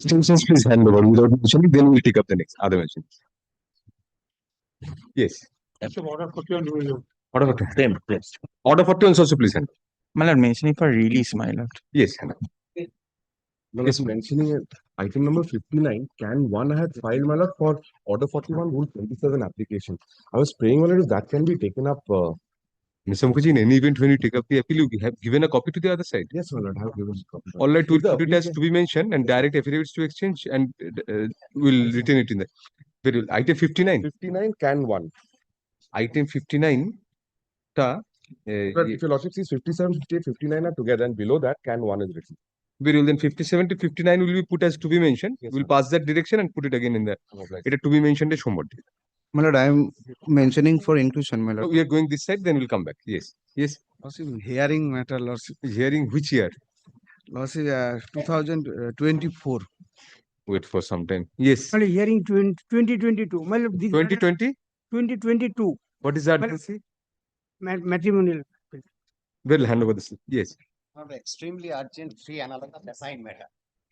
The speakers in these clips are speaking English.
Extensions please hand over without mentioning, then we'll take up the next other mention. Yes. Order 41 Order 41. Same. Yes. Order 41 also please hand. My lord, mentioning for release, my lord. Yes, hand. Yes, mentioning item number 59, can one have filed, my lord, for order 41 rule 27 application. I was praying, my lord, if that can be taken up. Mr. Mukherjee, in any event, when you take up the appeal, you have given a copy to the other side. Yes, my lord, I have given a copy. All right, we'll put it as to be mentioned and direct affidavits to exchange, and we'll retain it in the. Very well. Item 59. 59 can one. Item 59. But if your lordship sees 57, 58, 59 are together, and below that can one is written. Very well, then 57 to 59 will be put as to be mentioned. Yes, we'll pass that direction and put it again in the. It to be mentioned is somewhat. My lord, I am mentioning for inclusion, my lord. We are going this side, then we'll come back. Yes. Yes. Hearing matter, lordship. Hearing which year? Lordship, 2024. Wait for some time. Yes. hearing 2022. 2020? 2022. What is that? Matrimonial. We'll hand over this. Yes. Extremely urgent free analogous assigned matter.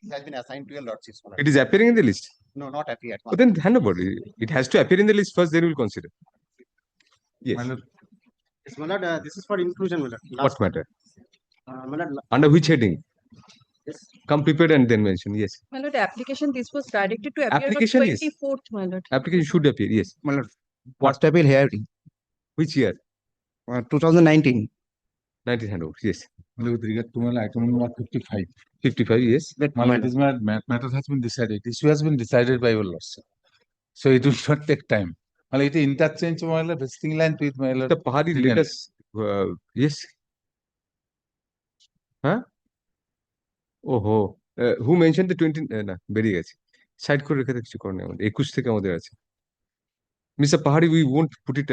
It has been assigned to your lordship. It is appearing in the list. No, not appeared. But then hand over. It has to appear in the list first, then we'll consider. Yes. Yes, my lord, this is for inclusion, my lord. What matter? My lord, Under which heading? yes. Come prepared and then mention. Yes. My lord, application, this was directed to appear Application on is- 24th, my lord. Application should appear. Yes. My lord, What? first appeal hearing, Which year? 2019. 19 hand over. Yes. With regard to my item number 55. 55. Yes. This matter has been decided. Issue has been decided by your lordship. So it will not take time. It is interchange my lord, vesting line with my lord. The Pahari let us. Yes. Huh? Oh. Who mentioned the 20? না বেরিয়ে গেছে side করে রেখে কিছু করে নেই আমাদের 21 থেকে আমাদের আছে Mr. Pahari, we won't put it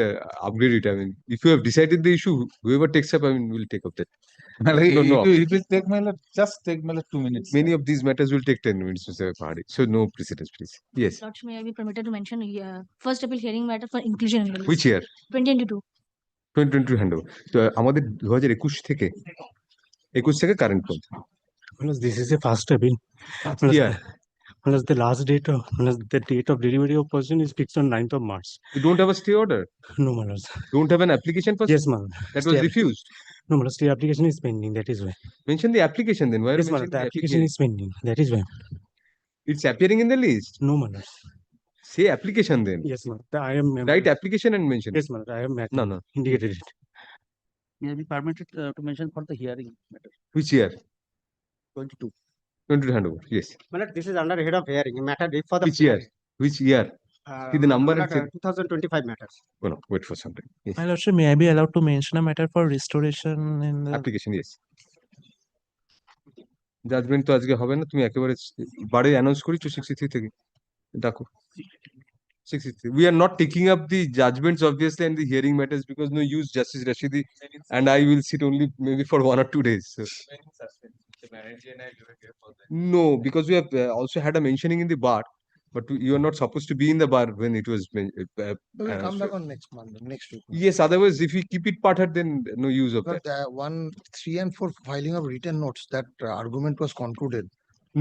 upgrade it. I mean, if you have decided the issue, whoever takes up, I mean, we'll take up that. No. It will take my lord, just take my lord 2 minutes. Many of these matters will take 10 minutes, Mr. Pahari. So no precedence, please. Yes. Lordship, may I be permitted to mention first appeal hearing matter for inclusion in the list? Which year? 2022. 2022 handover. So আমাদের 2021 থেকে 21 থেকে current পর্যন্ত This is a fast appeal. Yeah. The last date of the date of delivery of person is fixed on 9th of March. You don't have a stay order. No, my lord. Don't have an application for Yes, my lord. that was refused. No, my lord. The application is pending. That is why. Mention the application then. Why are you Yes, my lord. mentioning The application is pending. That is why. It's appearing in the list. No, my lord. Say application then. Yes, my lord. I am. Write application and mention. Yes, my lord. I am. No. Indicated it. May I be permitted to mention for the hearing matter? Which year? 22. 22 handover. Yes. My lord, this is under head of hearing. Matter for the Which year? Which year? See the number. my lord, 2025 matters. Oh, no, wait for some time. Yes. My lordship, may I be allowed to mention a matter for restoration in the Application, yes. Judgment তো আজকে হবে না তুমি একেবারে বারে announce করি 263 থেকে ডাকো 63 we are not taking up the judgments obviously and the hearing matters because no use Justice Rashidi and I will sit only maybe for 1 or 2 days so. No, because we have also had a mentioning in the bar but you are not supposed to be in the bar when it was We'll come back on next month, next week. yes, otherwise if we keep it parted then no use of But that 1, 3 and 4 filing of written notes, that argument was concluded.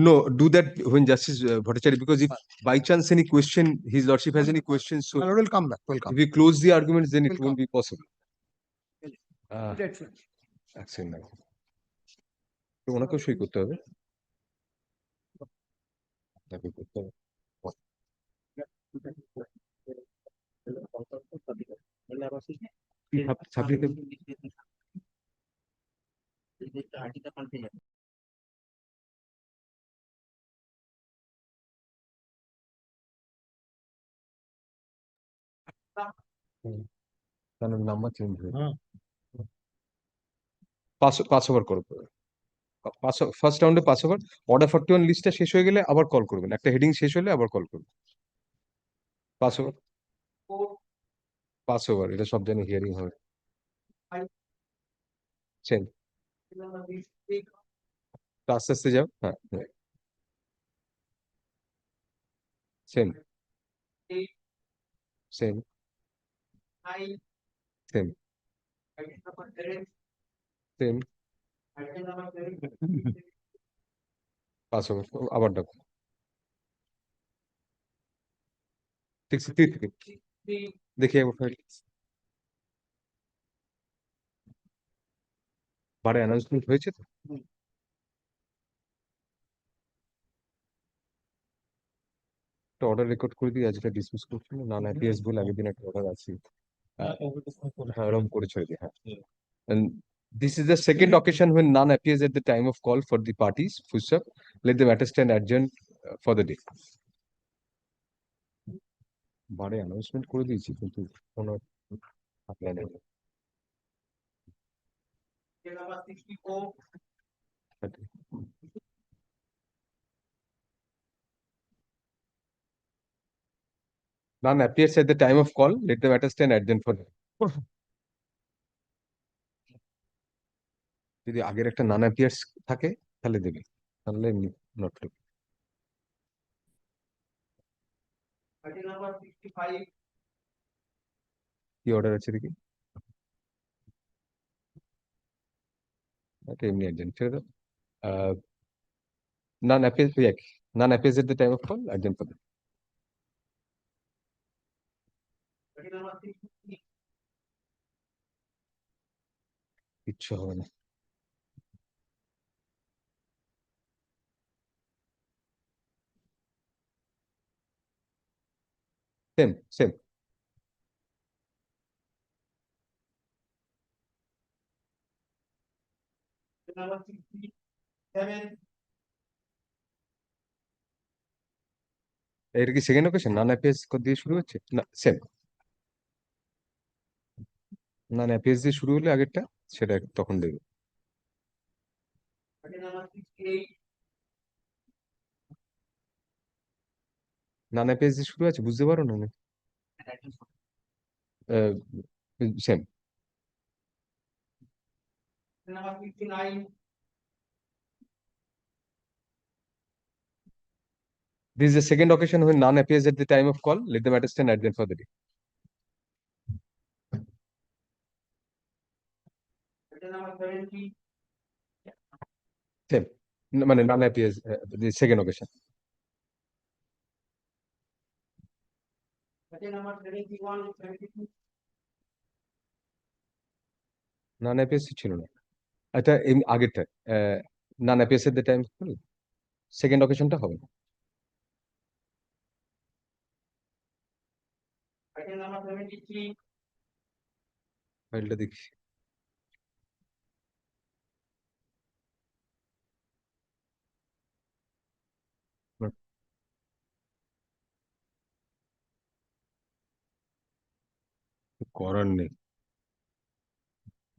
No, do that when Justice Bhattacharya, because if by chance any question, his lordship has any questions, so My lord will come back. Welcome. if we close the arguments, then it Will won't be possible. That's Accent now. তো ওনাকেও সই করতে হবে তাকে করতে হবে subject কারণ number change হয়ে পাস ওভার করো ফার্স্ট রাউন্ডে পাস ওভার অর্ডার 41 লিস্টটা শেষ হয়ে গেলে আবার কল করবেন একটা হেডিং শেষ হলে আবার কল করবেন পাস ওভার এটা সব জায়গায় হিয়ারিং হবে চেঞ্জ আস্তে আস্তে যাও হ্যাঁ same same same same pass over আবার ডাকো 63 থেকে দেখি একবার ফাইল বারে অ্যানাউন্সমেন্ট হয়েছে তো একটা অর্ডার রেকর্ড করে দিই আজকে ডিসমিস করছি না না পিএস বলে আগের দিন একটা অর্ডার আছে হ্যাঁ এরকম করে ছেড়ে দিই হ্যাঁ and this is the second occasion when none appears at the time of call for the parties full stop let the matter stand adjourned for the day বারে অ্যানাউন্সমেন্ট করে দিয়েছি কিন্তু কোনো আপনার নেই none appears at the time of call let the matter stand adjourned for the day যদি আগের একটা নান অ্যাপিয়ার্স থাকে তাহলে দেবে তাহলে নট কি অর্ডার আছে দেখি এটা এমনি একজন ছেড়ে দাও none appears none appears at the time of call একজন পদে কিচ্ছু হবে না সেম সেম এটা কি সেকেন্ড ওকেশন নান অ্যাপিয়ার্স দিয়ে শুরু হচ্ছে না সেম নান অ্যাপিয়ার্স দিয়ে শুরু হলে আগেরটা সেটা তখন দেবে নান অ্যাপিয়ার্স দিয়ে শুরু আছে বুঝতে পারো না same This is the second occasion when none appears at the time of call. Let the matter stand adjourned for the day. Same. মানে none appears the second occasion. None appears ছিল না এটা আগেরটা none appears at the time of call. Second occasionটা হবে না ফাইলটা দেখি করার নেই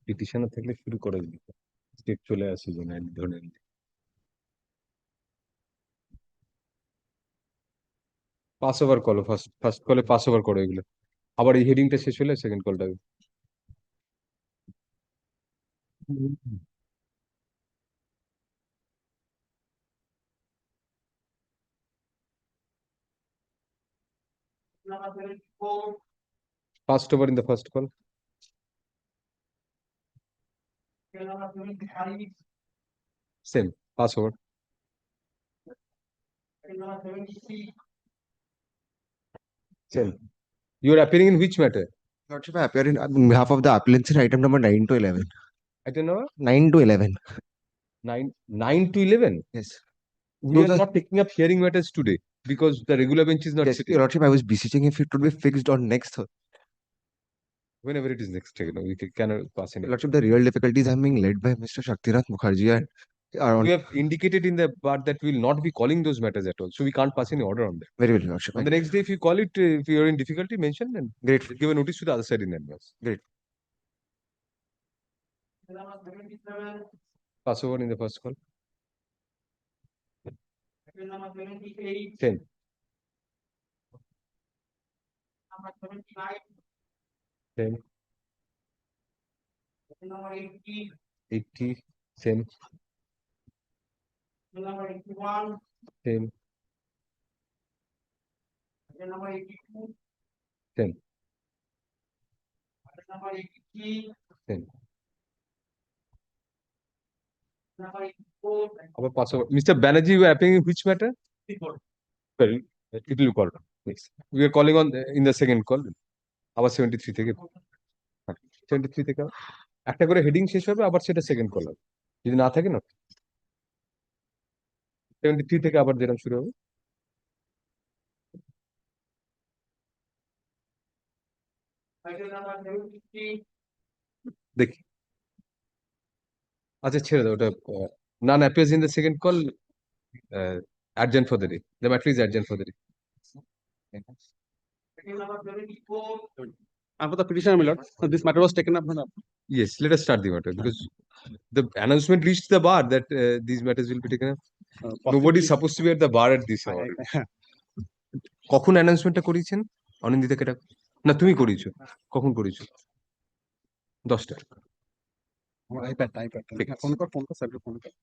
পিটিশনে থাকলে শুরু করে দিত স্টেপ চলে আসে যেন এক ধরনের পাস ওভার করো ফার্স্ট কলে পাস ওভার করো এগুলো আবার এই হেডিংটা শেষ হলে সেকেন্ড কলটা Passed over in the first call. Same, pass over. Same. You are appearing in which matter? Lordship, I appear on behalf of the appellants in item number 9 to 11. Item number 9 to 11. 9 to 11. Yes. We No, are not taking up hearing matters today because the regular bench is not Yes, sitting. Your Lordship, I was beseeching if it would be fixed on next. Whenever it is next, we cannot pass any. Your Lordship, the real difficulties are being led by Mr. Shaktinath Mukherjee and are on. We have indicated in the part that we will not be calling those matters at all. So we can't pass any order on that. Very well, Your Lordship. On the next day, if you call it, if you are in difficulty, mention and Grateful. give a notice to the other side in advance. Great. Pass over in the first call. Same. Same. 80. Same. Same. Same. Same. Our pass over. Mr. Banerjee, you are appearing in which matter? Well, it will be called. We are calling on in the second call. আবার 73 থেকে 73 থেকে একটা করে heading শেষ হবে আবার সেটা second call হবে যদি না থাকে না 73 থেকে আবার যেরকম শুরু হবে দেখি আচ্ছা ছেড়ে দাও ওটা none appears in the second call urgent for the day the matter is urgent for the day And for the petitioner, my lord, so this matter was taken up. yes let us start the matter because the announcement reached the bar that these matters will be taken up nobody is supposed to be at the bar at this hour কখন অ্যানাউন্সমেন্টটা করেছেন অনিন্দিতা কেটা না তুমি করেছো কখন করেছো 10টা iPad. Phone call, sir, phone call.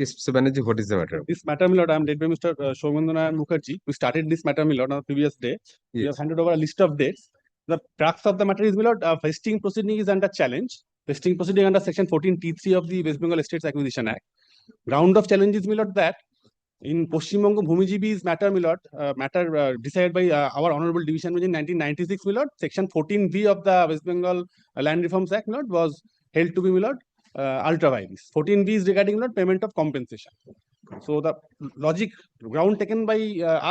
yes so Banerjee what is the matter This matter, my lord, I am led by Mr. Shomendra Mukherjee. We started this matter, my lord, on the previous day. We have yes handed over a list of dates. The crux of the matter is, my lord, vesting proceeding is under challenge. Vesting proceeding under section 14(t)(3) of the West Bengal Estates Acquisition Act. Ground of challenge is, my lord, that in Paschim Bongo Bhumijibi's matter, my lord, decided by our honorable division bench in 1996, my lord, section 14(b) of the West Bengal Land Reforms Act, my lord, was held to be, my lord, ultra vires. 14(b) is regarding, my lord, payment of compensation. So the logic ground taken by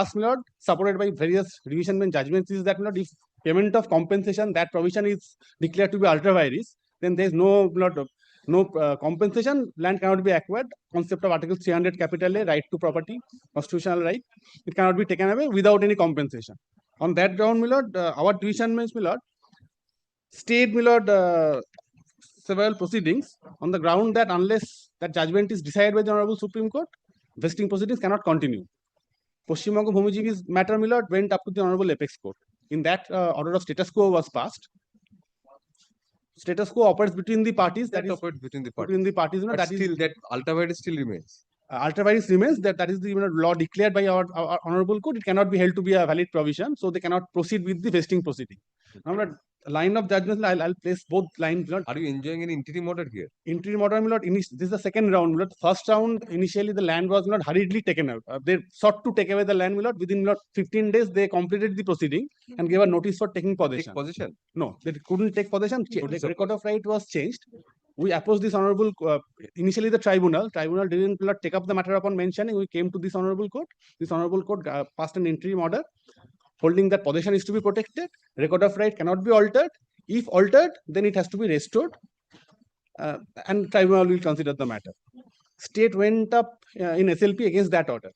us, my lord, supported by various revision bench judgments, is that, my lord, if payment of compensation, that provision is declared to be ultra vires, then there is no, my lord, no compensation, land cannot be acquired. Concept of Article 300 capital A, right to property, constitutional right, it cannot be taken away without any compensation. On that ground, my lord, our division bench, my lord, stayed, my lord, several proceedings on the ground that unless that judgment is decided by the Honorable Supreme Court, vesting proceedings cannot continue. Paschim Bongo Bhumijibi's matter, my lord, went up to the Honorable Apex Court. In that, order of status quo was passed. Status quo operates between the parties. That is operates between the parties between the parties. You know, but that still is that ultra vires still remains ultra vires remains. That is the, you know, law declared by our Honorable Court. It cannot be held to be a valid provision, so they cannot proceed with the vesting proceeding. Now, my lord, line of judgment, I'll place both lines. My lord. are you enjoying any interim order here Interim order, my lord, this is the second round, my lord. First round, initially the land was not hurriedly taken out. They sought to take away the land, my lord. Within, my lord, 15 days, they completed the proceeding and gave a notice for taking take possession. position No, they couldn't take possession. Notice The of record of right was changed. We approached this honorable, initially the tribunal didn't, my lord, take up the matter upon mentioning. We came to this honorable court. This honorable court passed an interim order holding that possession is to be protected. Record of right cannot be altered. If altered, then it has to be restored. And tribunal will consider the matter. State went up in SLP against that order.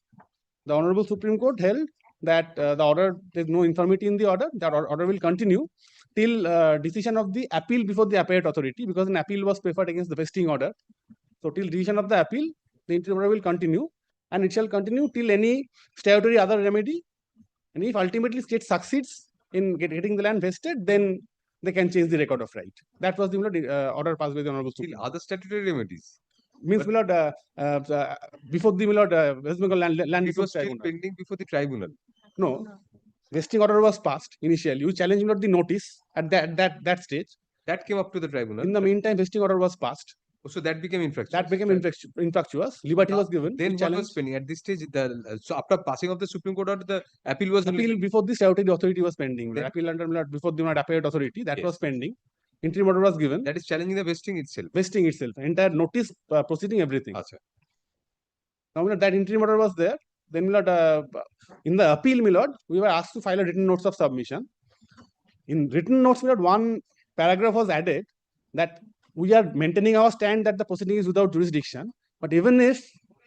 The Honorable Supreme Court held that the order, there is no infirmity in the order. That order will continue till decision of the appeal before the appellate authority, because an appeal was preferred against the vesting order. So till decision of the appeal, the interim order will continue, and it shall continue till any statutory other remedy. And if ultimately state succeeds in getting the land vested, then they can change the record of right. That was the, you know, order passed by the Honorable still Supreme Court. other statutory remedies Means, my lord, before the, my lord, West Bengal land it was Reforms still Tribunal. pending before the tribunal No, vesting order was passed initially. You challenged, not the notice at that stage. that came up to the tribunal In the meantime, vesting order was passed. so that became infractuous That became infractuous. Liberty was given. then We what challenged. was pending at this stage so after passing of the Supreme Court order the appeal was only Appeal before the statutory authority was pending. Then- Appeal under, my lord, before the, my lord, appellate authority, that Yes. was pending. Interim order was given. that is challenging the vesting itself Vesting itself, entire notice, proceeding, everything. Acha. Now, my lord, that interim order was there. Then, my lord, in the appeal, my lord, we were asked to file a written notice of submission. In written notes, my lord, one paragraph was added that we are maintaining our stand that the proceeding is without jurisdiction. But even if,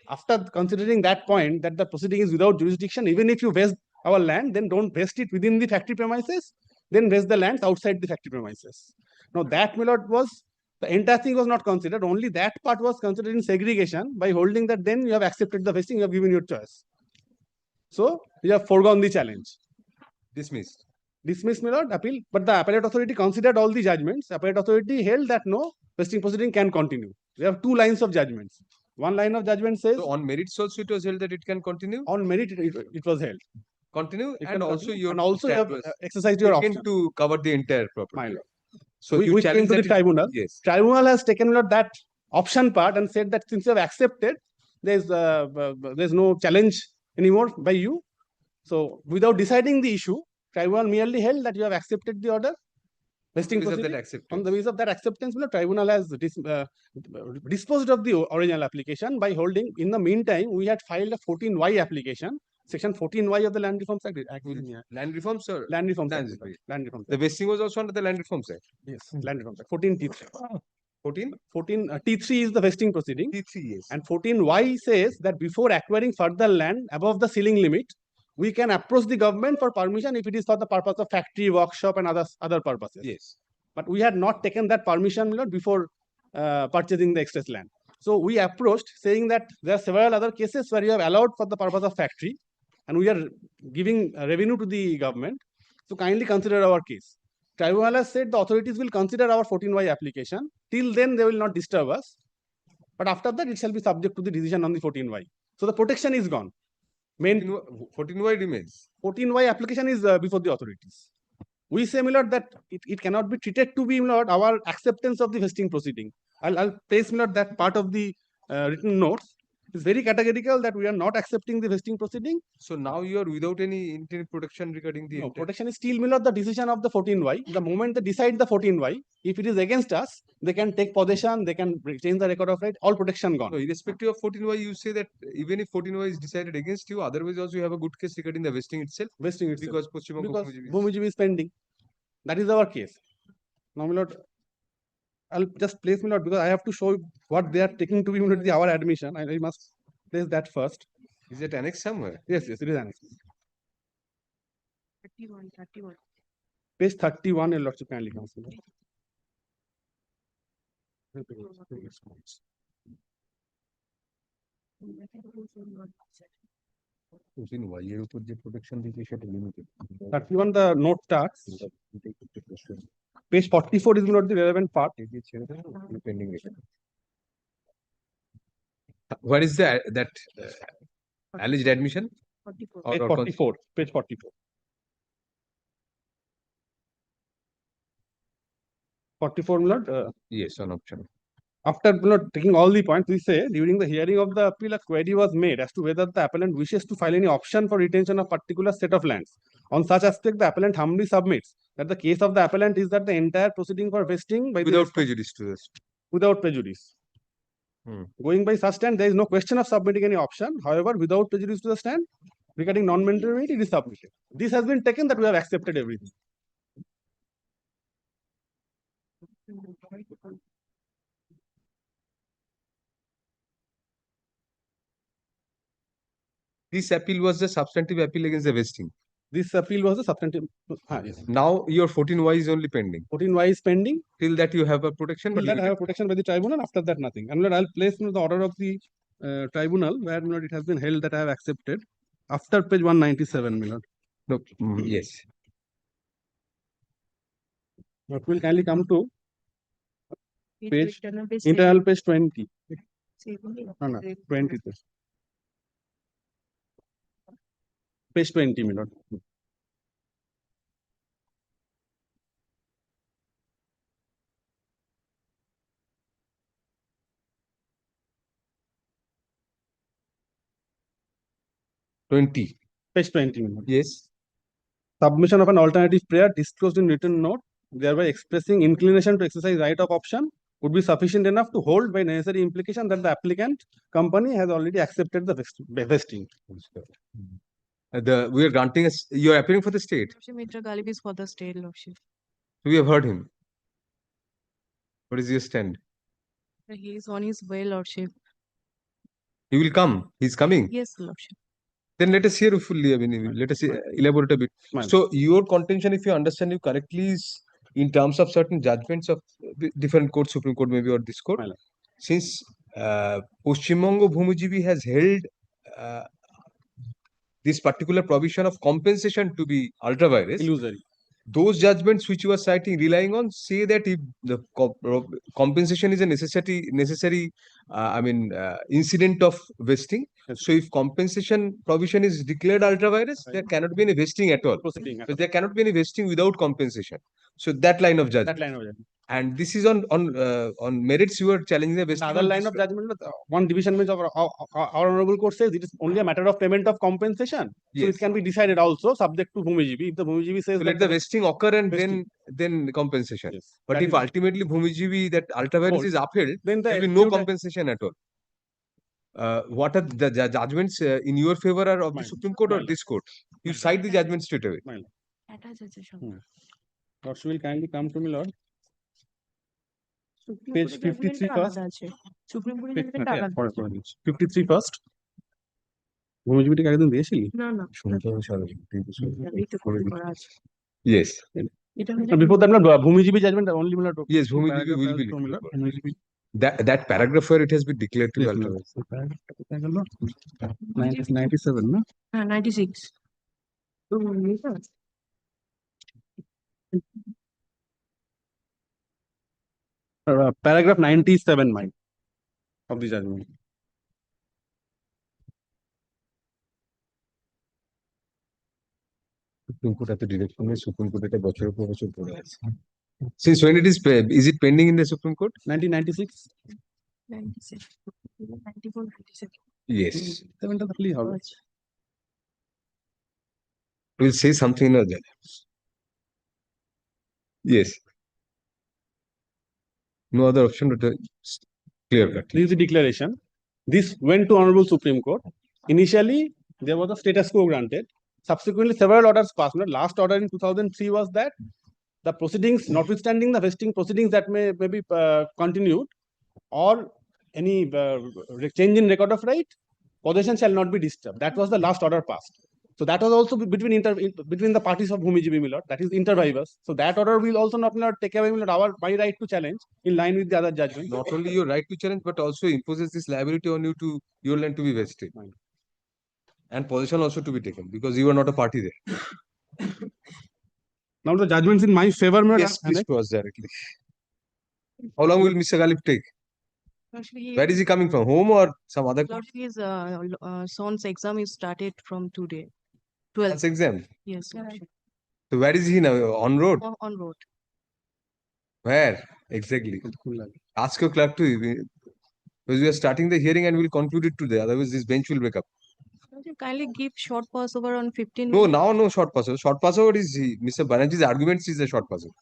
after considering that point, that the proceeding is without jurisdiction, even if you vest our land, then don't vest it within the factory premises, then vest the lands outside the factory premises. Now, that, my lord, was the entire thing was not considered. Only that part was considered in segregation by holding that then you have accepted the vesting, you have given your choice. So, you have foregone the challenge. dismissed Dismissed, my lord, appeal. But the appellate authority considered all the judgments. Appellate authority held that no, vesting proceeding can continue. We have two lines of judgments. One line of judgment says, so on merits also it was held that it can continue on merit it was held. continue It and can also continue. your And also you that have was exercised your taken option. to cover the entire My property lord. so We you came challenge to the that tribunal. yes Tribunal has taken, my lord, that option part and said that since you have accepted, there's no challenge anymore by you. So without deciding the issue, tribunal merely held that you have accepted the order. Vesting Because of that proceeding. On acceptance. the basis of that acceptance, tribunal has disposed of the original application by holding. In the meantime, we had filed a 14Y application, section 14Y of the Land Reforms Act. Land reforms or Land Reforms Act. Land reforms. Land Reforms the Act. vesting was also under the Land Reforms Act. Yes, Land Reforms Act. 14 T3. 14 T3 is the vesting proceeding. T3, yes. And 14Y says that before acquiring further land above the ceiling limit, we can approach the government for permission if it is for the purpose of factory, workshop, and other purposes. Yes. But we had not taken that permission before purchasing the excess land. So we approached saying that there are several other cases where you have allowed for the purpose of factory, and we are giving revenue to the government. So kindly consider our case. Tribunal has said the authorities will consider our 14Y application. Till then, they will not disturb us. But after that, it shall be subject to the decision on the 14Y. So the protection is gone. 14Y remains. 14Y application is before the authorities. We say, my lord, that it cannot be treated to be, my lord, our acceptance of the vesting proceeding. I'll place, my lord, that part of the written notes. It's very categorical that we are not accepting the vesting proceeding. So now you are without any intent protection regarding the No, protection is still, my lord, the decision of the 14Y. The moment they decide the 14Y, if it is against us, they can take possession, they can change the record of right, all protection gone. So irrespective of 14Y, you say that even if 14Y is decided against you, otherwise also you have a good case regarding the vesting itself. Vesting itself. Because Paschim Banga Because Bhumijibhi Bhumijibhi is pending. That is our case. Now, my lord, I'll just place, my lord, because I have to show what they are taking to be, my lord, our admission. I must place that first. is it annexed somewhere? Yes, it is annexed. 31. Page 31, your lordship kindly consider. Y এর উপর যে protection দিয়েছে সেটা limited. 31, the note starts. Page 44 is not the relevant part. Pending record. What is that alleged admission? 44. Or- Page or 44. Page 44. 44, my lord. Yes, on option. After taking all the points, we say during the hearing of the appeal, a query was made as to whether the appellant wishes to file any option for retention of particular set of lands. On such aspect, the appellant humbly submits that the case of the appellant is that the entire proceeding for vesting by Without the prejudice to this. without prejudice. Going by such stand, there is no question of submitting any option. However, without prejudice to the stand, regarding non-mandatory, it is submitted. This has been taken that we have accepted everything. This appeal was the substantive appeal against the vesting. This appeal was a substantive. Yes. Now your 14Y is only pending. 14Y is pending. Till that you have a protection. Till but that I limited. have protection by the tribunal. After that, nothing. And I'll place the order of the tribunal where it has been held that I have accepted. After page 197, my lord. No, yes. But we'll kindly come to Page- Internal page internal page 20. 7. No, 20. Page 20, my lord. Page 20, my lord. Yes. Submission of an alternative prayer disclosed in written note, thereby expressing inclination to exercise right of option, would be sufficient enough to hold by necessary implication that the applicant company has already accepted the vesting. We are granting us. You are appearing for the state. Mitra Galib is for the state, Lordship. We have heard him. What is your stand? He is on his way, Lordship. He will come. He's coming. Yes, Lordship. Then let us hear fully. I mean, let us elaborate a bit. Fine. So your contention, if you understand you correctly, is in terms of certain judgments of different courts, Supreme Court maybe or this court. Fine. Since Paschim Banga Bhumijibhi has held this particular provision of compensation to be ultra vires, Illusory. those judgments which you are citing, relying on, say that if the compensation is a necessary incident of vesting. Yes. So if compensation provision is declared ultra vires, there cannot be any vesting at all. Proceeding. So there cannot be any vesting without compensation. So that line of judgment. That line of judgment. And this is on merits you are challenging the The vesting other on line this of judgment, one division bench of our honorable court says it is only a matter of payment of compensation. So Yes. it can be decided also subject to Bhumijibi. If the Bhumijibi says So that let the vesting occur and vesting. then compensation. Yes, But that if is- ultimately Bhumijibi that ultra virus Holds. is upheld, then the there will be no acute- compensation at all. What are the judgments in your favor are of the Mine. Supreme Court or Mine. this court? You cite the judgment straight away. Lord, will kindly come to me, Lord. Page 53 first. Supreme কোর্টের Pick- judgement okay, আলাদা। পরে করে দিচ্ছি। 53 first. ভূমিজীবী টাকা একদিন দিয়েছিলি? না না এইটা করা আছে। Yes. এটা হচ্ছে Before that, not Bhumijibi judgment only Milord. Yes, Bhumijibi will be that paragraph where it has been declared to be ultra virus. 97, no? হ্যাঁ 96 তো Paragraph 97, mine, of the judgment. Supreme Court at the direction of Supreme Court at a botcher of profession. Since when it is it pending in the Supreme Court? 1996? 96 94 96 Yes. 7 টা থাকলেই হবে। আচ্ছা We'll say something in other. Yes. No other option but clear cut. This is the declaration. This went to Honorable Supreme Court. Initially, there was a status quo granted. Subsequently, several orders passed. The last order in 2003 was that the proceedings, notwithstanding the vesting proceedings that may be continued, or any change in record of right, possession shall not be disturbed. That was the last order passed. So that was also between the parties of Bhumijibi, Milord, that is inter vivos. So that order will also not take away, Milord, my right to challenge in line with the other judgment. Not only your right to challenge, but also imposes this liability on you to your land to be vested. And possession also to be taken because you are not a party there. Now the judgments in my favor, Milord. Yes, please cross directly. How long will Mr. Galip take? actually Where is he coming from? Home or some other Lord, his son's exam is started from today 12th. class exam? Yes Lordship. So where is he now? On road? On road. Where? Exactly. Ask your clerk to because we are starting the hearing and we'll conclude it today. Otherwise, this bench will break up. Lordship, kindly give short passover on 15 No, now no short passover. Short passover is Mr. Banerjee's arguments is a short passover.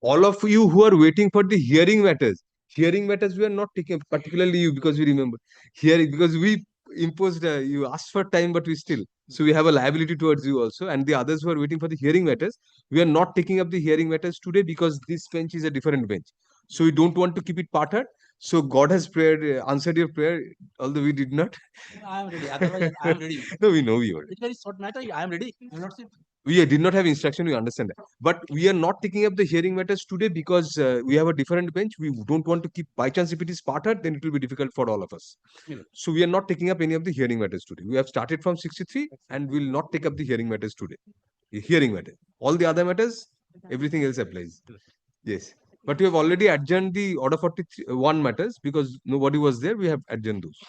All of you who are waiting for the hearing matters we are not taking, particularly you, because we remember hearing, because we imposed you asked for time, but we still, so we have a liability towards you also, and the others who are waiting for the hearing matters, we are not taking up the hearing matters today because this bench is a different bench, so we don't want to keep it parted. So God has answered your prayer, although we did not. I am ready. Otherwise, I am ready. No, we know you are. It's very short matter. I am ready. I am not saying. We did not have instruction, we understand that. But we are not taking up the hearing matters today because we have a different bench. We don't want to keep, by chance, if it is parted, then it will be difficult for all of us. Yeah. So we are not taking up any of the hearing matters today. We have started from 63 and will not take up the hearing matters today. The hearing matter. All the other matters, everything else applies. Yes. But we have already adjourned the order 41 matters because nobody was there. We have adjourned those.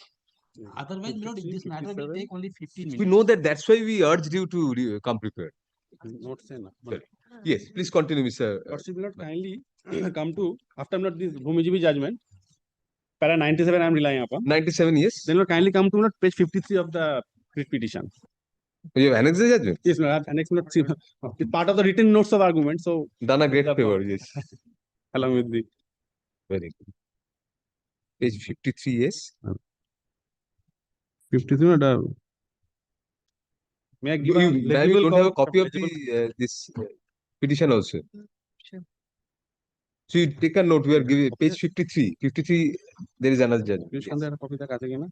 Otherwise, Lord, this matter will take only 15 minutes. We know that. That's why we urged you to come prepared. Not say na. Sorry. Yes, please continue, Mr. Lordship, Milord, kindly come to, after not this Bhumijibi judgment, para 97 I am relying upon. 97, yes. Then Lord, kindly come to page 53 of the writ petition. You have annexed the judgment? Yes, Lord, I have annexed Milord, it's part of the written notes of argument, so Done a great favor, yes. along with the Very good. Page 53, yes. 53, may I give You a legible don't have a copy copy of the this petition also. Sure. So you take a note. We are giving page 53. 53. There is another judgment. Yes. Yes. Copy tak ache na?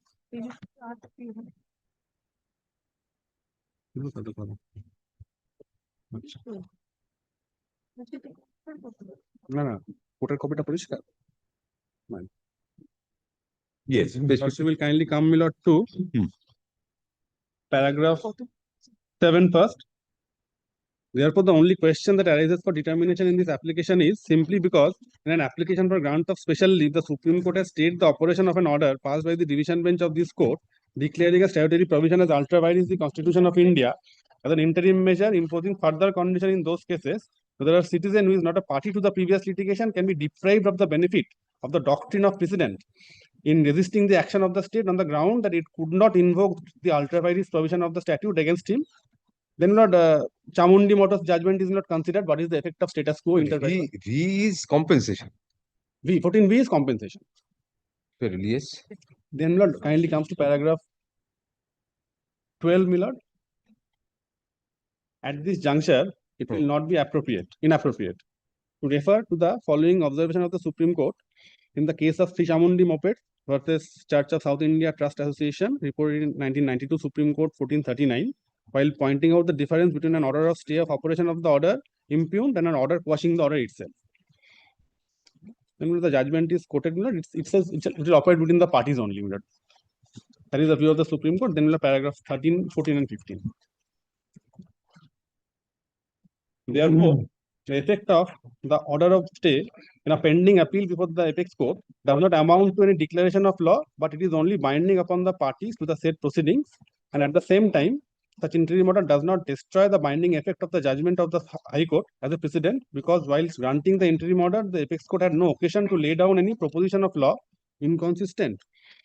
না না ওটার কপিটা পরিষ্কার Yes. Page Lordship will kindly come, Milord, to Hmm. paragraph 7 first. Therefore, the only question that arises for determination in this application is simply because in an application for grant of special leave, the Supreme Court has stayed the operation of an order passed by the division bench of this court, declaring a statutory provision as ultra vires the Constitution of India, as an interim measure imposing further condition in those cases whether a citizen who is not a party to the previous litigation can be deprived of the benefit of the doctrine of precedent in resisting the action of the state on the ground that it could not invoke the ultra vires provision of the statute against him. Then not Chamundi Motors judgment is not considered. What is the effect of status quo? V is compensation. 14V is compensation. Fairly, yes. Then Lord kindly comes to paragraph 12, Milord. At this juncture, it will not be inappropriate to refer to the following observation of the Supreme Court in the case of Sri Chamundi Moped versus Church of South India Trust Association, reported in 1992, Supreme Court 1439, while pointing out the difference between an order of stay of operation of the order impugned and an order quashing the order itself. When the judgment is quoted, it says it will operate between the parties only. That is the view of the Supreme Court. Then paragraph 13, 14, and 15. Therefore, the effect of the order of stay in a pending appeal before the apex court does not amount to any declaration of law, but it is only binding upon the parties to the said proceedings. And at the same time, such interim order does not destroy the binding effect of the judgment of the High Court as a precedent, because whilst granting the interim order, the apex court had no occasion to lay down any proposition of law inconsistent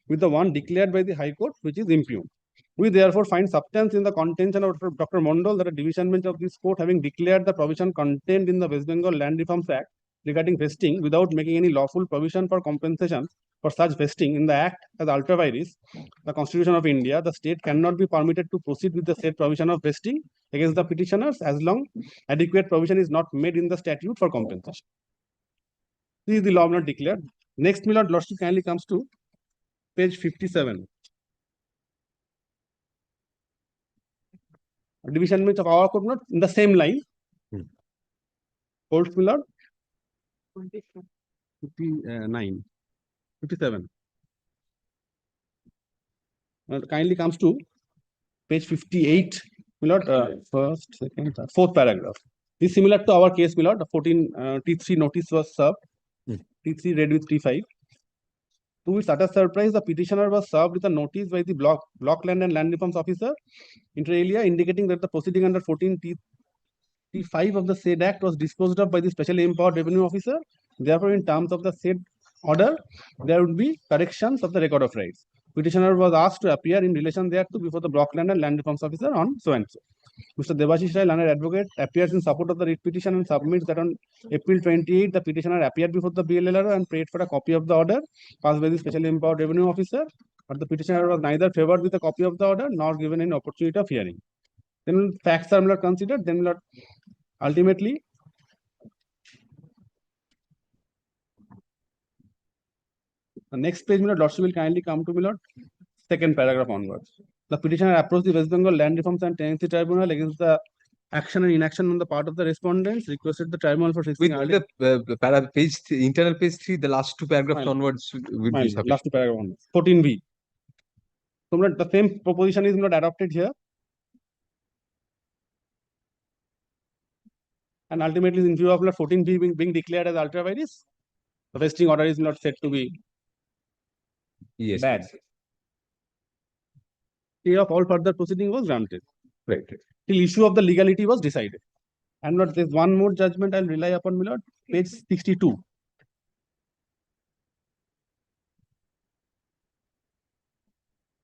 with the one declared by the High Court, which is impugned. We therefore find substance in the contention of Dr. Mondal that a division bench of this court, having declared the provision contained in the West Bengal Land Reforms Act regarding vesting without making any lawful provision for compensation for such vesting in the Act as ultra vires, the Constitution of India, the state cannot be permitted to proceed with the said provision of vesting against the petitioners as long adequate provision is not made in the statute for compensation. This is the law not declared. Next, my Lord, Lordship kindly comes to page 57. Division bench of our court note in the same line. Holds, my Lord. 59, 57. Kindly comes to page 58, my Lord, first, second, third, fourth paragraph. This is similar to our case, my Lord. The 14 T3 notice was served. T3 read with T5. To its utter surprise, the petitioner was served with a notice by the block land and land reforms officer, inter alia, indicating that the proceeding under 14 T5 of the said act was disposed of by the specially empowered revenue officer. Therefore, in terms of the said order, there would be corrections of the record of rights. Petitioner was asked to appear in relation thereto before the block land and land reforms officer on so and so. Mr. Debashish Rai, learned advocate, appears in support of the writ petition and submits that on April 28, the petitioner appeared before the BLLR and prayed for a copy of the order passed by the specially empowered revenue officer, but the petitioner was neither favored with a copy of the order nor given an opportunity of hearing. Then facts are not considered. Then ultimately, the next page, Lordship will kindly come to Lord, second paragraph onwards. The petitioner approached the West Bengal Land Reforms and Tenancy Tribunal against the action and inaction on the part of the respondents, requested the tribunal for fixing With internal page 3, the last two paragraphs onwards would be sufficient. last two paragraph onwards. 14B. So the same proposition is not adopted here. And ultimately, in view of 14B being declared as ultra vires, the vesting order is not said to be bad. Stay of all further proceeding was granted. Right. Till issue of the legality was decided. And there's one more judgment I'll rely upon, my Lord, page 62.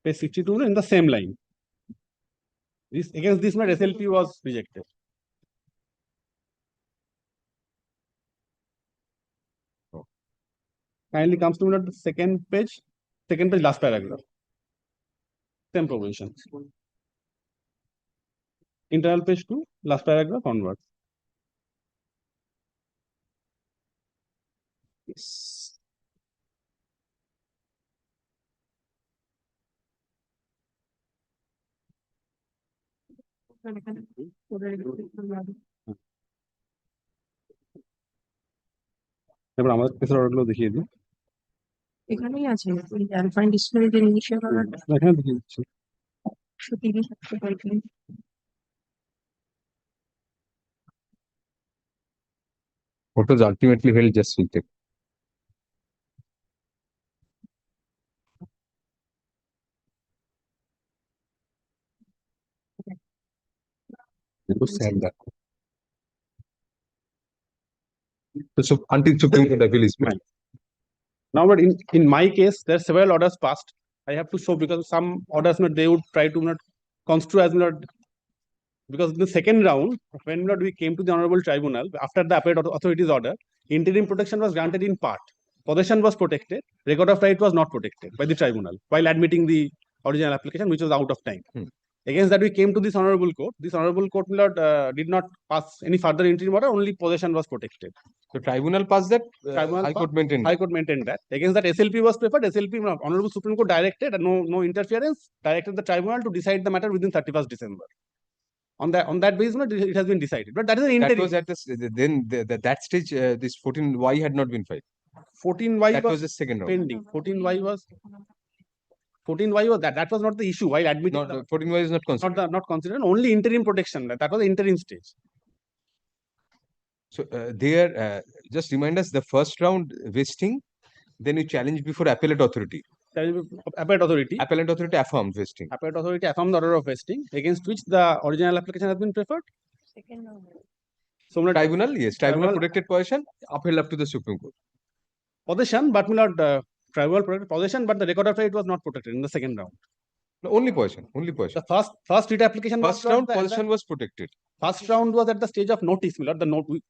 Page 62 in the same line. Against this, my SLP was rejected. Kindly comes to the second page, last paragraph. Same provision. Internal page 2, last paragraph onwards. Yes. এবার আমাদের কেসের অর্ডারগুলো দেখিয়ে দিই। এখানেই আছে ওই অ্যালফাইন display যে ইনিশিয়াল অর্ডারটা এখানে দেখিয়ে দিচ্ছি। 130 135 What was ultimately held just will take. It was said that. So until Supreme Court appeal is made. Now, but in my case, there are several orders passed. I have to show because some orders not they would try to not construe as not because in the second round, when not we came to the honorable tribunal after the appellate authority's order, interim protection was granted in part. Possession was protected, record of right was not protected by the tribunal while admitting the original application, which was out of time. Against that, we came to this honorable court. This honorable court did not pass any further interim order, only possession was protected. So tribunal passed that, Tribunal High Court maintained. High Court maintained that. Against that, SLP was preferred. SLP, Honorable Supreme Court directed, and no interference, directed the tribunal to decide the matter within 31st December. On that basis, it has been decided. But that is an interim. That was at that stage, this 14Y had not been filed. 14Y That was the second round. pending. 14Y was that was not the issue while admitting. No, 14Y is not considered. Not considered. Only interim protection. That was the interim stage. So just remind us the first round vesting, then you challenge before appellate authority. Appellate authority. Appellate authority affirmed vesting. Appellate authority affirmed the order of vesting against which the original application has been preferred. So Tribunal, yes, tribunal protected possession, upheld up to the Supreme Court. Possession, but tribunal protected possession, but the record of right was not protected in the second round. No, only possession, only possession. The first writ application. First round possession was protected. First round was at the stage of notice.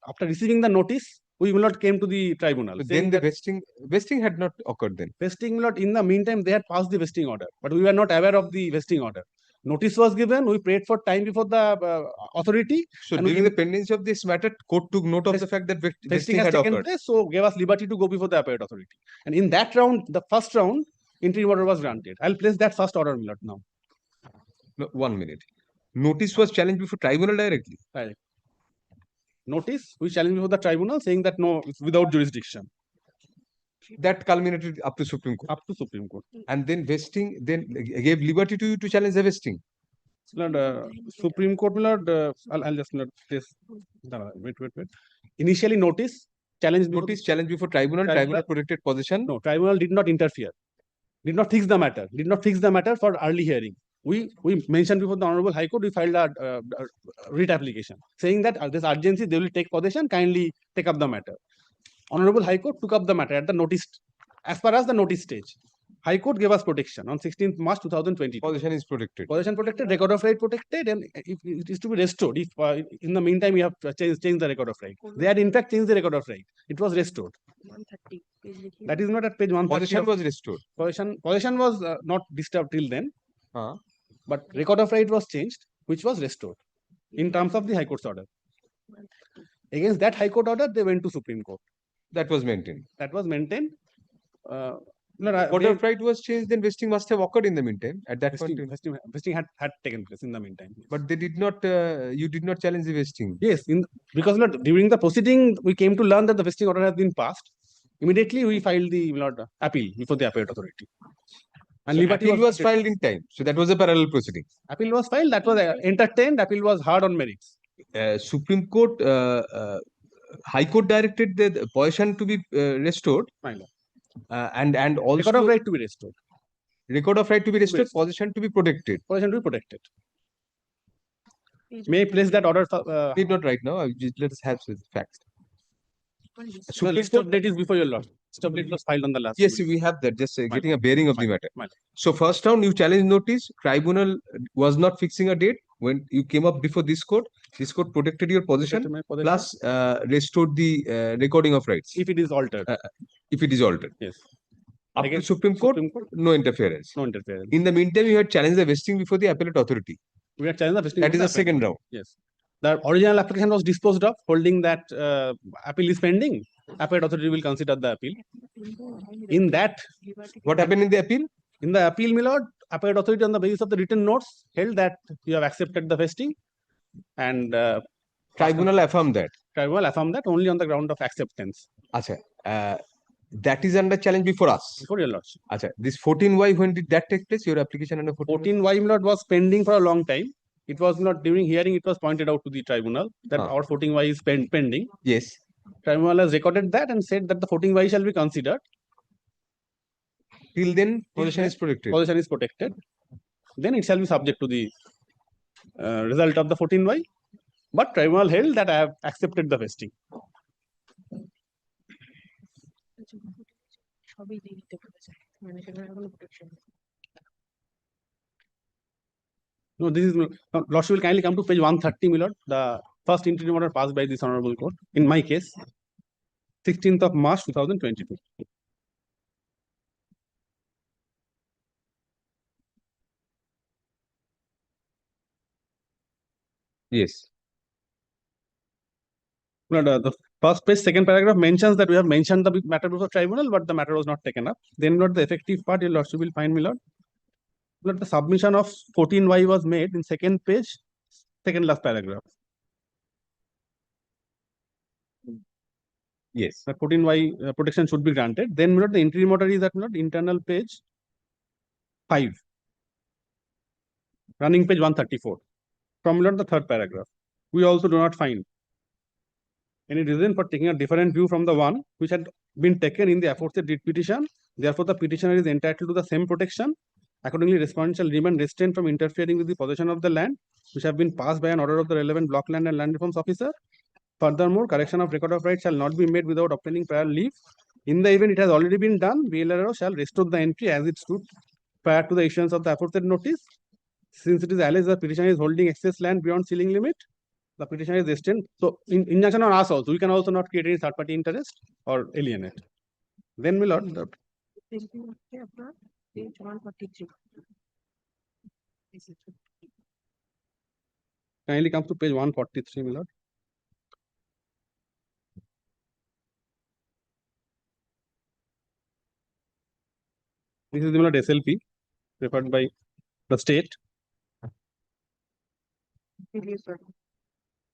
After receiving the notice, we will not came to the tribunal. But then the vesting had not occurred then. Vesting in the meantime, they had passed the vesting order, but we were not aware of the vesting order. Notice was given, we prayed for time before the authority. So during the pendency of this matter, court took note of the fact that vesting had taken occurred. place, so gave us liberty to go before the appellate authority. And in that round, the first round, interim order was granted. I'll place that first order now. No, 1 minute. Notice was challenged before tribunal directly. Right. Notice we challenged before the tribunal saying that no, it's without jurisdiction. That culminated up to Supreme Court. Up to Supreme Court. And then vesting, then gave liberty to you to challenge the vesting. Supreme Court, I'll just place. Wait. Initially, notice challenged before tribunal. Tribunal protected possession. No, tribunal did not interfere. Did not fix the matter. Did not fix the matter for early hearing. We mentioned before the Honorable High Court, we filed a writ application saying that this urgency, they will take possession, kindly take up the matter. Honorable High Court took up the matter at the notice, as far as the notice stage. High Court gave us protection on 16th March 2020. Possession is protected. Possession protected, record of right protected, and if it is to be restored, if in the meantime we have changed the record of right. They had in fact changed the record of right. It was restored. 130. That is not at page 130. Possession was restored. Possession was not disturbed till then. But record of right was changed, which was restored in terms of the High Court's order. Against that High Court order, they went to Supreme Court. That was maintained. That was maintained. Record of right was changed, then vesting must have occurred in the meantime. At that point, vesting had taken place in the meantime. But they did not. You did not challenge the vesting. Yes, because during the proceeding, we came to learn that the vesting order has been passed. Immediately, we filed the appeal before the appellate authority. And so appeal was filed in time. So that was a parallel proceeding. Appeal was filed. That was entertained. Appeal was heard on merits. Supreme Court, High Court directed the possession to be restored. And also record of right to be restored. Record of right to be restored. Possession to be protected. Possession to be protected. May I place that order? Need not right now. Let us have the facts. So list of date is before your lord. List of date was filed on the last. Yes, we have that. Just getting a bearing of the matter. So first round, you challenge notice. Tribunal was not fixing a date. When you came up before this court protected your position, plus restored the recording of rights. If it is altered. If it is altered. Yes. Up to Supreme Court, no interference. No interference. In the meantime, you had challenged the vesting before the appellate authority. We had challenged the vesting. That is the second round. Yes. The original application was disposed of, holding that appeal is pending. Appellate authority will consider the appeal. In that, what happened in the appeal? In the appeal, my lord, appellate authority on the basis of the written notes held that you have accepted the vesting, and tribunal affirmed that. Tribunal affirmed that only on the ground of acceptance. Acha, that is under challenge before us. Before your lordship. Acha, this 14Y, when did that take place? Your application under 14Y, my lord, was pending for a long time. It was not during hearing. It was pointed out to the tribunal that our 14Y is pending. Yes. Tribunal has recorded that and said that the 14Y shall be considered. Till then, possession is protected. Possession is protected. Then it shall be subject to the result of the 14Y. But tribunal held that I have accepted the vesting. No, this is Lordship will kindly come to page 130, my lord. The first interim order passed by this honorable court. In my case, 16th of March 2022. Yes. No, the first page, second paragraph mentions that we have mentioned the matter before tribunal, but the matter was not taken up. Then, not the effective part, your lordship will find, my lord. But the submission of 14Y was made in second page, second last paragraph. Yes. The 14Y protection should be granted. Then, my lord, the interim order is at my lord, internal page 5, running page 134. From my lord, the third paragraph. We also do not find any reason for taking a different view from the one which had been taken in the aforesaid writ petition. Therefore, the petitioner is entitled to the same protection. Accordingly, respondent shall remain restrained from interfering with the possession of the land, which have been passed by an order of the relevant block land and land reforms officer. Furthermore, correction of record of right shall not be made without obtaining prior leave. In the event it has already been done, BLRO shall restore the entry as it stood prior to the issuance of the aforesaid notice. Since it is alleged the petitioner is holding excess land beyond ceiling limit, the petitioner is restrained. So, in injunction on us also, we can also not create any third party interest or alienate. Then, my lord, the Page 143. kindly comes to page 143, my lord. This is the my lord SLP prepared by the state.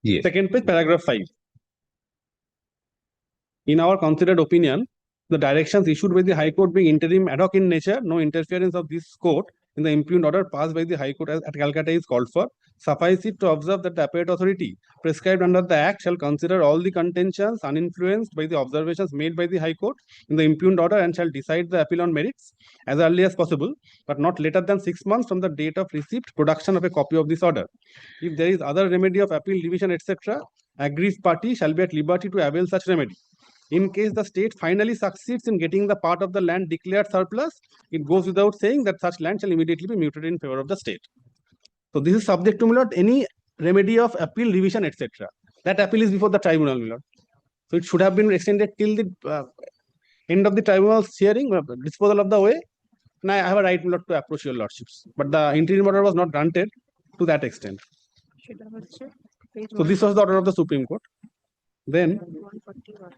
Yes. Second page, paragraph 5. In our considered opinion, the directions issued by the High Court being interim ad hoc in nature, no interference of this court in the impugned order passed by the High Court at Calcutta is called for. Suffice it to observe that the appellate authority prescribed under the Act shall consider all the contentions uninfluenced by the observations made by the High Court in the impugned order and shall decide the appeal on merits as early as possible, but not later than 6 months from the date of receipt production of a copy of this order. If there is other remedy of appeal, division, etc., aggrieved party shall be at liberty to avail such remedy. In case the state finally succeeds in getting the part of the land declared surplus, it goes without saying that such land shall immediately be muted in favor of the state. So this is subject to, my lord, any remedy of appeal, revision, etc. That appeal is before the tribunal, my lord. So it should have been extended till the end of the tribunal's hearing, disposal of the way. Now I have a right, my lord, to approach your lordships. But the interim order was not granted to that extent. So this was the order of the Supreme Court. Then 141.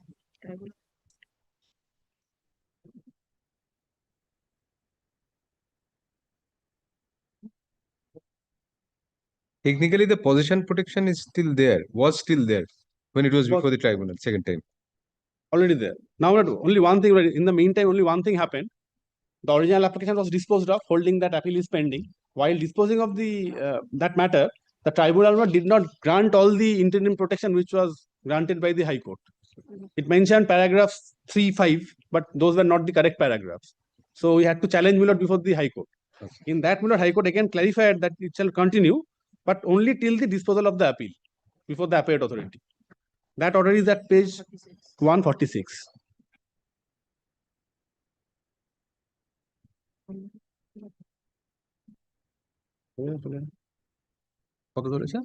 Technically, the possession protection is still there, was still there when it was before the tribunal, second time. Already there. Now, only one thing, in the meantime, only one thing happened. The original application was disposed of, holding that appeal is pending. While disposing of the that matter, the tribunal did not grant all the interim protection which was granted by the High Court. It mentioned paragraphs 3, 5, but those were not the correct paragraphs. So we had to challenge my lord before the High Court. In that, my lord, High Court again clarified that it shall continue, but only till the disposal of the appeal before the appellate authority. That order is at page 146. কত ধরেছে?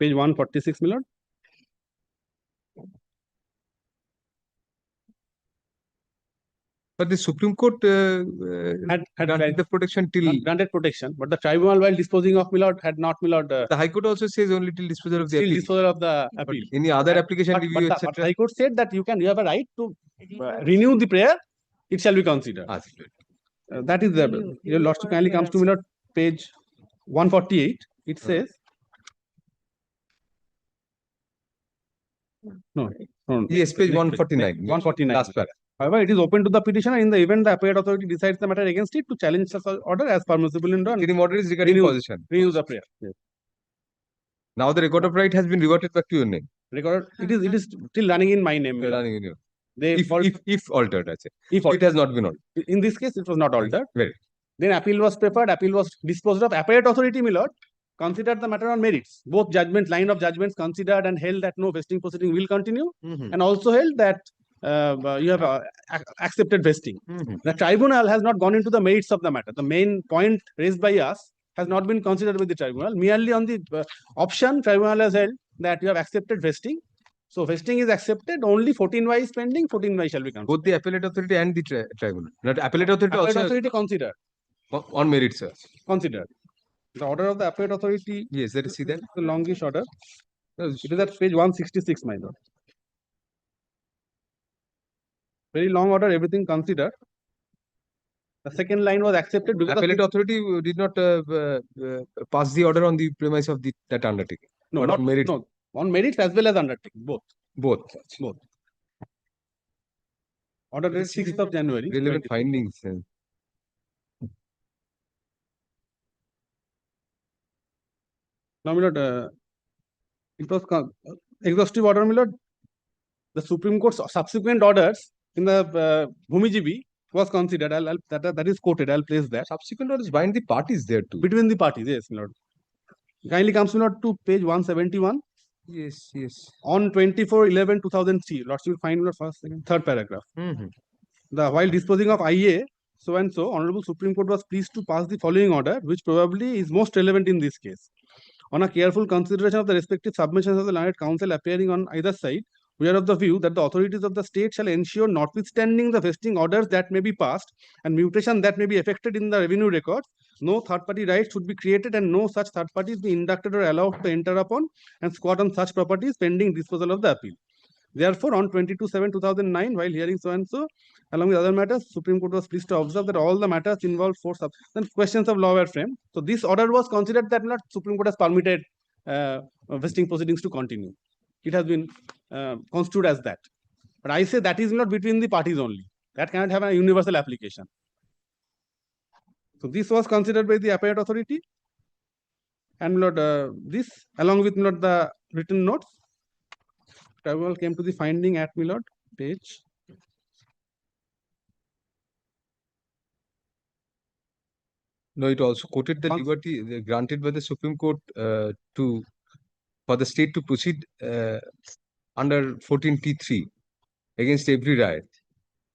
Page 146, my lord. But the Supreme Court Had granted the protection till granted protection, but the tribunal, while disposing of my lord, had not, my lord. the High Court also says only till disposal of the Still appeal. disposal of the But appeal. any other application But review, the etc. High Court said that you have a right to renew the prayer. It shall be considered. That is the your lordship kindly comes to, my lord, page 148. It says. No. Yes, page 149. 149. Last paragraph. However, it is open to the petitioner in the event the appellate authority decides the matter against it to challenge such order as permissible in law. Interim order is regarding possession. Renew the prayer. Yes. Now the record of right has been reverted back to your name. Record. It is still running in my name. Running in your. They If altered, that's it. if It has not been altered. in this case it was not altered. Very. Then appeal was preferred, appeal was disposed of. Appellate authority, my lord, considered the matter on merits. Both judgments, line of judgments considered and held that no vesting proceeding will continue, and also held that you have accepted vesting. The tribunal has not gone into the merits of the matter. The main point raised by us has not been considered by the tribunal. Merely on the option, tribunal has held that you have accepted vesting. So vesting is accepted, only 14Y is pending, 14Y shall be considered. Both the appellate authority and the tribunal. Not appellate authority Appellate also authority considered. on merits, sir. Considered. The order of the appellate authority. Yes, let us see that. The longish order. It is at page 166, my lord. Very long order, everything considered. The second line was accepted because Appellate authority did not pass the order on the premise of that undertaking. no, But not on merits. no, on merits as well as undertaking, both. Both. Order dated 6th of January. Relevant 20. findings. Now, my lord, it was exhaustive order, my lord. The Supreme Court's subsequent orders in the Bhumijibi was considered. That is quoted. I'll place that. Subsequent orders bind the parties there too. Between the parties, yes, my lord. Kindly comes, my lord, to page 171. Yes, yes. On 24/11/2003, lords, you will find, my lord, first, second, third paragraph. While disposing of IA, so and so, Honorable Supreme Court was pleased to pass the following order, which probably is most relevant in this case. On a careful consideration of the respective submissions of the learned counsel appearing on either side, we are of the view that the authorities of the state shall ensure, notwithstanding the vesting orders that may be passed and mutation that may be effected in the revenue records, no third-party rights should be created and no such third parties be inducted or allowed to enter upon and squat on such properties pending disposal of the appeal. Therefore, on 22/7/2009, while hearing so and so, along with other matters, Supreme Court was pleased to observe that all the matters involved then questions of law were framed. So this order was considered that not Supreme Court has permitted vesting proceedings to continue. It has been construed as that. But I say that is not between the parties only. That cannot have a universal application. So this was considered by the appellate authority. And Lord, this, along with Lord, the written notes, tribunal came to the finding at Milord, page. No, it also quoted the liberty granted by the Supreme Court for the state to proceed under 14T3 against every riot.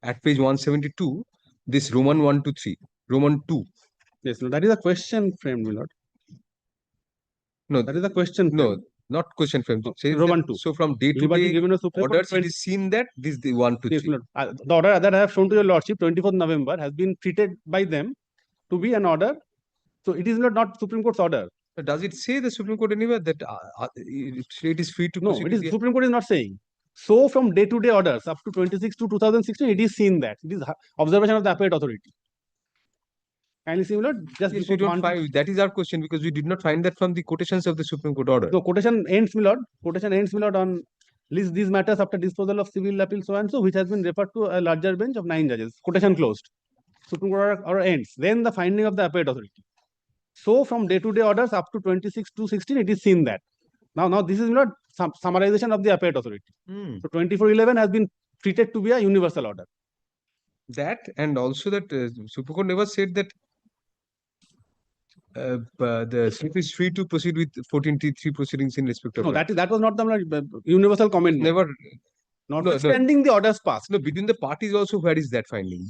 At page 172, this Roman 1 to 3, Roman 2. Yes, no, that is a question frame, my lord. No, that is a question. No, not question frame. No, Roman 2. So from day to day orders, it is seen that this is the 1 to 3. The order that I have shown to your lordship, 24th November, has been treated by them to be an order. So it is not Supreme Court's order. Does it say the Supreme Court anywhere that it is free to proceed? No, it is Supreme Court is not saying. So from day-to-day orders up to 26 to 2016, it is seen that it is observation of the appellate authority. Kindly see, Lord, just yes, we don't find that is our question because we did not find that from the quotations of the Supreme Court order. So quotation ends, my lord. Quotation ends, my lord, on list these matters after disposal of civil appeal so and so, which has been referred to a larger bench of 9 judges. Quotation closed. Supreme Court order ends. Then the finding of the appellate authority. So from day-to-day orders up to 26 to 16, it is seen that. Now this is not summarization of the appellate authority. So 24/11 has been treated to be a universal order. That and also that Supreme Court never said that the state is free to proceed with 14T3 proceedings in respect of. No, that was not the universal comment. Never. Notwithstanding the orders passed. No, between the parties also, where is that finding?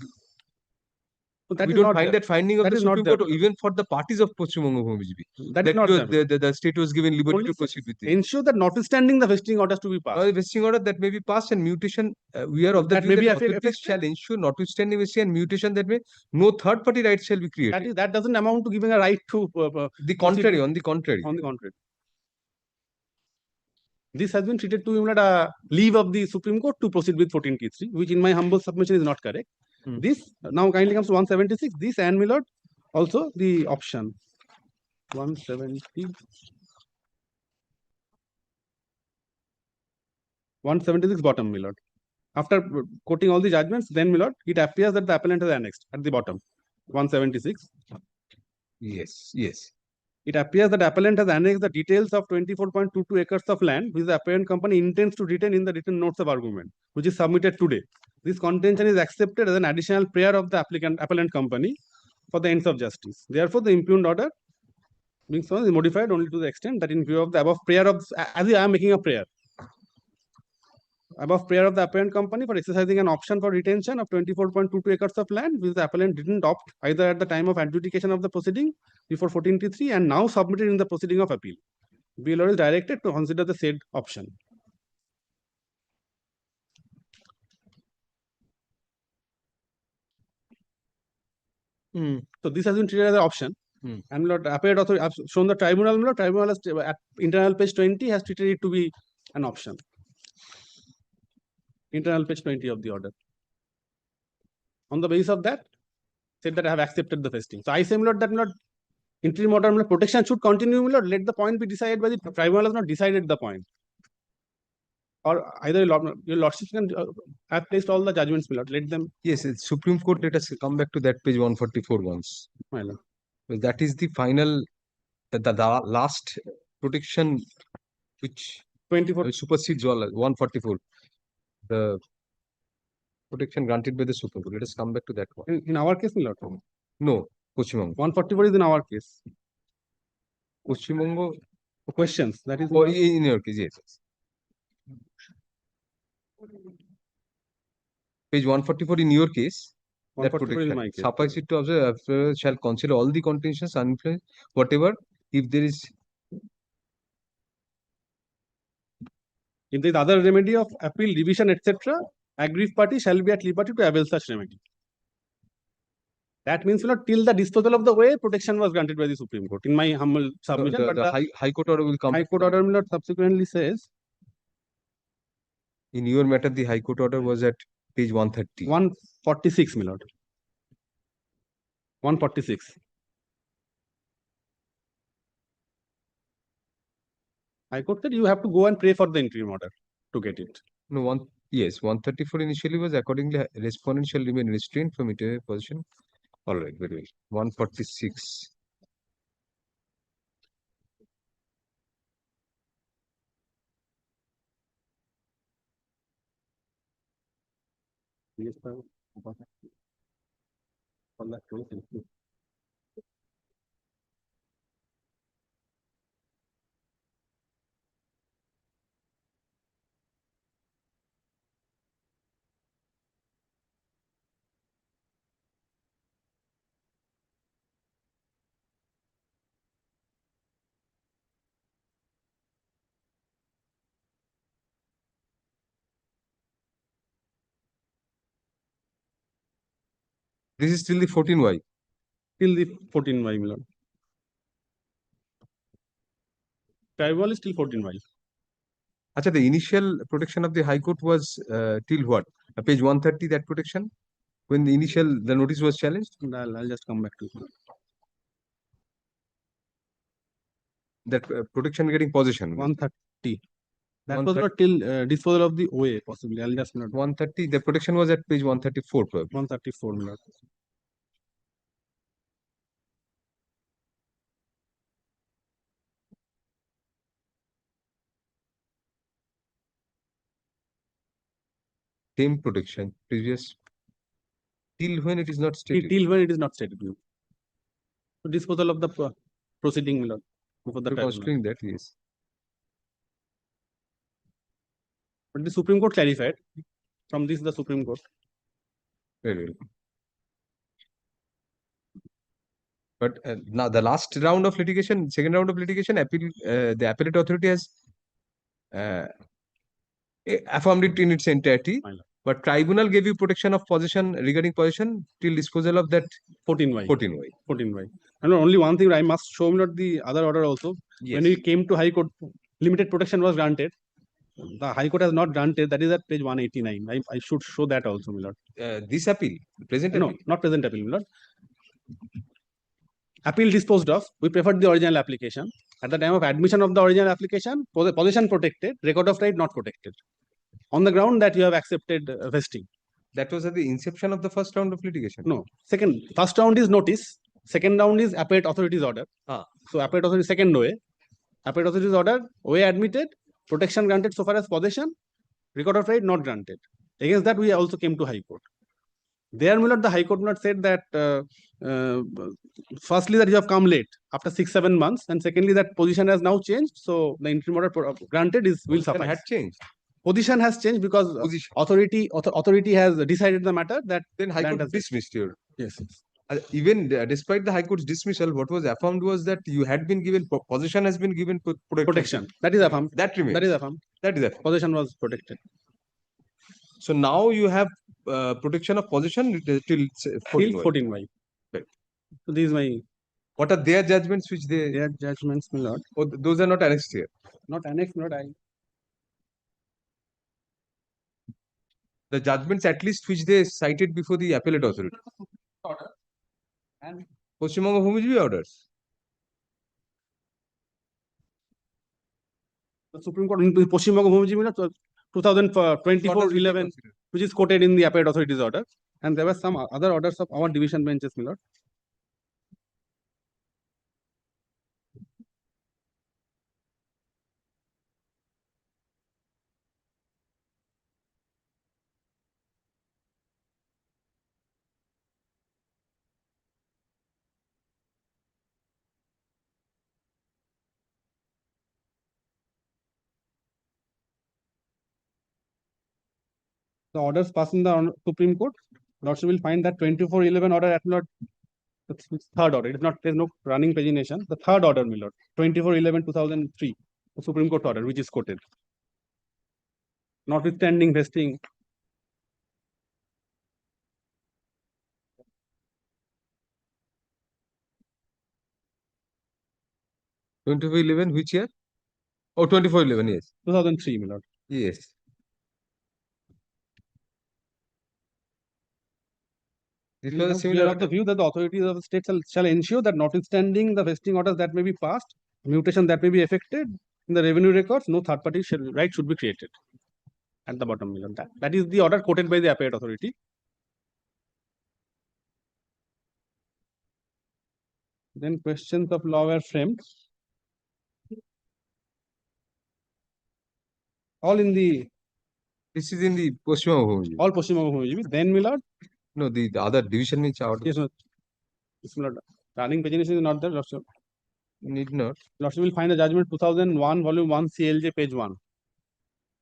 That we don't find there. That finding of that the Supreme Court, even for the parties of Paschim Banga Bhumijibi. That is not the state was given liberty only to proceed with it. Ensure that notwithstanding the vesting orders to be passed. The vesting order that may be passed and mutation, we are of the that view may be that authorities shall ensure notwithstanding vesting and mutation that may no third party rights shall be created. That doesn't amount to giving a right to the contrary. On the contrary. On the contrary. This has been treated to a leave of the Supreme Court to proceed with 14T3, which in my humble submission is not correct. This now kindly comes to 176. This and my lord, also the option 170. 176 bottom, my lord. After quoting all the judgments, then, my lord, it appears that the appellant is annexed at the bottom. 176. Yes, yes. it appears that appellant has annexed the details of 24.22 acres of land which the apparent company intends to retain in the written notes of argument, which is submitted today. This contention is accepted as an additional prayer of the appellant company for the ends of justice. Therefore, the impugned order being so is modified only to the extent that in view of the above prayer of, as I am making a prayer, above prayer of the apparent company for exercising an option for retention of 24.22 acres of land, which the appellant didn't opt either at the time of adjudication of the proceeding before 14T3 and now submitted in the proceeding of appeal. BLR is directed to consider the said option. So this has been treated as an option. And Lord Appellate Authority, I've shown the tribunal, Lord, tribunal has, at internal page 20 has treated it to be an option. Internal page 20 of the order. On the basis of that, said that I have accepted the vesting. So I say, Lord, that interim order protection should continue, Lord. Let the point be decided by the tribunal has not decided the point. Or either your lordship can have placed all the judgments, Lord. Let them. Yes, it's Supreme Court. Let us come back to that page 144 once. My lord. Well, that is the final, the last protection which 24 supersedes all 144. The protection granted by the Supreme Court. Let us come back to that one. in our case, Lord. No, Pashchim Banga. 144 is in our case. Pashchim Banga. Questions. That is Oh, in your case, yes. Page 144 in your case. That 144 is protection. my case. Suffice it to observe, shall consider all the contentions uninfluenced, whatever, if there is. If there is other remedy of appeal, revision, etc., aggrieved party shall be at liberty to avail such remedy. That means, Lord, till the disposal of the way, protection was granted by the Supreme Court. In my humble submission, The High Court order will come. High Court order, Lord, subsequently says. In your matter, the High Court order was at page 130. 146, my lord. 146. High Court said you have to go and pray for the interim order to get it. No, yes, 134 initially was accordingly respondent shall remain restrained from interview position. All right, very well. 146. Yes, sir. This is still the 14Y. Till the 14Y, my lord. Tribunal is till 14Y. Achha, the initial protection of the High Court was till what? Page 130, that protection? When the notice was challenged? I'll just come back to it. That protection getting possession. 130. That was not till disposal of the OA, possibly. I'll just not. 130, the protection was at page 134, probably. 134, my lord. Same protection, previous. Till when it is not stated. Till when it is not stated. So disposal of the proceeding, my lord. Before the Considering that, yes. But the Supreme Court clarified. From this, the Supreme Court. Very well. But now the last round of litigation, second round of litigation, the appellate authority has affirmed it in its entirety. But tribunal gave you protection of possession regarding possession till disposal of that 14Y. 14Y. 14Y. And only one thing I must show not the other order also. Yes. When we came to High Court, limited protection was granted. The High Court has not granted. That is at page 189. I should show that also, my lord. This appeal, present appeal? No, not present appeal, my lord. Appeal disposed of. We preferred the original application. At the time of admission of the original application, possession protected, record of right not protected. On the ground that you have accepted vesting. That was at the inception of the first round of litigation. No. First round is notice. Second round is appellate authority's order. So appellate authority second way. Appellate authority's order, way admitted, protection granted so far as possession, record of right not granted. Against that, we also came to High Court. There, my lord, the High Court not said that firstly that you have come late after 6-7 months, and secondly that position has now changed, so the interim order granted will suffice. Had changed. Position has changed because authority has decided the matter that Then High land Court has- dismissed your. yes. Even despite the High Court's dismissal, what was affirmed was that you had been given possession has been given Protection. That is affirmed. That remains. That is affirmed. That is affirmed. Possession was protected. So now you have protection of possession till Till 14. 14 Y. Right. So this is my What are their judgments which they? their judgments, my lord. Oh, those are not annexed here. Not annexed, not I. The judgments at least which they cited before the appellate authority. Order. And Paschim Banga Bhumijibhi orders. the Supreme Court in Paschim Banga Bhumijibhi 2024-11, which is quoted in the appellate authority's order. And there were some other orders of our division benches, my lord. The orders passed in the Supreme Court, Lordship will find that 24-11 order at Lord, it's third order. It is not, there's no running pagination. The third order, my lord, 24-11-2003, the Supreme Court order, which is quoted. Notwithstanding vesting. Which year? Oh, 24-11, yes. 2003, my lord. Yes. This was a We similar. are of the view that the authorities of the state shall ensure that notwithstanding the vesting orders that may be passed, mutation that may be effected in the revenue records, no third party right should be created. At the bottom, my lord. That is the order quoted by the appellate authority. Then questions of law were framed. All in the This is in the Paschim Banga Bhumijibhi. all Paschim Banga Bhumijibhi. Then, my lord, No, the other division means out. yes, it's not running pagination is not there. Lordship. Need not. Lordship will find the judgment 2001, volume 1, CLJ, page 1.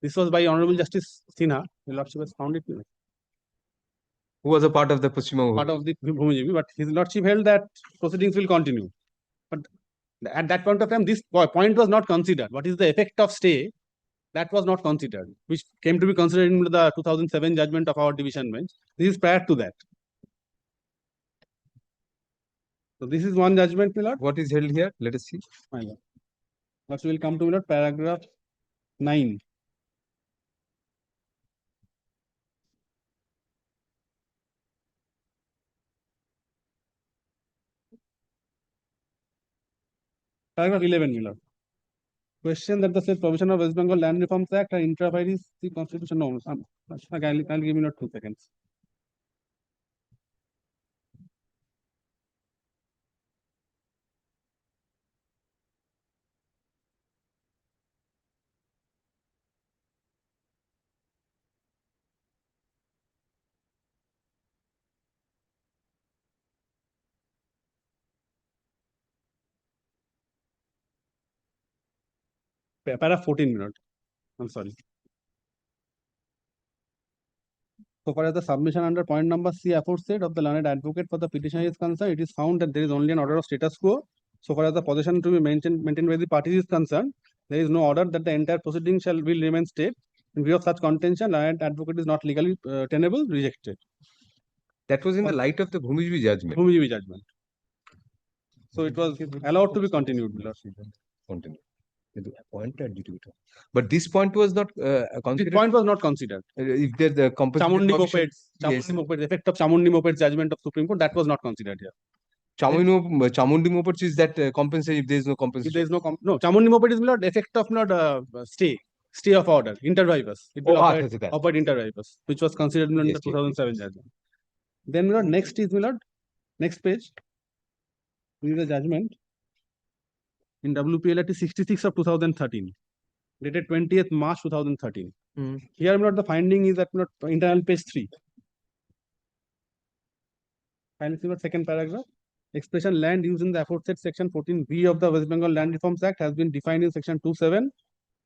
This was by Honorable Justice Sinha. The Lordship has found it. Who was a part of the Paschim Banga Part of the Bhumijibhi, but his Lordship held that proceedings will continue. But at that point of time, this point was not considered. What is the effect of stay? That was not considered, which came to be considered in the 2007 judgment of our division bench. This is prior to that. So this is one judgment, my lord. What is held here? Let us see. My lord. First we will come to my lord, paragraph 9. Paragraph 11, my lord. Question that the said provision of West Bengal Land Reforms Act are intra partes the Constitution. No, I'll give you not 2 seconds. Para 14 minutes. I'm sorry. So far as the submission under point number C aforesaid of the learned advocate for the petition is concerned, it is found that there is only an order of status quo. So far as the possession to be maintained by the parties is concerned, there is no order that the entire proceeding will remain stayed. In view of such contention, learned advocate is not legally tenable, rejected. That was in the light of the Bhumijibhi judgment. Bhumijibhi judgment. So it was allowed to be continued. Continue. But this point was not This considered. point was not considered. If there's the Chamundi compensation. Mopeds, effect of Chamundi Mopeds judgment of Supreme Court, that was not considered here. Chamundi Mopeds is that compensation if there is no If compensation. there is no Chamundi Moped is not effect of not stay of order, inter vivus. It will operate inter vivus, which was considered in the 2007 judgment. Then next is next page. This is the judgment. in WPLT 66 of 2013, dated 20th March 2013. Here, my lord, the finding is that, my lord, internal page 3. Finally, my lord, second paragraph. Expression land used in the aforesaid section 14B of the West Bengal Land Reforms Act has been defined in section 27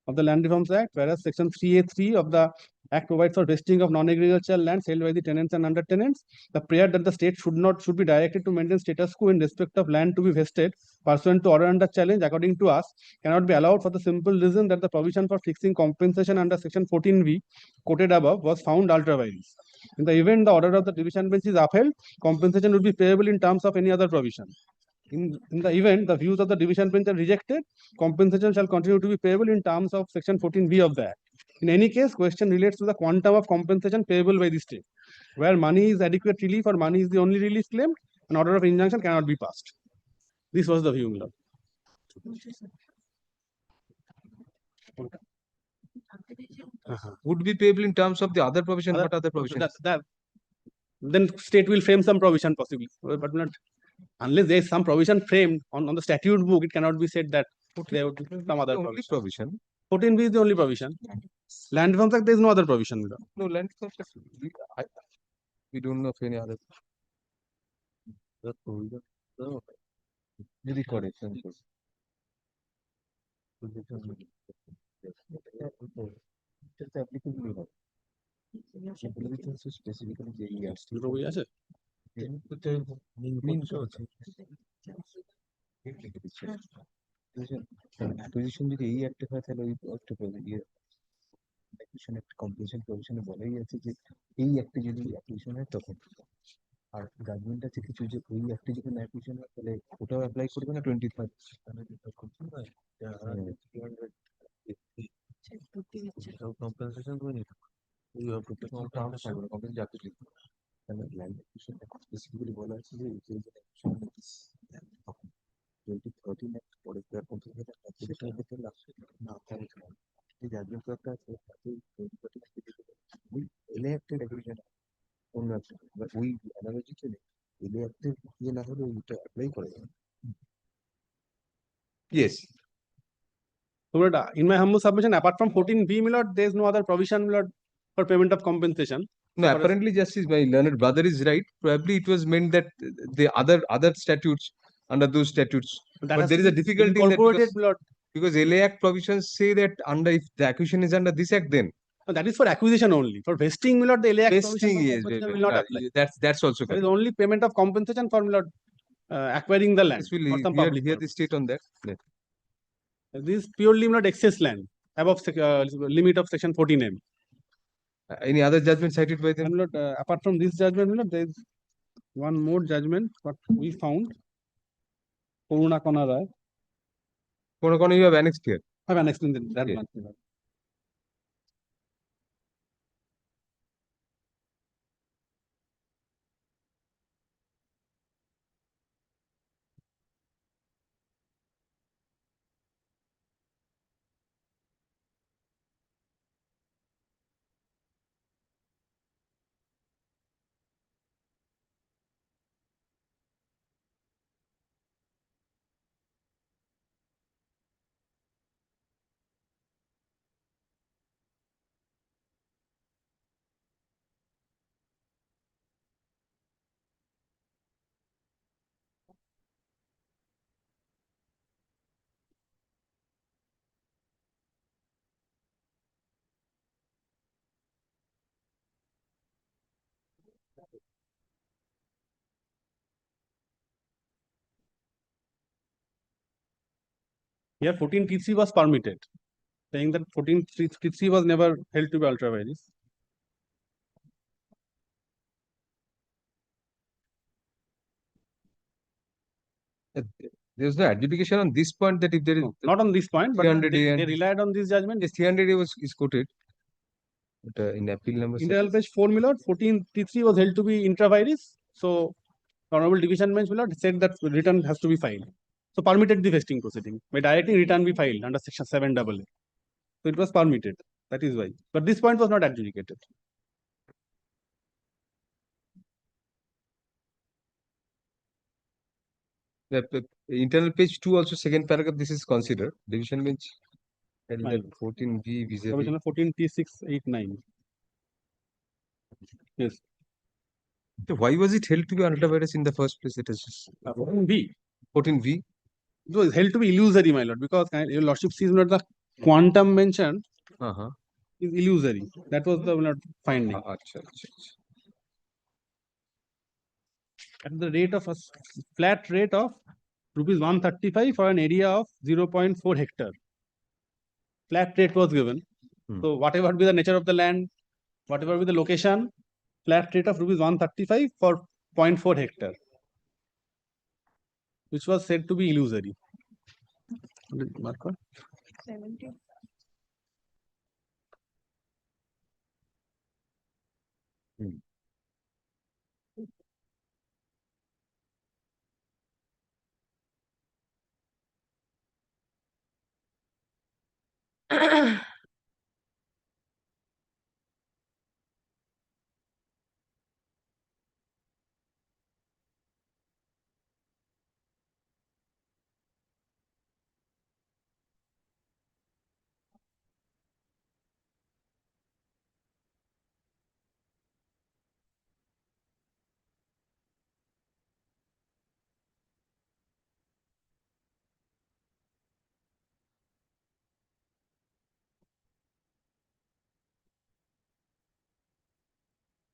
of the Land Reforms Act, whereas section 3A3 of the Act provides for vesting of non-agricultural lands held by the tenants and under tenants. The prayer that the state should be directed to maintain status quo in respect of land to be vested pursuant to order under challenge, according to us, cannot be allowed for the simple reason that the provision for fixing compensation under section 14B quoted above was found ultra vires. In the event the order of the division bench is upheld, compensation would be payable in terms of any other provision. In the event the views of the division bench are rejected, compensation shall continue to be payable in terms of section 14B of the Act. In any case, question relates to the quantum of compensation payable by the state. Where money is adequate relief or money is the only relief claimed, an order of injunction cannot be passed. This was the view, my lord. Would be payable in terms of the other provision. What other provision? Then state will frame some provision possibly, but not unless there is some provision framed on the statute book. It cannot be said that there would be some other provision. 14B is the only provision. Land Reforms Act, there is no other provision. No, land reforms act, we don't know of any other. যদি করে position যদি এই একটা হয় তাহলে ওই একটা composition প্রভিশনে বলাই আছে যে এই একটা যদি অ্যাপ্লিকেশন হয় তখন, আর জাজমেন্ট আছে কিছু যে ওই একটা যখন অ্যাপ্লিকেশন হয় তাহলে ওটাও অ্যাপ্লাই করবে না 25 কম্পেনসেশন করে নিতে কম্পেনসেশন যাতে লিখতে তাহলে ল্যান্ড অ্যাপ্লিকেশন স্পেসিফিক্যালি বলা আছে যে 2013 অ্যাক্ট পরে সেটা হতে লাস্ট না যে জাজমেন্ট একটা আছে তাতে 2013 ওই এলে একটা রেগুলেশন অন্য একটা ওই অ্যানালজি চলে এলে একটা ইয়ে না হলে ওইটা অ্যাপ্লাই করা যায়। Yes. In my humble submission, apart from 14B, my lord, there is no other provision, my lord, for payment of compensation. No, apparently, Justice, my learned brother is right. Probably it was meant that the other statutes under those statutes, but there is a difficulty in that because LA Act provisions say that under if the acquisition is under this act, then that is for acquisition only. For vesting, my lord, the LA Act vesting is will not apply. That's also correct. There is only payment of compensation for, my lord, acquiring the land. Here the state on that. Yeah. This is purely not excess land above limit of section 14M. Any other judgment cited by them? Lord, apart from this judgment, Lord, there is one more judgment what we found. Koruna Konara. Koruna you have annexed here. I have annexed in that Yeah. one. Here 14T3 was permitted, saying that 14T3 was never held to be ultra vires. There's no adjudication on this point that if there is not on this point, but they relied on this judgment. Yes, 300A is quoted. But in appeal number internal page 4, my lord, 14T3 was held to be intra vires. So honorable division bench, my lord, said that return has to be filed. So permitted the vesting proceeding by directing return be filed under section 7AA. So it was permitted. That is why. But this point was not adjudicated. The Internal page 2 also second paragraph, this is considered. Division bench. And Fine. that 14B vis-a-vis. Provisional 14T689. Yes. So why was it held to be ultra vires in the first place? It is just 14V. 14V. It was held to be illusory, my lord, because your lordship sees not the quantum mentioned is illusory. That was the finding. At the rate of a flat rate of rupees 135 for an area of 0.4 hectare. Flat rate was given. So whatever be the nature of the land, whatever be the location, flat rate of rupees 135 for 0.4 hectare, which was said to be illusory. Marker? 70.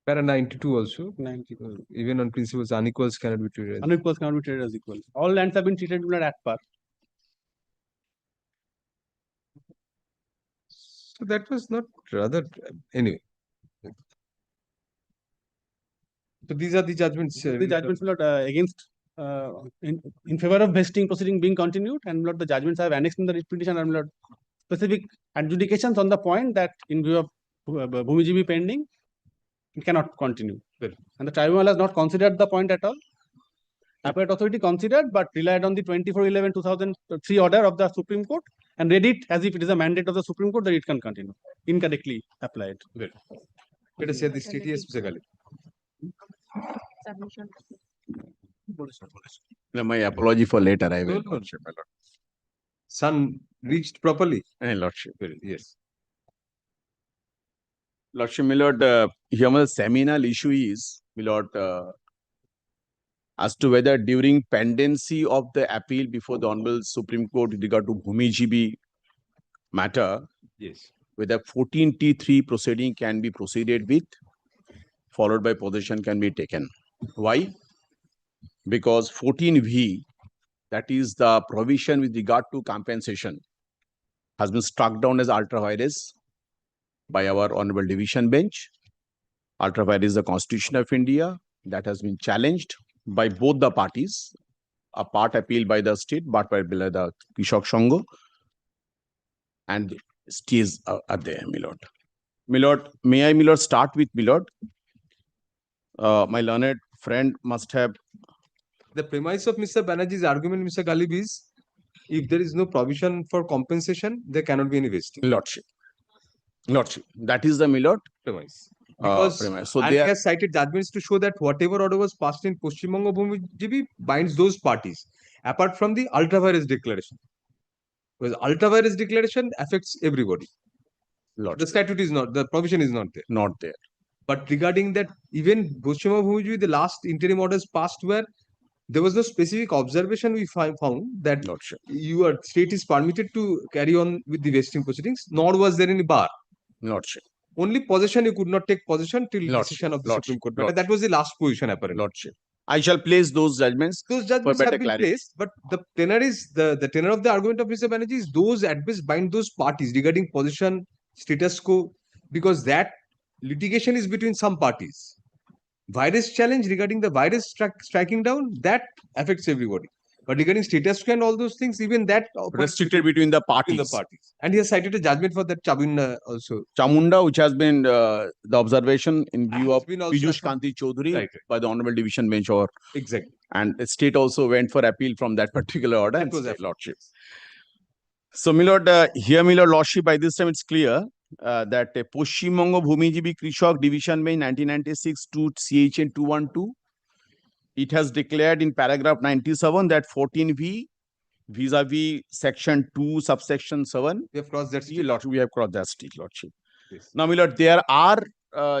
Para 92 also. 92. Even on principles, unequals cannot be treated as unequals cannot be treated as equal. All lands have been treated at par. So that was not rather anyway. So these are the judgments. The judgments will not against in favor of vesting proceeding being continued, and the judgments have annexed in the writ petition and specific adjudications on the point that in view of Bhumijibi pending, it cannot continue. And the tribunal has not considered the point at all. Appellate authority considered, but relied on the 24/11/2003 order of the Supreme Court and read it as if it is a mandate of the Supreme Court that it can continue. Incorrectly applied. Let us say the TTS specifically. Submission. My apology for late arrival. No, Lordship, my lord. Sun reached properly. Lordship. Yes. Lordship, my lord, here the seminal issue is, my lord, as to whether during pendency of the appeal before the Honorable Supreme Court with regard to Bhumijibi matter, yes, whether 14T3 proceeding can be proceeded with, followed by possession can be taken. Why? Because 14V, that is the provision with regard to compensation, has been struck down as ultra vires by our Honorable Division Bench. Ultra vires is the Constitution of India that has been challenged by both the parties, a part appealed by the state, but by the Krishak Sangho, and stays are there, my lord. My lord, may I, my lord, start with, my lord? My learned friend must have. The premise of Mr. Banerjee's argument, Mr. Galib, is if there is no provision for compensation, there cannot be any vesting. Lordship. Lordship. That is the, my lord, premise. Because so and they he has cited judgments to show that whatever order was passed in Paschim Banga Bhumijibi binds those parties, apart from the ultra vires declaration. Because ultra vires declaration affects everybody. Lord. The statute is not, the provision is not there. Not there. But regarding that, even Paschim Banga Bhumijibi, the last interim orders passed where there was no specific observation we found that Lordship. Your state is permitted to carry on with the vesting proceedings, nor was there any bar. Lordship. Only possession, you could not take possession till Lordship. decision of the Lordship. Supreme Court. Lordship. That was the last position, apparently. Lordship. I shall place those judgments. Those judgments for better have been clarity. placed, but the tenor is the tenor of the argument of Mr. Banerjee is those at best bind those parties regarding possession, status quo, because that litigation is between some parties. Virus challenge regarding the virus striking down, that affects everybody. But regarding status quo and all those things, even that restricted between the parties. And he has cited a judgment for that Chamunda also. Chamunda, which has been the observation in view of been also Piyush Kanti Chaudhary Right. by the Honorable Division Bench. Or Exactly. And the state also went for appeal from that particular order. That And was state lordship. So, my lord, here, my lord, lordship, by this time it's clear that Paschim Banga Bhumijibi Krishak Division Bench 1996 to CHN 212 it has declared in paragraph 97 that 14V vis-a-vis section 2 subsection 7. We have crossed that We stage. we have crossed that stage, Lordship. Yes. Now, my lord, there are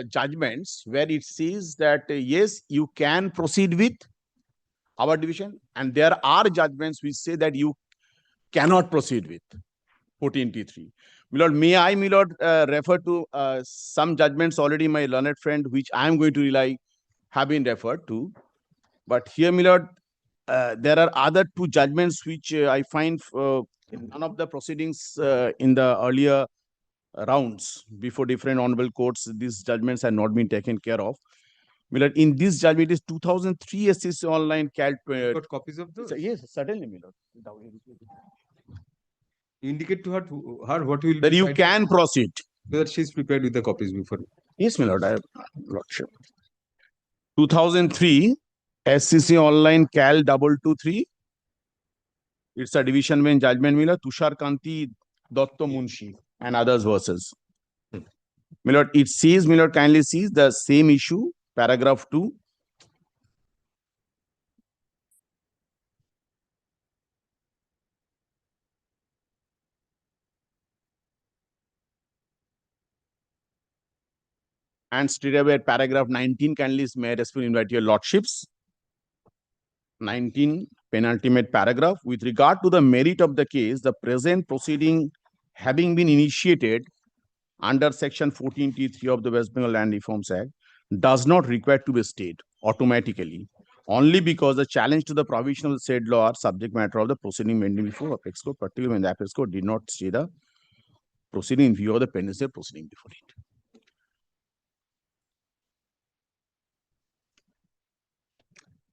judgments where it says that yes, you can proceed with our division, and there are judgments which say that you cannot proceed with 14T3. My lord, may I, my lord, refer to some judgments already my learned friend, which I am going to rely, have been referred to. But here, my lord, there are other two judgments which I find in none of the proceedings in the earlier rounds before different honorable courts, these judgments have not been taken care of. My lord, in this judgment, it is 2003 SCC online Cal. Got copies of those? Yes, certainly, my lord. Indicate to her what will That be you cited, can proceed. so that she's prepared with the copies before. Yes, my lord, I have lordship. 2003 SCC online Cal 223. It's a division bench judgment, my lord, Tushar Kanti Dotto Munshi and others versus. My lord, it says, my lord, kindly sees the same issue, paragraph 2. And straight away at paragraph 19, kindly may I respectfully invite your lordships. 19, penultimate paragraph. With regard to the merit of the case, the present proceeding having been initiated under section 14T3 of the West Bengal Land Reforms Act does not require to be stayed automatically, only because the challenge to the provision of the said law are subject matter of the proceeding pending before Apex Court, particularly when the Apex Court did not stay the proceeding in view of the pendency of proceeding before it.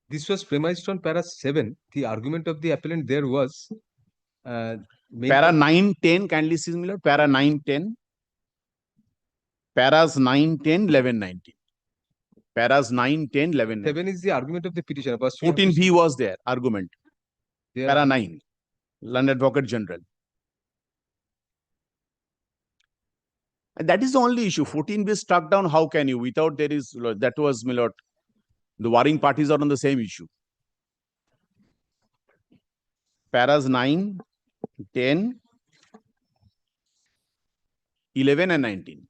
This was premised on para 7. The argument of the appellant there was para 9, 10, kindly see me, Lord. Para 9, 10. Paras 9, 10, 11, 19. Paras 9, 10, 11, 19. 7 is the argument of the petitioner. 14B was there, argument. There Para 9, London Advocate General. And that is the only issue. 14B is struck down. How can you? Without there is, that was, my lord, the warring parties are on the same issue. Paras 9, 10, 11 and 19.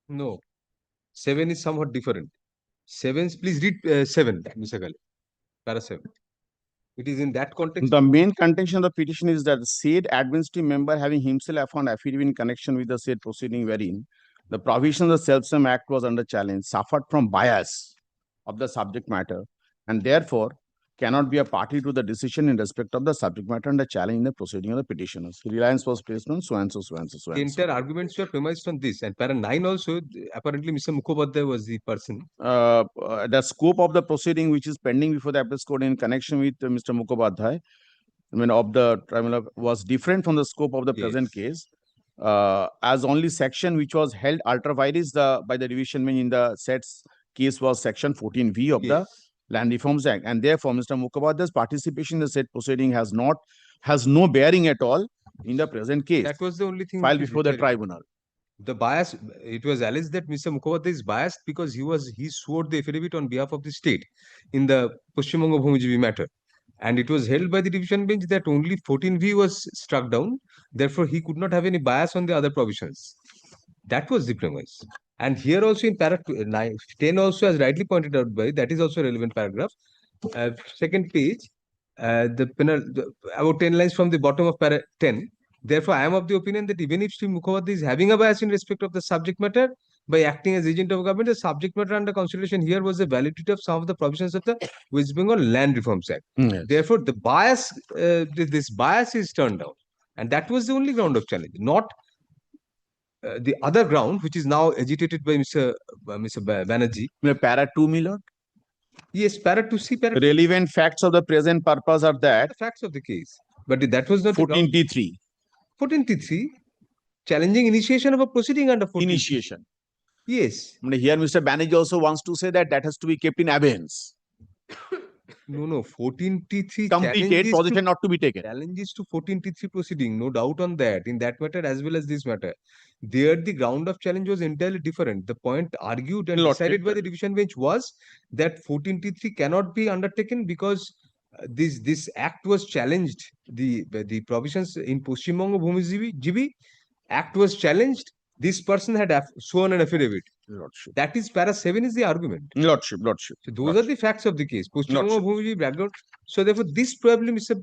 No, 7 is somewhat different. 7, please read 7, Mr. Gali. Para 7. It is in that context. The main contention of the petition is that the said administrative member having himself found affidavit in connection with the said proceeding wherein the provision of the Self-Same Act was under challenge suffered from bias of the subject matter and therefore cannot be a party to the decision in respect of the subject matter and the challenge in the proceeding of the petitioners. Reliance was placed on so and so, so and so, so The and so. entire arguments were premised on this. And para 9 also, apparently Mr. Mukhopadhyay was the person. The scope of the proceeding which is pending before the Appellate Court in connection with Mr. Mukhopadhyay, I mean, of the tribunal was different from the scope of the present case, as only section which was held ultra vires by the division bench in the said case was section 14V of the Land Reforms Act, and therefore Mr. Mukhopadhyay's participation in the said proceeding has no bearing at all in the present case. That was the only thing filed before the tribunal. The bias, it was alleged that Mr. Mukhopadhyay is biased because he swore the affidavit on behalf of the state in the Paschim Banga Bhumijivi matter. And it was held by the division bench that only 14V was struck down. Therefore, he could not have any bias on the other provisions. That was the premise. And here also in paragraph 10 also, as rightly pointed out by, that is also a relevant paragraph. Second page, about 10 lines from the bottom of para 10. Therefore, I am of the opinion that even if Sri Mukhopadhyay is having a bias in respect of the subject matter, by acting as agent of government. The subject matter under consideration here was the validity of some of the provisions of the West Bengal Land Reforms Act. Yes. Therefore, the bias, this bias is turned down, and that was the only ground of challenge, not the other ground, which is now agitated by Mr. Banerjee. Para 2, my lord. Yes, para 2C, para 2. Relevant facts of the present purpose are that. The facts of the case, but that was not 14T3. 14T3, challenging initiation of a proceeding under 14T3. Initiation. Yes. Here, Mr. Banerjee also wants to say that has to be kept in abeyance. No, 14T3 Completed, position not to be taken. Challenges to 14T3 proceeding, no doubt on that, in that matter as well as this matter. There, the ground of challenge was entirely different. The point argued and decided by the division bench was that 14T3 cannot be undertaken because this act was challenged. The provisions in Paschim Banga Bhumijibi Act was challenged. This person had sworn an affidavit. Lordship. That is para 7 is the argument. Lordship. So those are the facts of the case. Background. So therefore, this probably, Mr.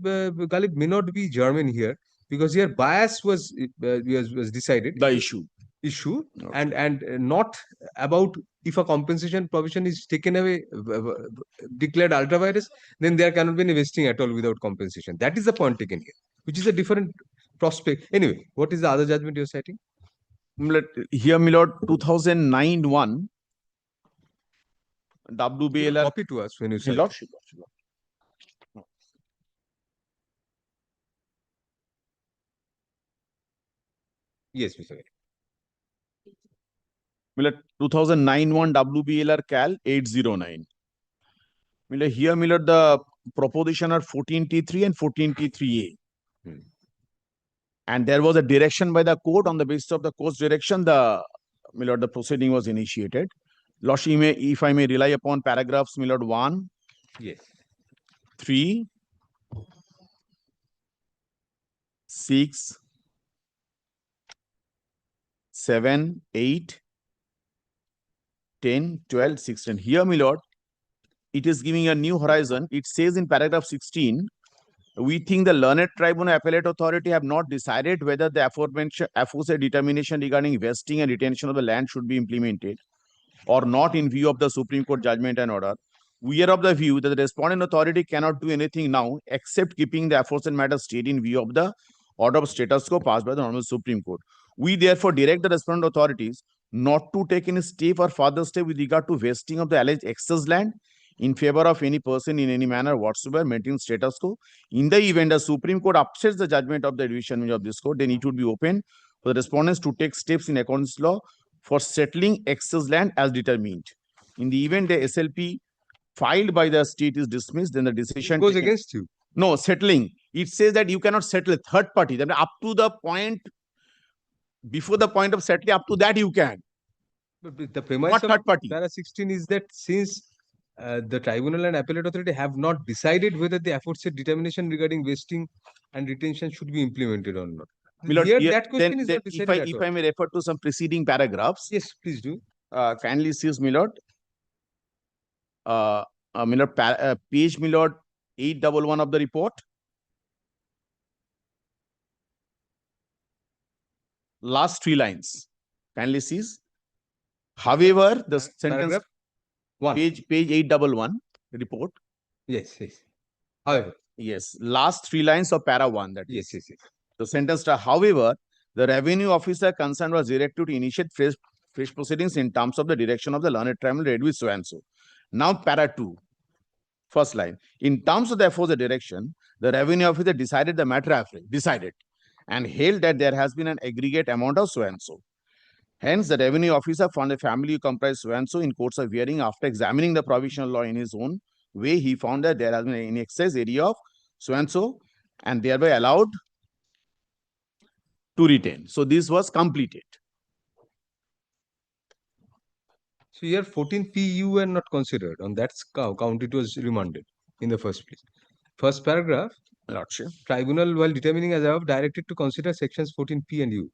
Galib, may not be German here because here bias was decided. The issue. Okay. And not about if a compensation provision is taken away, declared ultra vires, then there cannot be any vesting at all without compensation. That is the point taken here, which is a different prospect. Anyway, what is the other judgment you are citing? Here, my lord, 2009-1 WBLR. Copy to us when you say. Lordship. Yes, Mr. 2009-1 WBLR Cal 809. Here, my lord, the proposition are 14T3 and 14T3A. And there was a direction by the court. On the basis of the court's direction, my lord, the proceeding was initiated. Lordship, if I may rely upon paragraphs, my lord, 1, yes, 3, 6, 7, 8, 10, 12, 16. Here, my lord, it is giving a new horizon. It says in paragraph 16, we think the learned tribunal appellate authority have not decided whether the aforesaid determination regarding vesting and retention of the land should be implemented or not in view of the Supreme Court judgment and order. We are of the view that the respondent authority cannot do anything now except keeping the aforesaid matter stayed in view of the order of status quo passed by the Honorable Supreme Court. We therefore direct the respondent authorities not to take any step or further step with regard to vesting of the alleged excess land in favor of any person in any manner whatsoever maintaining status quo. In the event the Supreme Court upsets the judgment of the division of this court, then it would be open for the respondents to take steps in accordance with law for settling excess land as determined. In the event the SLP filed by the state is dismissed, then the decision goes against you. No, settling. It says that you cannot settle a third party. That up to the point, before the point of settling, up to that you can. But the premise What of third party? para 16 is that since the tribunal and appellate authority have not decided whether the aforesaid determination regarding vesting and retention should be implemented or not. That question is not decided if I may refer to some preceding paragraphs. Yes, please do. Kindly see, my lord. Page, my lord, 811 of the report. Last 3 lines. Kindly see. However, the sentence, page 811 report. Yes. However. Yes, last 3 lines of para 1. That yes. The sentence, however, the revenue officer concerned was directed to initiate fresh proceedings in terms of the direction of the learned tribunal read with so and so. Now, para 2, first line. In terms of the aforesaid direction, the revenue officer decided the matter and held that there has been an aggregate amount of so and so. Hence, the revenue officer found a family who comprised so and so in course of hearing. After examining the provisional law in his own way, he found that there has been an in excess area of so and so, and thereby allowed to retain. So this was completed. So here 14 PU were not considered. On that count, it was remanded in the first place. First paragraph, Lordship. Tribunal, while determining as above, directed to consider sections 14P and U.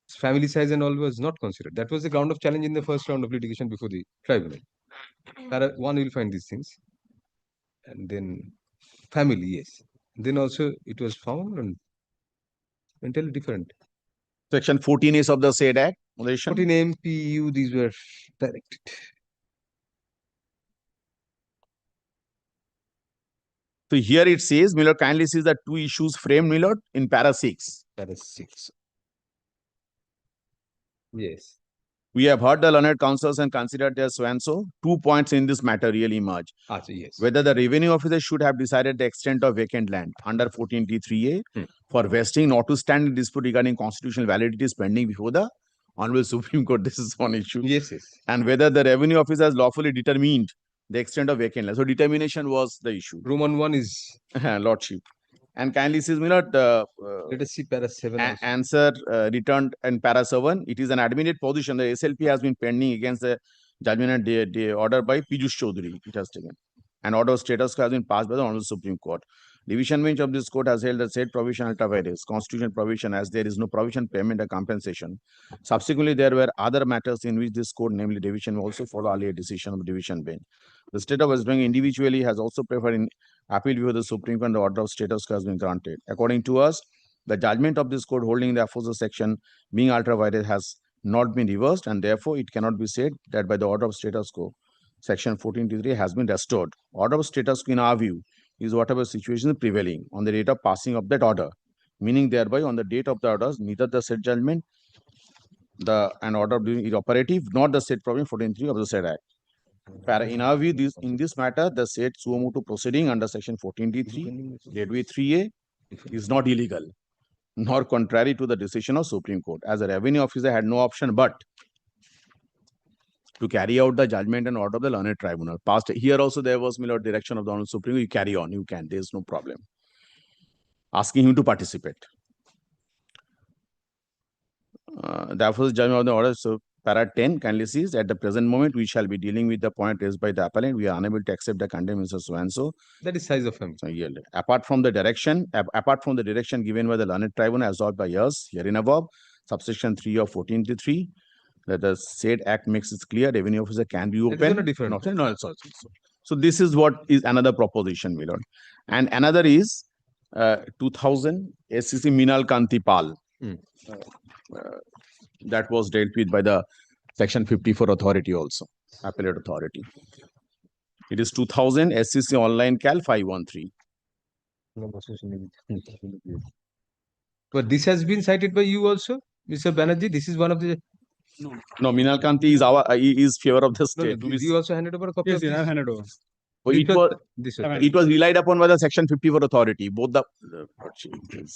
Family size and all was not considered. That was the ground of challenge in the first round of litigation before the tribunal. Para 1 will find these things. And then family, yes. Then also it was found and entirely different. Section 14A of the said act. Moderation. 14 MPU, these were directed. So here it says, Miller kindly sees the two issues framed, Miller, in para 6. That is 6. Yes. We have heard the learned counsels and considered their so and so. 2 points in this matter really emerge. So yes. Whether the revenue officer should have decided the extent of vacant land under 14T3A for vesting, not to stand in dispute regarding constitutional validity is pending before the Honorable Supreme Court. This is one issue. Yes, yes. And whether the revenue officer has lawfully determined the extent of vacant land. So determination was the issue. Roman 1 is Lordship. And kindly says, Miller, let us see para 7. also. answer returned in para 7. It is an admitted position. The SLP has been pending against the judgment and the order by Piyush Chaudhary. It has taken. An order of status has been passed by the Honorable Supreme Court. Division bench of this court has held that said provision ultra vires, constitutional provision, as there is no provision, payment, or compensation. Subsequently, there were other matters in which this court, namely division, also follow earlier decision of the division bench. The state of West Bengal individually has also preferred in appeal before the Supreme Court, the order of status quo has been granted. According to us, the judgment of this court holding the aforesaid section being ultra vires has not been reversed, and therefore it cannot be said that by the order of status quo, section 14.3 has been restored. Order of status quo, in our view, is whatever situation is prevailing on the date of passing of that order, meaning thereby on the date of the orders, neither the said judgment, an order is operative, nor the said provision 14.3 of the said act. In our view, in this matter, the said suo motu proceeding under section 14D3, Gateway 3A, is not illegal, nor contrary to the decision of Supreme Court, as a revenue officer had no option but to carry out the judgment and order of the learned tribunal. Past here also there was Miller direction of the Honorable Supreme Court. You carry on, you can. There is no problem. Asking him to participate. Therefore, the judgment of the order. So, para 10 kindly sees at the present moment we shall be dealing with the point raised by the appellant. We are unable to accept the contempt of so and so. That is size of him. So, yeah, apart from the direction given by the learned tribunal as by us herein above, subsection 3 of 14.3. That the said act makes it clear revenue officer can be open. So this is what is another proposition, Miller. And another is 2000 SCC Minal Kanti Pal. That was dealt with by the section 54 authority also, appellate authority. It is 2000 SCC Online Cal 513. But this has been cited by you also, Mr. Banerjee. This is one of the. No, Minal Kanti is favor of the state. You also handed over a copy. Yes, I have handed over. It was relied upon by the section 54 authority. Both the.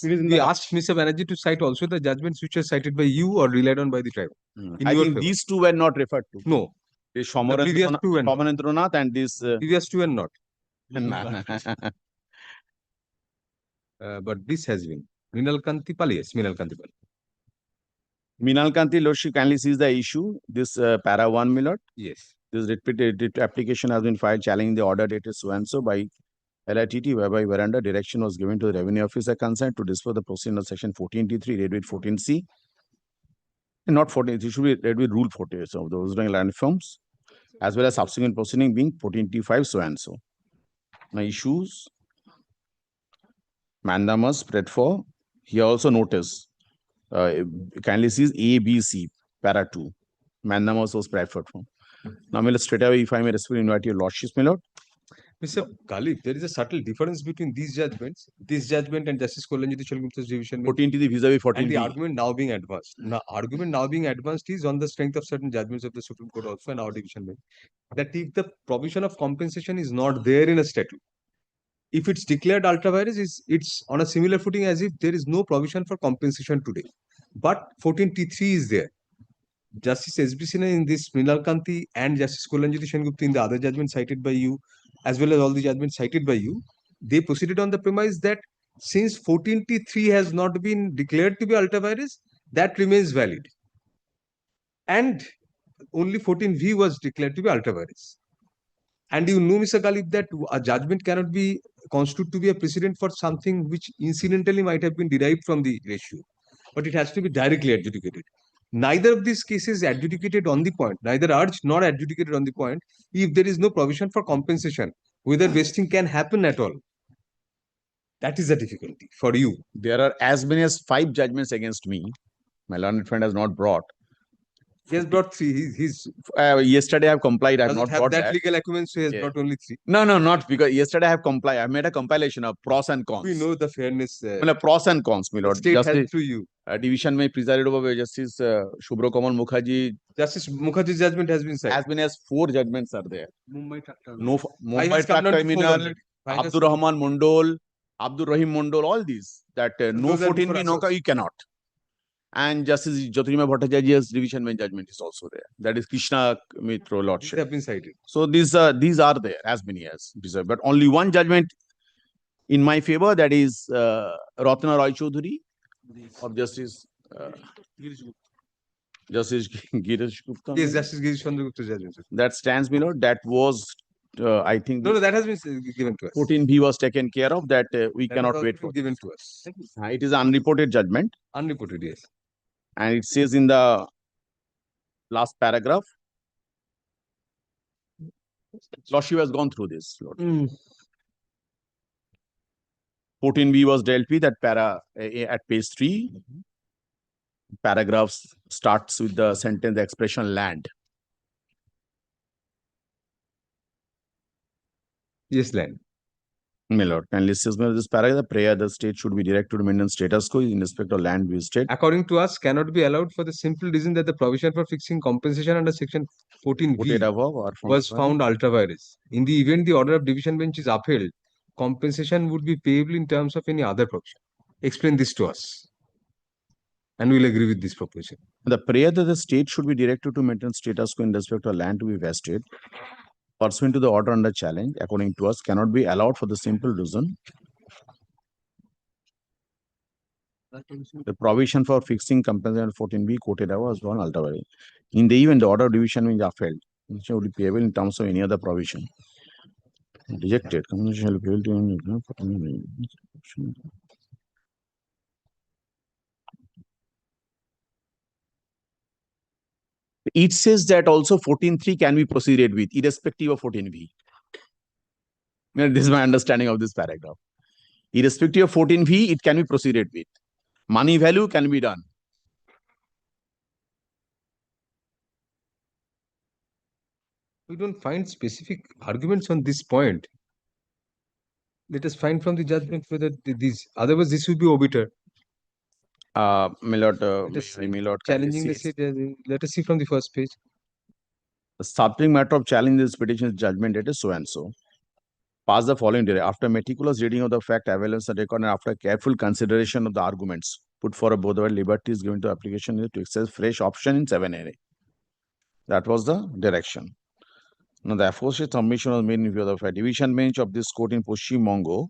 We asked Mr. Banerjee to cite also the judgments which were cited by you or relied on by the tribe. I think these two were not referred to. No. This Shomarendranath and this. Previous two and not. But this has been. Minal Kanti Pal, yes, Minal Kanti Pal. Minal Kanti, Lordship kindly sees the issue. This para 1, Millard. Yes. This repeated application has been filed challenging the order dated so and so by LITT, whereby whereunder direction was given to the revenue officer concerned to dispose the proceeding of section 14D3, read with 14C. And not 14, it should be read with rule 40 so of the original land forms, as well as subsequent proceeding being 14T5 so and so. Now issues, mandamus spread for, here also notice, kindly sees A, B, C, para 2. Mandamus was spread for. Now, Miller, straight away, if I may respectfully invite your Lordship, Miller. Mr. Khalif, there is a subtle difference between these judgments, this judgment and Justice Kollanjit Chalgupta's division. 14 to the vis-a-vis 14. And the argument now being advanced. Now, argument now being advanced is on the strength of certain judgments of the Supreme Court also and our division bench. That if the provision of compensation is not there in a statute, if it's declared ultra vires, it's on a similar footing as if there is no provision for compensation today. But 14T3 is there. Justice S.B. Sinha in this Mrinal Kanti and Justice Kollanjit Sengupta in the other judgment cited by you, as well as all the judgments cited by you, they proceeded on the premise that since 14T3 has not been declared to be ultra vires, that remains valid. And only 14V was declared to be ultra vires. And you know, Mr. Khalif, that a judgment cannot be constituted to be a precedent for something which incidentally might have been derived from the ratio, but it has to be directly adjudicated. Neither of these cases adjudicated on the point, neither urged nor adjudicated on the point, if there is no provision for compensation, whether vesting can happen at all. That is the difficulty for you. There are as many as 5 judgments against me My learned friend has not brought. He has brought three. He's Yesterday I have complied. I have doesn't not have brought that that. legal acumen, so he has Yeah. brought only three. No, not because yesterday I have complied. I made a compilation of pros and cons. We know the fairness. Pros and cons, my The lord. state Justice, has through you. division may presided over by Justice Shubhra Kamal Mukherjee. Justice Mukherjee's judgment has been cited. As many as 4 judgments are there. Mumbai Tractor. No, Finance Mumbai come Truck down to four Terminal, already. Finance Abdur Rahman Mondol, Abdur Rahim Mondol, all these. That no those are 14 before B, no, us also. you cannot. And Justice Jyotirmay Bhattacharya's division bench judgment is also there. That is Krishna Mitra These Lordship. have been cited. So these are there as many as deserved. But only one judgment in my favor, that is Ratna Roy Chaudhary of Justice Justice Girish Gupta. Yes, Justice Girish Chandra Gupta's judgment. That stands, my lord. That was I think No, that has been given to us. 14B was taken care of. That we That cannot has wait also for. been given to us. It is an unreported judgment, Unreported, yes. and it says in the last paragraph. Lordship has gone through this. Lord. 14B was dealt with at at page 3. Paragraphs starts with the sentence, the expression land. Yes, land. My lord, kindly listen to this paragraph. The prayer the state should be directed to maintain status quo in respect of land visited. According to us, cannot be allowed for the simple reason that the provision for fixing compensation under section 14B Quoted above or from was found ultra vires. In the event the order of division bench is upheld, compensation would be payable in terms of any other provision. Explain this to us. And we'll agree with this proposition. The prayer that the state should be directed to maintain status quo in respect of land to be vested, pursuant to the order under challenge, according to us, cannot be allowed for the simple reason the provision for fixing compensation 14B quoted above was one ultra vires. In the event the order of division is upheld, it should be payable in terms of any other provision. Rejected. Compensation shall be payable to it says that also 14.3 can be proceeded with, irrespective of 14B. This is my understanding of this paragraph. Irrespective of 14B, it can be proceeded with. Money value can be done. We don't find specific arguments on this point. Let us find from the judgment whether these, otherwise this would be obiter. My lord, Challenging the state, let us see from the first page. The subject matter of challenge this petition's judgment date is so and so. Pass the following day. After meticulous reading of the fact, evidence, and record, and after careful consideration of the arguments put forward, both our liberties given to application to access fresh option in 7A. That was the direction. Now, the aforesaid submission was made in view of the fact. Division bench of this court in Pashchim Bongo.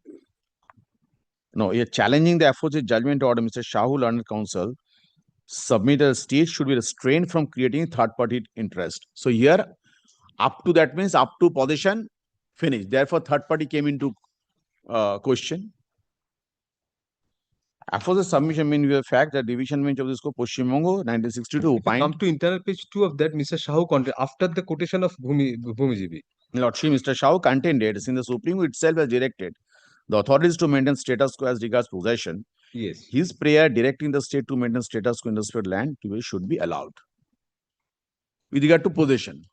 No, here challenging the aforesaid judgment order, Mr. Shahu, learned counsel, submitted a state should be restrained from creating third-party interest. So here, up to that means up to possession, finished. Therefore, third party came into question. After the submission, mean the fact that division bench of this court, Pashchim Bongo, 1962, Come to internal page 2 of that, Mr. Shahu content after the quotation of Bhumijibi. Lordship, Mr. Shahu contended, since the Supreme Court itself has directed the authorities to maintain status quo as regards possession. Yes. His prayer directing the state to maintain status quo in respect of land should be allowed. With regard to possession,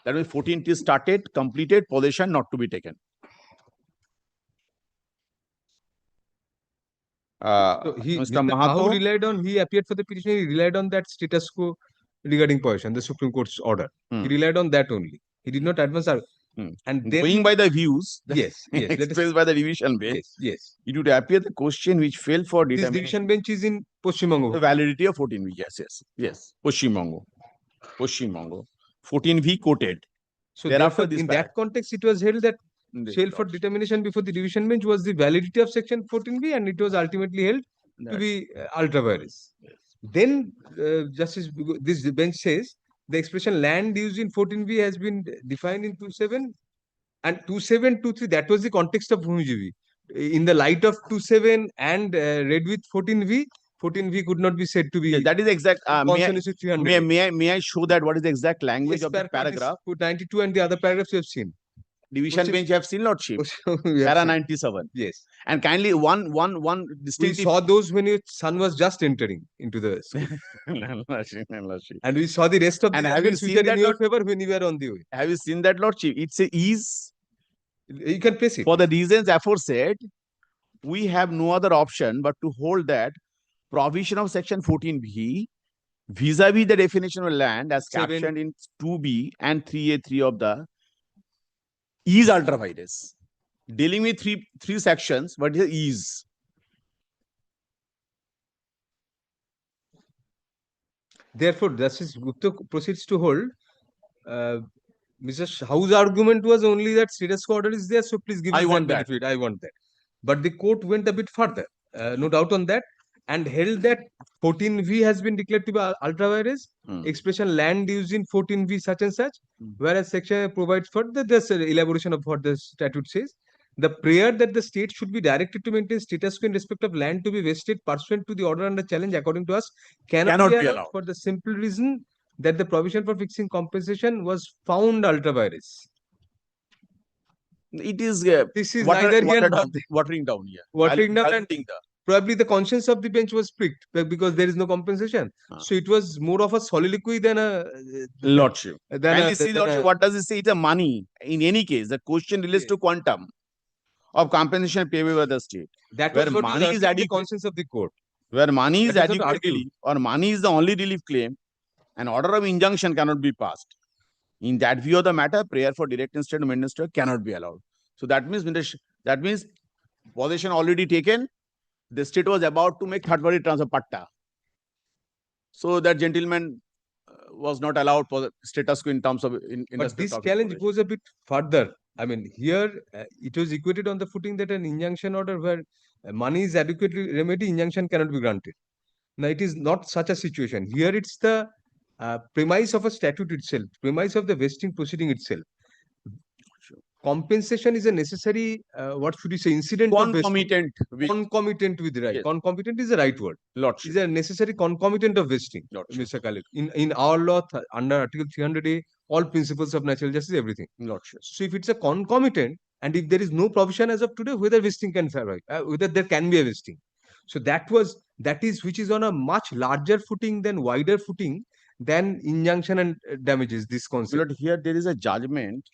that means 14th is started, completed, possession not to be taken. So Mr. Mahato relied on, he appeared for the petition, he relied on that status quo regarding possession, the Supreme Court's order. He relied on that only. He did not advance our. And then, going by the views expressed by the division bench, it would appear the question which failed for this division bench is in Pashchim Bongo. The validity of 14V. Yes. Pashchim Bongo. 14V quoted. So therefore, in that context, it was held that failed for determination before the division bench was the validity of section 14B, and it was ultimately held to be ultra vires. Then, this bench says the expression land used in 14B has been defined in 2.7 and 2.7, 2.3. That was the context of Bhumijibi. In the light of 2.7 and read with 14V, 14V could not be said to be. That is exact. May I show that what is the exact language of the paragraph? 92 and the other paragraphs you have seen. division Proceed- bench you have seen, Lordship. We have Para seen. 97. Yes. And kindly one We distinctive. saw those when your son was just entering into the school. Lordship, Lordship. And we saw the rest of the And have you judgments which seen are in that, your Lord? favor when you were on the way. Have you seen that, Lordship? It's a ease. You can place it. For the reasons aforesaid, we have no other option but to hold that provision of section 14b vis-a-vis the definition of land as Seven. captioned in 2b and 3a3 of the is ultra vires. Dealing with three sections, but here is. Therefore, Justice Gupta proceeds to hold. Mr. Howe's argument was only that status quo order is there, so please give I us want that that. benefit. I want that. But the court went a bit further, no doubt on that, and held that 14V has been declared to be ultra vires. Expression land used in 14V such and such, whereas section provides for this elaboration of what the statute says. The prayer that the state should be directed to maintain status quo in respect of land to be vested pursuant to the order under challenge, according to us, cannot be allowed for the simple reason that the provision for fixing compensation was found ultra vires. It is This is neither here nor there. watering down here. Watering down and Diluting the- probably the conscience of the bench was pricked because there is no compensation. So it was more of a soliloquy than a Lordship. than And a, you see, than Lordship, a- what does it say? It's a money. In any case, the question relates to quantum of compensation payable by the state. that where was what money was is the adequate- conscience of the court. Where money is That is not adequate argued. relief or money is the only relief claim, an order of injunction cannot be passed. In that view of the matter, prayer for direct instant minister cannot be allowed. So that means possession already taken. The state was about to make third party transfer patta. So that gentleman was not allowed for the status quo in terms of in But respect this of challenge possession. goes a bit further. I mean, here it was equated on the footing that an injunction order where money is adequately remedy, injunction cannot be granted. Now, it is not such a situation. Here, it's the premise of a statute itself, premise of the vesting proceeding itself. Compensation is a necessary, what should you say, incident of vesting. Concomitant with Concomitant with right. Yes. Concomitant is the right word. Lordship. Is a necessary concomitant of vesting, Lordship. Mr. Khalid. In our law, under Article 300A, all principles of natural justice, everything. Lordship. So if it's a concomitant, and if there is no provision as of today, whether vesting can survive, whether there can be a vesting. So that is which is on a much larger footing than wider footing than injunction and damages. This concept. But here there is a judgment,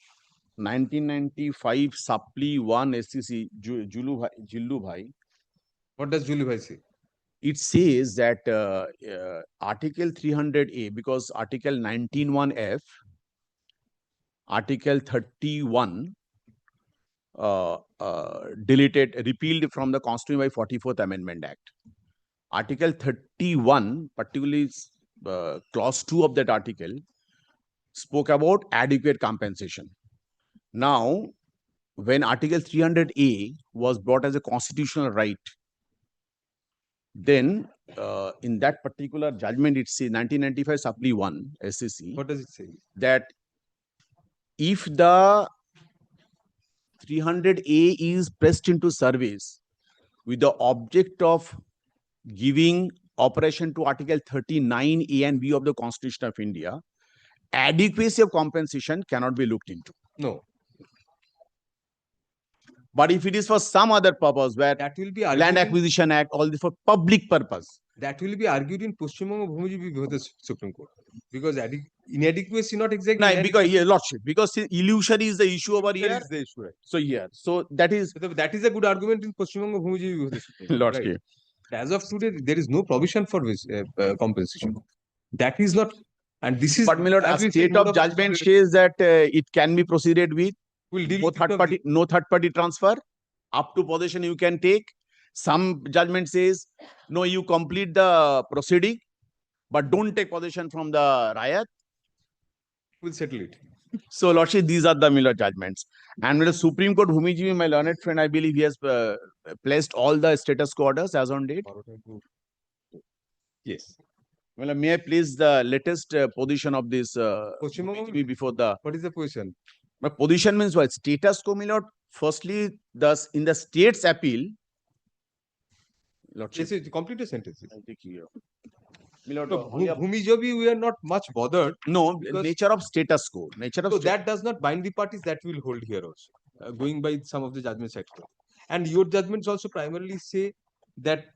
1995 Supply 1 SCC Jillu Bhai. What does Julie Bhai say? It says that Article 300A, because Article 19(1)(f), Article 31 repealed from the Constitution by 44th Amendment Act. Article 31, particularly clause 2 of that article, spoke about adequate compensation. Now, when Article 300A was brought as a constitutional right, then in that particular judgment, it says 1995 Supply 1 SCC. What does it say? That if the 300A is pressed into service with the object of giving operation to Article 39A and B of the Constitution of India, adequacy of compensation cannot be looked into. No. But if it is for some other purpose, where That will be Land argued in- Acquisition Act, all this for public purpose, that will be argued in Paschim Banga Bhumijivi Vivada Supreme Court. Because inadequacy, not exactly. no, because here, Lordship, because illusion is the issue over That here. is the issue, right? So here, so that is That is a good argument in Paschim Banga Bhumijivi Vivada Supreme Court. Lordship. Right? As of today, there is no provision for compensation. That is not, and this is. But my lord, a as we state said, more of judgment says that it can be proceeded with We'll deal no with it third of party, no third party transfer. Up to possession you can take. Some judgment says no, you complete the proceeding, but don't take possession from the riot. We'll settle it. So, Lordship, these are the Miller judgments. And with the Supreme Court, Bhumijivi, my learned friend, I believe he has placed all the status quo orders as on date. Yes. Well, may I please the latest position of this Paschim Banga, Bhumijivi before the. what is the position? My position means what? Status quo, my lord. Firstly, thus in the state's appeal. Lordship. Yes, complete a sentence. I'll take you. Milord, No, only a- Bhumijobi, we are not much bothered. no, because- nature of status quo. Nature of So sta- that does not bind the parties, that will hold here also, going by some of the judgments actually. And your judgments also primarily say that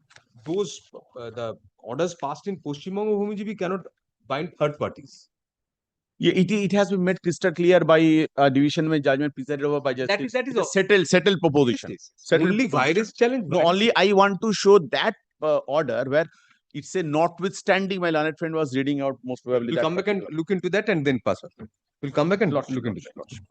those the orders passed in Paschim Banga Bhumijobi cannot bind third parties. Yeah, it has been made crystal clear by division bench judgment presided over by justice. that is It's a all. settled proposition. Yes, yes. Settled Only proposition. virus challenge. No, only I want to show that order where it's a notwithstanding. My learned friend was reading out most probably. We'll that come back and particular- look into that and then pass on. We'll come back and Lordship, look into lordship, that. lordship.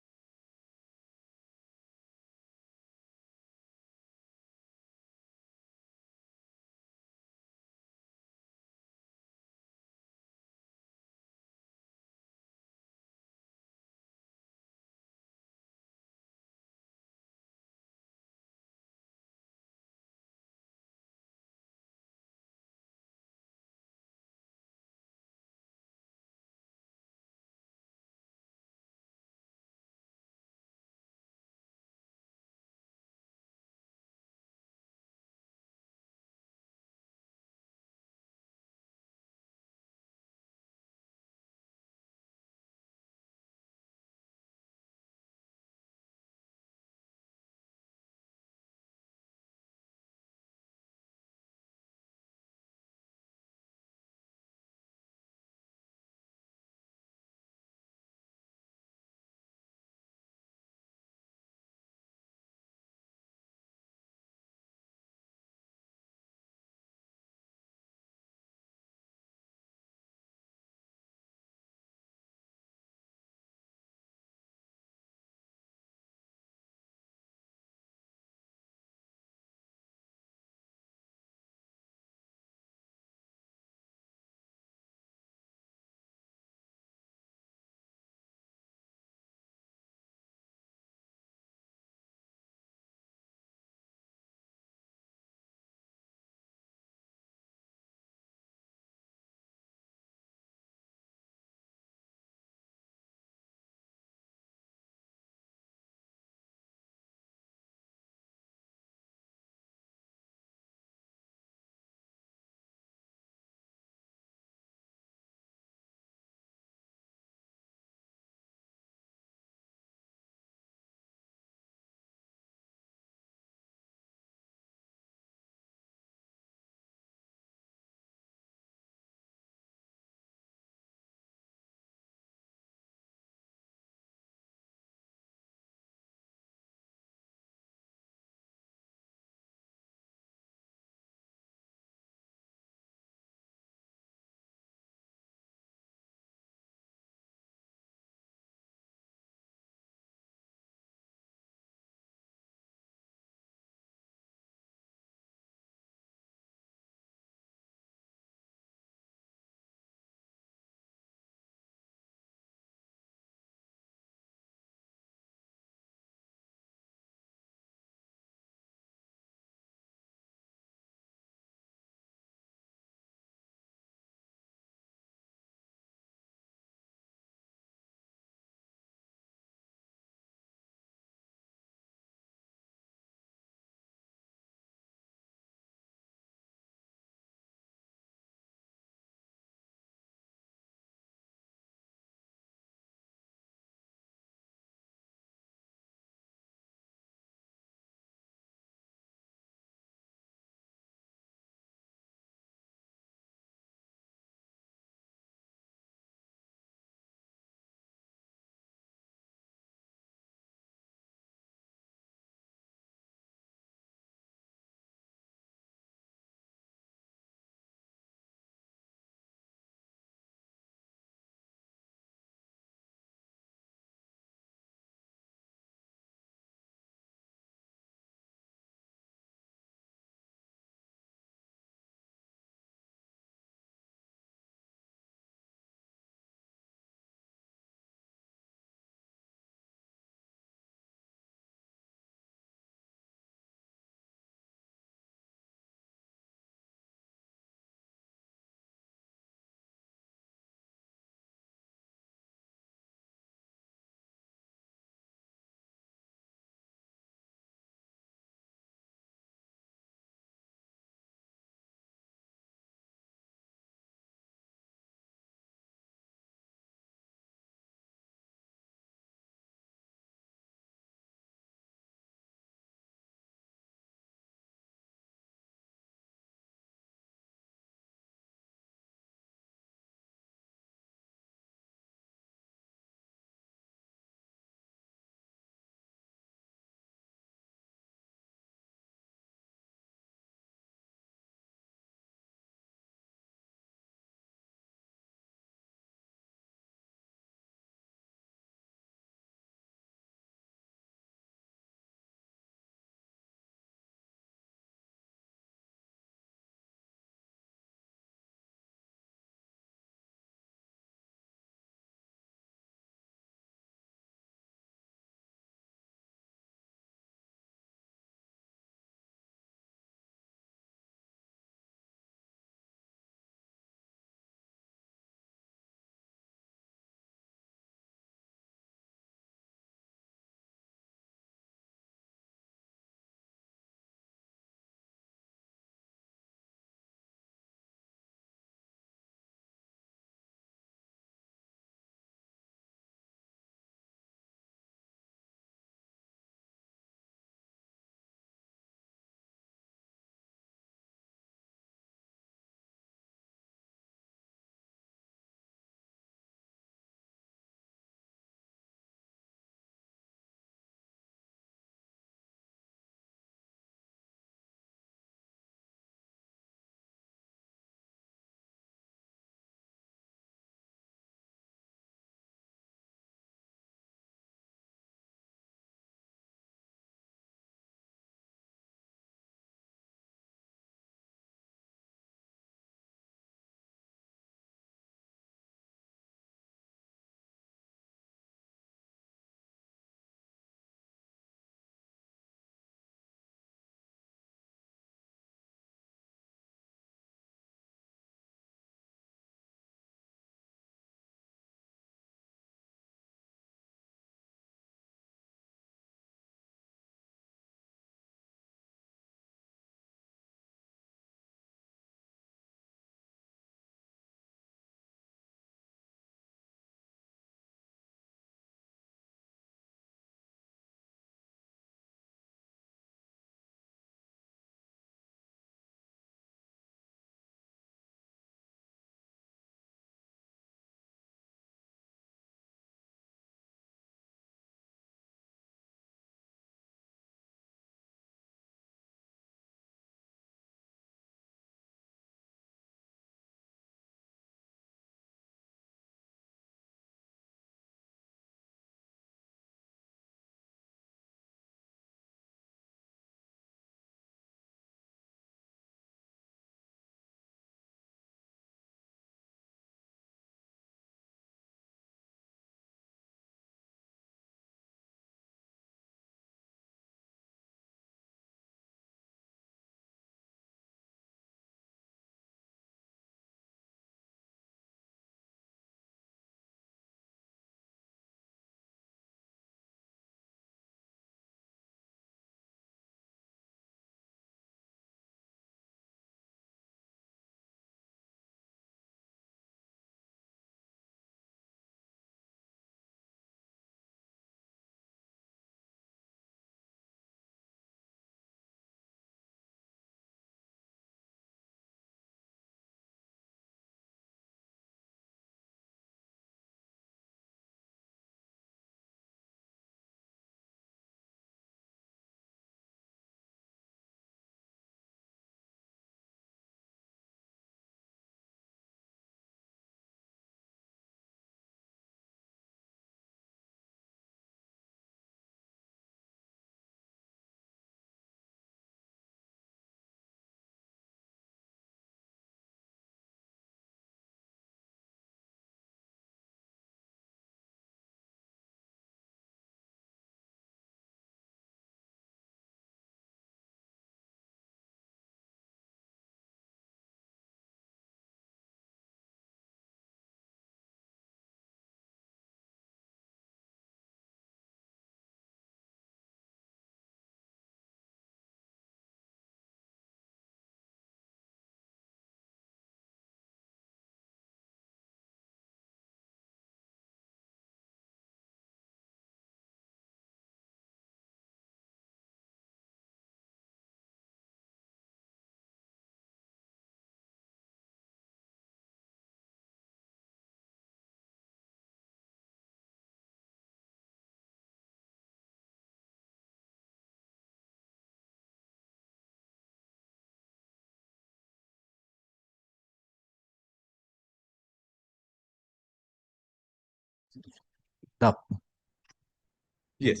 Yes.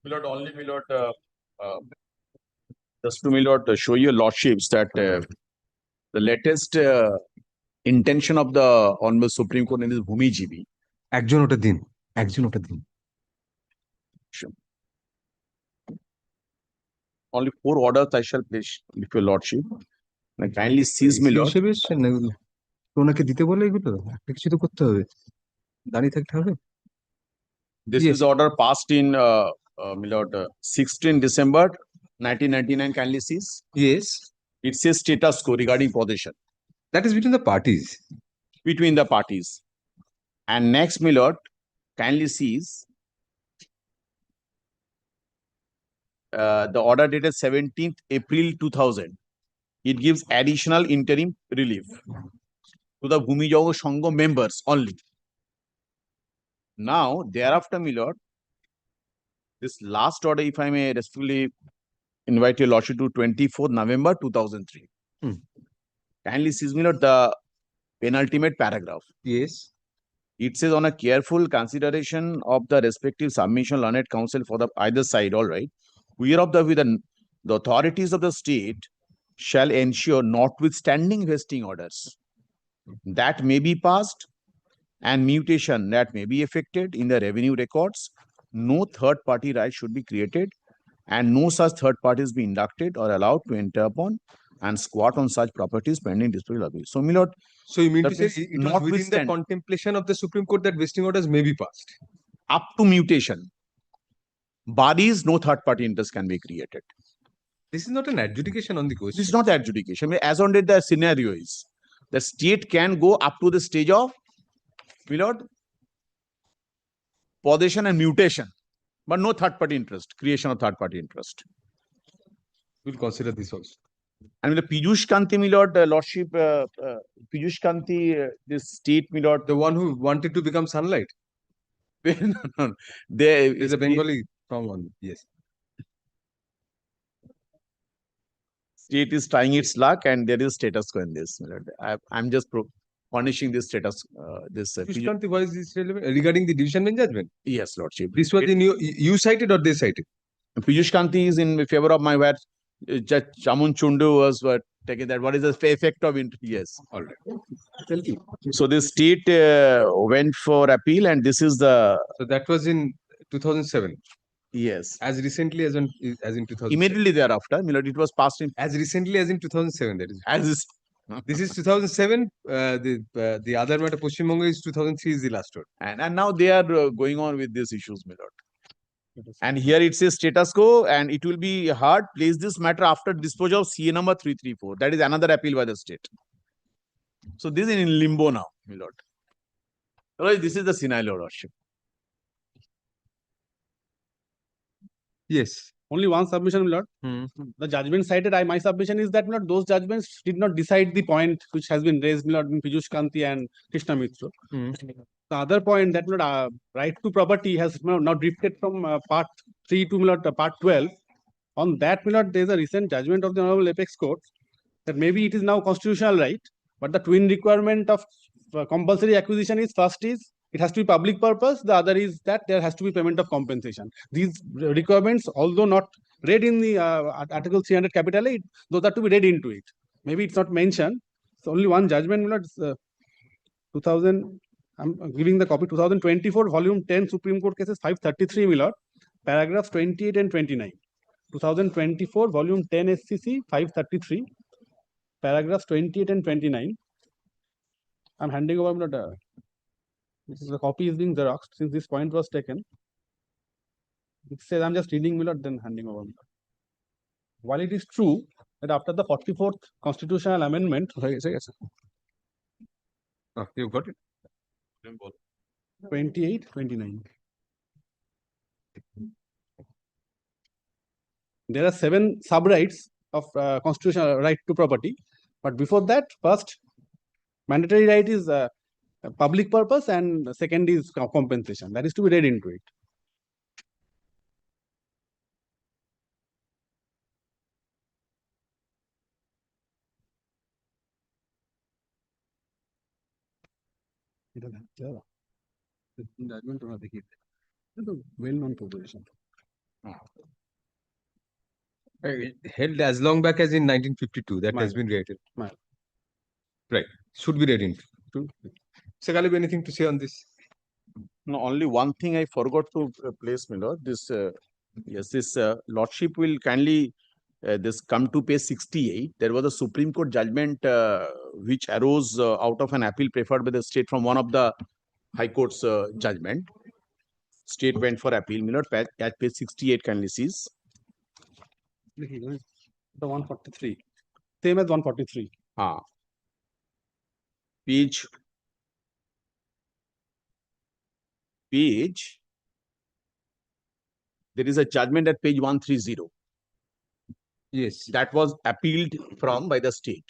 Milord, only Milord, just to Milord show your lordships that the latest intention of the Honorable Supreme Court in this Bhumi GB. একজন ওটা দিন, একজন ওটা দিন। Only 4 orders I shall place with your lordship. And kindly seize me, Lord. হিসেবে এসছেন না এগুলো? তো ওনাকে দিতে বলে এগুলো একটা কিছু তো করতে হবে, দাঁড়িয়ে থাকতে হবে। This Yes. is the order passed in Milord 16 December 1999. Kindly seize. Yes, It says status quo regarding possession that is between the parties. between the parties. And next, Milord, kindly seize the order dated 17th April 2000. It gives additional interim relief to the Bhumi Jogo Sangho members only. Now, thereafter, Milord, this last order, if I may respectfully invite your lordship to 24th November 2003. Kindly seize, Milord, the penultimate paragraph. Yes. It says on a careful consideration of the respective submission learned counsel for the either side, all right, we are of the view that the authorities of the state shall ensure notwithstanding vesting orders that may be passed and mutation that may be effected in the revenue records, no third party right should be created and no such third parties be inducted or allowed to enter upon and squat on such properties pending disposal of it. So, Milord, So you mean that to say means it was within the notwithstand- contemplation of the Supreme Court that vesting orders may be passed? up to mutation, bodies, no third party interest can be created. This is not an adjudication on the question. This is not adjudication. I mean, as on date, the scenario is the state can go up to the stage of, Milord, possession and mutation, but no third party interest, creation of third party interest. We'll consider this also. And with the Piyush Kanti, Milord, lordship, Piyush Kanti, this state, Milord, The one who wanted to become sunlight no, they is a Bengali from one. Yes. state is trying its luck and there is status quo in this. Milord. I'm just punishing this status. Piyush- Kanti, why is this relevant? Regarding the division bench judgment? Yes, lordship. This was the new, you cited or they cited? Piyush Kanti is in favor of my where Judge Chamun Chundu was taking that. What is the effect of it? Yes. All right. So the state went for appeal, and this is the So that was in 2007, yes. as recently as in 2007. Immediately thereafter, Milord, it was passed in As recently as in 2007, that is. as is. This is 2007. The other matter, Pashchim Banga, is 2003 is the last one. And now they are going on with these issues, Milord. And here it says status quo, and it will be hard. Place this matter after disposal of CA number 334. That is another appeal by the state. So this is in limbo now, Milord. Otherwise, this is the scenario, lordship. Yes. Only one submission, Lord. The judgment cited, my submission is that, Lord, those judgments did not decide the point which has been raised, Lord, in Piyush Kanti and Krishna Mitra. The other point that, Lord, right to property has now drifted from part 3 to, Lord, part 12. On that, Lord, there is a recent judgment of the Honorable Apex Court that maybe it is now constitutional right, but the twin requirement of compulsory acquisition is first is it has to be public purpose, the other is that there has to be payment of compensation. These requirements, although not read in the Article 300 capital A, those are to be read into it. Maybe it's not mentioned. So only one judgment, Lord, 2000, I'm giving the copy, 2024, volume 10, Supreme Court cases 533, Milord, paragraphs 28 and 29. 2024, volume 10, SCC 533, paragraphs 28 and 29. I'm handing over, Milord, the copy is being xeroxed since this point was taken. It says I'm just reading, Milord, then handing over. While it is true that after the 44th constitutional amendment, You got it. 28, 29. There are 7 sub-rights of constitutional right to property. But before that, first, mandatory right is public purpose and second is compensation. That is to be read into it. Judgment ওরা দেখিয়ে দেয়। এটা তো well known proposition. Held as long back as in 1952, that has been reiterated. Mild. Right, should be read into. So, Galib, anything to say on this? No, only one thing I forgot to place, my lord. This, yes, this lordship will kindly this come to page 68. There was a Supreme Court judgment which arose out of an appeal preferred by the state from one of the High Court's judgment. State went for appeal. My lord, at page 68, kindly sees. The 143. Same as 143. Page. There is a judgment at page 130. Yes. That was appealed from by the state.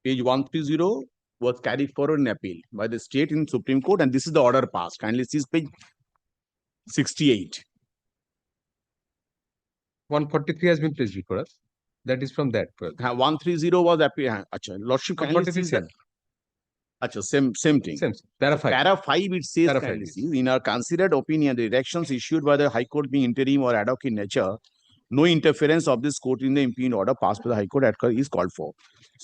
Page 130 was carried forward in appeal by the state in Supreme Court, and this is the order passed. Kindly see page 68. 143 has been placed before us. That is from that. 130 was appeal. Acha, lordship kindly sees that. Acha, same thing. Same. Para 5. Para 5 it says, Para 5, kindly yes. see, in our considered opinion, the directions issued by the High Court being interim or ad hoc in nature, no interference of this court in the impugned order passed by the High Court is called for.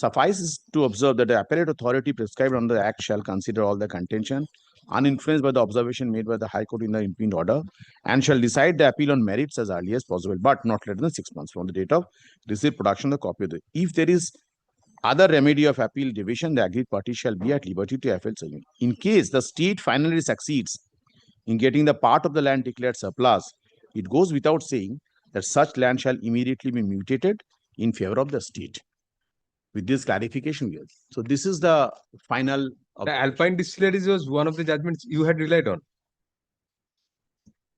Suffice is to observe that the appellate authority prescribed under the Act shall consider all the contention, uninfluenced by the observation made by the High Court in the impugned order, and shall decide the appeal on merits as early as possible, but not later than 6 months from the date of receipt production of the copy of the. If there is other remedy of appeal division, the aggrieved party shall be at liberty to appeal judgment. In case the state finally succeeds in getting the part of the land declared surplus, it goes without saying that such land shall immediately be mutated in favor of the state. With this clarification, yes. So this is the final. The Alpine Distilleries was one of the judgments you had relied on.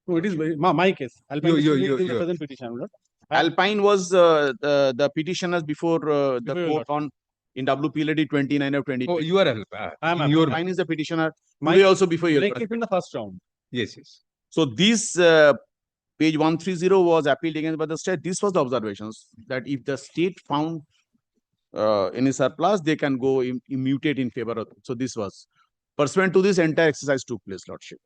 No, it is my case. Alpine Distillery is the present petition. Lord. Alpine was the petitioners before the court on in WPLD 29 of 20. Oh, you are Alpine. Alpine is the petitioner. Today also before your case in the first round. Yes, yes. So this page 130 was appealed against by the state. This was the observations that if the state found any surplus, they can go immutate in favor of. So this was pursuant to this entire exercise took place, lordship.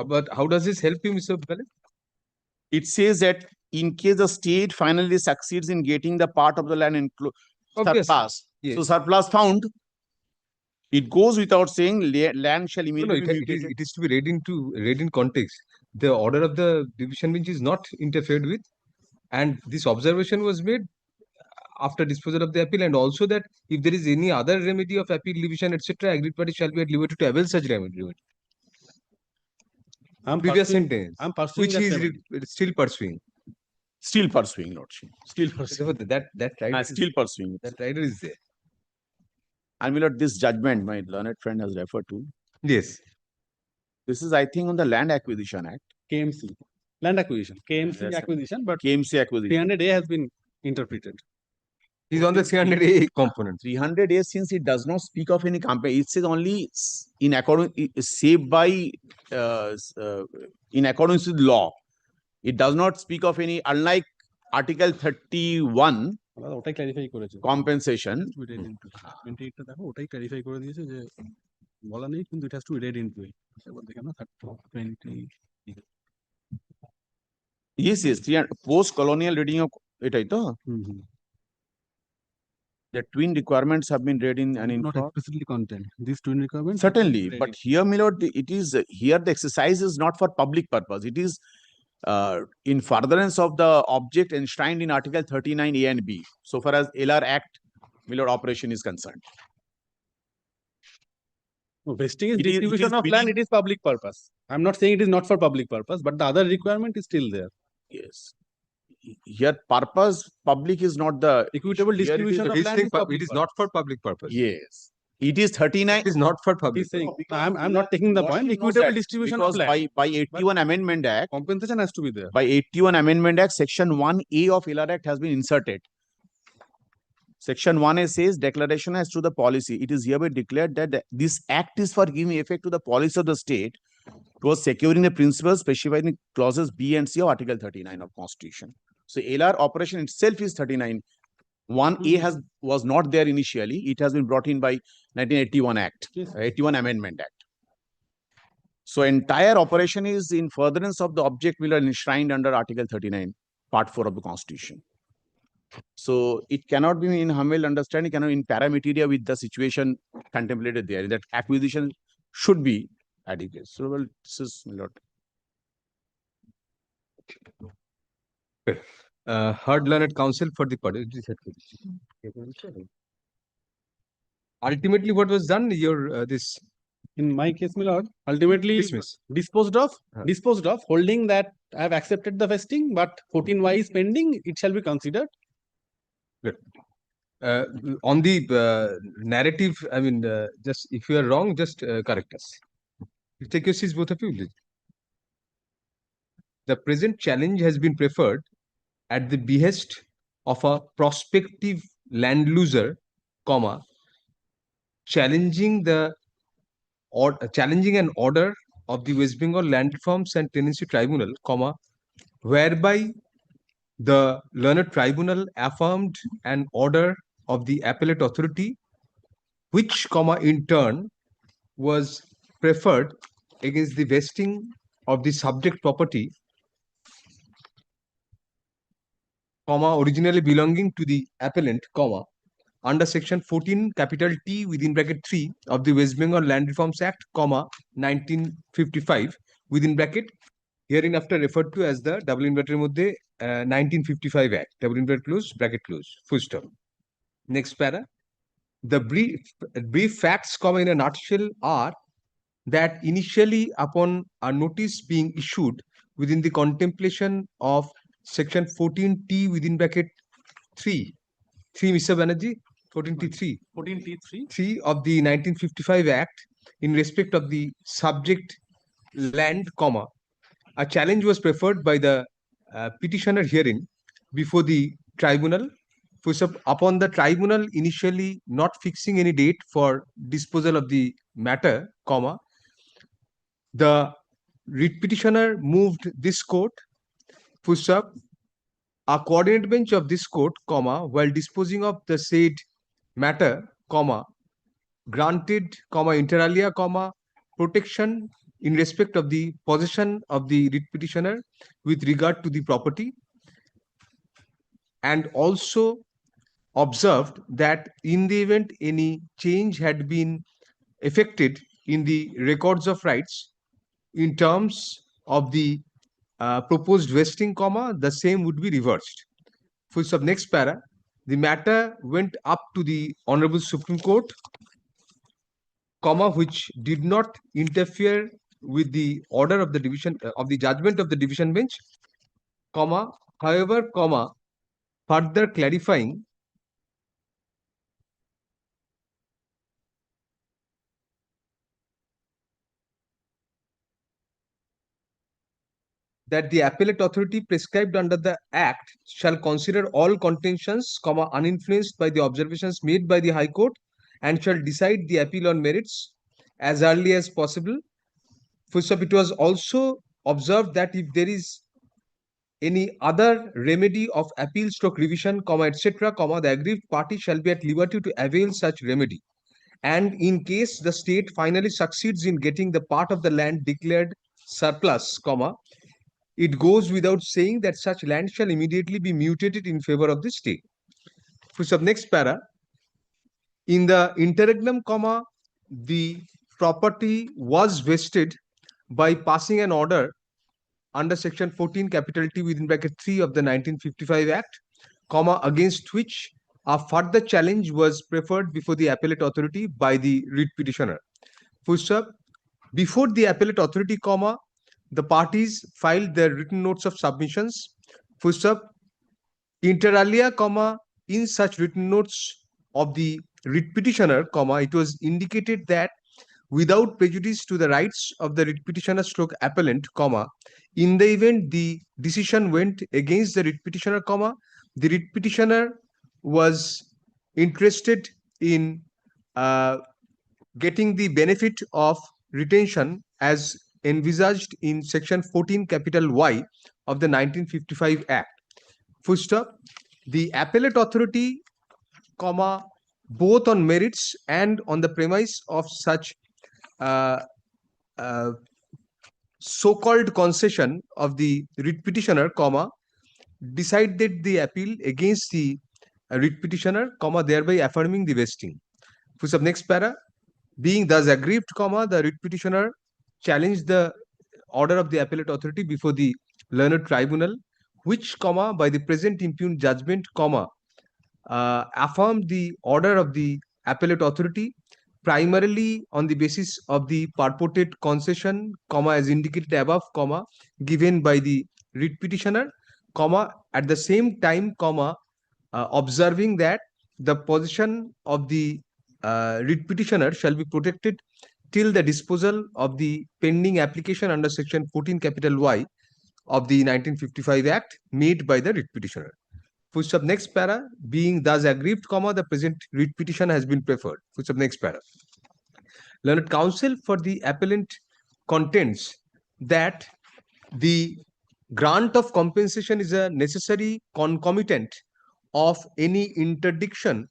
But how does this help you, Mr. Appellate? It says that in case the state finally succeeds in getting the part of the land in surplus, yes. So surplus found, it goes without saying land shall immediately be mutated. It is to be read in context. The order of the division bench is not interfered with, and this observation was made after disposal of the appeal, and also that if there is any other remedy of appeal, division, etc., aggrieved party shall be at liberty to avail such remedy. Previous sentence, which he is still pursuing. Still pursuing, lordship. Still pursuing. That right. Still pursuing. That rider is there. And my lord, this judgment my learned friend has referred to. Yes. This is, I think, on the Land Acquisition Act. KMC. Land acquisition. KMC Yes, acquisition, but KMC acquisition. 300A has been interpreted. He's on the 300A component. 300A, since it does not speak of any company, it says only in accordance, saved by in accordance with law. It does not speak of any, unlike Article 31 ওটাই clarify করেছে compensation. 28টা দেখো ওটাই clarify করে দিয়েছে যে বলা নেই কিন্তু it has to be read into it. এবার দেখেন না 20 Yes, post colonial reading of এটাই তো the twin requirements have been read in and in not explicitly content. These twin requirements certainly, but here, my lord, it is here the exercise is not for public purpose. It is in furtherance of the object enshrined in Article 39A and B, so far as LR Act, my lord, operation is concerned. No, vesting is distribution of land, it is public purpose. I'm not saying it is not for public purpose, but the other requirement is still there. Yes. Here, purpose, public is not the equitable distribution of land. It is not for public purpose. Yes. It is 39. It is not for public. He's saying, I'm not taking the point. Equitable distribution of land. By 81 Amendment Act, compensation has to be there. By 81 Amendment Act, Section 1A of LR Act has been inserted. Section 1A says declaration as to the policy. It is hereby declared that this act is for giving effect to the policy of the state towards securing the principles specified in clauses B and C of Article 39 of Constitution. So LR operation itself is 39. 1A was not there initially. It has been brought in by 1981 Act, 81 Amendment Act. So entire operation is in furtherance of the object will enshrined under Article 39, Part 4 of the Constitution. So it cannot be in humble understanding, cannot in parameteria with the situation contemplated there, that acquisition should be adequate. So well, this is a lot. Heard learned counsel for the party. Ultimately, what was done? Your this In my case, my lord, ultimately dismiss. disposed of, holding that I have accepted the vesting, but 14Y is pending, it shall be considered. On the narrative, I mean, just if you are wrong, just correct us. You take your seats, both of you. Please. The present challenge has been preferred at the behest of a prospective land loser, comma, challenging an order of the West Bengal Land Reforms and Tenancy Tribunal, comma, whereby the learned tribunal affirmed an order of the appellate authority, which, comma, in turn was preferred against the vesting of the subject property, comma, originally belonging to the appellant, comma, under section 14 capital T within bracket 3 of the West Bengal Land Reforms Act, comma, 1955 within bracket, hereinafter referred to as the double inverted mode 1955 Act, double inverted close, bracket close, full stop. Next para. The brief facts, comma, in a nutshell are that initially upon a notice being issued within the contemplation of section 14T within bracket 3, Mr. Banerjee, 14T3, 3 of the 1955 Act in respect of the subject land, comma, a challenge was preferred by the petitioner herein before the tribunal. Upon the tribunal initially not fixing any date for disposal of the matter, comma, the writ petitioner moved this court, a coordinate bench of this court, comma, while disposing of the said matter, comma, granted, comma, inter alia, comma, protection in respect of the possession of the writ petitioner with regard to the property, and also observed that in the event any change had been effected in the records of rights in terms of the proposed vesting, comma, the same would be reversed. Full stop. Next para. The matter went up to the Honorable Supreme Court, comma, which did not interfere with the order of the division of the judgment of the division bench, comma, however, comma, further clarifying that the appellate authority prescribed under the Act shall consider all contentions, comma, uninfluenced by the observations made by the High Court, and shall decide the appeal on merits as early as possible. First up, it was also observed that if there is any other remedy of appeal stroke revision, comma, etc., comma, the aggrieved party shall be at liberty to avail such remedy. And in case the state finally succeeds in getting the part of the land declared surplus, comma, it goes without saying that such land shall immediately be mutated in favor of the state. For next para, in the interregnum, comma, the property was vested by passing an order under section 14 capital T within bracket 3 of the 1955 Act, comma, against which a further challenge was preferred before the appellate authority by the writ petitioner. Before the appellate authority, comma, the parties filed their written notes of submissions. Inter alia, comma, in such written notes of the writ petitioner, comma, it was indicated that without prejudice to the rights of the writ petitioner stroke appellant, comma, in the event the decision went against the writ petitioner, comma, the writ petitioner was interested in getting the benefit of retention as envisaged in section 14 capital Y of the 1955 Act. Full stop. The appellate authority, comma, both on merits and on the premise of such so-called concession of the writ petitioner, comma, decided the appeal against the writ petitioner, comma, thereby affirming the vesting. Full stop. Next para. Being thus aggrieved, comma, the writ petitioner challenged the order of the appellate authority before the learned tribunal, which, comma, by the present impugned judgment, comma, affirmed the order of the appellate authority primarily on the basis of the purported concession, comma, as indicated above, comma, given by the writ petitioner, comma, at the same time, comma, observing that the position of the writ petitioner shall be protected till the disposal of the pending application under section 14 capital Y of the 1955 Act made by the writ petitioner. Full stop. Next para. Being thus aggrieved, comma, the present writ petition has been preferred. Full stop. Next para. Learned counsel for the appellant contends that the grant of compensation is a necessary concomitant of any interdiction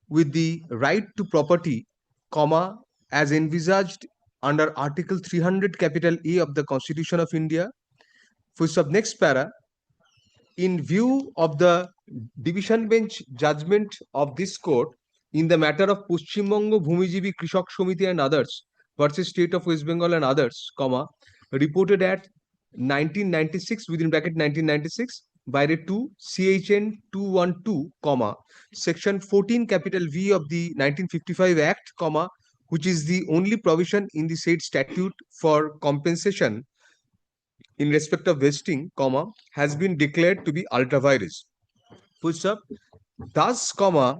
with the right to property, comma, as envisaged under Article 300 capital A of the Constitution of India. Full stop. Next para. In view of the division bench judgment of this court in the matter of Paschim Bongo Bhumijibi Krishak Samiti and others versus State of West Bengal and others, comma, reported at 1996 within bracket 1996 by rate 2 CHN 212, comma, section 14 capital V of the 1955 Act, comma, which is the only provision in the said statute for compensation in respect of vesting, comma, has been declared to be ultra vires. Full stop. Thus, comma,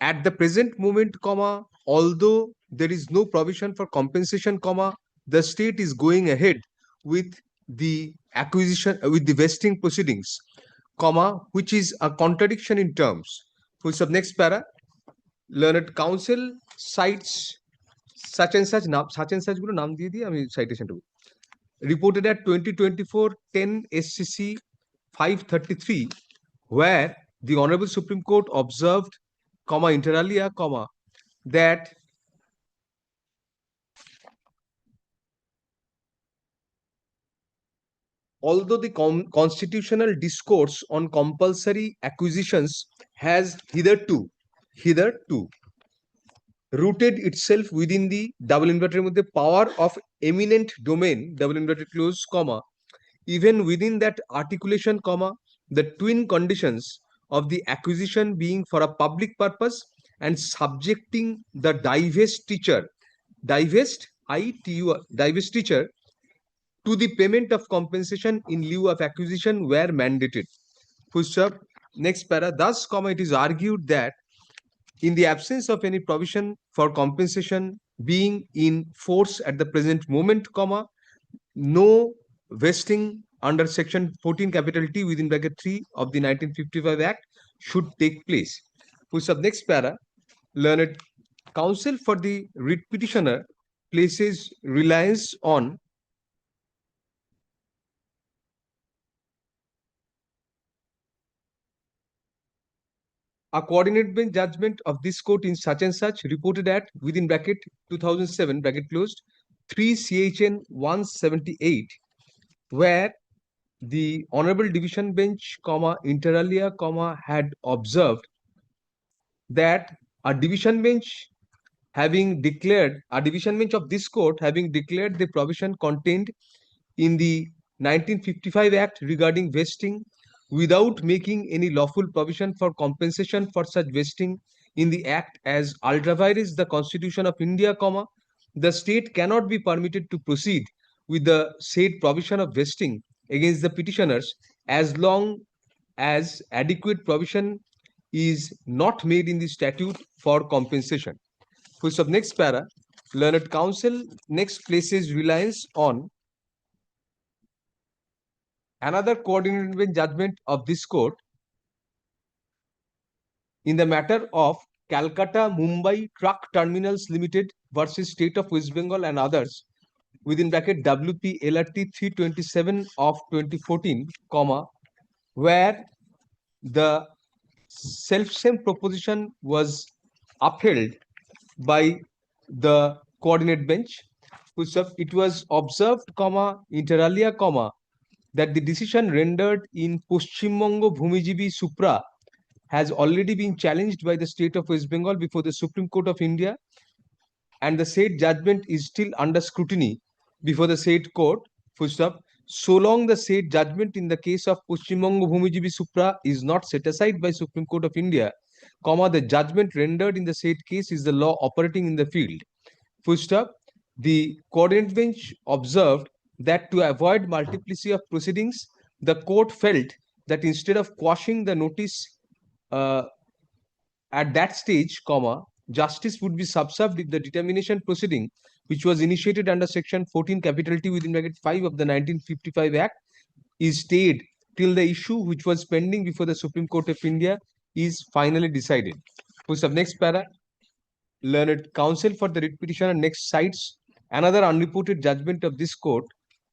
at the present moment, comma, although there is no provision for compensation, comma, the state is going ahead with the acquisition, with the vesting proceedings, comma, which is a contradiction in terms. Full stop. Next para. Learned counsel cites such and such gulo naam diye diye ami citation to reported at 2024 10 SCC 533, where the Honorable Supreme Court observed, comma, inter alia, comma, that although the constitutional discourse on compulsory acquisitions has hitherto rooted itself within the double inverted with the power of eminent domain, double inverted close, comma, even within that articulation, comma, the twin conditions of the acquisition being for a public purpose and subjecting the divest teacher to the payment of compensation in lieu of acquisition were mandated. Full stop. Next para. Thus, comma, it is argued that in the absence of any provision for compensation being in force at the present moment, comma, no vesting under section 14 capital T within bracket 3 of the 1955 Act should take place. Full stop. Next para. Learned counsel for the writ petitioner places reliance on a coordinate bench judgment of this court in such and such reported at within bracket 2007 bracket closed 3 CHN 178, where the Honorable Division Bench, comma, inter alia, comma, had observed that a division bench of this court having declared the provision contained in the 1955 Act regarding vesting without making any lawful provision for compensation for such vesting in the Act as ultra vires the Constitution of India, comma, the state cannot be permitted to proceed with the said provision of vesting against the petitioners as long as adequate provision is not made in the statute for compensation. Full stop. Next para. Learned counsel next places reliance on another coordinated bench judgment of this court in the matter of Calcutta, Mumbai Truck Terminals Limited versus State of West Bengal and others within bracket WP LRT 327 of 2014, comma, where the self-same proposition was upheld by the coordinate bench, which it was observed, comma, inter alia, comma, that the decision rendered in Paschim Bongo Bhumijibi Supra has already been challenged by the state of West Bengal before the Supreme Court of India, and the said judgment is still under scrutiny before the said court, full stop, so long the said judgment in the case of Paschim Bongo Bhumijibi Supra is not set aside by Supreme Court of India, comma, the judgment rendered in the said case is the law operating in the field. Full stop. The coordinate bench observed that to avoid multiplicity of proceedings, the court felt that instead of quashing the notice at that stage, comma, justice would be subserved if the determination proceeding, which was initiated under section 14 capital T within bracket 5 of the 1955 Act, is stayed till the issue which was pending before the Supreme Court of India is finally decided. Next para, learned counsel for the writ petitioner next cites another unreported judgment of this court,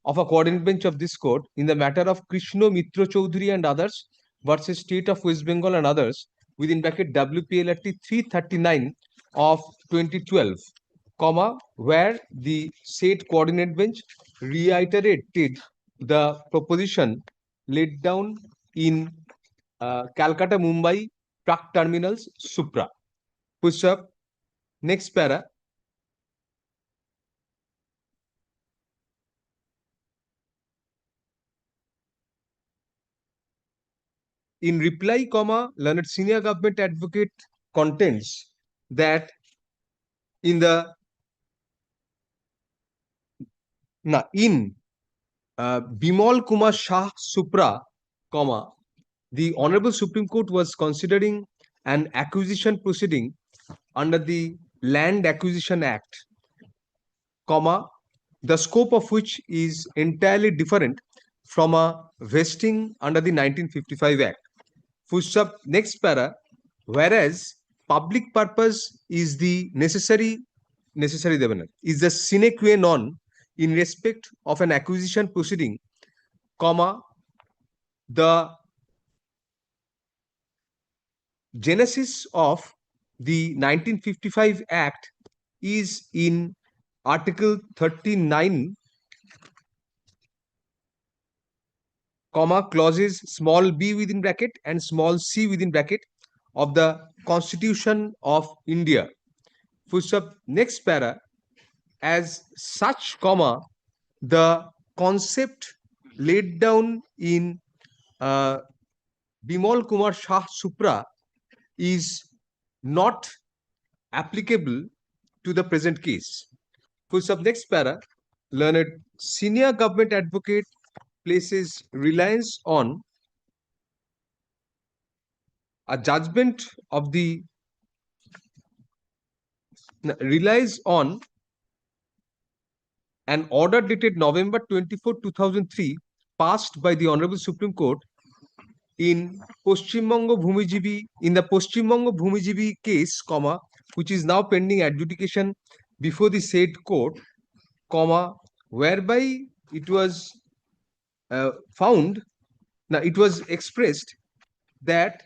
of a coordinate bench of this court, in the matter of Krishno Mitra Chaudhary and others versus State of West Bengal and others within bracket WPLRT 339 of 2012, comma, where the said coordinate bench reiterated the proposition laid down in Calcutta Mumbai Truck Terminals Supra. Push up. Next para. In reply, comma, learned senior government advocate contends that in the Bimal Kumar Shah Supra, comma, the Honorable Supreme Court was considering an acquisition proceeding under the Land Acquisition Act, comma, the scope of which is entirely different from a vesting under the 1955 Act. Full stop. Next para. Whereas public purpose is the necessary is the sine qua non in respect of an acquisition proceeding, comma, the genesis of the 1955 Act is in Article 39, comma, clauses small b within bracket and small c within bracket of the Constitution of India. Full stop. Next para. As such, comma, the concept laid down in Bimal Kumar Shah Supra is not applicable to the present case. Full stop. Next para. Learned senior government advocate places reliance on a judgment of the relies on an order dated November 24, 2003, passed by the Honorable Supreme Court in Paschim Bongo Bhumijibi, in the Paschim Bongo Bhumijibi case, comma, which is now pending adjudication before the said court, comma, whereby it was found, it was expressed that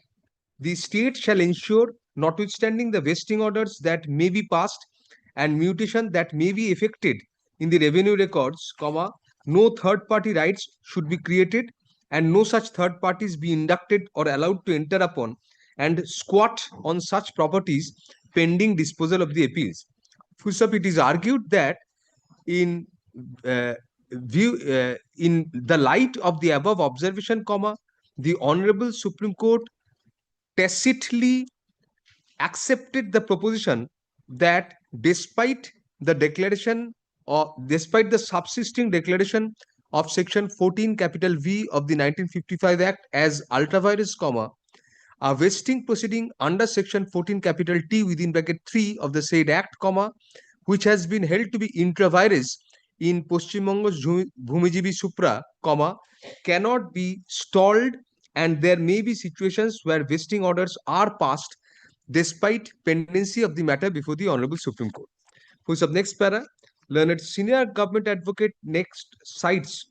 the state shall ensure, notwithstanding the vesting orders that may be passed and mutation that may be effected in the revenue records, comma, no third party rights should be created and no such third parties be inducted or allowed to enter upon and squat on such properties pending disposal of the appeals. Full stop. It is argued that in in the light of the above observation, comma, the Honorable Supreme Court tacitly accepted the proposition that despite the declaration or despite the subsisting declaration of section 14 capital V of the 1955 Act as ultra vires, comma, a vesting proceeding under section 14 capital T within bracket 3 of the said Act, comma, which has been held to be intra vires in Paschim Bongo's Bhumijibi Supra, comma, cannot be stalled, and there may be situations where vesting orders are passed despite pendency of the matter before the Honorable Supreme Court. Who's up next para? Learned senior government advocate next cites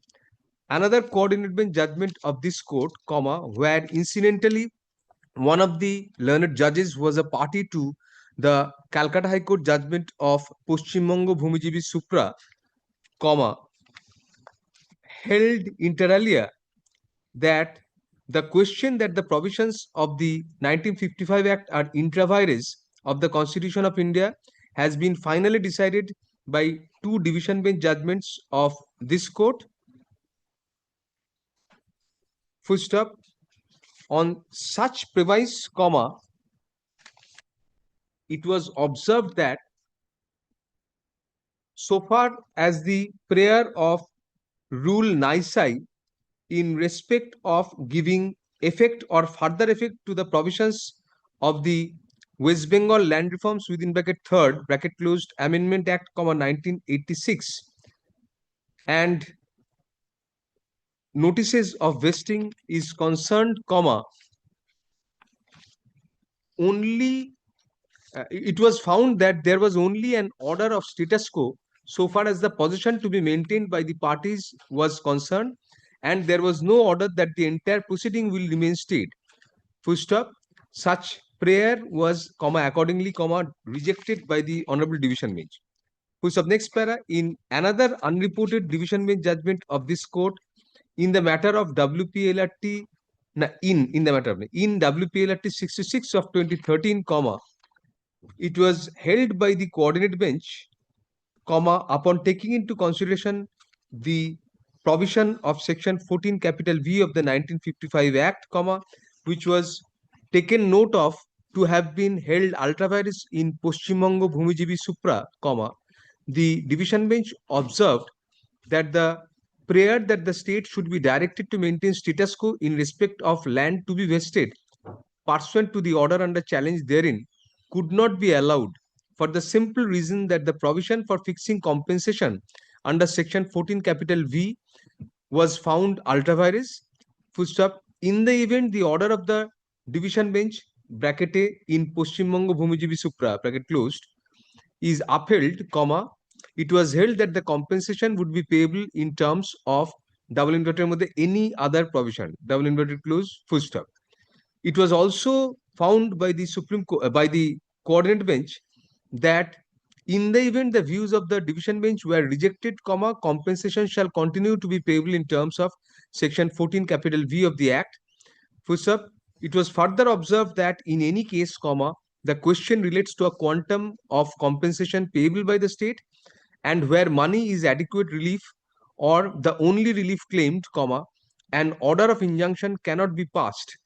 another coordinate bench judgment of this court, comma, where incidentally one of the learned judges was a party to the Calcutta High Court judgment of Paschim Bongo Bhumijibi Supra, comma, held inter alia that the question that the provisions of the 1955 Act are intra vires of the Constitution of India has been finally decided by two division bench judgments of this court. Full stop. On such premise, comma, it was observed that so far as the prayer of rule nisi in respect of giving effect or further effect to the provisions of the West Bengal Land Reforms within bracket third bracket closed Amendment Act, comma 1986 and notices of vesting is concerned, comma, only it was found that there was only an order of status quo so far as the position to be maintained by the parties was concerned, and there was no order that the entire proceeding will remain stayed. Full stop. Such prayer was, comma, accordingly, comma, rejected by the Honorable Division Bench. Full stop. Next para. In another unreported Division Bench judgment of this court, in the matter of WPLRT, in the matter of in WPLRT 66 of 2013, comma, it was held by the coordinate bench, comma, upon taking into consideration the provision of section 14 capital V of the 1955 Act, comma, which was taken note of to have been held ultra vires in Paschim Bongo Bhumijibi Supra, comma, the division bench observed that the prayer that the state should be directed to maintain status quo in respect of land to be vested pursuant to the order under challenge therein could not be allowed for the simple reason that the provision for fixing compensation under section 14 capital V was found ultra vires. Full stop. In the event the order of the division bench bracket A in Paschim Bongo Bhumijibi Supra bracket closed is upheld, comma, it was held that the compensation would be payable in terms of double inverted mode any other provision, double inverted close, full stop. It was also found by the Supreme Court, by the coordinate bench, that in the event the views of the division bench were rejected, comma, compensation shall continue to be payable in terms of section 14 capital V of the Act. Full stop. It was further observed that in any case, comma, the question relates to a quantum of compensation payable by the state, and where money is adequate relief or the only relief claimed, comma, an order of injunction cannot be passed.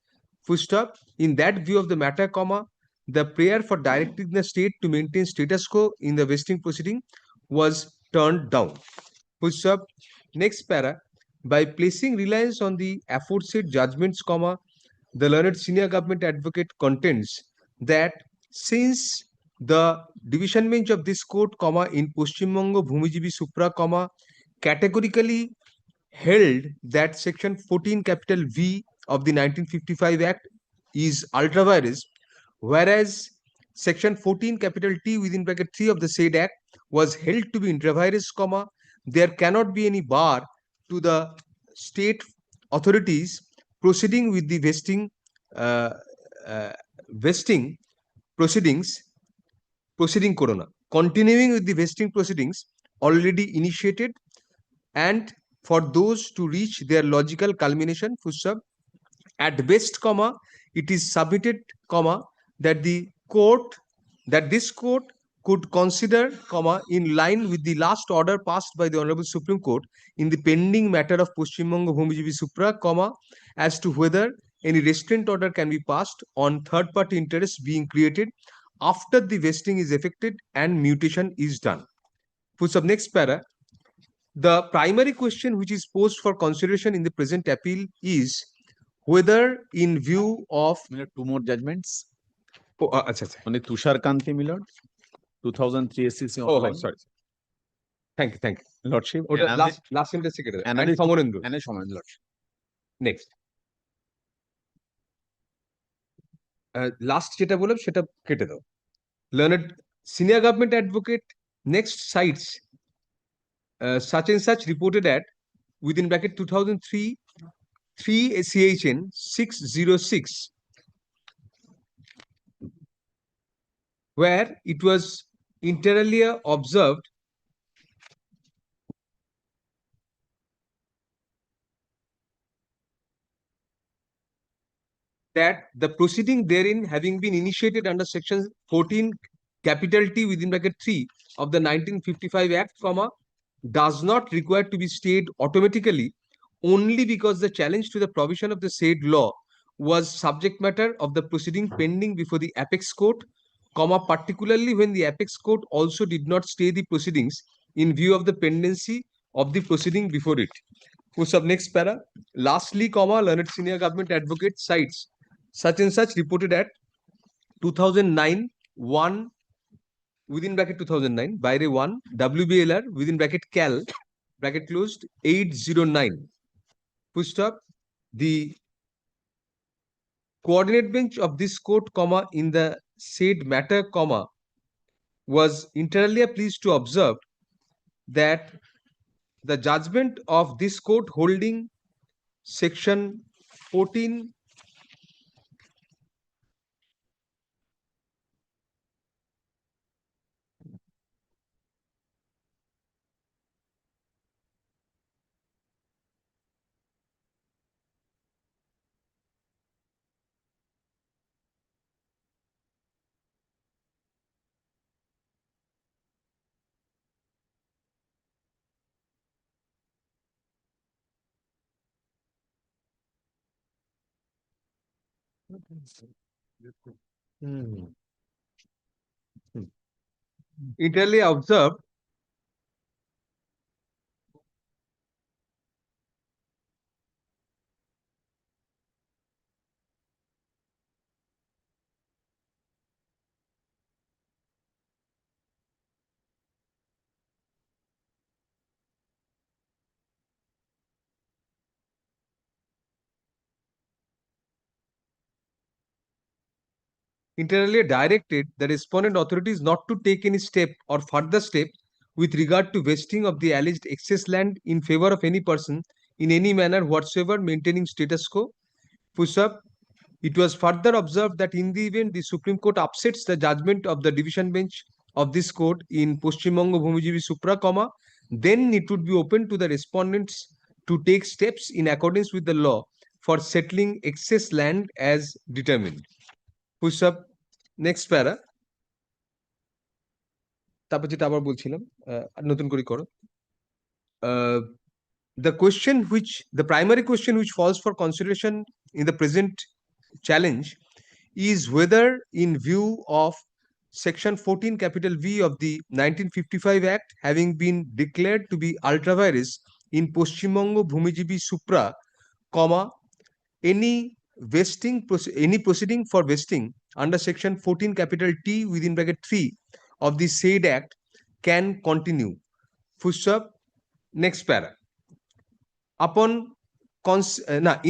Full stop. In that view of the matter, comma, the prayer for directing the state to maintain status quo in the vesting proceeding was turned down. Full stop. Next para. By placing reliance on the aforesaid judgments, comma, the learned senior government advocate contends that since the division bench of this court, comma, in Paschim Bongo Bhumijibi Supra, comma, categorically held that section 14 capital V of the 1955 Act is ultra vires, whereas section 14 capital T within bracket 3 of the said Act was held to be intra vires, comma, there cannot be any bar to the state authorities proceeding with the vesting proceeding corona, continuing with the vesting proceedings already initiated, and for those to reach their logical culmination, full stop. At best, comma, it is submitted, comma, that the court, that this court could consider, comma, in line with the last order passed by the Honorable Supreme Court in the pending matter of Paschim Bongo Bhumijibi Supra, comma, as to whether any restraint order can be passed on third party interests being created after the vesting is effected and mutation is done. Full stop. Next para. The primary question which is posed for consideration in the present appeal is whether in view of two more judgments. Achha. Only Tushar Kanti, my lord. 2003 SCC. Oh, right, sorry. Thank you. Lordship. Last sentence secretary. And Somendu. Somendu. Lordship. Next. Last যেটা বললাম সেটা কেটে দাও। Learned senior government advocate next cites such and such reported at within bracket 2003 3 CHN 606, where it was inter alia observed that the proceeding therein having been initiated under section 14 capital T within bracket 3 of the 1955 Act, comma, does not require to be stayed automatically only because the challenge to the provision of the said law was subject matter of the proceeding pending before the apex court, comma, particularly when the apex court also did not stay the proceedings in view of the pendency of the proceeding before it. Push up next para. Lastly, comma, learned senior government advocate cites such and such reported at 2009 1 within bracket 2009 by 1 WBLR within bracket cal bracket closed 809. Push stop. The coordinate bench of this court, comma, in the said matter, comma, was inter alia pleased to observe that the judgment of this court holding section 14 inter alia observed inter alia directed the respondent authorities not to take any step or further step with regard to vesting of the alleged excess land in favor of any person in any manner whatsoever, maintaining status quo. Push up. It was further observed that in the event the Supreme Court upsets the judgment of the division bench of this court in Paschim Banga Bhumijibi Supra, comma, then it would be open to the respondents to take steps in accordance with the law for settling excess land as determined. Push up. Next para. তারপর যেটা আবার বলছিলাম নতুন করে করো। The question which the primary question which falls for consideration in the present challenge is whether in view of section 14 capital V of the 1955 Act having been declared to be ultra vires in Paschim Banga Bhumijibi Supra, comma, any proceeding for vesting under section 14 capital T within bracket 3 of the said act can continue. Full stop. Next para. Upon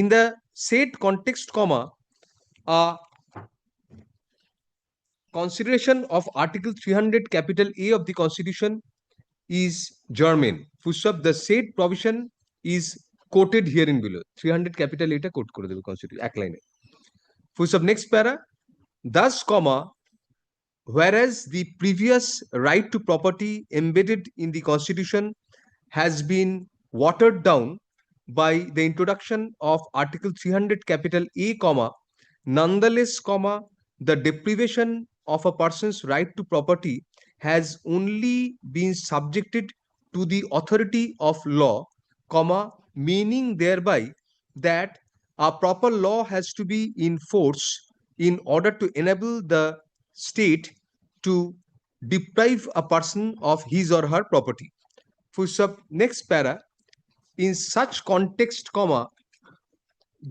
in the said context, comma, consideration of article 300 capital A of the constitution is germane. Full stop. The said provision is quoted here in below. 300 capital A ta quote kore debe constitution ek line. Full stop. Next para. Thus, comma, whereas the previous right to property embedded in the constitution has been watered down by the introduction of article 300 capital A, comma, nonetheless, comma, the deprivation of a person's right to property has only been subjected to the authority of law, comma, meaning thereby that a proper law has to be in force in order to enable the state to deprive a person of his or her property. Full stop. Next para. In such context, comma,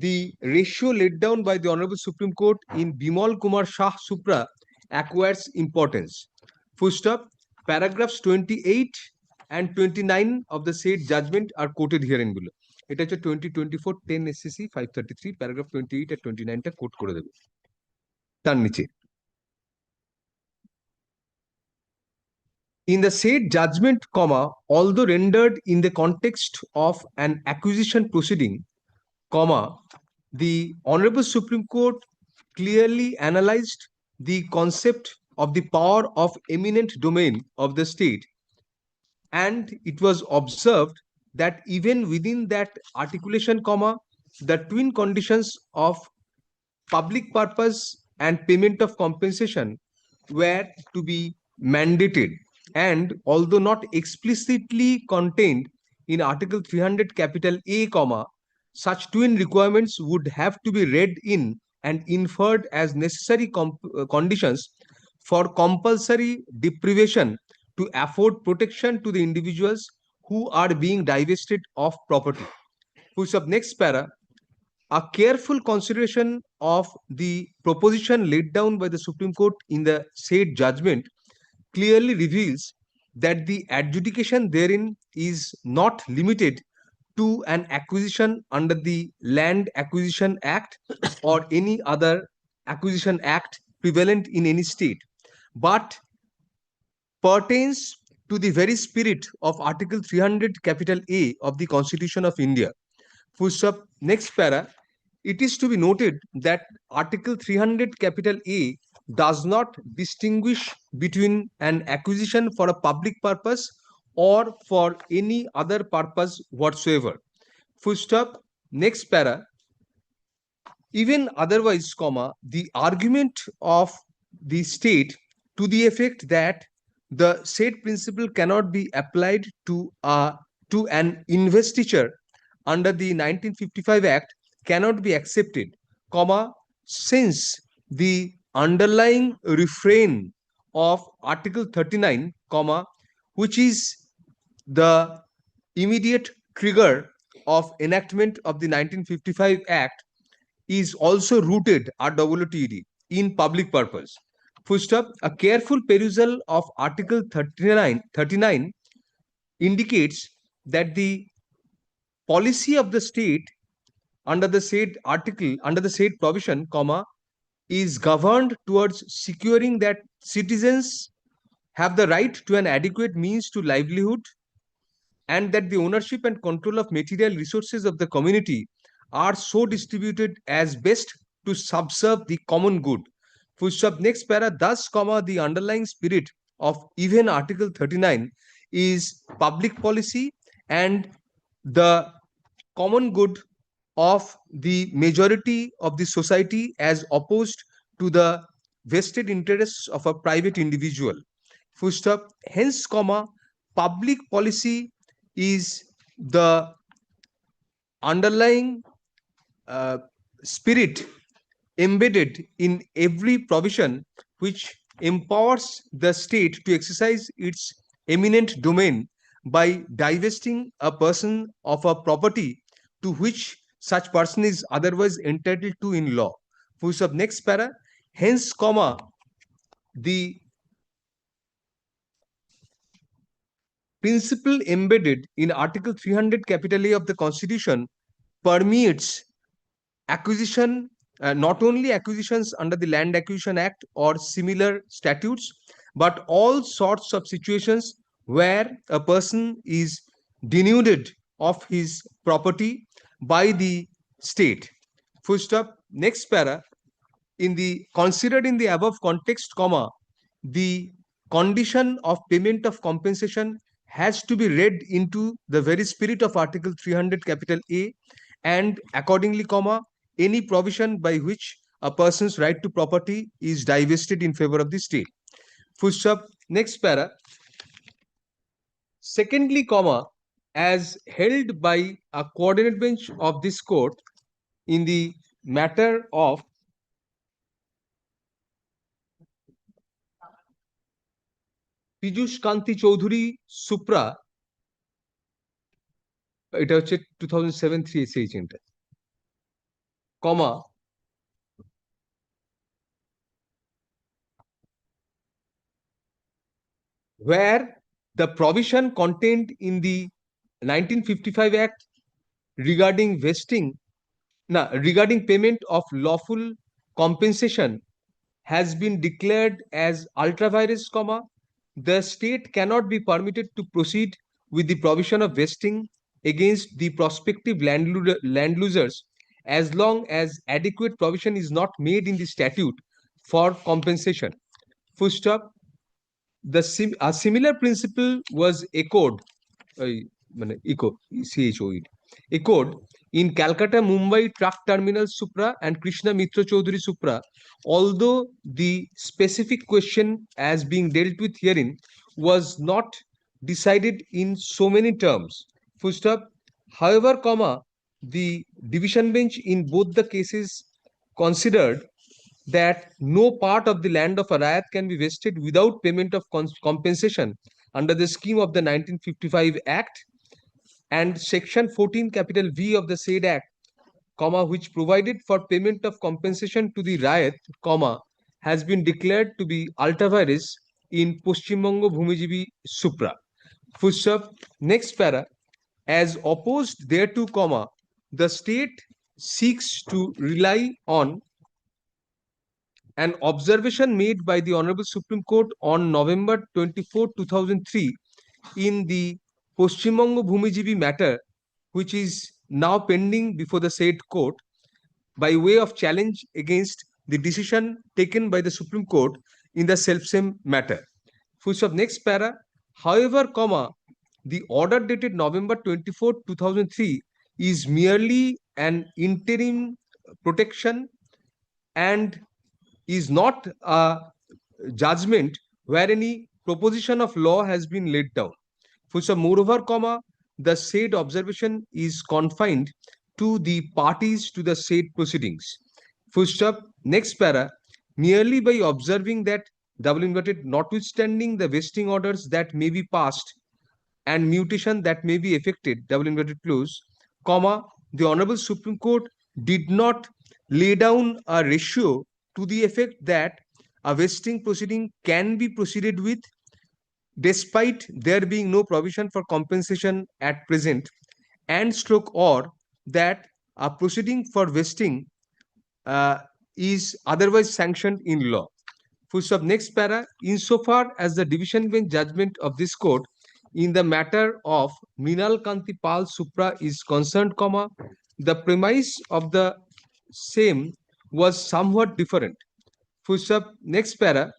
the ratio laid down by the Honorable Supreme Court in Bimal Kumar Shah Supra acquires importance. Full stop. Paragraphs 28 and 29 of the said judgment are quoted here in below. It is 2024 10 SCC 533 paragraph 28 and 29 ta quote kore debe. তার নিচে। In the said judgment, comma, although rendered in the context of an acquisition proceeding, comma, the Honorable Supreme Court clearly analyzed the concept of the power of eminent domain of the state, and it was observed that even within that articulation, comma, the twin conditions of public purpose and payment of compensation were to be mandated, and although not explicitly contained in Article 300 capital A, comma, such twin requirements would have to be read in and inferred as necessary conditions for compulsory deprivation to afford protection to the individuals who are being divested of property. Push up next para. A careful consideration of the proposition laid down by the Supreme Court in the said judgment clearly reveals that the adjudication therein is not limited to an acquisition under the Land Acquisition Act or any other acquisition act prevalent in any state, but pertains to the very spirit of Article 300 capital A of the Constitution of India. Full stop. Next para. It is to be noted that Article 300 capital A does not distinguish between an acquisition for a public purpose or for any other purpose whatsoever. Full stop. Next para. Even otherwise, comma, the argument of the state to the effect that the said principle cannot be applied to an investiture under the 1955 Act cannot be accepted, comma, since the underlying refrain of Article 39, comma, which is the immediate trigger of enactment of the 1955 Act, is also rooted RWTD in public purpose. Full stop. A careful perusal of Article 39 indicates that the policy of the state under the said article, under the said provision, comma, is governed towards securing that citizens have the right to an adequate means to livelihood, and that the ownership and control of material resources of the community are so distributed as best to subserve the common good. Full stop. Next para. Thus, comma, the underlying spirit of even Article 39 is public policy and the common good of the majority of the society as opposed to the vested interests of a private individual. Full stop. Hence, comma, public policy is the underlying spirit embedded in every provision which empowers the state to exercise its eminent domain by divesting a person of a property to which such person is otherwise entitled to in law. Full stop. Next para. Hence, comma, the principle embedded in Article 300 capital A of the Constitution permeates acquisition, not only acquisitions under the Land Acquisition Act or similar statutes, but all sorts of situations where a person is denuded of his property by the state. Full stop. Next para. Considered in the above context, comma, the condition of payment of compensation has to be read into the very spirit of Article 300 capital A, and accordingly, comma, any provision by which a person's right to property is divested in favor of the state. Full stop. Next para. Secondly, comma, as held by a coordinate bench of this court in the matter of Piyush Kanti Chaudhuri Supra, এটা হচ্ছে 2007 3 এটা, comma, where the provision contained in the 1955 Act regarding payment of lawful compensation has been declared as ultra vires, comma, the state cannot be permitted to proceed with the provision of vesting against the prospective land losers as long as adequate provision is not made in the statute for compensation. Full stop. A similar principle was echoed, echoed in Calcutta, Mumbai Truck Terminal Supra and Krishna Mitra Chaudhary Supra, although the specific question as being dealt with herein was not decided in so many terms. Full stop. However, comma, the division bench in both the cases considered that no part of the land of a riot can be vested without payment of compensation under the scheme of the 1955 Act and Section 14 capital V of the said Act, comma, which provided for payment of compensation to the riot, comma, has been declared to be ultra vires in Paschim Bongo Bhumijibi Supra. Full stop. Next para. As opposed thereto, comma, the state seeks to rely on an observation made by the Honorable Supreme Court on November 24, 2003 in the Paschim Bongo Bhumijibi matter, which is now pending before the said court by way of challenge against the decision taken by the Supreme Court in the self-same matter. Full stop. Next para. However, comma, the order dated November 24, 2003 is merely an interim protection and is not a judgment where any proposition of law has been laid down. Full stop. Moreover, comma, the said observation is confined to the parties to the said proceedings. Full stop. Next para. Merely by observing that double inverted, notwithstanding the vesting orders that may be passed and mutation that may be effected, double inverted close, comma, the Honorable Supreme Court did not lay down a ratio to the effect that a vesting proceeding can be proceeded with despite there being no provision for compensation at present, and stroke or that a proceeding for vesting is otherwise sanctioned in law. Full stop. Next para. Insofar as the division bench judgment of this court in the matter of Mrinal Kanti Pal Supra is concerned, comma, the premise of the same was somewhat different. Full stop. Next para.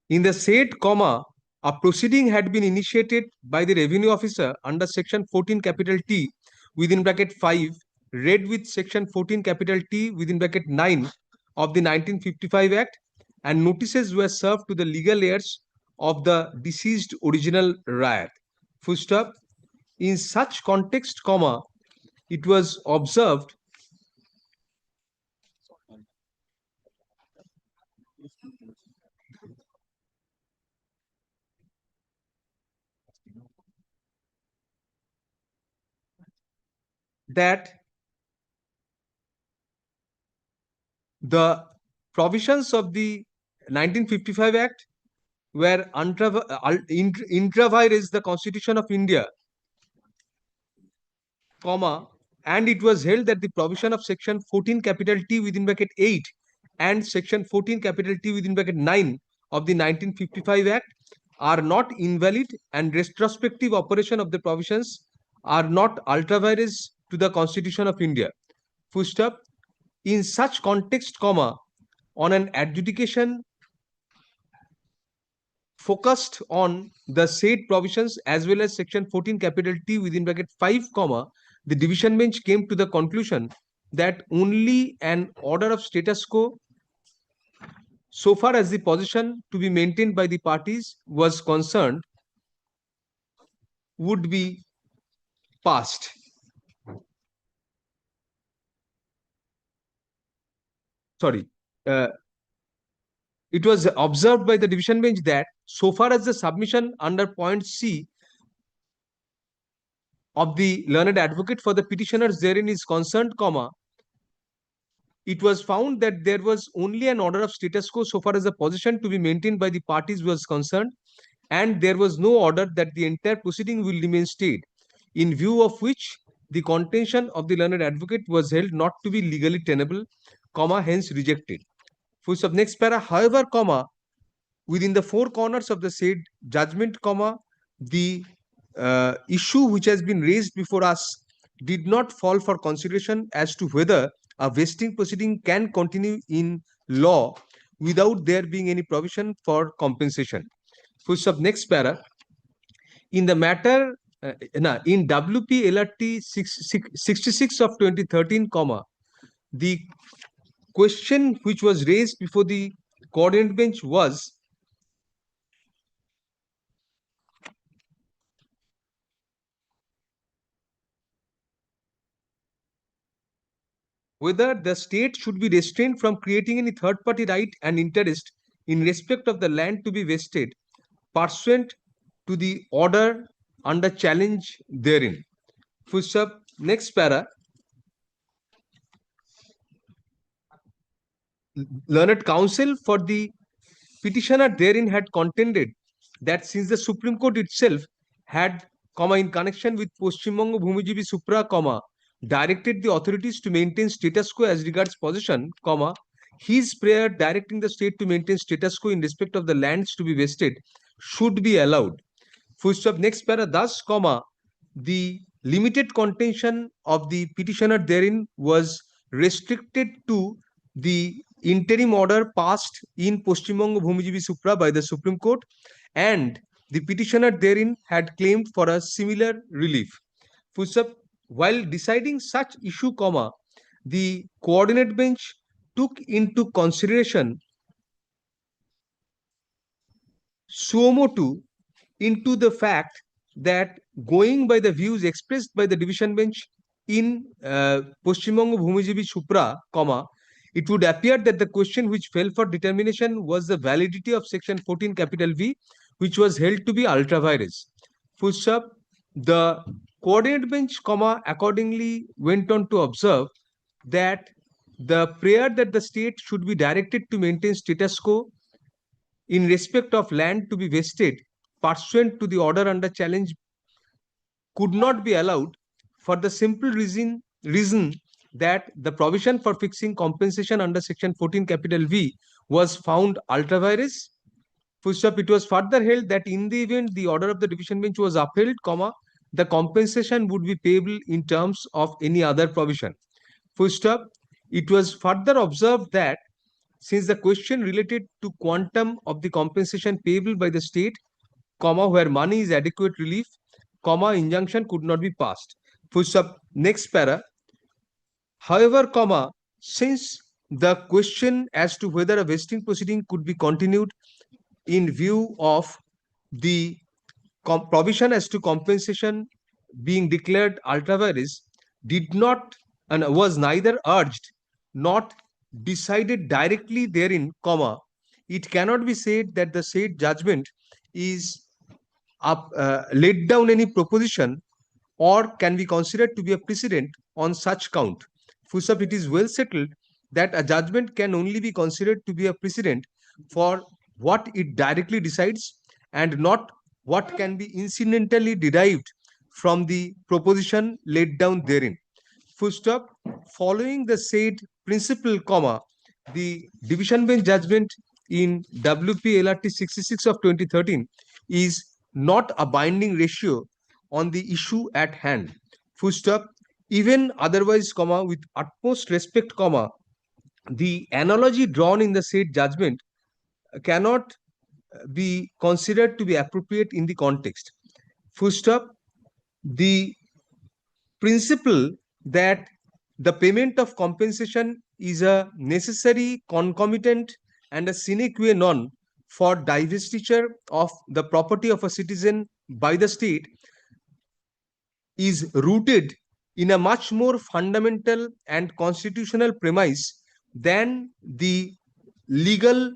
In the said comma, a proceeding had been initiated by the revenue officer under section 14 capital T within bracket 5 read with section 14 capital T within bracket 9 of the 1955 Act, and notices were served to the legal heirs of the deceased original riot. Full stop. In such context, comma, it was observed that the provisions of the 1955 Act were intra vires the Constitution of India, comma, and it was held that the provision of section 14 capital T within bracket 8 and section 14 capital T within bracket 9 of the 1955 Act are not invalid, and retrospective operation of the provisions are not ultra vires to the Constitution of India. Full stop. In such context, comma, on an adjudication focused on the said provisions as well as section 14 capital T within bracket 5, comma, the division bench came to the conclusion that only an order of status quo so far as the position to be maintained by the parties was concerned would be passed. Sorry, it was observed by the division bench that so far as the submission under point C of the learned advocate for the petitioners therein is concerned, comma, it was found that there was only an order of status quo so far as the position to be maintained by the parties was concerned, and there was no order that the entire proceeding will remain stayed, in view of which the contention of the learned advocate was held not to be legally tenable, comma, hence rejected. Full stop. Next para, however, comma, within the four corners of the said judgment, comma, the issue which has been raised before us did not fall for consideration as to whether a vesting proceeding can continue in law without there being any provision for compensation. Full stop. Next para. In the matter, in WP LRT 66 of 2013, comma, the question which was raised before the coordinate bench was whether the state should be restrained from creating any third-party right and interest in respect of the land to be vested pursuant to the order under challenge therein. Full stop. Next para. Learned counsel for the petitioner therein had contended that since the Supreme Court itself had, comma, in connection with Paschim Banga Bhumijibi Supra, comma, directed the authorities to maintain status quo as regards possession, comma, his prayer directing the state to maintain status quo in respect of the lands to be vested should be allowed. Full stop. Next para. Thus, comma, the limited contention of the petitioner therein was restricted to the interim order passed in Paschim Banga Bhumijibi Supra by the Supreme Court, and the petitioner therein had claimed for a similar relief. Full stop. While deciding such issue, comma, the coordinate bench took into consideration suo motu into the fact that, going by the views expressed by the division bench in Paschim Banga Bhumijibi Supra, comma, it would appear that the question which fell for determination was the validity of section 14 capital V, which was held to be ultra vires. Full stop. The coordinate bench, comma, accordingly went on to observe that the prayer that the state should be directed to maintain status quo in respect of land to be vested pursuant to the order under challenge could not be allowed for the simple reason that the provision for fixing compensation under section 14 capital V was found ultra vires. Full stop. It was further held that in the event the order of the division bench was upheld, comma, the compensation would be payable in terms of any other provision. Full stop. It was further observed that since the question related to quantum of the compensation payable by the state, comma, where money is adequate relief, comma, injunction could not be passed. Full stop. Next para. However, comma, since the question as to whether a vesting proceeding could be continued in view of the provision as to compensation being declared ultra vires did not and was neither urged nor decided directly therein, comma, it cannot be said that the said judgment is laid down any proposition or can be considered to be a precedent on such count. Full stop. It is well settled that a judgment can only be considered to be a precedent for what it directly decides and not what can be incidentally derived from the proposition laid down therein. Full stop. Following the said principle, comma, the division bench judgment in WP LRT 66 of 2013 is not a binding ratio on the issue at hand. Full stop. Even otherwise, comma, with utmost respect, comma, the analogy drawn in the said judgment cannot be considered to be appropriate in the context. Full stop. The principle that the payment of compensation is a necessary concomitant and a sine qua non for divestiture of the property of a citizen by the state is rooted in a much more fundamental and constitutional premise than the legal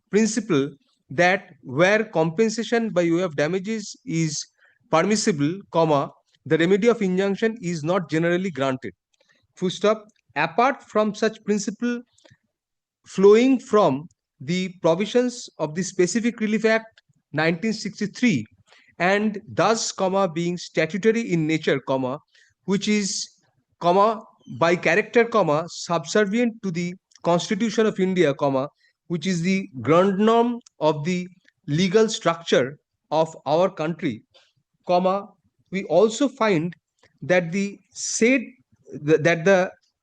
principle that where compensation by way of damages is permissible, comma, the remedy of injunction is not generally granted. Full stop. Apart from such principle flowing from the provisions of the Specific Relief Act 1963 and thus, comma, being statutory in nature, comma, which is, comma, by character, comma, subservient to the Constitution of India, comma, which is the ground norm of the legal structure of our country, comma, we also find that the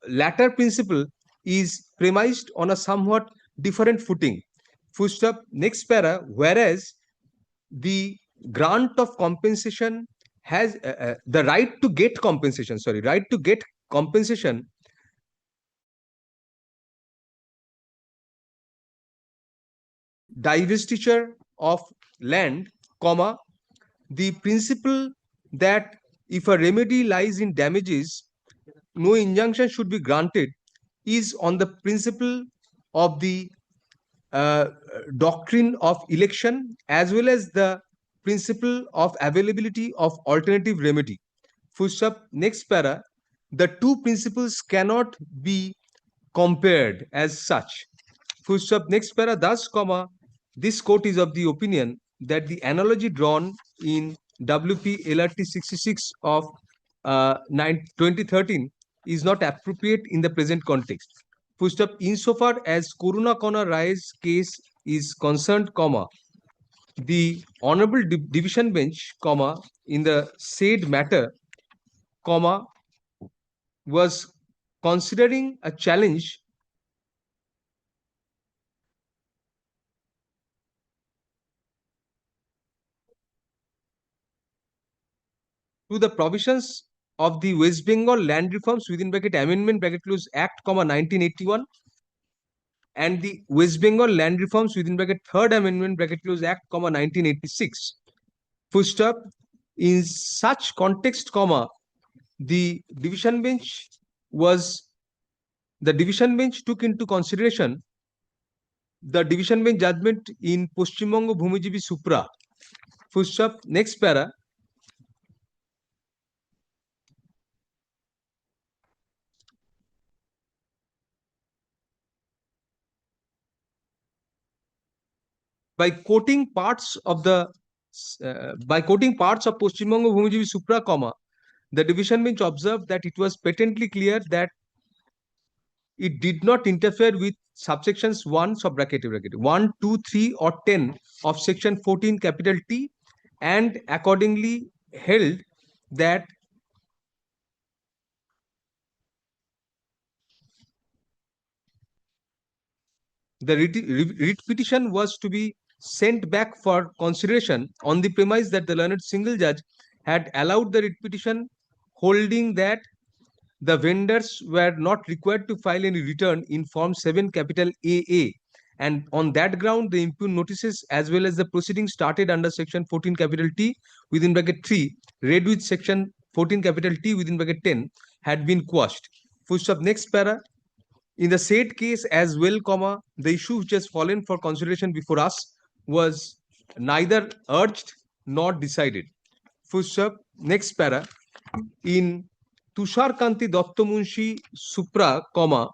latter principle is premised on a somewhat different footing. Full stop. Next para. Whereas the grant of compensation has the right to get compensation. Sorry, right to get compensation divestiture of land, comma, the principle that if a remedy lies in damages, no injunction should be granted is on the principle of the doctrine of election as well as the principle of availability of alternative remedy. Full stop. Next para. The two principles cannot be compared as such. Full stop. Next para. Thus, comma, this court is of the opinion that the analogy drawn in WP LRT 66 of 2013 is not appropriate in the present context. Full stop. Insofar as Karuna Kona Rai's case is concerned, comma, the Honorable Division Bench, comma, in the said matter, comma, was considering a challenge to the provisions of the West Bengal Land Reforms within bracket Amendment bracket close Act, comma, 1981 and the West Bengal Land Reforms within bracket Third Amendment bracket close Act, comma, 1986. Full stop. In such context, comma, the division bench took into consideration the division bench judgment in Poshchimbango Bhumijibi Supra. Full stop. Next para. By quoting parts of Poshchimbango Bhumijibi Supra, comma, the division bench observed that it was patently clear that it did not interfere with subsections 1 sub bracket 1, 2, 3 or 10 of section 14 capital T and accordingly held that the writ petition was to be sent back for consideration on the premise that the learned single judge had allowed the writ petition, holding that the vendors were not required to file any return in Form 7 capital AA. And on that ground, the impugn notices as well as the proceedings started under section 14 capital T within bracket 3, read with section 14 capital T within bracket 10 had been quashed. Full stop. Next para. In the said case as well, comma, the issue which has fallen for consideration before us was neither urged nor decided. Full stop. Next para. In Tushar Kanti Datta Munshi Supra, comma,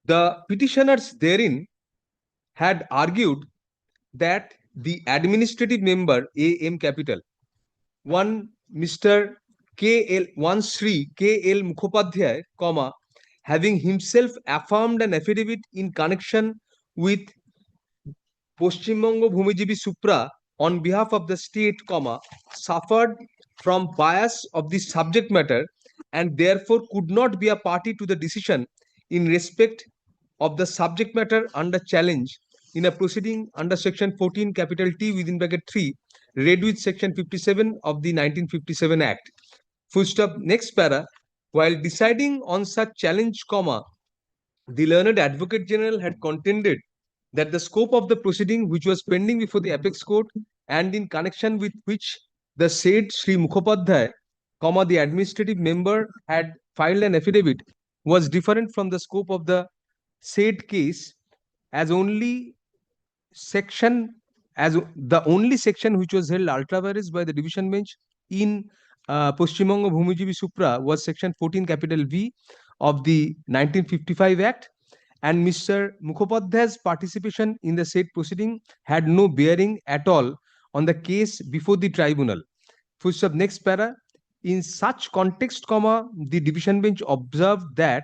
the petitioners therein had argued that the administrative member AM capital, one Mr. one Sri K.L. Mukhopadhyay, comma, having himself affirmed an affidavit in connection with Poshchimbango Bhumijibi Supra on behalf of the state, suffered from bias of the subject matter and therefore could not be a party to the decision in respect of the subject matter under challenge in a proceeding under section 14 capital T within bracket 3 read with section 57 of the 1957 Act. Full stop. Next para. While deciding on such challenge, the learned Advocate General had contended that the scope of the proceeding which was pending before the apex court and in connection with which the said Sri Mukhopadhyay, the administrative member had filed an affidavit was different from the scope of the said case as the only section which was held ultra vires by the division bench in Paschim Banga Bhumijibi Supra was section 14 capital V of the 1955 Act, and Mr. Mukhopadhyay's participation in the said proceeding had no bearing at all on the case before the tribunal. Full stop. Next para. In such context, the division bench observed that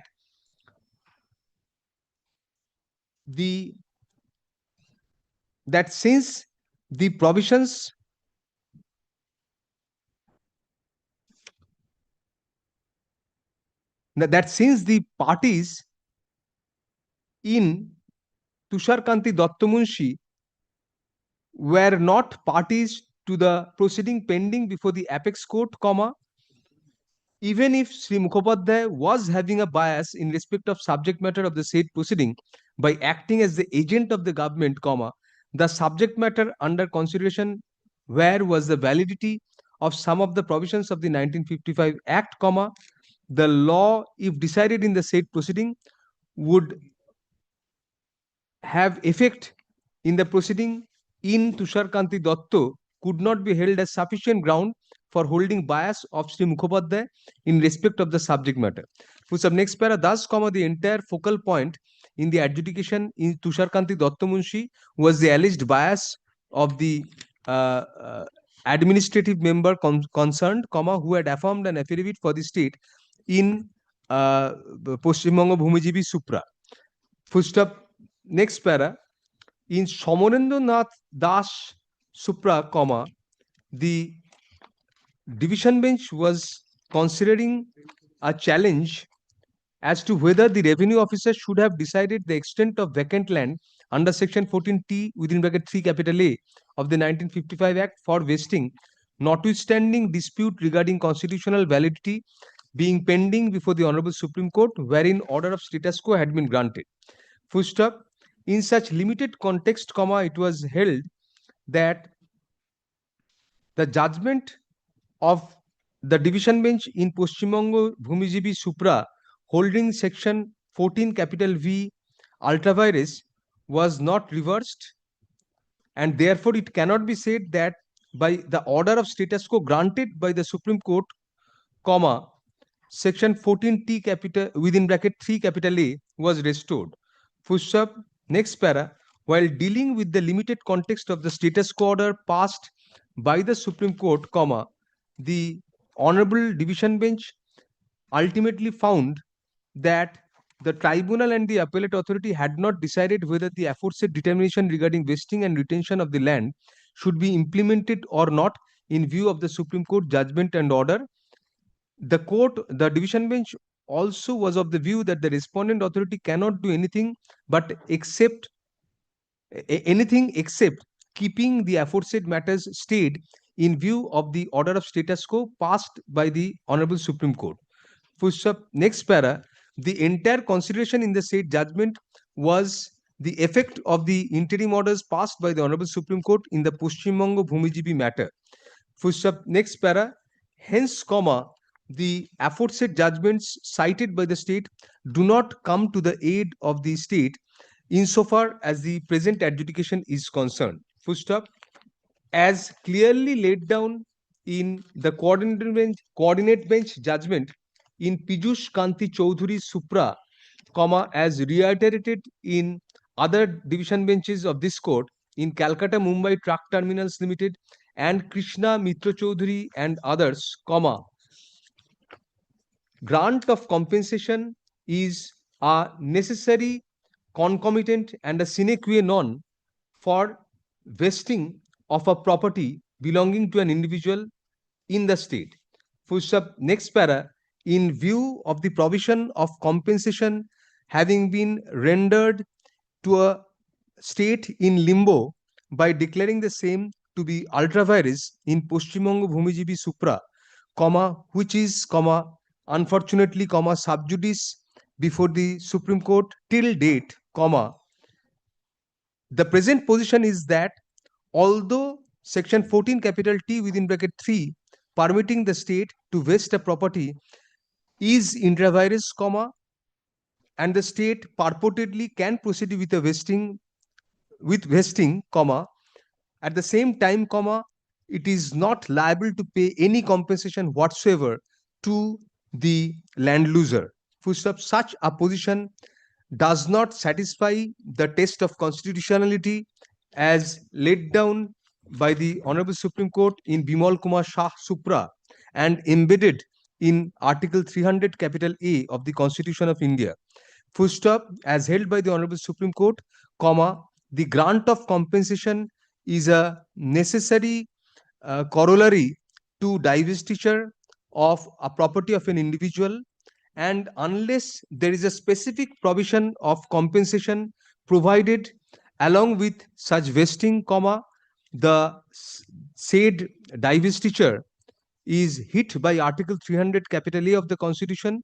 since the provisions that since the parties in Tusharkanti Dattamunshi were not parties to the proceeding pending before the apex court, even if Sri Mukhopadhyay was having a bias in respect of subject matter of the said proceeding by acting as the agent of the government, the subject matter under consideration where was the validity of some of the provisions of the 1955 Act, the law, if decided in the said proceeding, would have effect in the proceeding in Tusharkanti Datta could not be held as sufficient ground for holding bias of Sri Mukhopadhyay in respect of the subject matter. Next para. Thus, the entire focal point in the adjudication in Tusharkanti Dattamunshi was the alleged bias of the administrative member concerned, who had affirmed an affidavit for the state in Paschim Banga Bhumijibi Supra. Full stop. Next para. In Somarendra Nath Das Supra, the division bench was considering a challenge as to whether the revenue officer should have decided the extent of vacant land under section 14T within bracket 3 capital A of the 1955 Act for vesting, notwithstanding dispute regarding constitutional validity being pending before the Honorable Supreme Court, wherein order of status quo had been granted. Full stop. In such limited context, it was held that the judgment of the division bench in Paschim Banga Bhumijibi Supra holding section 14 capital V ultra vires was not reversed, and therefore it cannot be said that by the order of status quo granted by the Supreme Court, section 14T capital within bracket 3 capital A was restored. Full stop. Next para. While dealing with the limited context of the status quo order passed by the Supreme Court, the Honorable Division Bench ultimately found that the tribunal and the appellate authority had not decided whether the aforesaid determination regarding vesting and retention of the land should be implemented or not in view of the Supreme Court judgment and order. The division bench also was of the view that the respondent authority cannot do anything except keeping the aforesaid matters stayed in view of the order of status quo passed by the Honorable Supreme Court. Full stop. Next para. The entire consideration in the said judgment was the effect of the interim orders passed by the Honorable Supreme Court in the Paschim Banga Bhumijibi matter. Full stop. Next para. Hence, the aforesaid judgments cited by the state do not come to the aid of the state insofar as the present adjudication is concerned. Full stop. As clearly laid down in the coordinate bench judgment in Piyush Kanti Choudhury Supra, as reiterated in other division benches of this court in Calcutta Mumbai Truck Terminals Limited and Krishna Mitra Choudhury and others, grant of compensation is a necessary concomitant and a sine qua non for vesting of a property belonging to an individual in the state. Full stop. Next para, in view of the provision of compensation having been rendered to a state in limbo by declaring the same to be ultra vires in Poshchimbango Bhumijibi Supra, which is, unfortunately, sub judice before the Supreme Court till date, the present position is that although section 14 capital T within bracket 3 permitting the state to vest a property is intra vires, and the state purportedly can proceed with a vesting, at the same time, it is not liable to pay any compensation whatsoever to the land loser. Full stop. Such a position does not satisfy the test of constitutionality as laid down by the Honorable Supreme Court in Bimal Kumar Shah Supra and embedded in Article 300 capital A of the Constitution of India. Full stop. As held by the Honorable Supreme Court, the grant of compensation is a necessary corollary to divestiture of a property of an individual, and unless there is a specific provision of compensation provided along with such vesting, the said divestiture is hit by Article 300 capital A of the Constitution,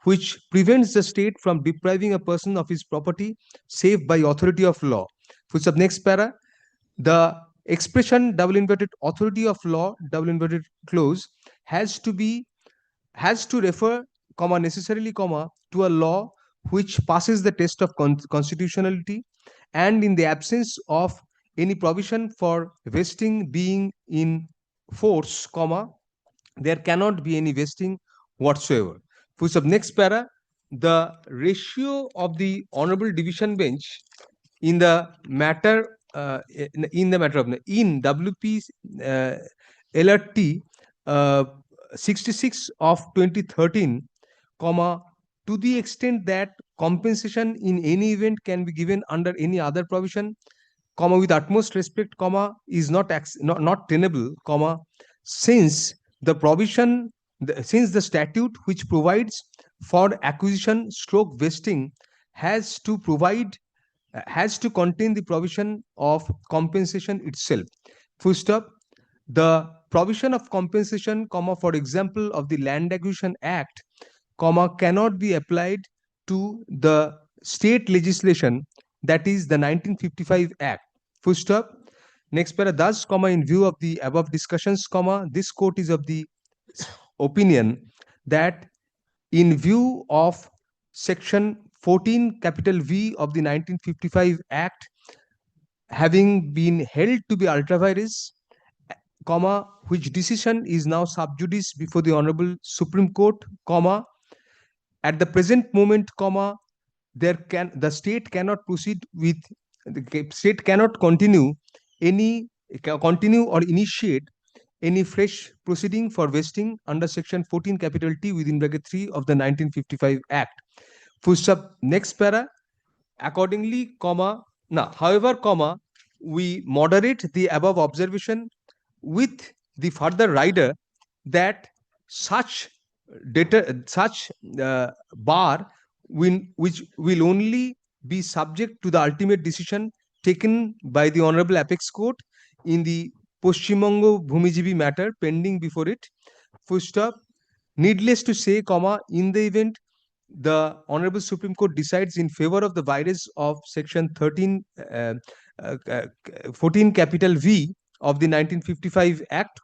which prevents the state from depriving a person of his property save by authority of law. Full stop. Next para, the expression double inverted authority of law double inverted clause has to refer, necessarily, to a law which passes the test of constitutionality, and in the absence of any provision for vesting being in force, there cannot be any vesting whatsoever. Full stop. Next para, the ratio of the Honorable Division Bench in the matter of in WP LRT 66 of 2013, to the extent that compensation in any event can be given under any other provision, with utmost respect, is not tenable, since the provision, since the statute which provides for acquisition stroke vesting has to contain the provision of compensation itself. Full stop. The provision of compensation, for example, of the Land Acquisition Act, cannot be applied to the state legislation, that is the 1955 Act. Full stop. Next para, thus, in view of the above discussions, this court is of the opinion that in view of section 14 capital V of the 1955 Act having been held to be ultra vires, which decision is now sub judice before the Honorable Supreme Court, at the present moment, the state cannot proceed with, the state cannot continue or initiate any fresh proceeding for vesting under section 14 capital T within bracket 3 of the 1955 Act. Full stop. Next para, accordingly, however, we moderate the above observation with the further rider that such bar which will only be subject to the ultimate decision taken by the Honorable Apex Court in the Poshchimbango Bhumijibi matter pending before it. Full stop. Needless to say, in the event the Honorable Supreme Court decides in favor of the virus of section 14 capital V of the 1955 Act,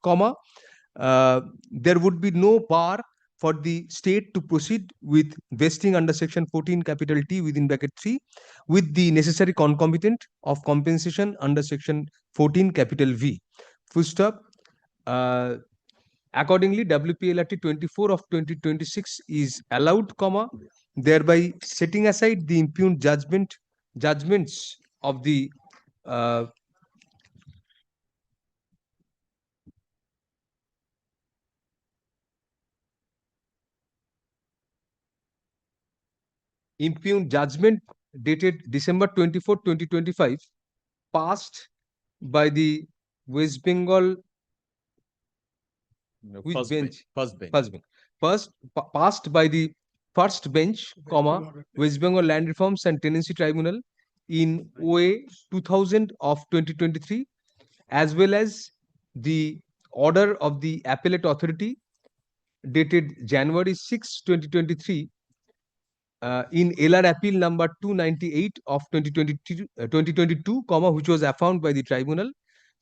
there would be no bar for the state to proceed with vesting under section 14 capital T within bracket 3 with the necessary concomitant of compensation under section 14 capital V. Full stop. Accordingly, WPLRT 24 of 2026 is allowed, thereby setting aside the impugned judgments of the impugned judgment dated December 24, 2025, passed by the West Bengal, which bench? First bench. Passed by the first bench, comma, West Bengal Land Reforms and Tenancy Tribunal in OA 2000 of 2023, as well as the order of the Appellate Authority dated January 6, 2023, in LR Appeal number 298 of 2022, comma, which was affirmed by the tribunal.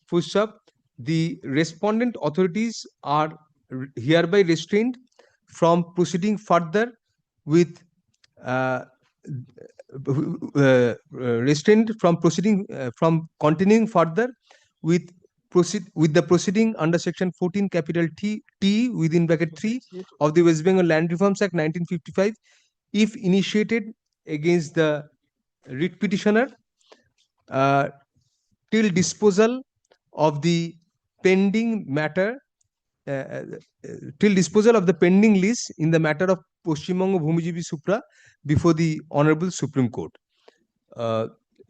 Full stop. The respondent authorities are hereby restrained from proceeding further with from continuing further with the proceeding under section 14 capital T within bracket 3 of the West Bengal Land Reforms Act 1955 if initiated against the writ petitioner till disposal of the pending matter till disposal of the pending lease in the matter of Paschim Banga Bhumijibi Supra before the Honorable Supreme Court.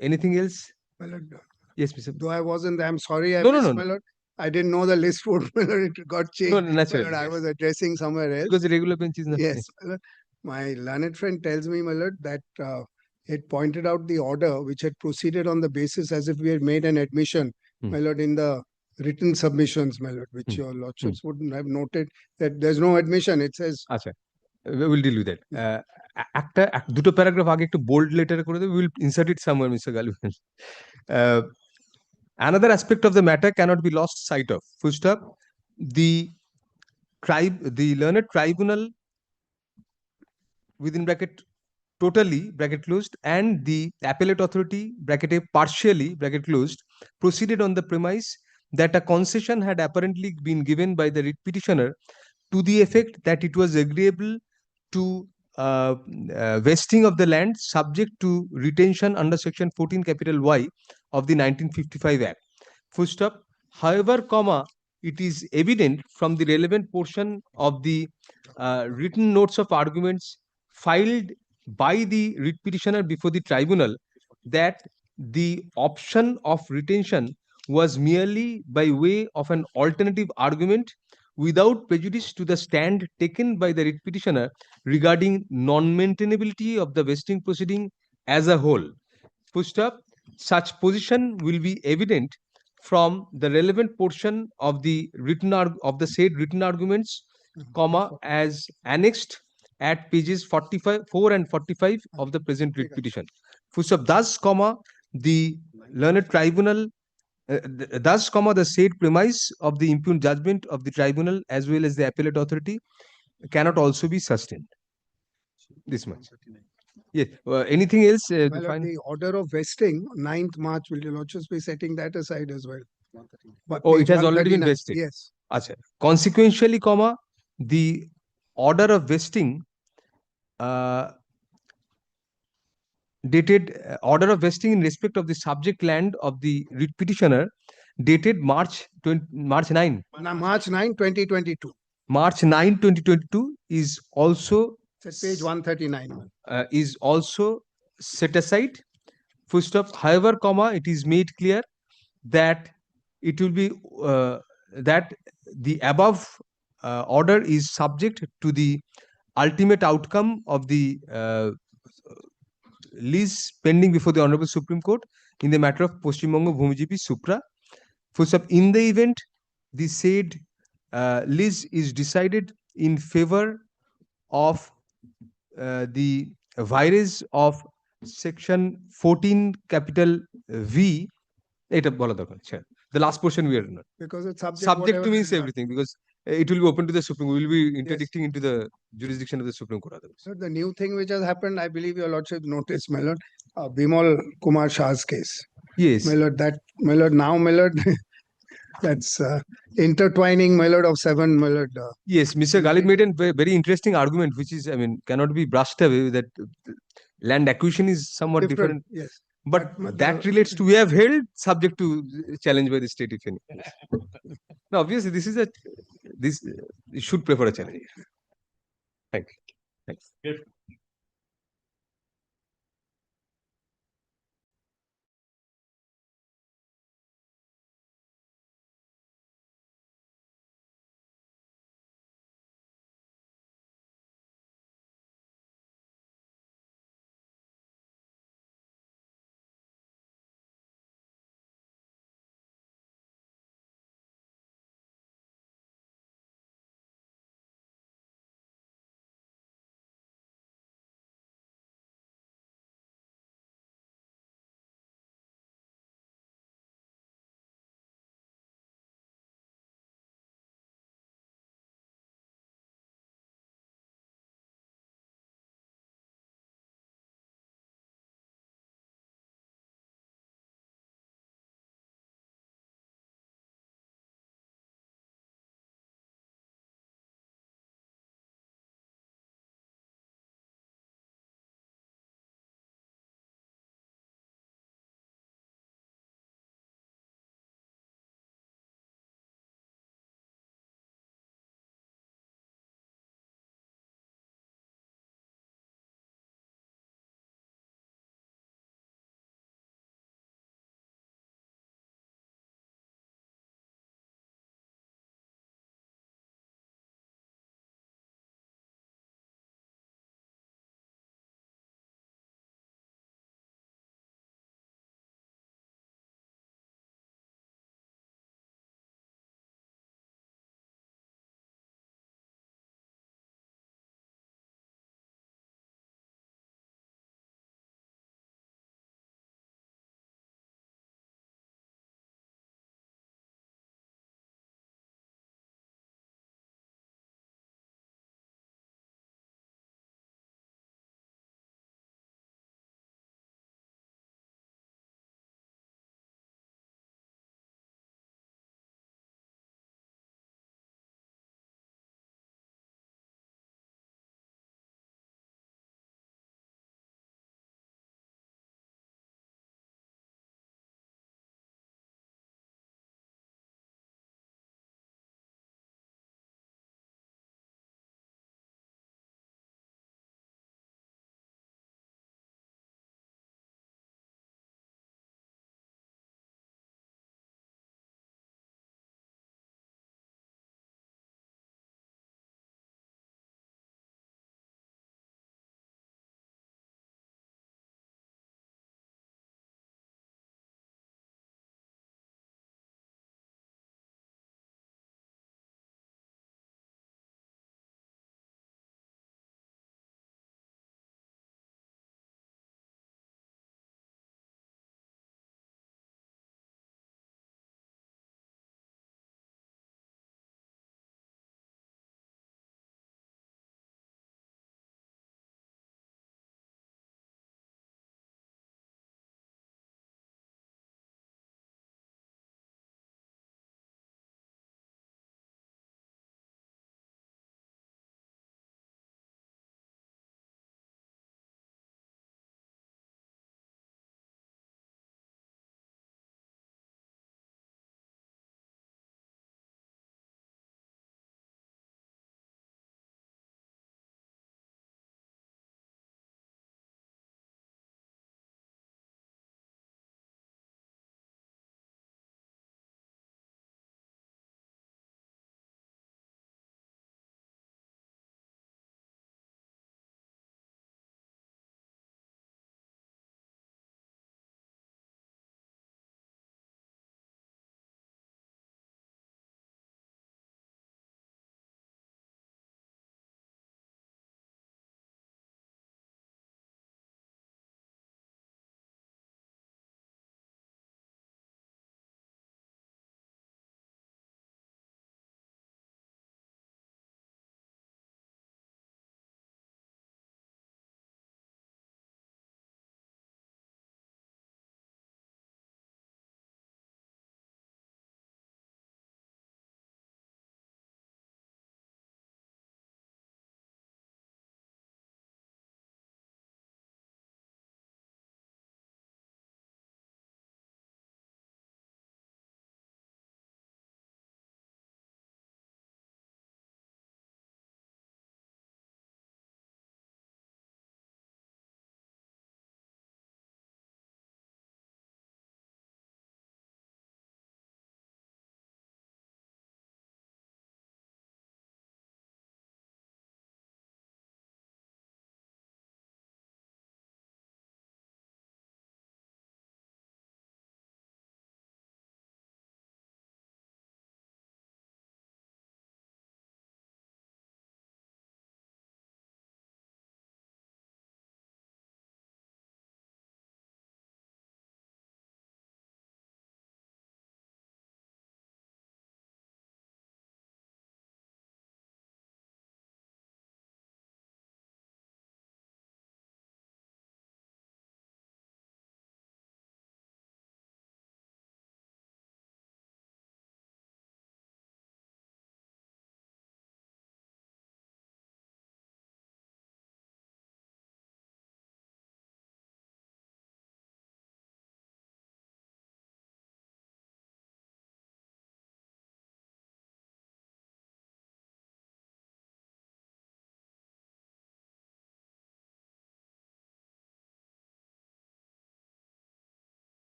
Anything else? My lord, Yes, Mr. though I wasn't, I'm sorry. No. My lord, I didn't know the list would, my lord, it got changed. No, My naturally. lord, I was addressing somewhere else. Because the regular bench is not. Yes, my lord. My learned friend tells me, my lord, that it pointed out the order which had proceeded on the basis as if we had made an admission, my lord, in the written submissions, my lord, which your lordships wouldn't have noted that there's no admission. It says. Acha. We'll deal with that. দুটো paragraph আগে একটু bold লেটারে করে দেবে, we'll insert it somewhere, Mr. Galvin. Another aspect of the matter cannot be lost sight of. Full stop. The learned tribunal within bracket totally bracket closed and the appellate authority bracket A partially bracket closed proceeded on the premise that a concession had apparently been given by the writ petitioner to the effect that it was agreeable to vesting of the land subject to retention under section 14 capital Y of the 1955 Act. Full stop. However, comma, it is evident from the relevant portion of the written notes of arguments filed by the writ petitioner before the tribunal that the option of retention was merely by way of an alternative argument without prejudice to the stand taken by the writ petitioner regarding non-maintainability of the vesting proceeding as a whole. Full stop. Such position will be evident from the relevant portion of the said written arguments, comma, as annexed at pages 4 and 45 of the present writ petition. Full stop. Thus, comma, the learned tribunal, thus, comma, the said premise of the impugned judgment of the tribunal as well as the appellate authority cannot also be sustained. This much. Yes. Anything else? My lord, the order of vesting, 9th March, will your lordships be setting that aside as well? But Oh, it page has already been 139, vested. Yes. Achha. Consequentially, comma, the order of vesting dated order of vesting in respect of the subject land of the writ petitioner dated March 9. March 9, 2022. March 9, 2022 is also It's at page 139. is also set aside. Full stop. However, comma, it is made clear that it will be that the above order is subject to the ultimate outcome of the lease pending before the Honorable Supreme Court in the matter of Paschim Banga Bhumijibi Supra. Full stop. In the event the said lease is decided in favor of the virus of section 14 capital V, এটা বলা দরকার। The last portion we are not. Because it's Subject to whatever means is not- everything, because it will be open to the Supreme. We will be interdicting into the jurisdiction of the Supreme Court otherwise. Sir, the new thing which has happened, I believe your lordship noticed, my lord, Bimal Kumar Shah's case. Yes. My lord, my lord, now, my lord, that's intertwining, my lord, of 7, my lord. Yes, Mr. Galib made a very interesting argument, which is, I mean, cannot be brushed away, that land acquisition is somewhat different. Yes. But that relates to, we have held subject to challenge by the state, if any. Now, obviously, this should prefer a challenge. Thank you. Thanks.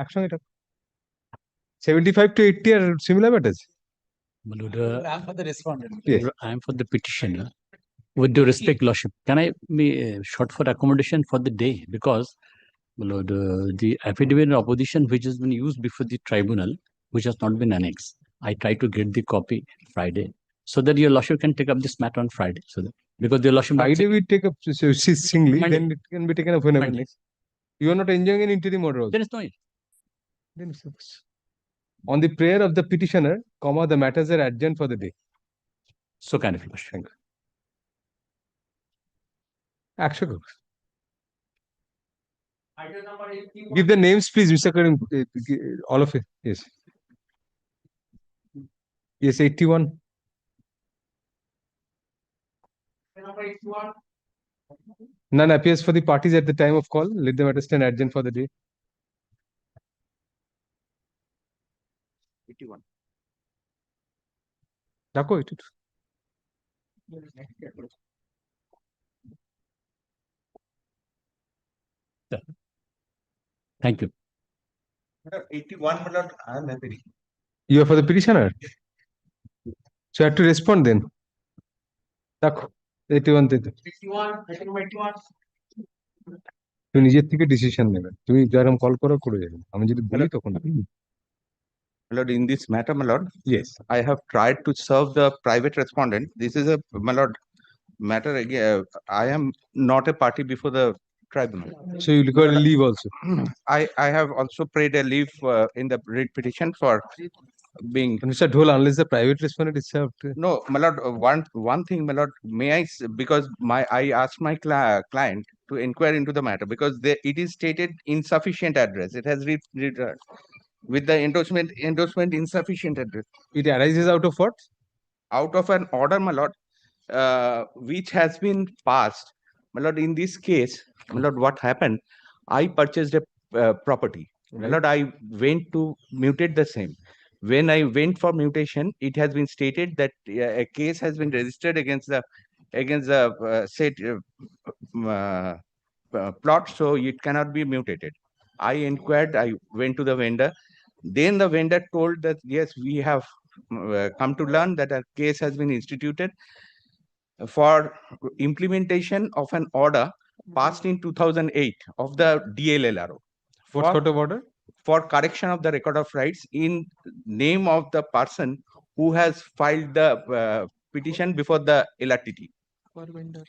একসঙ্গে থাক 75 to 80 are similar matters. My lord, I am for the respondent. Yes. I am for the petitioner. With due respect, lordship, can I be short for accommodation for the day? Because, my lord, the affidavit in opposition which has been used before the tribunal, which has not been annexed, I try to get the copy Friday, so that your lordship can take up this matter on Friday. So that because your lordship Friday we take up singly, Monday. then it can be taken up whenever Monday. next. You are not enjoying an interim order also. There is no need. Then it's- on the prayer of the petitioner, comma, the matters are adjourned for the day. So kind of lordship. Thank you. Action. Give the names, please, Mr. Karim. All of it. Yes. Yes, 81. None appears for the parties at the time of call. Let the matter stand adjourned for the day. 81. Dako, it. Thank you. 81, my lord, I am happy. You are for the petitioner. So you have to respond then. Dako, 81 তে। 81. তুমি নিজের থেকে decision নেবে, তুমি যারকম call করো করে যাবে, আমি যদি বলি তখন My lord, in this matter, my lord, yes, I have tried to serve the private respondent. This is a, my lord, matter again. I am not a party before the tribunal. so you require a leave also. I have also prayed a leave in the writ petition for being. Mr. Dhol, unless the private respondent is served. No, my lord, one thing, my lord, may I, because I asked my client to inquire into the matter because it is stated insufficient address. It has with the endorsement insufficient address. It arises out of what? Out of an order, my lord, which has been passed. My lord, in this case, my lord, what happened? I purchased a property. My lord, I went to mutate the same. When I went for mutation, it has been stated that a case has been registered against the said plot, so it cannot be mutated. I inquired. I went to the vendor. Then the vendor told that yes, we have come to learn that a case has been instituted for implementation of an order passed in 2008 of the DLLRO. What sort of order? For correction of the record of rights in name of the person who has filed the petition before the LRTT. For vendor.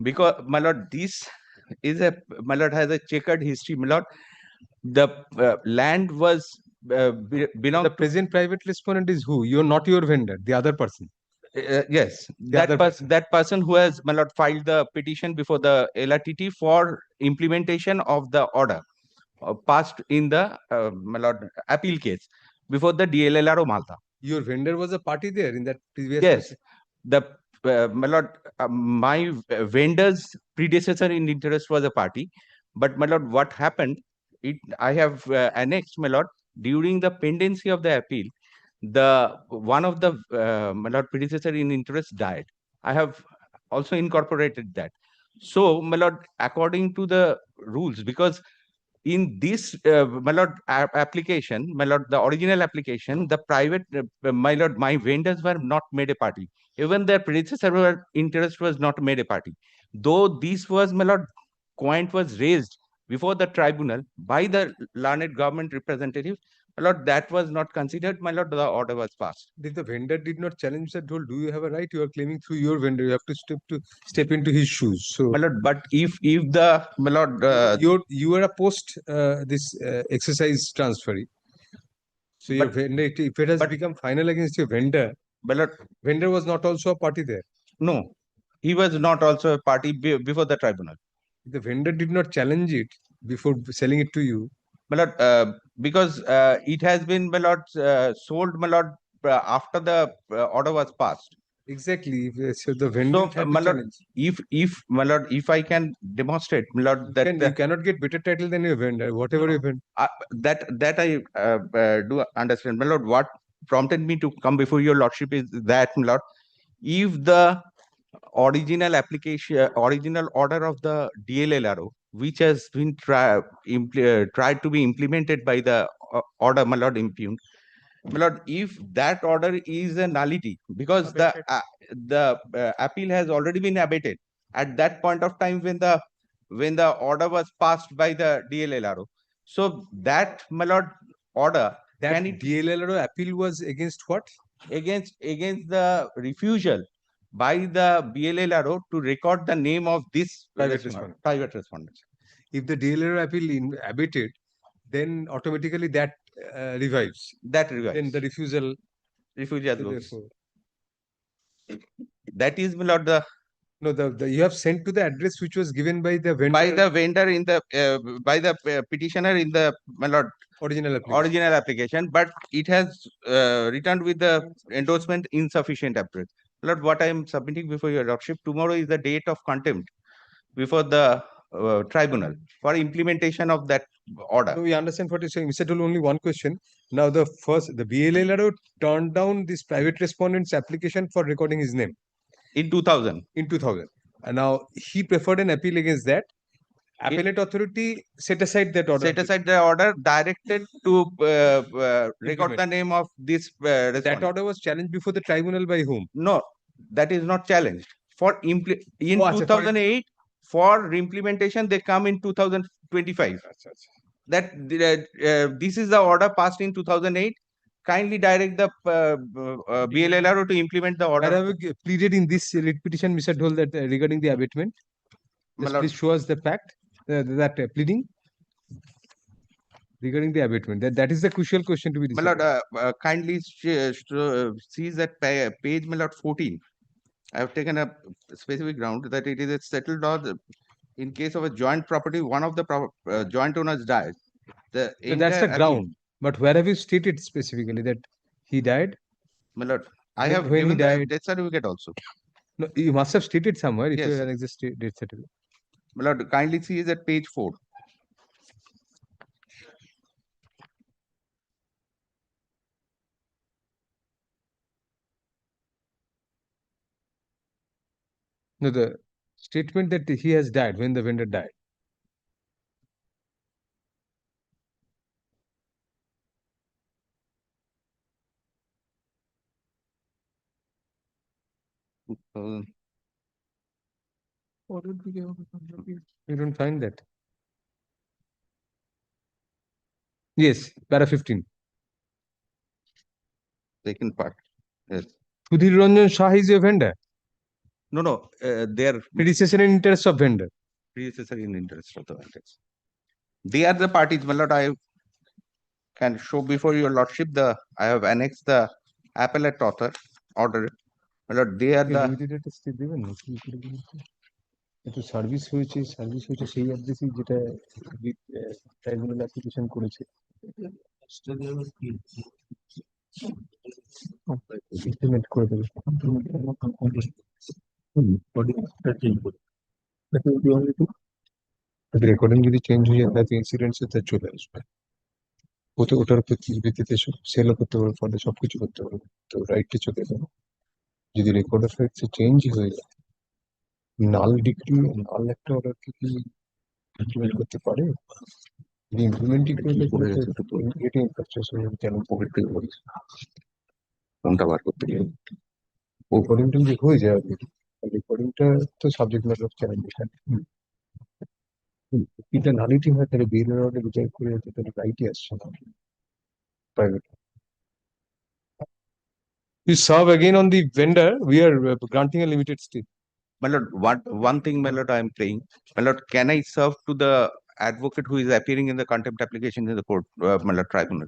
Because, my lord, this is my lord, has a checkered history, my lord. The land was belong. The present private respondent is who? You're not your vendor, the other person. Yes, that person who has, my lord, filed the petition before the LRTT for implementation of the order passed in the my lord appeal case before the DLLRO Malta. Your vendor was a party there in that previous. Yes, the my lord, my vendor's predecessor in interest was a party, but my lord, what happened? I have annexed, my lord, during the pendency of the appeal. One of the my lord predecessor in interest died. I have also incorporated that. So, my lord, according to the rules, because in this my lord application, my lord, the original application, the private my lord, my vendors were not made a party. Even their predecessor interest was not made a party. Though this was, my lord, point was raised before the tribunal by the learned government representative, my lord, that was not considered, my lord, the order was passed. If the vendor did not challenge that rule, do you have a right? You are claiming through your vendor. You have to step into his shoes. So, my lord, but if the, my lord, you are a post this exercise transfer. So your vendor, if it has become final against your vendor, my lord, vendor was not also a party there. No, he was not also a party before the tribunal. The vendor did not challenge it before selling it to you. My lord, because it has been, my lord, sold, my lord, after the order was passed. Exactly. So the vendor had my to lord, challenge. if my lord, if I can demonstrate, my lord, that you cannot get better title than your vendor, whatever your vendor. That I do understand, my lord. What prompted me to come before your lordship is that, my lord, if the original application, original order of the DLLRO which has been tried to be implemented by the order, my lord, impugned. My lord, if that order is a nullity, because the appeal has already been abated at that point of time when the order was passed by the DLLRO. So that, my lord, order, That can it DLLRO appeal was against what? against the refusal by the BLLRO to record the name of this Private respondent. private respondent. If the DLLRO appeal abated, then automatically that revives. That revives. Then the refusal. Refusal So goes. therefore, That is, my lord, the no, the you have sent to the address which was given by the vendor. by the vendor in the by the petitioner in the, my lord, original application. but it has returned with the endorsement insufficient approach. Lord, what I am submitting before your lordship, tomorrow is the date of contempt before the tribunal for implementation of that order. No, we understand what you're saying. Mr. Dole, only one question. Now, the BLLRO turned down this private respondent's application for recording his name. In 2000. In 2000. And now he preferred an appeal against that. Appellate authority set aside that order. Set aside the order directed to record the name of this respondent. That order was challenged before the tribunal by whom? No, that is not challenged. For in 2008, for implementation, they come in 2025. That this is the order passed in 2008. Kindly direct the BLLRO to implement the order. Where have you pleaded in this writ petition, Mr. Dole, that regarding the abatement? Just please show us the fact, that pleading regarding the abatement. That is the crucial question to be decided. My lord, kindly see that page, my lord, 14. I have taken a specific ground that it is a settled law in case of a joint property, one of the joint owners dies. So that's the ground. But where have you stated specifically that he died? My lord, I have when he given the died. death certificate also. No, you must have stated somewhere if Yes. you have an death certificate. My lord, kindly see is at page 4. No, the statement that he has died when the vendor died. You don't find that. Yes, para 15. Second part. Yes. Sudhir Ranjan Shah is your vendor. No, their predecessor in interest of vendor. Predecessor in interest of the vendors. They are the parties, my lord. I can show before your lordship I have annexed the appellate order. My lord, they are the service হয়েছে সেই অ্যাড্রেসই যেটা tribunal application করেছে implement করে দেবে recording যদি change হয়ে যায় তাতে ইনসিডেন্টসে তা চলে আসবে ওটার ভিত্তিতে সেলও করতে পারবে ফলে সবকিছু করতে পারবে তো রাইটে চলে যাবে যদি রেকর্ড ফ্যাক্টসে চেঞ্জ হয়ে যায় নাল ডিগ্রি নাল একটা অর্ডারকে কি ইমপ্লিমেন্ট করতে পারে যদি ইমপ্লিমেন্টই করে এটা ইনফ্রাস্ট্রাকচার কেন পকেট থেকে বলছে কোনটা বার করতে গেলে রেকর্ডিংটা যে হয়ে যায় রেকর্ডিংটা তো সাবজেক্ট ম্যাটার অফ চ্যালেঞ্জ এটা নালিটি হয় তাহলে বিয়ের অর্ডার বিচার করে তাহলে রাইটই আসছে না private You serve again on the vendor. We are granting a limited stay. My lord, one thing, my lord, I am praying. My lord, can I serve to the advocate who is appearing in the contempt application in the court, my lord, tribunal?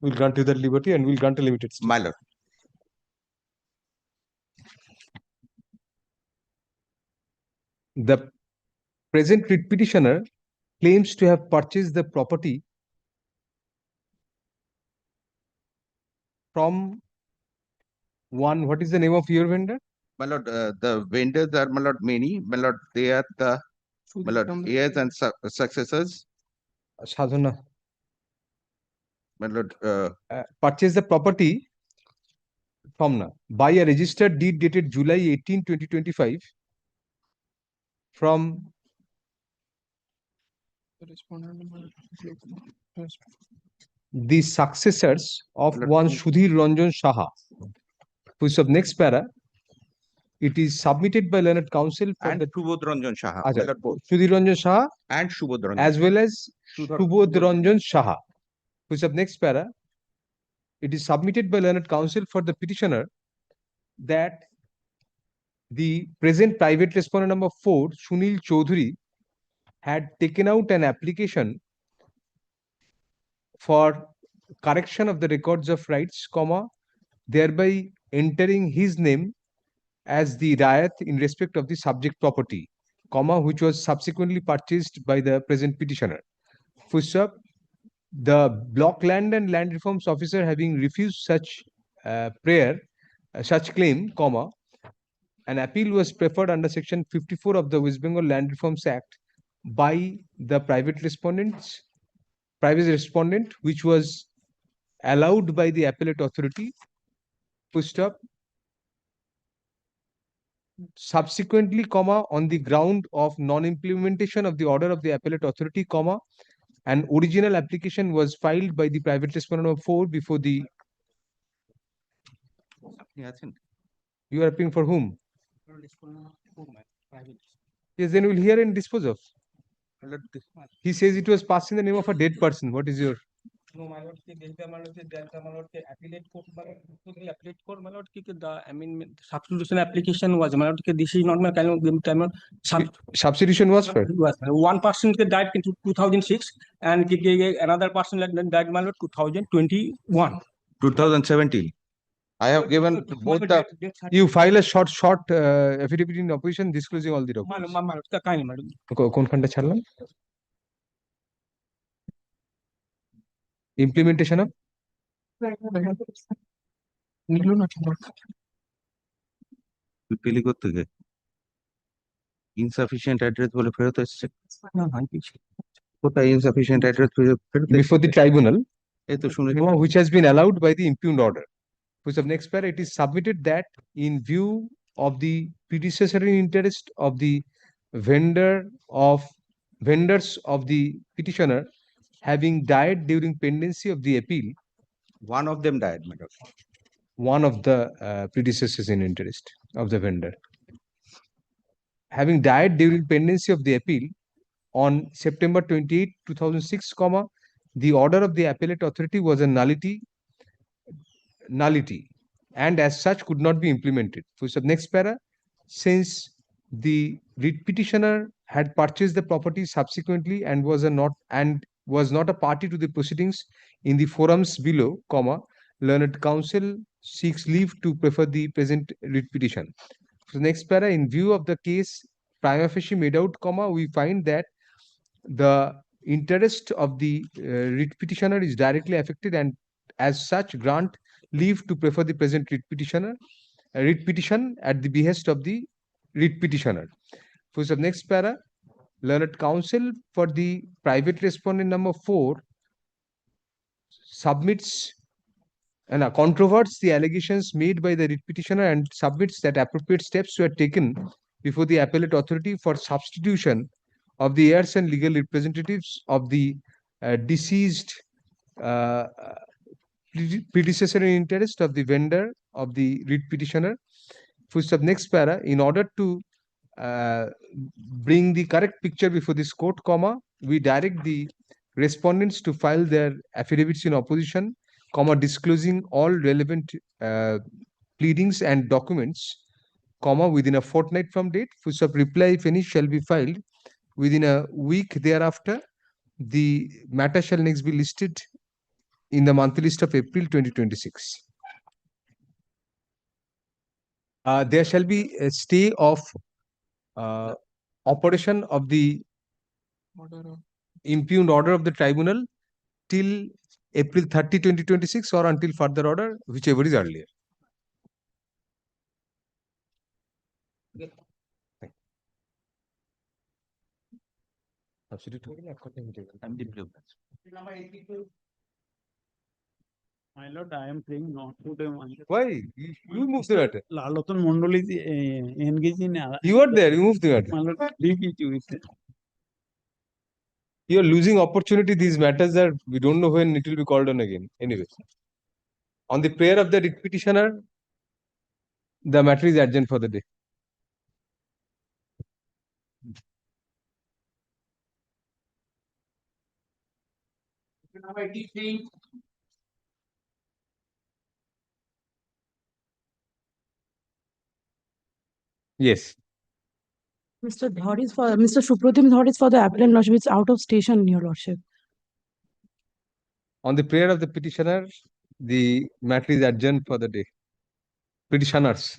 We'll grant you that liberty and we'll grant a limited stay. My lord. The present writ petitioner claims to have purchased the property from one. What is the name of your vendor? My lord, the vendors are, my lord, many. My lord, they are the, my lord, heirs and successors. Sadhana. My lord, purchase the property from by a registered deed dated July 18, 2025 from The successors of one Sudhir Ranjan Saha. Push up next para. It is submitted by learned counsel for And the Subodh Ranjan Saha. Acha, my lord, both. Sudhir Ranjan Saha And Subodh Ranjan. as well as Subodh Ranjan Saha. Push up next para. It is submitted by learned counsel for the petitioner that the present private respondent number 4, Sunil Chaudhary, had taken out an application for correction of the records of rights, comma, thereby entering his name as the Rayat in respect of the subject property, comma, which was subsequently purchased by the present petitioner. Full stop. The block land and land reforms officer having refused such such claim, comma, an appeal was preferred under section 54 of the West Bengal Land Reforms Act by the private respondent, which was allowed by the appellate authority. Full stop. Subsequently, comma, on the ground of non-implementation of the order of the appellate authority, comma, an original application was filed by the private respondent number 4 before the. You are appealing for whom? Yes, then we'll hear and dispose of. He says it was passed in the name of a dead person. What is your? No, my lord, appellate court, my lord, the amendment substitution application was, my lord, this is not my kind of Substitution was for? One person died in 2006 and another person died, my lord, 2021. 2017. I have given both the. You file a short affidavit in opposition disclosing all the documents. কোনখানটা ছাড়লাম? Implementation of? Insufficient address বলে ফেরত এসেছে। কোথায় insufficient address ফেরত? Before the tribunal, এই তো শুনেছি। which has been allowed by the impugned order. Which of next para, it is submitted that in view of the predecessory interest of the vendors of the petitioner having died during pendency of the appeal. One of them died, madam. One of the predecessors in interest of the vendor. Having died during pendency of the appeal on September 28, 2006, comma, the order of the appellate authority was a nullity and as such could not be implemented. For next para, since the writ petitioner had purchased the property subsequently and was not a party to the proceedings in the forums below, comma, learned counsel seeks leave to prefer the present writ petition. So next para, in view of the case prima facie made out, comma, we find that the interest of the writ petitioner is directly affected and as such grant leave to prefer the present writ petition at the behest of the writ petitioner. For next para, learned counsel for the private respondent number 4 controverts the allegations made by the writ petitioner and submits that appropriate steps were taken before the appellate authority for substitution of the heirs and legal representatives of the deceased predecessor in interest of the vendor of the writ petitioner. Next para, in order to bring the correct picture before this court, comma, we direct the respondents to file their affidavits in opposition, comma, disclosing all relevant pleadings and documents, comma, within a fortnight from date. Reply, if any, shall be filed within a week thereafter. The matter shall next be listed in the monthly list of April 2026. There shall be a stay of operation of the impugned order of the tribunal till April 30, 2026 or until further order, whichever is earlier. My lord, I am praying not to them. Why? You move the matter. Lalotan Mondol is engaged in. You are there, you move the matter. My lord, leave it to it. You're losing opportunity. These matters are, we don't know when it will be called on again. Anyway, on the prayer of the writ petitioner, the matter is adjourned for the day. Yes. Mr. Dhar is for Mr. Supratim Dhar is for the appellant lordship. It's out of station, your lordship. On the prayer of the petitioner, the matter is adjourned for the day. Petitioners,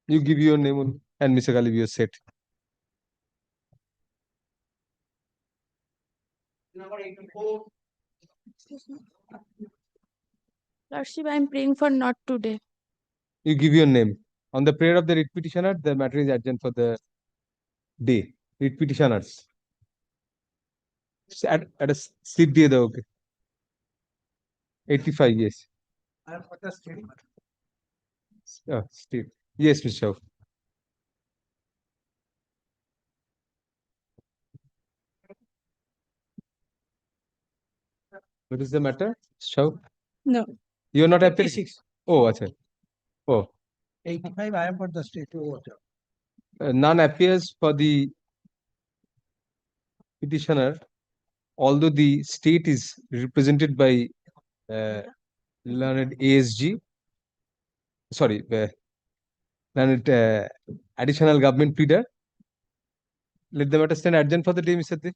you give your name and Mr. Gali, your set. Number 84. Lordship, I'm praying for not today. You give your name. On the prayer of the writ petitioner, the matter is adjourned for the day. Writ petitioners. At a slip diye do, okay. 85, yes. I'm for the state. Steve. Yes, Mr. Shah. What is the matter, Shah? No. You're not happy? 86. Oh, achha. Oh. 85, I am for the state. None appears for the petitioner, although the state is represented by learned ASG, sorry, learned additional government pleader. Let the matter stand adjourned for the day, Mr. De.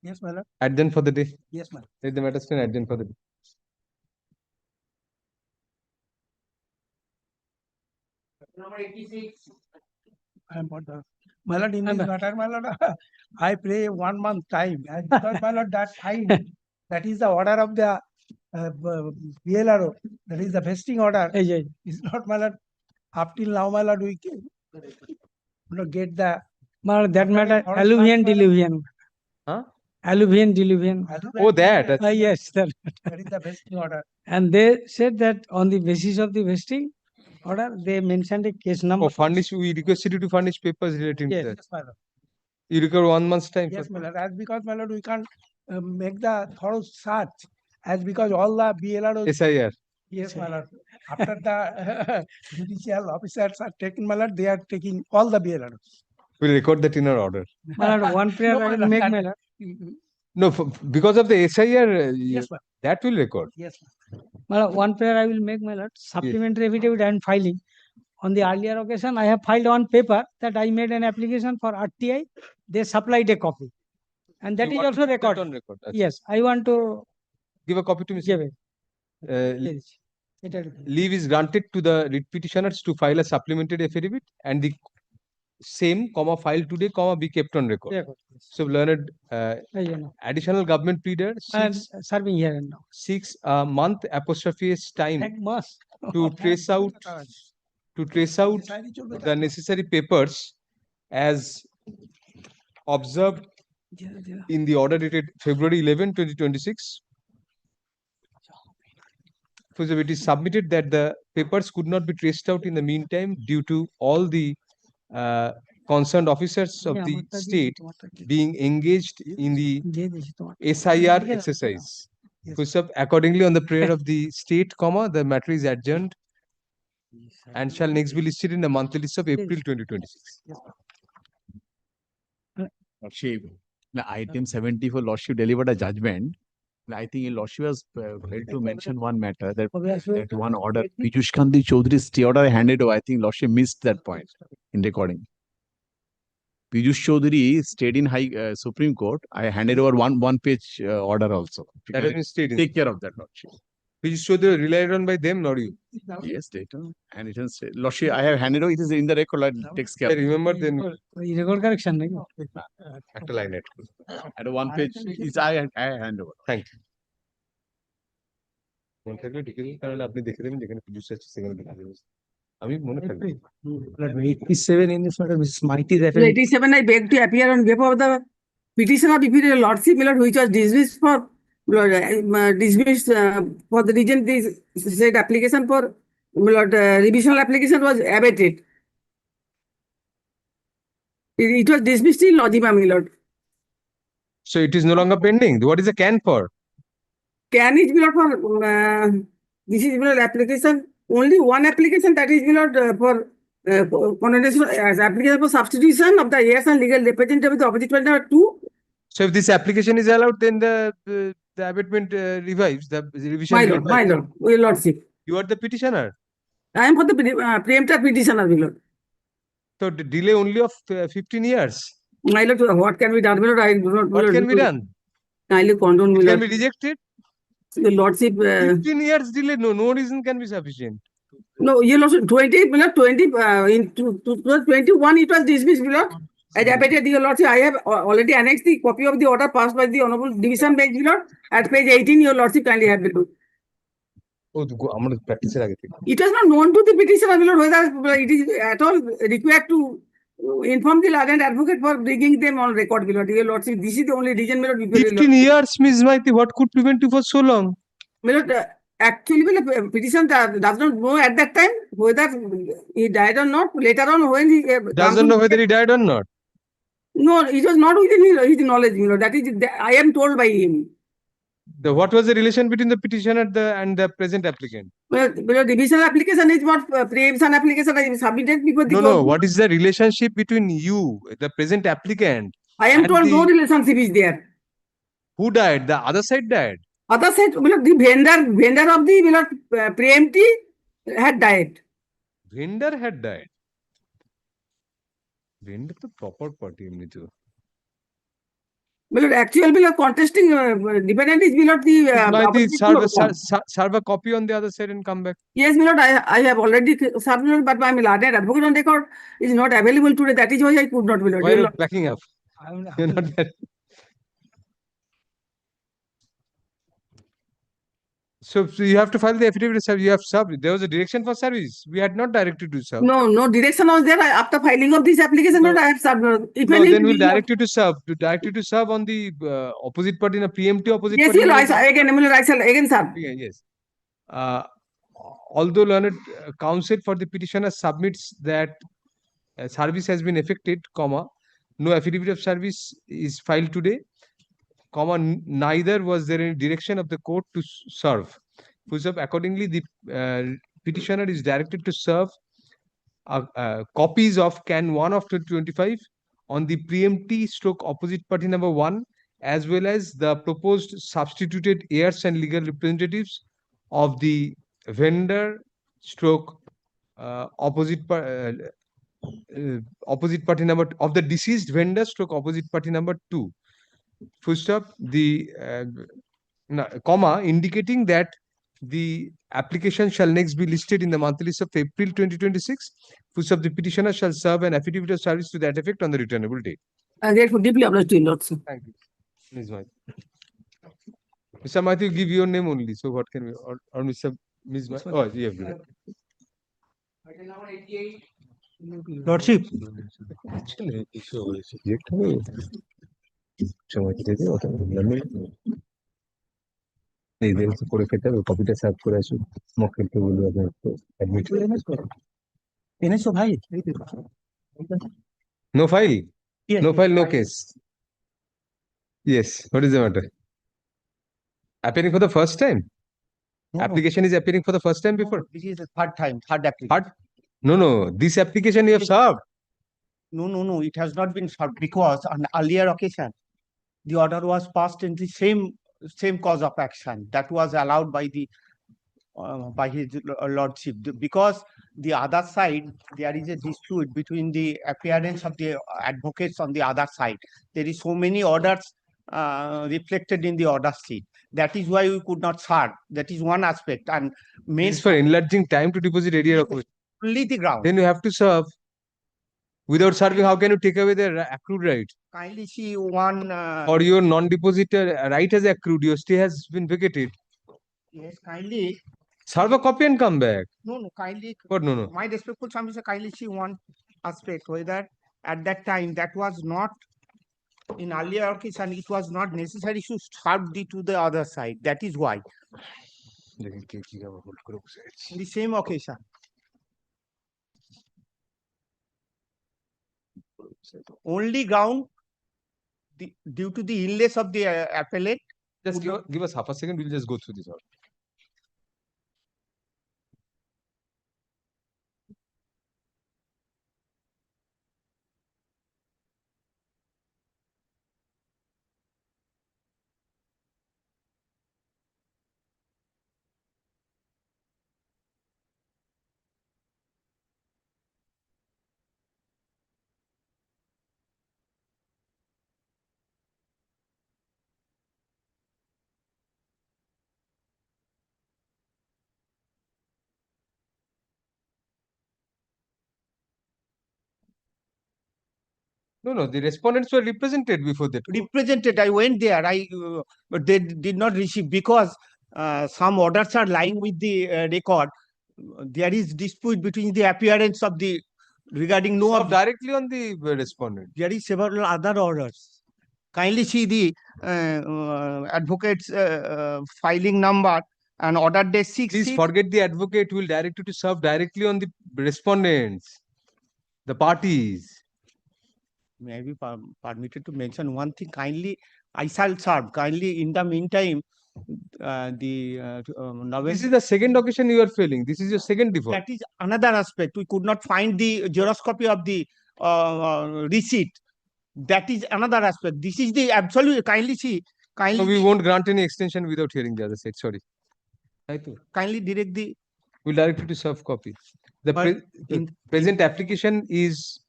Yes, my lord. Adjourned for the day. Yes, my lord. Let the matter stand adjourned for the day. Number 86. I am for the. My lord, in this matter, my lord, I pray 1 month time. And because, my lord, that time, that is the order of the BLRO, that is the vesting order. Is not, my lord, up till now, my lord, we can get the. My lord, that matter, alluvian diluvian. Huh? Alluvian diluvian. Oh, that. Yes, that. That is the vesting order. And they said that on the basis of the vesting order, they mentioned a case number. Oh, furnish, we requested you to furnish papers relating to that. Yes, my lord. You require 1 month's time. Yes, my lord. As because, my lord, we can't make the thorough search. As because all the BLRO. SIR. Yes, my lord. After the judicial officers are taken, my lord, they are taking all the BLROs. We'll record that in our order. My lord, one prayer No, I my will lord, make, that- my lord. No, because of the SIR, Yes, ma'am. that will record. Yes, My lord, one prayer I will make, my lord. Supplementary affidavit I am filing. On the earlier occasion, I have filed on paper that I made an application for RTI. They supplied a copy. And that You is want to also put that recorded. on record. Yes, I want to Give a copy to Mr. give it. Yes. It Leave is granted to the writ petitioners to file a supplementary affidavit and the same, comma, file today, comma, be kept on record. Record, yes. So learned additional government pleader And serving here and now. 6 month apostrophe S time Must. to trace out the necessary papers as observed in the order dated February 11, 2026. So it is submitted that the papers could not be traced out in the meantime due to all the concerned officers of the state being engaged in the SIR exercise. So accordingly, on the prayer of the state, comma, the matter is adjourned and shall next be listed in the monthly list of April 2026. Lordship, item 74, Lordship delivered a judgment. I think Lordship has failed to mention one matter, that one order, Piyush Kanti Chaudhary's stay order I handed over. I think Lordship missed that point in recording. Piyush Chaudhary stayed in Supreme Court. I handed over one page order also. That has been stayed in. Take care of that, Lordship. Piyush Chaudhary relied on by them, not you. Yes, data. And it is, Lordship, I have handed over. It is in the record. It takes care. I remember then. Record correction, right? At a line. At a one page, is I hand over. Thank you. মনে থাকলে ঢুকে দিন, কারণ আপনি দেখে দেবেন যেখানে police আছে সেখানে ঢুকে দেবেন। আমি মনে থাকবে 87 in this matter, Mrs. Mighty that 87, I beg to appear on behalf of the petition of defeated lordship, my lord, which was dismissed for for the reason this said application for my lord, revisional application was abated. It was dismissed in Lodima, my lord. So it is no longer pending. What is a can for? Can is below for, this is below application, only one application that is below for connotation as application for substitution of the heirs and legal representative of the opposite party number 2. So if this application is allowed, then the abatement revives, the revision. My lord, your lordship. You are the petitioner. I am for the preemptive petitioner, my lord. So the delay only of 15 years. My lord, what can be done, my lord? I do not. What can be done? Kindly condone, my It can lord. be rejected. Your lordship. 15 years delay, no reason can be sufficient. No, your lordship, 20, my lord, 20, in 2021 it was dismissed, my lord. As abated, your lordship, I have already annexed the copy of the order passed by the Honorable Division Bench, my lord. At page 18, your lordship kindly have it. Oh, I'm going to practice it. It was not known to the petitioner, my lord, whether it is at all required to inform the litigant advocate for bringing them on record, my lord. Your lordship, this is the only reason, my lord. 15 years, Ms. Maiti, what could prevent you for so long? My lord, actually, the petition does not know at that time whether he died or not. Later on, when he Doesn't know whether he died or not. No, it was not within his knowledge. You know, that is, I am told by him. What was the relation between the petitioner and the present applicant? Well, division application is what preemption application I submitted before the No, court. no. What is the relationship between you, the present applicant? I am and told no relationship is there. Who died? The other side died. Other side, the vendor of the preemptive had died. Vendor had died. Vendor the proper party in it. Well, actually, contesting dependent is not the. Serve a copy on the other side and come back. Yes, my lord, I have already served, but my ladder advocate on record is not available today. That is why I could not. Why not backing up? You're not there. So you have to file the affidavit of service. You have served. There was a direction for service. We had not directed to serve. No direction was there. After filing of this application, I have served. Then we'll direct you to serve. To direct you to serve on the opposite party, in a preemptive opposite party. Yes, I shall again serve. Yes. Although learned counsel for the petitioner submits that service has been effected, no affidavit of service is filed today, neither was there any direction of the court to serve. Accordingly, the petitioner is directed to serve copies of Can 1 of 2025 on the preemptive stroke opposite party number 1, as well as the proposed substituted heirs and legal representatives of the vendor stroke opposite party number of the deceased vendor stroke opposite party number 2. The indicating that the application shall next be listed in the monthly list of April 2026. The petitioner shall serve an affidavit of service to that effect on the returnable date. I therefore deeply obliged to you, Lord, sir. Thank you, Ms. Maiti. Mr. Maiti, you give your name only. So what can we or Mr. Ms. Maiti? Oh, you have given. Lordship. কপিটা serve করে আসুন মক্কেলকে বলবো admit এনেছো ভাই No file? Yes, no file, no case. Yes. What is the matter? Appearing for the first time? Application is appearing for the first time before? This is the third application. No. This application you have served. No. It has not been served because on earlier occasion, the order was passed in the same cause of action that was allowed by the by his lordship. Because the other side, there is a dispute between the appearance of the advocates on the other side. There is so many orders reflected in the order sheet. That is why we could not serve. That is one aspect. And This is for enlarging time to deposit area. Only the ground. Then you have to serve. Without serving, how can you take away the accrued right? Kindly see one. Or your non-depositor right has accrued, your stay has been vacated. Yes, kindly. Serve a copy and come back. No, kindly. What? No. My respectful submission, kindly see one aspect whether at that time that was not in earlier occasion, it was not necessary to serve to the other side. That is why. In the same occasion. Only ground due to the illness of the appellate. Just give us half a second, we'll just go through this all. No, the respondents were represented before that. Represented, I went there, but they did not receive because some orders are lying with the record. There is dispute between the appearance of the regarding no of directly on the respondent. There is several other orders. Kindly see the advocate's filing number and order date 6. Please forget the advocate who will direct you to serve directly on the respondents, the parties. May I be permitted to mention one thing? Kindly, I shall serve. Kindly, in the meantime, This is the second occasion you are failing. This is your second default. That is another aspect. We could not find the Xerox copy of the receipt. That is another aspect. This is the absolute. Kindly see. Kindly. So we won't grant any extension without hearing the other side. Sorry. Kindly direct the. We'll direct you to serve copy. The present application is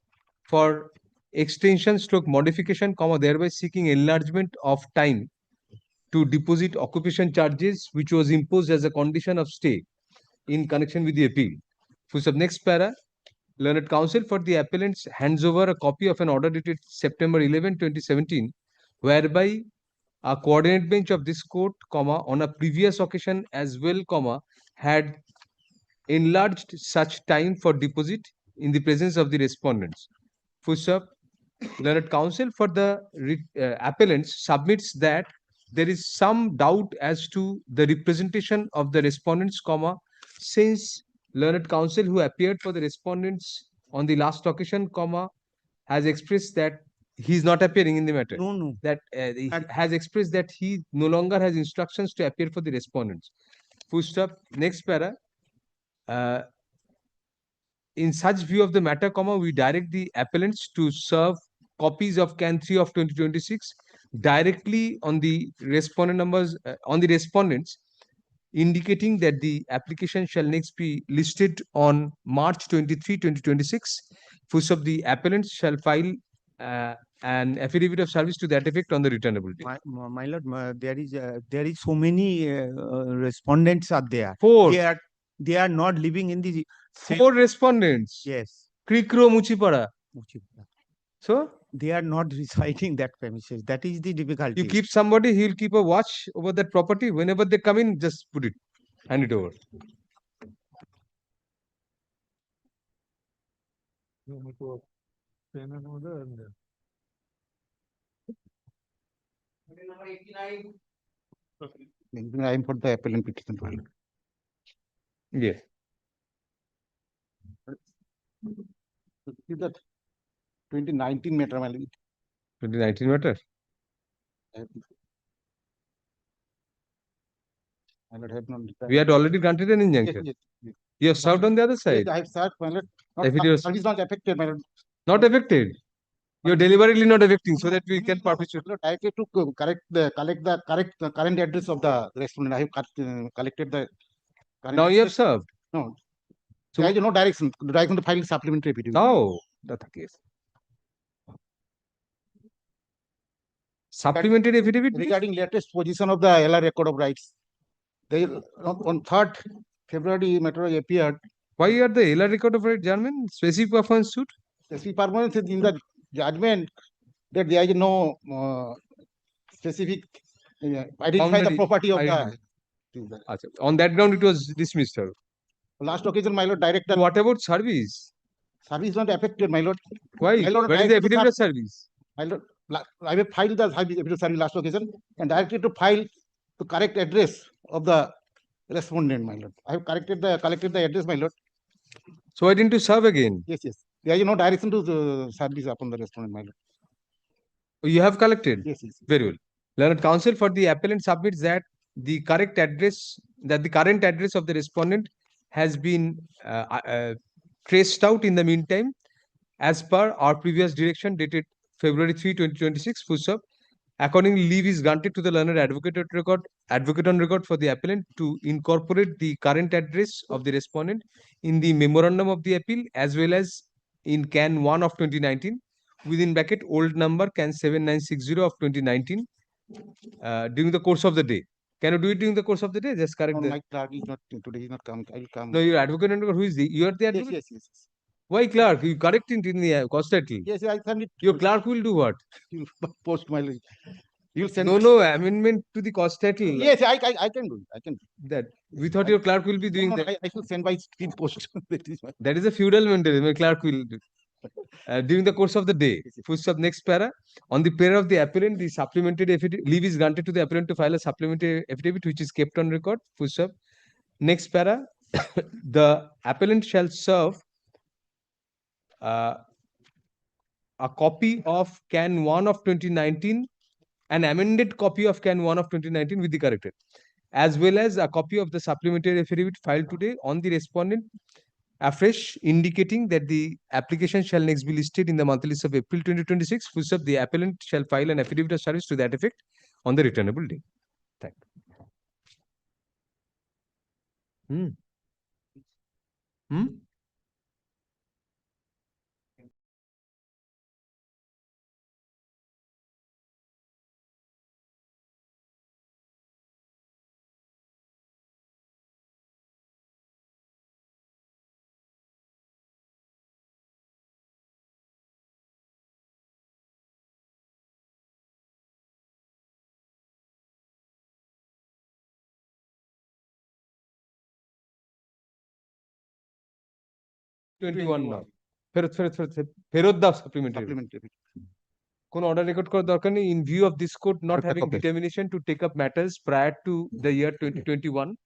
for extension stroke modification, thereby seeking enlargement of time to deposit occupation charges, which was imposed as a condition of stay in connection with the appeal. Next para, learned counsel for the appellants hands over a copy of an order dated September 11, 2017, whereby a coordinate bench of this court, on a previous occasion as well, had enlarged such time for deposit in the presence of the respondents. Learned counsel for the appellants submits that there is some doubt as to the representation of the respondents, since learned counsel who appeared for the respondents on the last occasion, has expressed that he is not appearing in the matter. No. That he has expressed that he no longer has instructions to appear for the respondents. Next para. In such view of the matter, we direct the appellants to serve copies of Can 3 of 2026 directly on the respondent numbers on the respondents, indicating that the application shall next be listed on March 23, 2026. The appellants shall file an affidavit of service to that effect on the returnability. My lord, there is so many respondents are there. 4. They are not living in the 4 respondents. Yes. Krikro Muchipara. So they are not residing that premises. That is the difficulty. You keep somebody, he will keep a watch over that property. Whenever they come in, just put it, hand it over. I am for the appellant petition file. Yes. See that 2019 matter, my lord. 2019 matter? We had already granted an injunction. Yes. You have served on the other side. Yes, I have served, my lord. Service not affected, my lord. Not affected. You are deliberately not affecting so that we can perpetuate. Directly to collect the current address of the respondent. I have collected the. Now you have served. No. So there is no direction to file supplementary affidavit. No, that's the case. Supplementary affidavit regarding latest position of the LR record of rights. They on 3rd February matter appeared. Why are the LR record of rights, German? Specific performance suit? Specific performance in the judgment that there is no specific identify the property of the. On that ground, it was dismissed. Sir. Last occasion, my lord, director. What about service? Service not affected, my lord. Why? Where is the affidavit of service? My lord, I have filed the affidavit of service last occasion and directed to file the correct address of the respondent, my lord. I have collected the address, my lord. So why didn't you serve again? Yes. There is no direction to the service upon the respondent, my lord. You have collected? Yes, yes. Very well. Learned counsel for the appellant submits that the correct address, that the current address of the respondent has been traced out in the meantime as per our previous direction dated February 3, 2026, full stop. Accordingly, leave is granted to the learned advocate on record for the appellant to incorporate the current address of the respondent in the memorandum of the appeal as well as in Can 1 of 2019 within bracket old number Can 7960 of 2019 during the course of the day. Can you do it during the course of the day? Just correct No, the. my clerk is not today. He's not coming. I will come. No, your advocate on record. Who is the? You are the advocate. Yes, yes, yes. Why clerk? You correct it in the cost title. Yes, I send it. Your clerk will do what? You post my. You'll send. No amendment to the cost title. Yes, I can do it. I can do that. We thought your clerk will be doing no, that. I should send by speed post. That is a feudal mentality. My clerk will do. During the course of the day. Full stop. Next para. On the prayer of the appellant, the supplementary affidavit leave is granted to the appellant to file a supplementary affidavit which is kept on record. Full stop. Next para. The appellant shall serve a copy of Can 1 of 2019, an amended copy of Can 1 of 2019 with the corrected, as well as a copy of the supplementary affidavit filed today on the respondent afresh, indicating that the application shall next be listed in the monthly list of April 2026. Full stop. The appellant shall file an affidavit of service to that effect on the returnable day. Thank you. now. ফেরত দাও supplementary. কোন order record করার দরকার নেই in view of this court not having determination to take up matters prior to the year 2021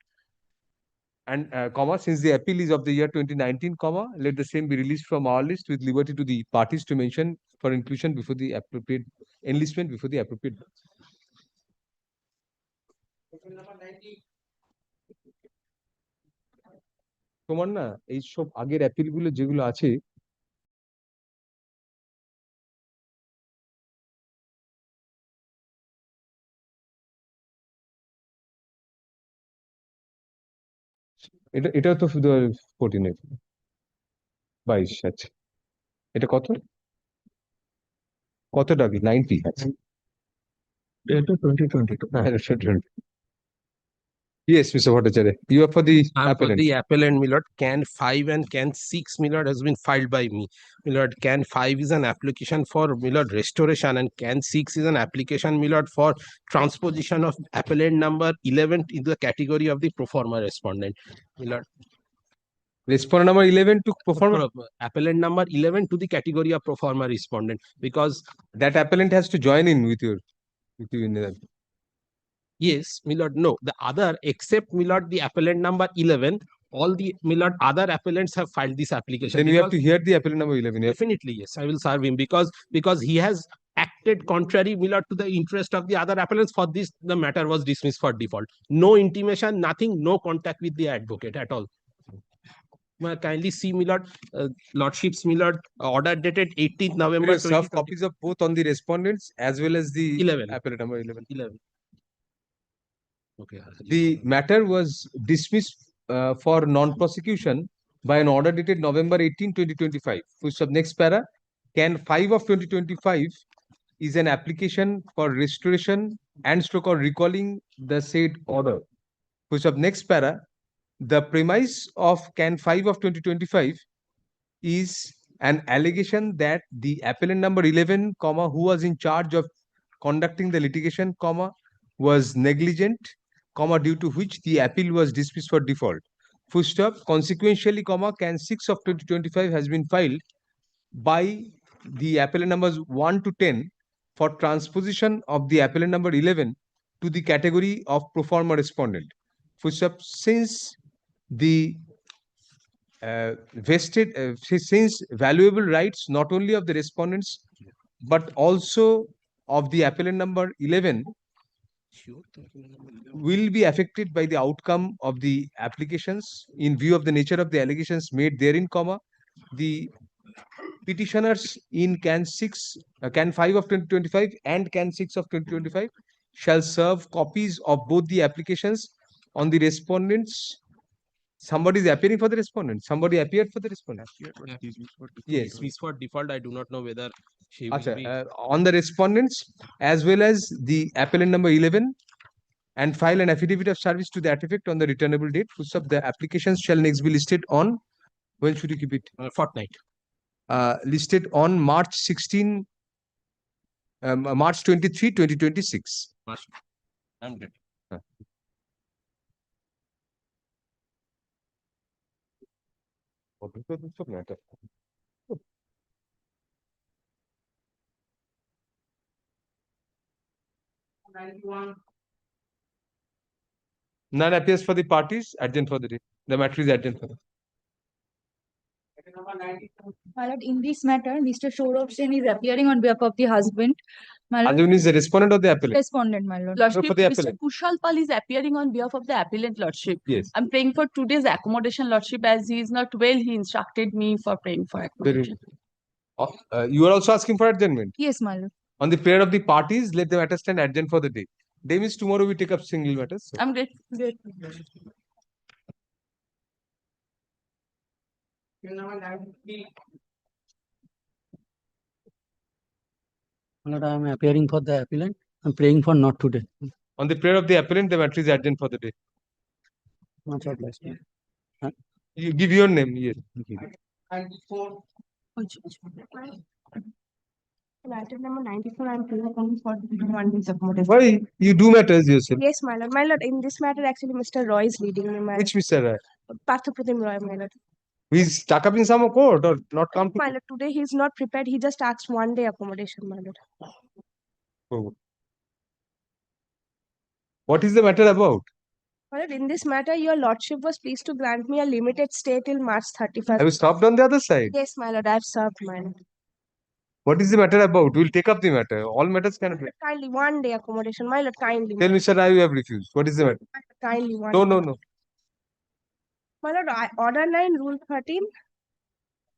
and comma since the appeal is of the year 2019 comma let the same be released from our list with liberty to the parties to mention for inclusion before the appropriate enlistment before the appropriate. তোমার না এই সব আগের appeal গুলো যেগুলো আছে এটা তো শুধু 14 22 আচ্ছা এটা কত টাকা 90 আচ্ছা এটা 2022 হ্যাঁ 2020. Yes, Mr. Bhattacharya. You are for the appellant. For the appellant, my lord, Can 5 and Can 6, my lord, has been filed by me. My lord, Can 5 is an application for, my lord, restoration, and Can 6 is an application, my lord, for transposition of appellant number 11 into the category of the pro forma respondent. My lord. Respondent number 11 to pro forma? Appellant number 11 to the category of pro forma respondent, because that appellant has to join in with you in that. Yes, my lord, no. The other, except, my lord, the appellant number 11, all the, my lord, other appellants have filed this application. Then we have to hear the appellant number 11. Yes. Definitely, yes. I will serve him because he has acted contrary, my lord, to the interest of the other appellants. For this, the matter was dismissed for default. No intimation, nothing, no contact with the advocate at all. Kindly see, my lord, lordship's, my lord, order dated 18th November. We serve copies of both on the respondents as well as the 11. Appellant number 11. 11. Okay. The matter was dismissed for non-prosecution by an order dated November 18, 2025. Full stop. Next para. Can 5 of 2025 is an application for restoration and stroke or recalling the said order. Full stop. Next para. The premise of Can 5 of 2025 is an allegation that the appellant number 11, comma, who was in charge of conducting the litigation, comma, was negligent, comma, due to which the appeal was dismissed for default. Full stop. Consequentially, comma, Can 6 of 2025 has been filed by the appellant numbers 1 to 10 for transposition of the appellant number 11 to the category of pro forma respondent. Full stop. Since the since valuable rights not only of the respondents but also of the appellant number 11 will be affected by the outcome of the applications in view of the nature of the allegations made therein, comma, the petitioners in can 5 of 2025 and can 6 of 2025 shall serve copies of both the applications on the respondents. Somebody is appearing for the respondent. Somebody appeared for the respondent. Yes. Dismiss for default. I do not know whether she will Acha, be. on the respondents as well as the appellant number 11 and file an affidavit of service to that effect on the returnable date. The applications shall next be listed on, when should you keep it? Fortnight. Listed on March 16, March 23, 2026. I'm good. None appears for the parties, adjourn for the day. The matter is adjourned for the day. My lord, in this matter, Mr. Saurabh Sen is appearing on behalf of the husband. My lord, Husband is the respondent or the appellant? respondent, my lord. Lordship, for the Mr. appellant. Kushal Pal is appearing on behalf of the appellant, lordship. Yes. I'm praying for today's accommodation, lordship, as he is not well. He instructed me for praying for accommodation. You are also asking for adjournment? Yes, my lord. On the prayer of the parties, let the matter stand adjourned for the day. Day means tomorrow we take up single matters. I'm great. Great. Lord, I am appearing for the appellant. I'm praying for not today. On the prayer of the appellant, the matter is adjourned for the day. Much obliged. Huh? You give your name, yes. Matter number 94, I'm praying for 1 week's accommodation. Why? You do matters yourself. Yes, my lord. My lord, in this matter, actually, Mr. Roy is leading me. My Which Mr. Rai? Parthapratim Roy, my lord. He's stuck up in some court or not come to My lord, today he's not prepared. He just asked 1 day accommodation, my lord. Oh. What is the matter about? My lord, in this matter, your lordship was pleased to grant me a limited stay till March 31st. Have you stopped on the other side? Yes, my lord, I've served, my lord. What is the matter about? We'll take up the matter. All matters cannot be. Kindly, 1 day accommodation, my lord, kindly. Tell my Mr. Rai you have refused. What is the matter? lord. Kindly, 1 No, day. no, no. My lord, order 9, rule 13.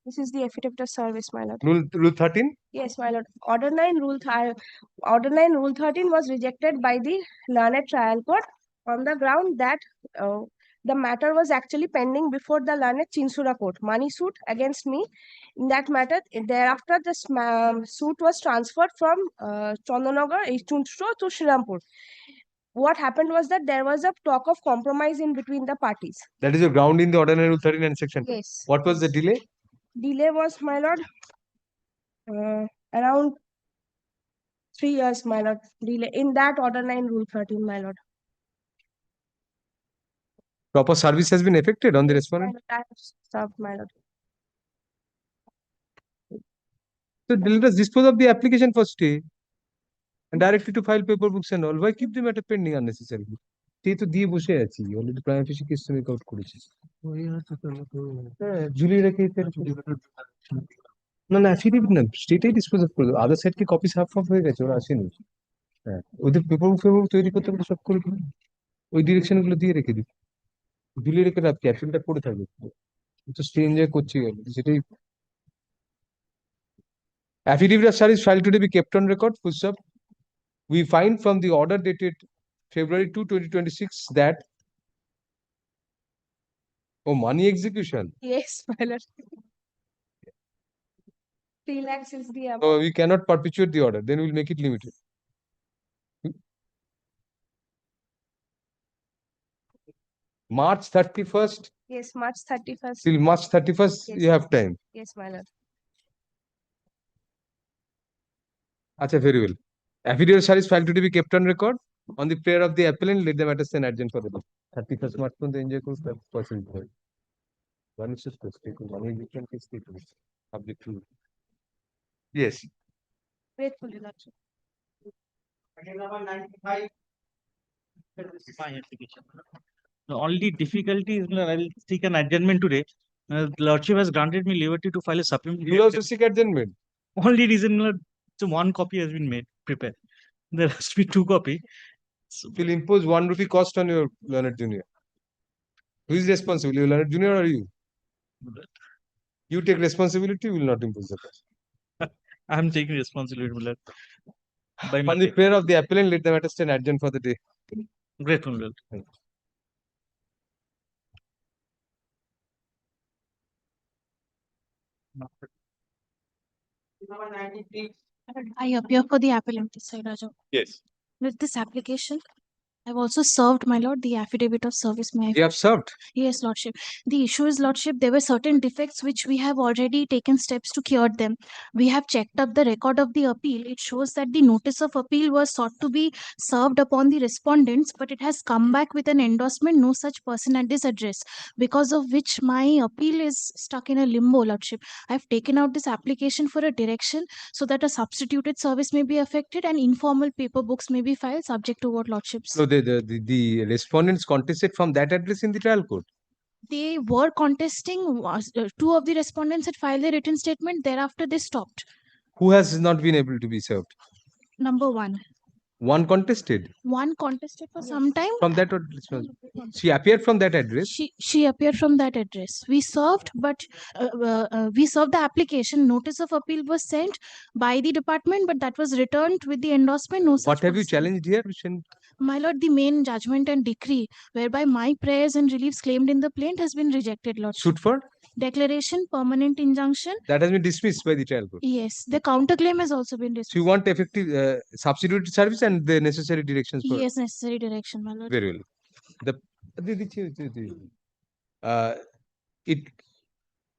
This is the affidavit of service, my lord. Rule 13? Yes, my lord. Order 9, rule 13 was rejected by the learned trial court on the ground that the matter was actually pending before the learned Chinsura court. Money suit against me. In that matter, thereafter, this suit was transferred from Chandanagar, Chunsro to Shrirampur. What happened was that there was a talk of compromise in between the parties. That is your ground in the ordinary rule 13 and section. Yes. What was the delay? Delay was, my lord, around 3 years, my lord. Delay in that order 9, rule 13, my lord. Proper service has been effected on the My respondent. lord, I have served, my lord. So let us dispose of the application for stay and directly to file paper books and all. Why keep the matter pending unnecessarily? Stay to দিয়ে বসে আছি already prime fishy case তুমি cout করেছিস হ্যাঁ ঝুলিয়ে রেখে না না অ্যাফিডেভিট না স্টেটেই ডিসপোজ অফ করে আদার সাইড কি কপি সাফ অফ হয়ে গেছে ওরা আসেনি হ্যাঁ ওদের পেপার বুক তৈরি করতে পারে সব করে দিন ওই ডিরেকশন গুলো দিয়ে রেখে দিন ঝুলিয়ে রেখে রাখ ক্যাপশনটা পড়ে থাকবে তো স্টে এনজয় করছি সেটাই affidavit of service filed today be kept on record. Full stop. We find from the order dated February 2, 2026 that money execution. Yes, my lord. 3 lakhs is the amount. So we cannot perpetuate the order. Then we'll make it limited. March 31st. Yes, March 31st. Till March 31st, Yes, you have time. Yes, my lord. Acha, very well. Affidavit of service filed today be kept on record. On the prayer of the appellant, let the matter stand adjourned for the day. 31st March পর্যন্ত enjoy করুন তার পছন্দ হয় one is just one execution case subject to yes. Gratefully, lordship. My application. The only difficulty is I will seek an adjournment today. Lordship has granted me liberty to file a supplementary. You will also seek adjournment. Only reason so one copy has been made. prepare. There has to be 2 copy. So, Will impose 1 rupee cost on your learned junior. Who is responsible? Your learned junior or you? You take responsibility, will not impose the cost. I'm taking responsibility, my lord. By On the prayer of the appellant, let the matter stand adjourned for the day. Grateful, my lord. I appear for the appellant this side, Raja. Yes. With this application, I've also served, my lord, the affidavit of service. May I? You have served. Yes, Lordship. The issue is, Lordship, there were certain defects which we have already taken steps to cure them. We have checked up the record of the appeal. It shows that the notice of appeal was sought to be served upon the respondents, but it has come back with an endorsement, no such person at this address, because of which my appeal is stuck in a limbo, Lordship. I've taken out this application for a direction so that a substituted service may be affected and informal paper books may be filed subject to what, Lordships. No, the respondents contested from that address in the trial court. They were contesting. 2 of the respondents had filed a written statement. Thereafter, they stopped. Who has not been able to be served? Number 1. One contested. 1 contested for some time. From that address. She appeared from that address. She appeared from that address. We served, but we served the application. Notice of appeal was sent by the department, but that was returned with the endorsement. No such What have you person. challenged here? My lord, the main judgment and decree, whereby my prayers and reliefs claimed in the plaint has been rejected, Lord. Suit for? Declaration, permanent injunction. That has been dismissed by the trial court. Yes, the counterclaim has also been dismissed. So you want effective substituted service and the necessary directions for? Yes, necessary direction, my lord. Very well. It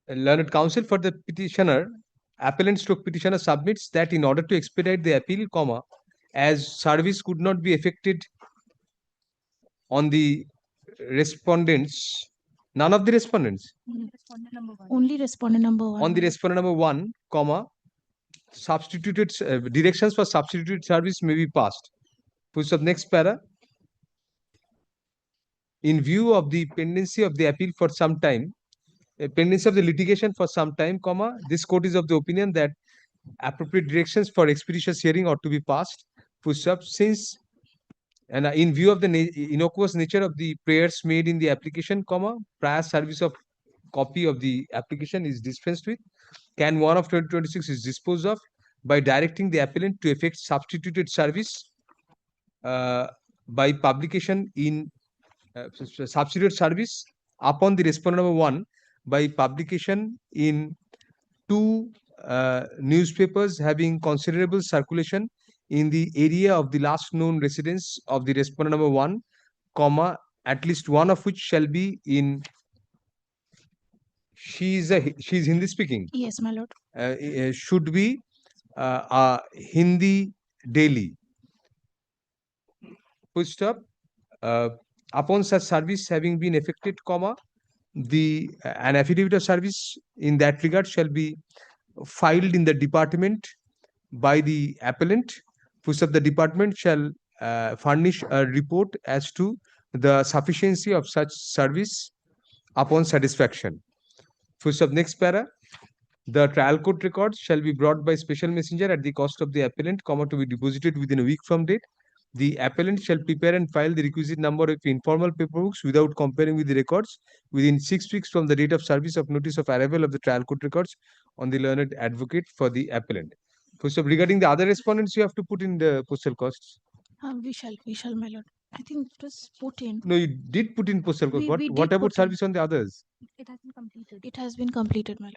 learned counsel for the petitioner, appellant stroke petitioner submits that in order to expedite the appeal, comma, as service could not be effected on the respondents, none of the respondents. Only respondent number 1. On the respondent number 1, comma, substituted directions for substituted service may be passed. Push up next para. In view of the pendency of the appeal for some time, pendency of the litigation for some time, comma, this court is of the opinion that appropriate directions for expeditious hearing ought to be passed. Push up since and in view of the innocuous nature of the prayers made in the application, comma, prior service of copy of the application is dispensed with. Can 1 of 2026 is disposed of by directing the appellant to effect substituted service by publication in substituted service upon the respondent number 1 by publication in 2 newspapers having considerable circulation in the area of the last known residence of the respondent number 1, comma, at least one of which shall be in. She is Hindi speaking. Yes, my lord. Should be Hindi daily. Full stop. Upon such service having been effected, comma, an affidavit of service in that regard shall be filed in the department by the appellant. First of the department shall furnish a report as to the sufficiency of such service upon satisfaction. First of next para. The trial court records shall be brought by special messenger at the cost of the appellant, comma, to be deposited within a week from date. The appellant shall prepare and file the requisite number of informal paper books without comparing with the records within 6 weeks from the date of service of notice of arrival of the trial court records on the learned advocate for the appellant. First of regarding the other respondents, you have to put in the postal costs. We shall, my lord. I think it was put in. No, you did put in postal costs. We What did about put in. service on the others? It has been completed. It has been completed, my lord.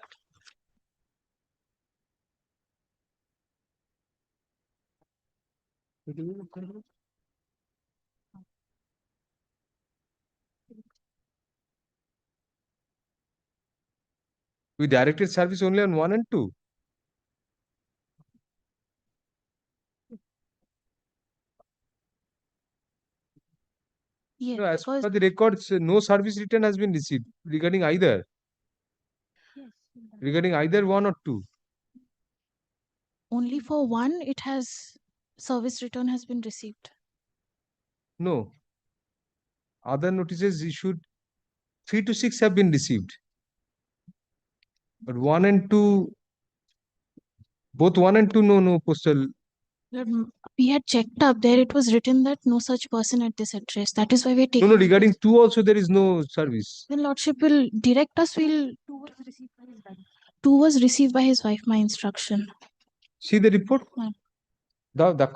We directed service only on 1 and 2. Yes, No, as per the records, no service return has been received regarding either. Regarding either 1 or 2. Only for 1, it has service return has been received. No. Other notices issued 3 to 6 have been received. But 1 and 2, both 1 and 2, no postal. Lord, We had checked up there. It was written that no such person at this address. That is why we're No, taking. no, regarding 2 also there is no service. Then Lordship will direct us. Two was received by his wife. My instruction. See the report? Ma'am. The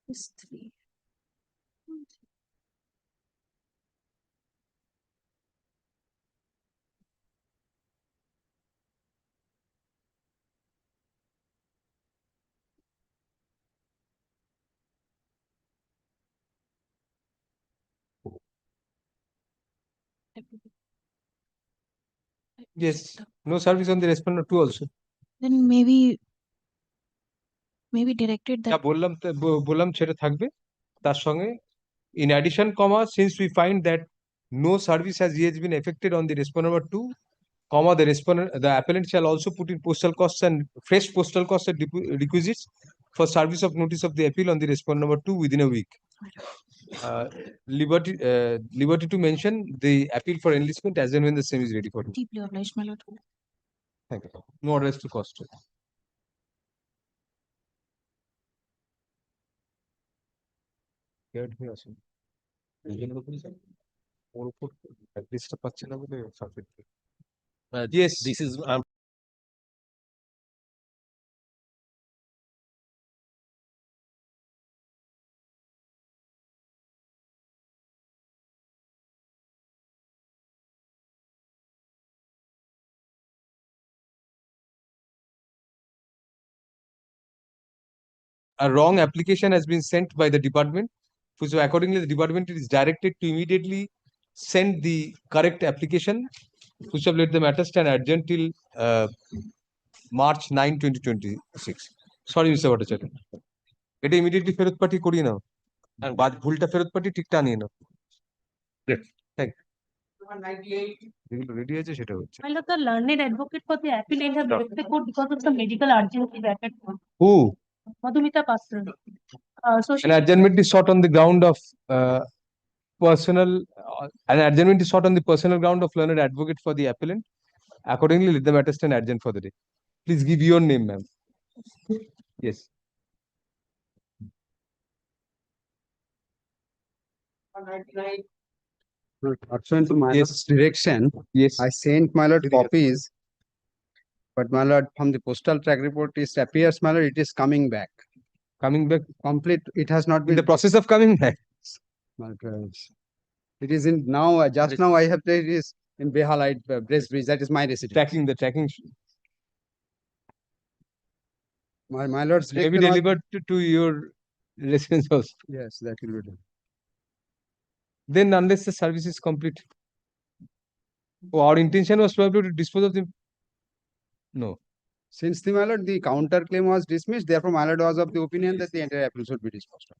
This 3. yes, no service on the respondent 2 also. Then maybe directed যা that. বললাম সেটা থাকবে তার সঙ্গে in addition comma since we find that no service has yet been effected on the respondent number 2 comma the appellant shall also put in postal costs and fresh postal costs and requisites for service of notice of the appeal on the respondent number 2 within a week. Liberty to mention the appeal for enlistment as and when the same is ready for you. Deeply obliged, my lord. Thank you. No orders to cost. Yes, this is a wrong application has been sent by the department. So accordingly, the department is directed to immediately send the correct application. Which have let the matter stand adjourned till March 9, 2026. Sorry, Mr. Bhattacharya. এটা immediately ফেরত পাঠিয়ে করিয়ে নাও আর বাদ ভুলটা ফেরত পাঠিয়ে ঠিকটা নিয়ে নাও thank যেগুলো রেডি আছে সেটা হচ্ছে My lord, the learned advocate for the appellate have left the court because of the medical urgency bracket. who Madhumita Pastor. So she an adjournment is sought on the ground of an adjournment is sought on the personal ground of learned advocate for the appellant. Accordingly, let the matter stand adjourned for the day. Please give your name, ma'am. Yes. Pursuant to my lord's direction, yes, I sent my lord copies, but my lord from the postal track report it appears my lord it is coming back. Coming back complete. It has not been in the process of coming back. It is in now. Just now I have it is in Behalite Brest Bridge. That is my residence. Tracking. My lord's may be delivered to your residence house. Yes, that will be done. Then unless the service is complete. Oh, our intention was probably to dispose of them. No. Since the my lord, the counter claim was dismissed, therefore my lord was of the opinion that the entire appeal should be disposed of.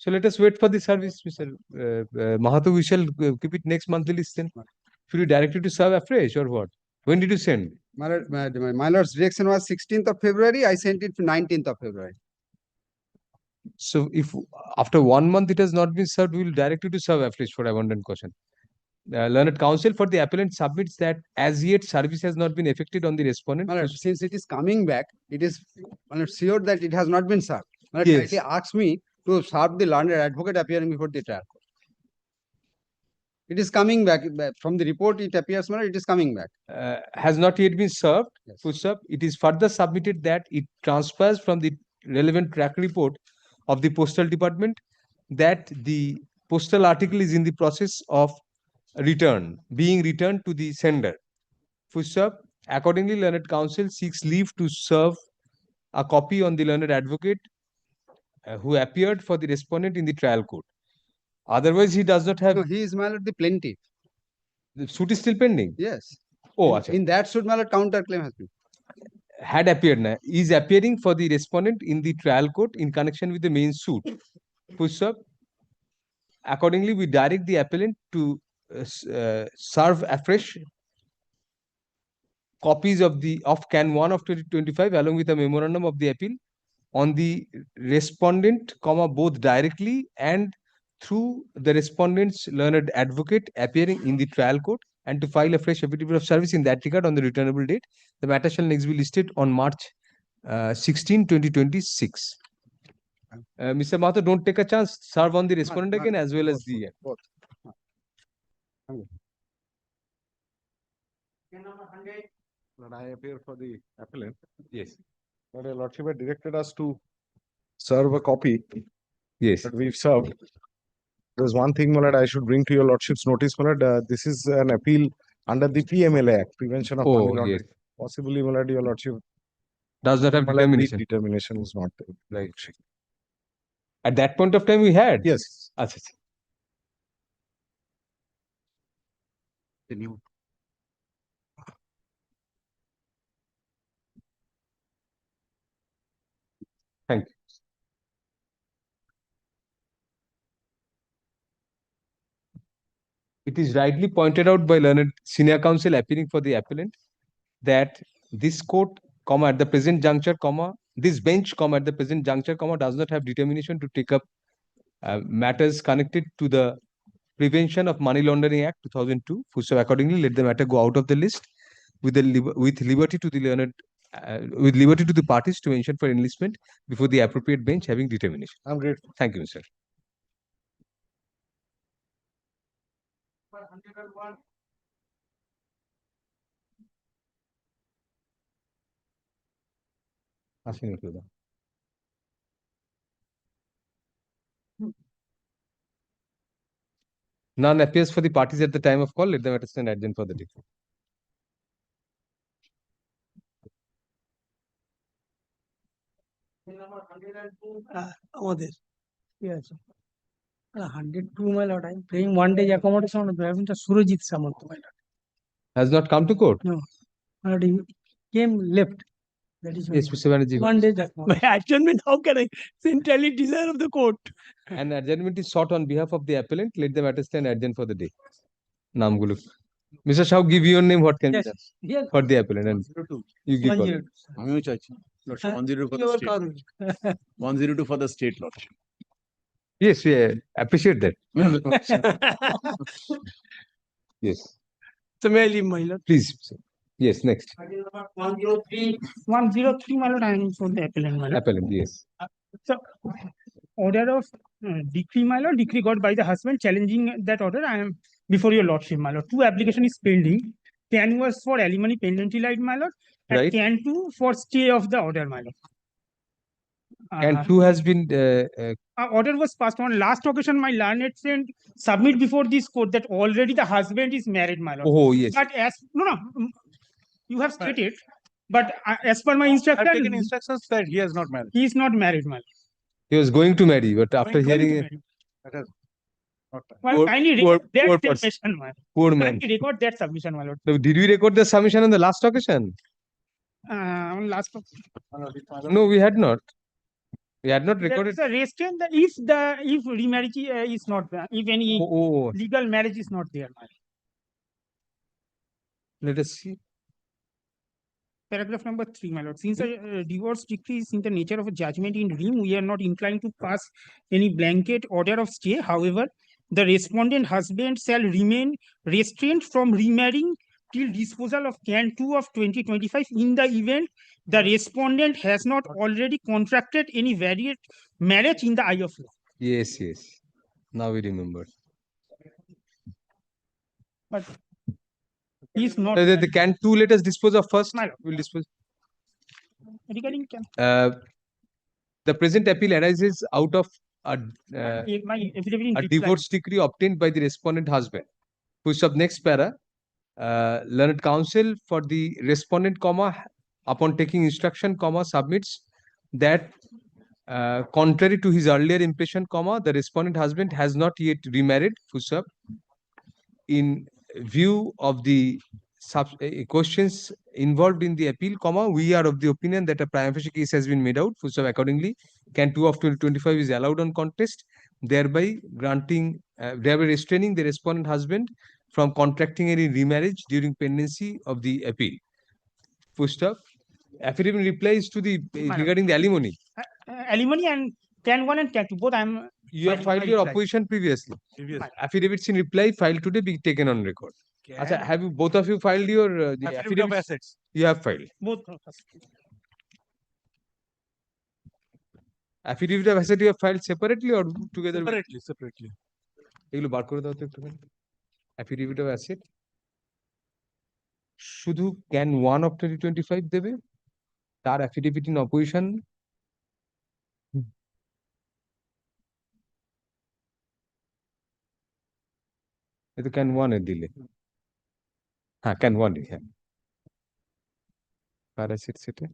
So let us wait for the service, Mr. Mahato. We shall keep it next monthly list then. Should you direct it to serve afresh or what? When did you send? My lord's direction was 16th of February. I sent it 19th of February. So if after 1 month it has not been served, we will direct you to serve afresh for abundant caution. Learned counsel for the appellant submits that as yet service has not been effected on the respondent. Since it is coming back, it is sure that it has not been served. Yes. He asked me to serve the learned advocate appearing before the trial. It is coming back from the report. It appears it is coming back. Has not yet been served. Yes. Push up. It is further submitted that it transfers from the relevant track report of the postal department that the postal article is in the process of being returned to the sender. Push up. Accordingly, learned counsel seeks leave to serve a copy on the learned advocate who appeared for the respondent in the trial court. Otherwise, he does not have. No, he is my lord the plaintiff. The suit is still pending. Yes. Oh, in that suit, my lord counter claim has been. Had appeared now is appearing for the respondent in the trial court in connection with the main suit. Push up. accordingly, we direct the appellant to serve afresh copies of Can 1 of 2025 along with a memorandum of the appeal on the respondent, both directly and through the respondent's learned advocate appearing in the trial court, and to file a fresh affidavit of service in that regard on the returnable date. The matter shall next be listed on March 16, 2026. Mr. Mathur, don't take a chance. Serve on the respondent again as well as the. Both. But I appear for the appellant. Yes. But your lordship had directed us to serve a copy. Yes. That we've served. There's one thing, my lord, I should bring to your lordship's notice, my lord. This is an appeal under the PMLA Act, Prevention of Money Laundering. Yes. Possibly, my lord, your lordship Does not have my lord, the determination. determination is not Right. At that point of time, we had. Yes. Achha, achha. The new. Thank you. It is rightly pointed out by learned senior counsel appearing for the appellant that this court, at the present juncture, this bench, at the present juncture, does not have determination to take up matters connected to the Prevention of Money Laundering Act 2002. So accordingly, let the matter go out of the list with liberty to the learned, with liberty to the parties to mention for enlistment before the appropriate bench having determination. I'm grateful. Thank you, Mr. None appears for the parties at the time of call. Let the matter stand adjourned for the day. আমাদের ঠিক আছে 102 my lord, I'm paying 1 day accommodation on the Mr. Surajit Samant, my lord. Has not come to court. No, my lord, he came left. That is Yes, Mr. Banerjee. 1 day my adjournment. How can I entirely desire of the court? An adjournment is sought on behalf of the appellant. Let the matter stand adjourned for the day. Namgulu. Mr. Shah, give your name. What can be done Yes. for the appellant? And you give call. 102 for the state. 102 for the state, lordship. Yes, we appreciate that. Yes. So may I leave, my lord? Please. Sir. Yes, next. 103 my lord, I am for the appellant, my lord. Appellant, yes. So order of decree, my lord, decree got by the husband challenging that order. I am before your lordship, my lord. 2 application is pending. Can was for alimony penalty light, my lord, and Right. can 2 for stay of the order, my lord. And 2 has been Order was passed on last occasion. My learned friend submit before this court that already the husband is married, my lord. Oh, yes. But as you have stated, but as per my instruction, I've taken instructions that he is not married. he is not married, my lord. he was going to marry, but after Going hearing to it, marry. That is not done. Well, Poor- kindly poor- record that poor person. submission, my lord. poor man. Kindly record that submission, my lord. So did we record the submission on the last occasion? On last No, we had not. We had not there recorded. is a restraint that if remarriage is not there, if any Oh, legal marriage is not there, my lord. let us see. Paragraph number 3, my lord. Since a divorce decree is in the nature of a judgment in rem, we are not inclined to pass any blanket order of stay. However, the respondent husband shall remain restrained from remarrying till disposal of Can 2 of 2025 in the event the respondent has not already contracted any varied marriage in the eye of law. Yes, yes. Now we remember. But he is not. The Can 2 let us dispose of first. My lord. We'll dispose. Regarding Can, The present appeal arises out of a my affidavit in a reply. divorce decree obtained by the respondent husband. Push up next para. Learned counsel for the respondent, upon taking instruction, submits that contrary to his earlier impression, the respondent husband has not yet remarried. Push up. In view of the questions involved in the appeal, we are of the opinion that a prima facie case has been made out. So accordingly, Can 2 of 2025 is allowed on contest. thereby restraining the respondent husband from contracting any remarriage during pendency of the appeal. Full stop. Affidavit replies to the regarding the alimony. Alimony and can one and can two, both I'm. You have filed your opposition previously. Affidavits in reply filed today be taken on record. Acha, have you both of you filed your the Affidavit of affidavits? assets. You have filed. Both of us. Affidavit of asset you have filed separately or together? Separately. এগুলো বার করে দাও তো একটুখানি। Affidavit of asset শুধু can 1 of 2025 দেবে তার affidavit in opposition এটা can 1 এ দিলে হ্যাঁ can 1 এ হ্যাঁ কার asset সেটা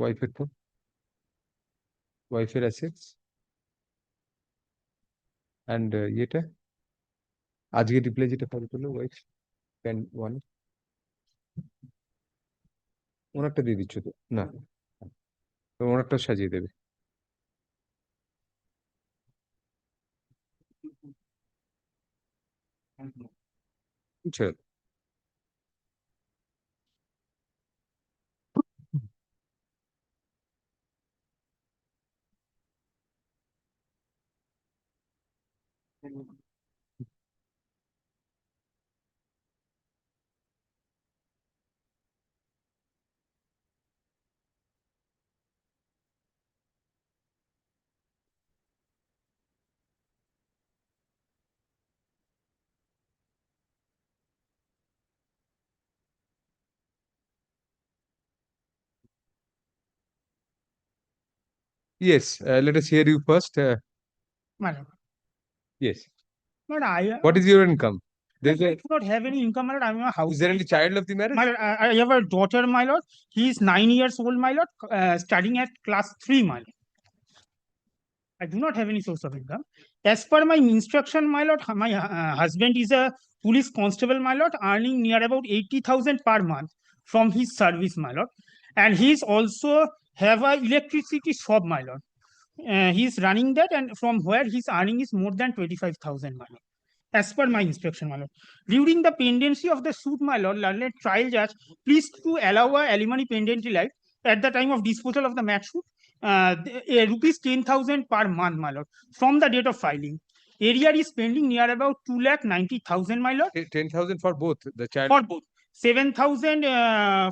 ওয়াইফের তো ওয়াইফের assets and ইয়েটা আজকে রিপ্লাই যেটা ফাইল করলো ওয়াইফ can 1 ওনারটা দিয়ে দিচ্ছ তো না তো ওনারটা সাজিয়ে দেবে ছেড়ে দাও। Yes, let us hear you first. Madam. Yes. But I. What is your income? I do not have any income, my lord. I'm a house. Is there any child of the marriage? My lord, I have a daughter, my lord. He is 9 years old, my lord, studying at class 3, my lord. I do not have any source of income. As per my instruction, my lord, my husband is a police constable, my lord, earning near about 80,000 per month from his service, my lord. And he is also have a electricity shop, my lord. He is running that, and from where his earning is more than 25,000, my lord. As per my instruction, my lord. During the pendency of the suit, my lord, learned trial judge, please to allow a alimony pendently life at the time of disposal of the match suit, rupees 10,000 per month, my lord, from the date of filing. Area is pending near about 2,90,000, my lord. 10,000 for both the child. For both. 7,000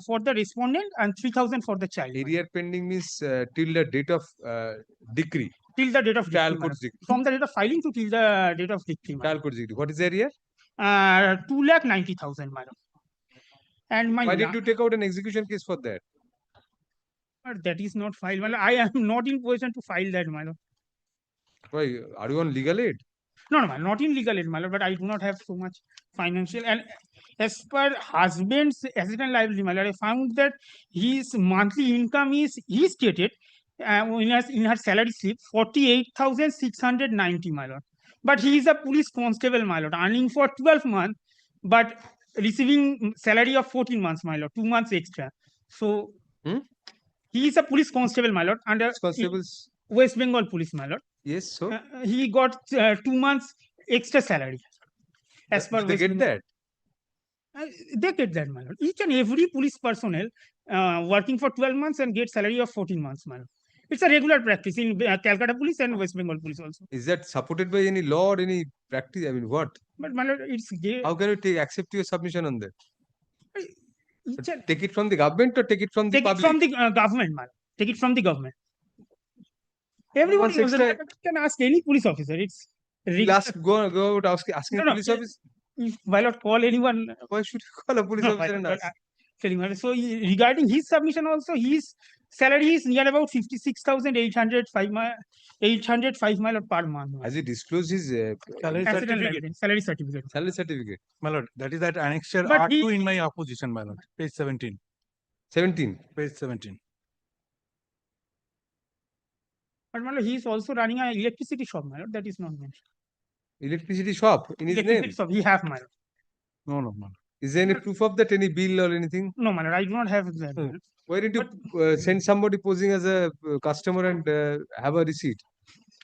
for the respondent and 3,000 for the child. Area pending means till the date of decree. Till the date of Trial decree, court decree. from the date of filing to till the date of decree. Trial court decree. What is the area? 2,90,000, my lord. And my Why did you take out an execution case for that? But that is not filed. My lord. I am not in position to file that, my lord. Why are you on legal aid? No, no, my lord, not in legal aid, my lord, but I do not have so much financial. And as per husband's asset and liability, my lord, I found that his monthly income is, he stated in her salary slip, 48,690, my lord. But he is a police constable, my lord, earning for 12 months, but receiving salary of 14 months, my lord, 2 months extra. So he is a police constable, my lord, under Constables. West Bengal police, my lord. Yes, so He got 2 months extra salary. As per they West get Bengal. that. They get that, my lord. Each and every police personnel working for 12 months and get salary of 14 months, my lord. It's a regular practice in Calcutta police and West Bengal police also. Is that supported by any law or any practice? I mean, what? But my lord, it's How can you accept your submission on that? each and Take it from the government or take it from the take it public? from the government, my lord. Take it from the government. Everyone Once extra- can ask any police officer. It's You'll go out asking No, a no, police officer. if why not call anyone? Why should you call a police No, officer my and lord, ask? telling her. So regarding his submission also, his salary is near about 56,805 my lord per month. Has he disclosed his Salary Asset and certificate. liability, salary certificate. salary certificate? My lord, that is at annexure But R2 in my opposition, my lord. Page 17. 17. Page 17. But my lord, he is also running an electricity shop, my lord. That is not mentioned. Electricity shop in his Electricity name. shop, he have, my lord. No, no, no. Is there any proof of that, any bill or anything? No, my lord, I do not have that. bill. Why didn't you send somebody posing as a customer and have a receipt?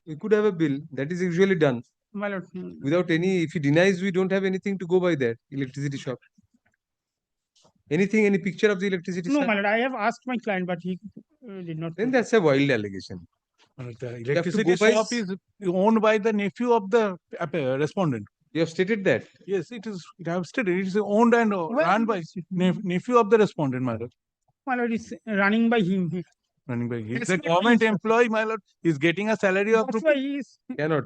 We could have a bill. That is usually done. My lord, Without any, if he denies, we don't have anything to go by that. Electricity shop. Anything, any picture of the electricity no, shop? my lord, I have asked my client, but he did not. Then that's a wild allegation. The You have to electricity go by shop is owned by the nephew of the respondent. You have stated that. Yes, it is. It have stated it is owned and run by nephew of the respondent, my lord. My lord, it's running by him. Running by he's a government employee, my lord. He's getting a salary of That's why he is. Cannot.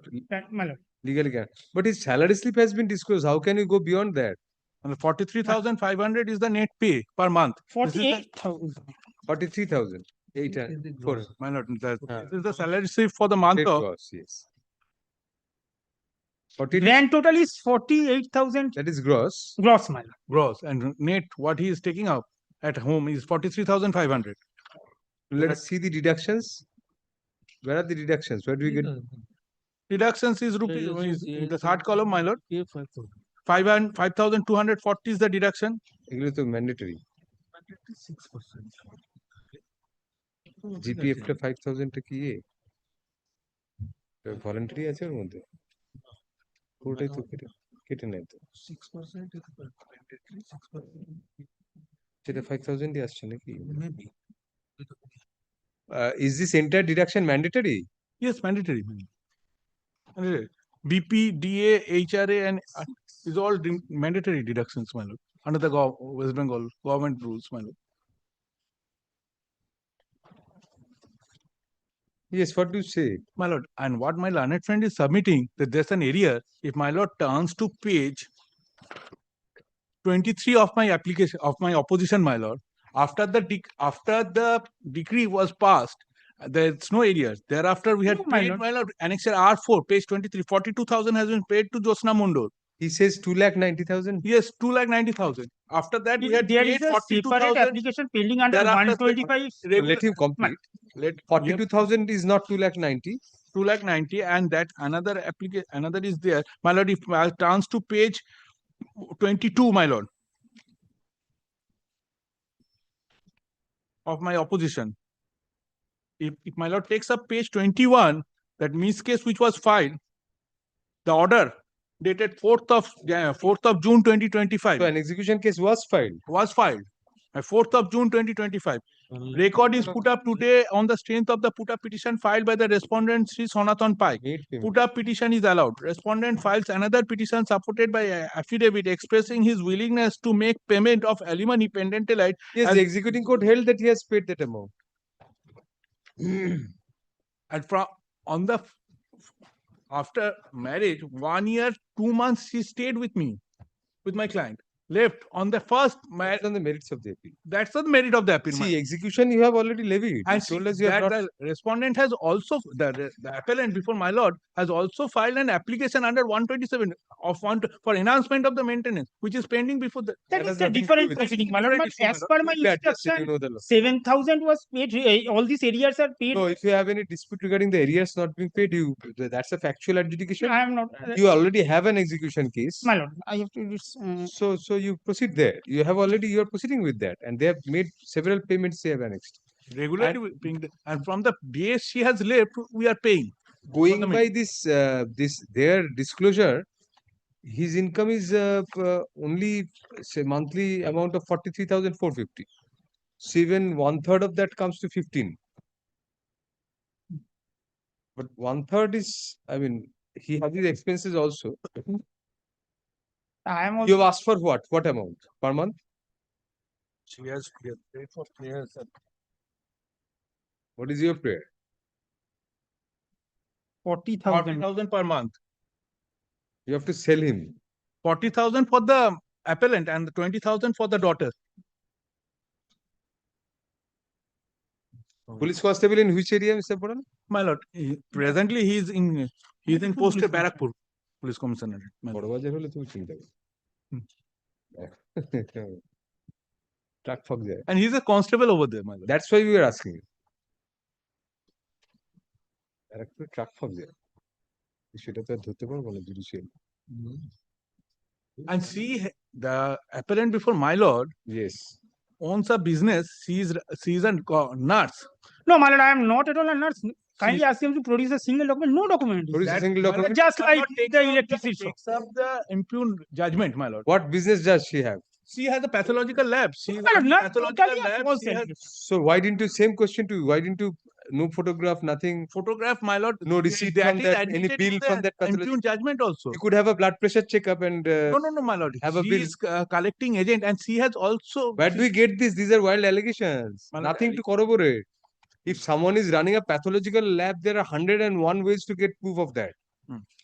My lord. Legally cannot. But his salary slip has been disclosed. How can you go beyond that? And 43,500 is the net pay per month. 48,000. 43,000. 804. My lord, this is the salary slip for the month of. Gross, yes. 40, Grand total is 48,000 that is gross. gross, my lord. Gross and net what he is taking out at home is 43,500. Let us see the deductions. Where are the deductions? Where do we get? Deductions is rupees in the third column, my lord. 5,240 is the deduction. Egulo to mandatory. 6%. GPF টা 5,000 টা কি voluntary আছে ওর মধ্যে পুরোটাই তো কেটে নেয় তো 6% সেটা 5,000 ই আসছে নাকি is this entire deduction mandatory? Yes, mandatory. BP, DA, HRA and is all mandatory deductions, my lord, under the West Bengal government rules, my lord. Yes, what do you say? My lord, and what my learned friend is submitting, that there's an error. If my lord turns to page 23 of my application, of my opposition, my lord, after the decree was passed, there's no errors. Thereafter, we had paid, my lord, annexure R4, page 23, 42,000 has been paid to Josna Mundor. He says 2,90,000. Yes, 2,90,000. After that, we had There paid is a separate application pending under Thereafter, 125. Let him complete. Let 42,000 is not 2,90,000. 2,90,000 and that another application, another is there. My lord, if I turns to page 22, my lord, of my opposition. If my lord takes up page 21, that Miss case which was filed, the order dated 4th of June 2025. So an execution case was filed. Was filed. 4th of June 2025. Record is put up today on the strength of the put up petition filed by the respondent Sri Sonatan Pai. Put up petition is allowed. Respondent files another petition supported by affidavit expressing his willingness to make payment of alimony pendent light. Yes, the executing court held that he has paid that amount. And from on the after marriage, 1 year, 2 months, she stayed with me, with my client. Left on the first marriage. On the merits of the appeal. That's the merit of the appeal. See, execution you have already levied. And You told us you have not. the respondent has also, the appellant before my lord has also filed an application under 127 of one for enhancement of the maintenance, which is pending before the. That is the different proceeding, my lord. But as per my instruction, 7,000 was paid. All these areas are paid. No, if you have any dispute regarding the areas not being paid, that's a factual adjudication. I am not. You already have an execution case. My lord, I have to. So you proceed there. You have already, you are proceeding with that, and they have made several payments they have annexed. Regularly paying and from the days she has left, we are paying. Going by this their disclosure, his income is only say monthly amount of 43,450. So even 1/3 of that comes to 15. But 1/3 is, I mean, he has his expenses also. I am also. You have asked for what? What amount per month? She has paid for prayers. What is your prayer? 40,000 per month. You have to sell him. 40,000 for the appellant and 20,000 for the daughter. Police constable in which area, Mr. Puran? My lord, presently he is in post Barakpur police commissioner. Burrabazar হলে তুমি চিন্তা করো truck ফক যায় And he is a constable over there, my lord. That's why we are asking you. Barakpur truck ফক যায় সেটা তো আর ধরতে পারবো না judicial And she, the appellant before my lord, Yes. owns a business. She's a nurse. No, my lord, I am not at all a nurse. Kindly ask him to produce a single document. No document. Produce a That, single my lord, document. Just does like not take the up electricity shop. takes up the impugned judgment, my lord. What business does she have? She has a pathological lab. She My lord, not pathological totally a lab. false She has allegation. So why didn't you, same question to you, why didn't you, no photograph, nothing, photograph, my lord. no receipt That from is that, any admitted bill in from the that pathology? impugned judgment also. You could have a blood pressure checkup and No, my lord. have a She bill. is collecting agent, and she has also. Where do we get this? These are wild allegations. My lord, Nothing to corroborate. If someone is running a pathological lab, there are 101 ways to get proof of that.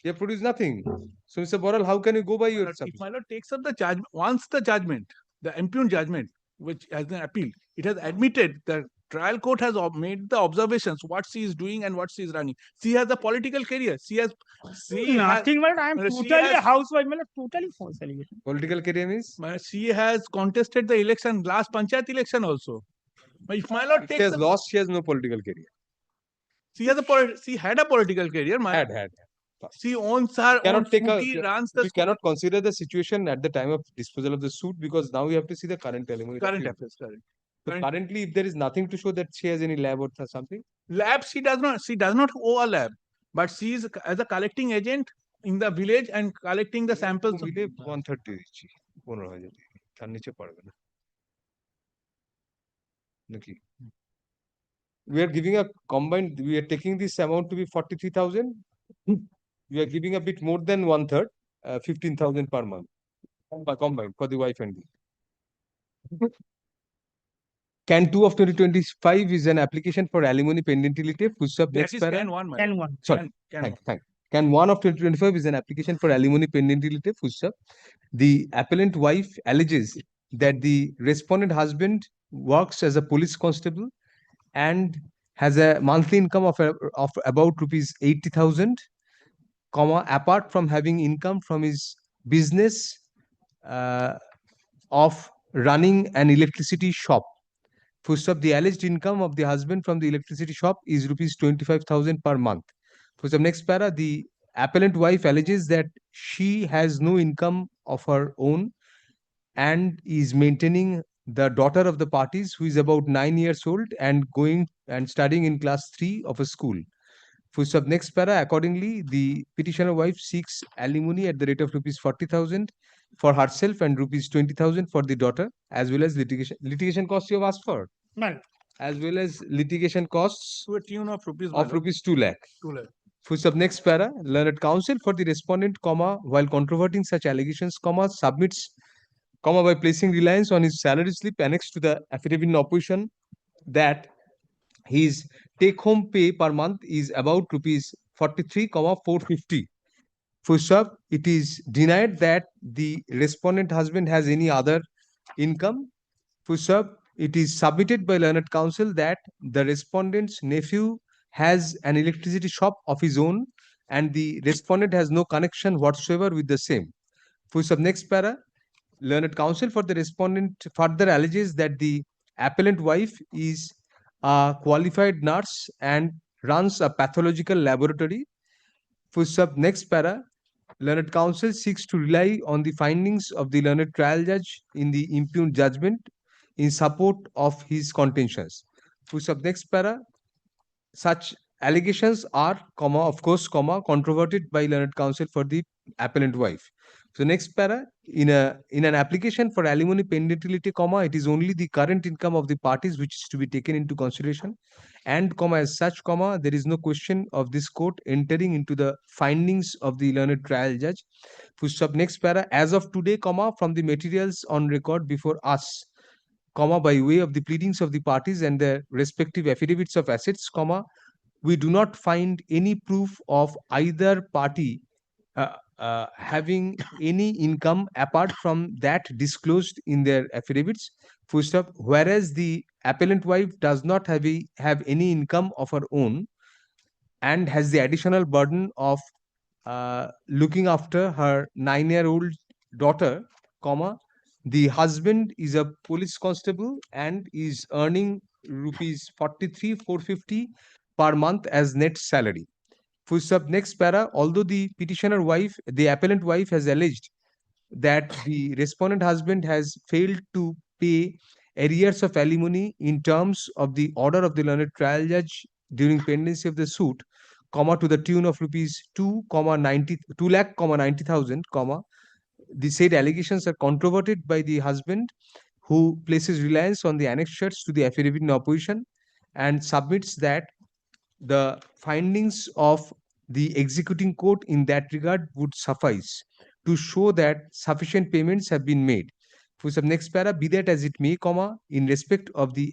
They have produced nothing. So, Mr. Boral, how can you go by your If my lord takes up the judgment, once the judgment, the impugned judgment, which has been appealed, it has admitted the trial court has made the observations what she is doing and what she is running. She has a political career. She has. Nothing, my lord. I am she totally a has- housewife. My lord, totally false allegation. Political career means? She has contested the election, last panchayat election also. But if my lord If takes she has up- lost, she has no political career. she has she had a political career. Had. She owns her own Cannot take scooty, runs the we cannot consider the situation at the time of disposal of the suit because now we have to see the current Alimony. current affairs. Correct. So currently, if there is nothing to show that she has any lab or something, Lab, she does not owe a lab, but she is as a collecting agent in the village and collecting the samples. মিলে 130 দিচ্ছি 15,000 তার নিচে পারবে না নাকি we are giving a combined, we are taking this amount to be 43,000. We are giving a bit more than 1/3, 15,000 per month combined for the wife and the Can 2 of 2025 is an application for alimony pendentilative. Next para. Can 1, Can 1. Sorry. Can 1. Can 1 of 2025 is an application for alimony pendentilative. The appellant wife alleges that the respondent husband works as a police constable and has a monthly income of about rupees 80,000, apart from having income from his business of running an electricity shop. The alleged income of the husband from the electricity shop is rupees 25,000 per month. Next para, the appellant wife alleges that she has no income of her own and is maintaining the daughter of the parties who is about 9 years old and going and studying in class 3 of a school. Next para, accordingly, the petitioner wife seeks alimony at the rate of rupees 40,000 for herself and rupees 20,000 for the daughter, as well as litigation costs you have asked for. Well, as well as litigation costs to a tune of rupees 2 lakh. 2 lakh. Next para, learned counsel for the respondent, while controverting such allegations, submits, by placing reliance on his salary slip annexed to the affidavit in opposition that his take-home pay per month is about rupees 43,450. It is denied that the respondent husband has any other income. It is submitted by learned counsel that the respondent's nephew has an electricity shop of his own and the respondent has no connection whatsoever with the same. Next para, learned counsel for the respondent further alleges that the appellant wife is a qualified nurse and runs a pathological laboratory. Next para, learned counsel seeks to rely on the findings of the learned trial judge in the impugned judgment in support of his contentions. Next para, such allegations are, of course, controverted by learned counsel for the appellant wife. Next para, in an application for alimony pendentiality, it is only the current income of the parties which is to be taken into consideration, and as such, there is no question of this court entering into the findings of the learned trial judge. Next para, as of today, from the materials on record before us, by way of the pleadings of the parties and their respective affidavits of assets, we do not find any proof of either party having any income apart from that disclosed in their affidavits. Whereas the appellant wife does not have any income of her own and has the additional burden of looking after her 9-year-old daughter, the husband is a police constable and is earning rupees 43,450 per month as net salary. Next para, although the appellant wife has alleged that the respondent husband has failed to pay arrears of alimony in terms of the order of the learned trial judge during pendency of the suit, comma, to the tune of rupees 2 lakh, 90,000, comma. The said allegations are controverted by the husband, who places reliance on the annexures to the affidavit in opposition and submits that the findings of the executing court in that regard would suffice to show that sufficient payments have been made. For some next para, be that as it may, comma, in respect of the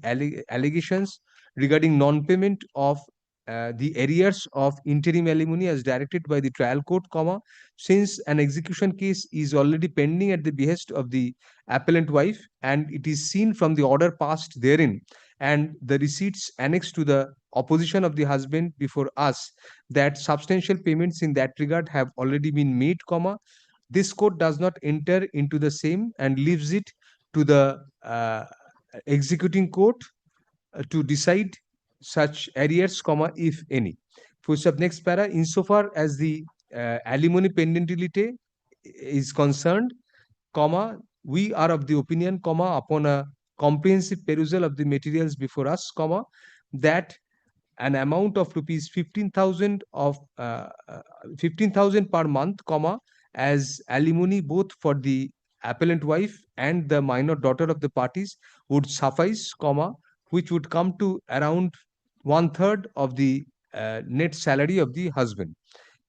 allegations regarding non-payment of the arrears of interim alimony as directed by the trial court, comma, since an execution case is already pending at the behest of the appellant wife, and it is seen from the order passed therein and the receipts annexed to the opposition of the husband before us that substantial payments in that regard have already been made, comma, this court does not enter into the same and leaves it to the executing court to decide such arrears, comma, if any. For sub next para, insofar as the alimony pendentility is concerned, comma, we are of the opinion, comma, upon a comprehensive perusal of the materials before us, comma, that an amount of rupees 15,000 per month, comma, as alimony both for the appellant wife and the minor daughter of the parties would suffice, comma, which would come to around 1/3 of the net salary of the husband.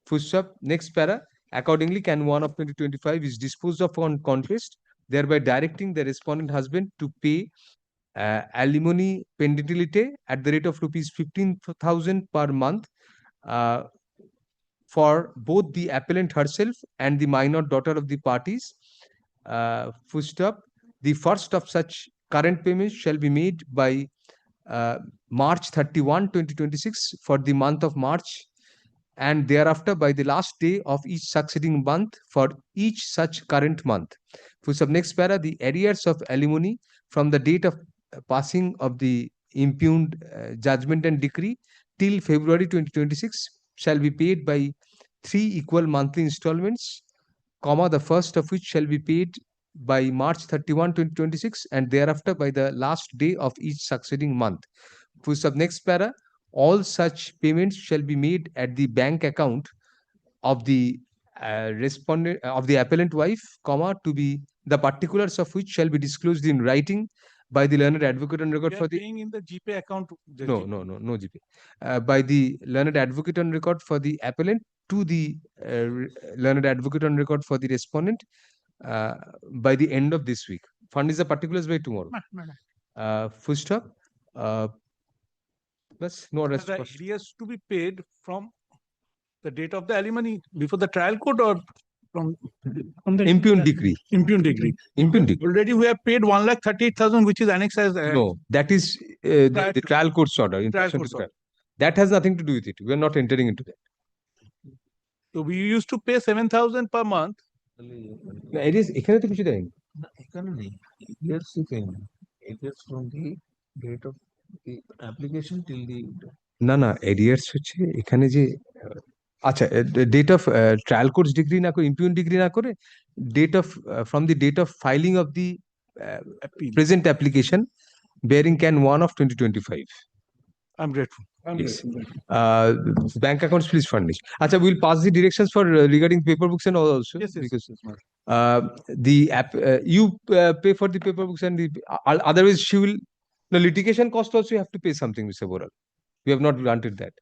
Full-stop. Next para. Accordingly, Can 1 of 2025 is disposed of on contest, thereby directing the respondent husband to pay alimony pendentility at the rate of rupees 15,000 per month for both the appellant herself and the minor daughter of the parties. Full stop. The first of such current payments shall be made by March 31, 2026 for the month of March, and thereafter by the last day of each succeeding month for each such current month. For sub next para, the arrears of alimony from the date of passing of the impugned judgment and decree till February 2026 shall be paid by 3 equal monthly installments, comma, the first of which shall be paid by March 31, 2026 and thereafter by the last day of each succeeding month. For sub next para, all such payments shall be made at the bank account of the respondent of the appellant wife, comma, to be the particulars of which shall be disclosed in writing by the learned advocate on record We for are the paying in the GPay account. no GPay by the learned advocate on record for the appellant to the learned advocate on record for the respondent by the end of this week. Fund is the particulars by tomorrow. Full stop. That's no The rest. arrears to be paid from the date of the alimony before the trial court or from the Impugned decree. Impugned decree. Impugned decree. Already we have paid 1,38,000, which is annexed as No, that is the trial court's order. Trial court's order. That has nothing to do with it. We are not entering into that. So we used to pay 7,000 per month. It is এখানে তো কিছু দেয়নি। এখানে নেই। Arrears এখানে। Arrears from the date of the application till the না arrears হচ্ছে এখানে যে আচ্ছা date of trial courts degree না করে ইমপিউন ডিগ্রি না করে date of from the date of filing of the present application bearing Can 1 of 2025. I'm grateful. Yes. Bank accounts please furnish. Acha, we'll pass the directions for regarding paper books and all also. Yes, because the app you pay for the paper books and the otherwise she will the litigation cost also you have to pay something, Mr. Boral. We have not granted that.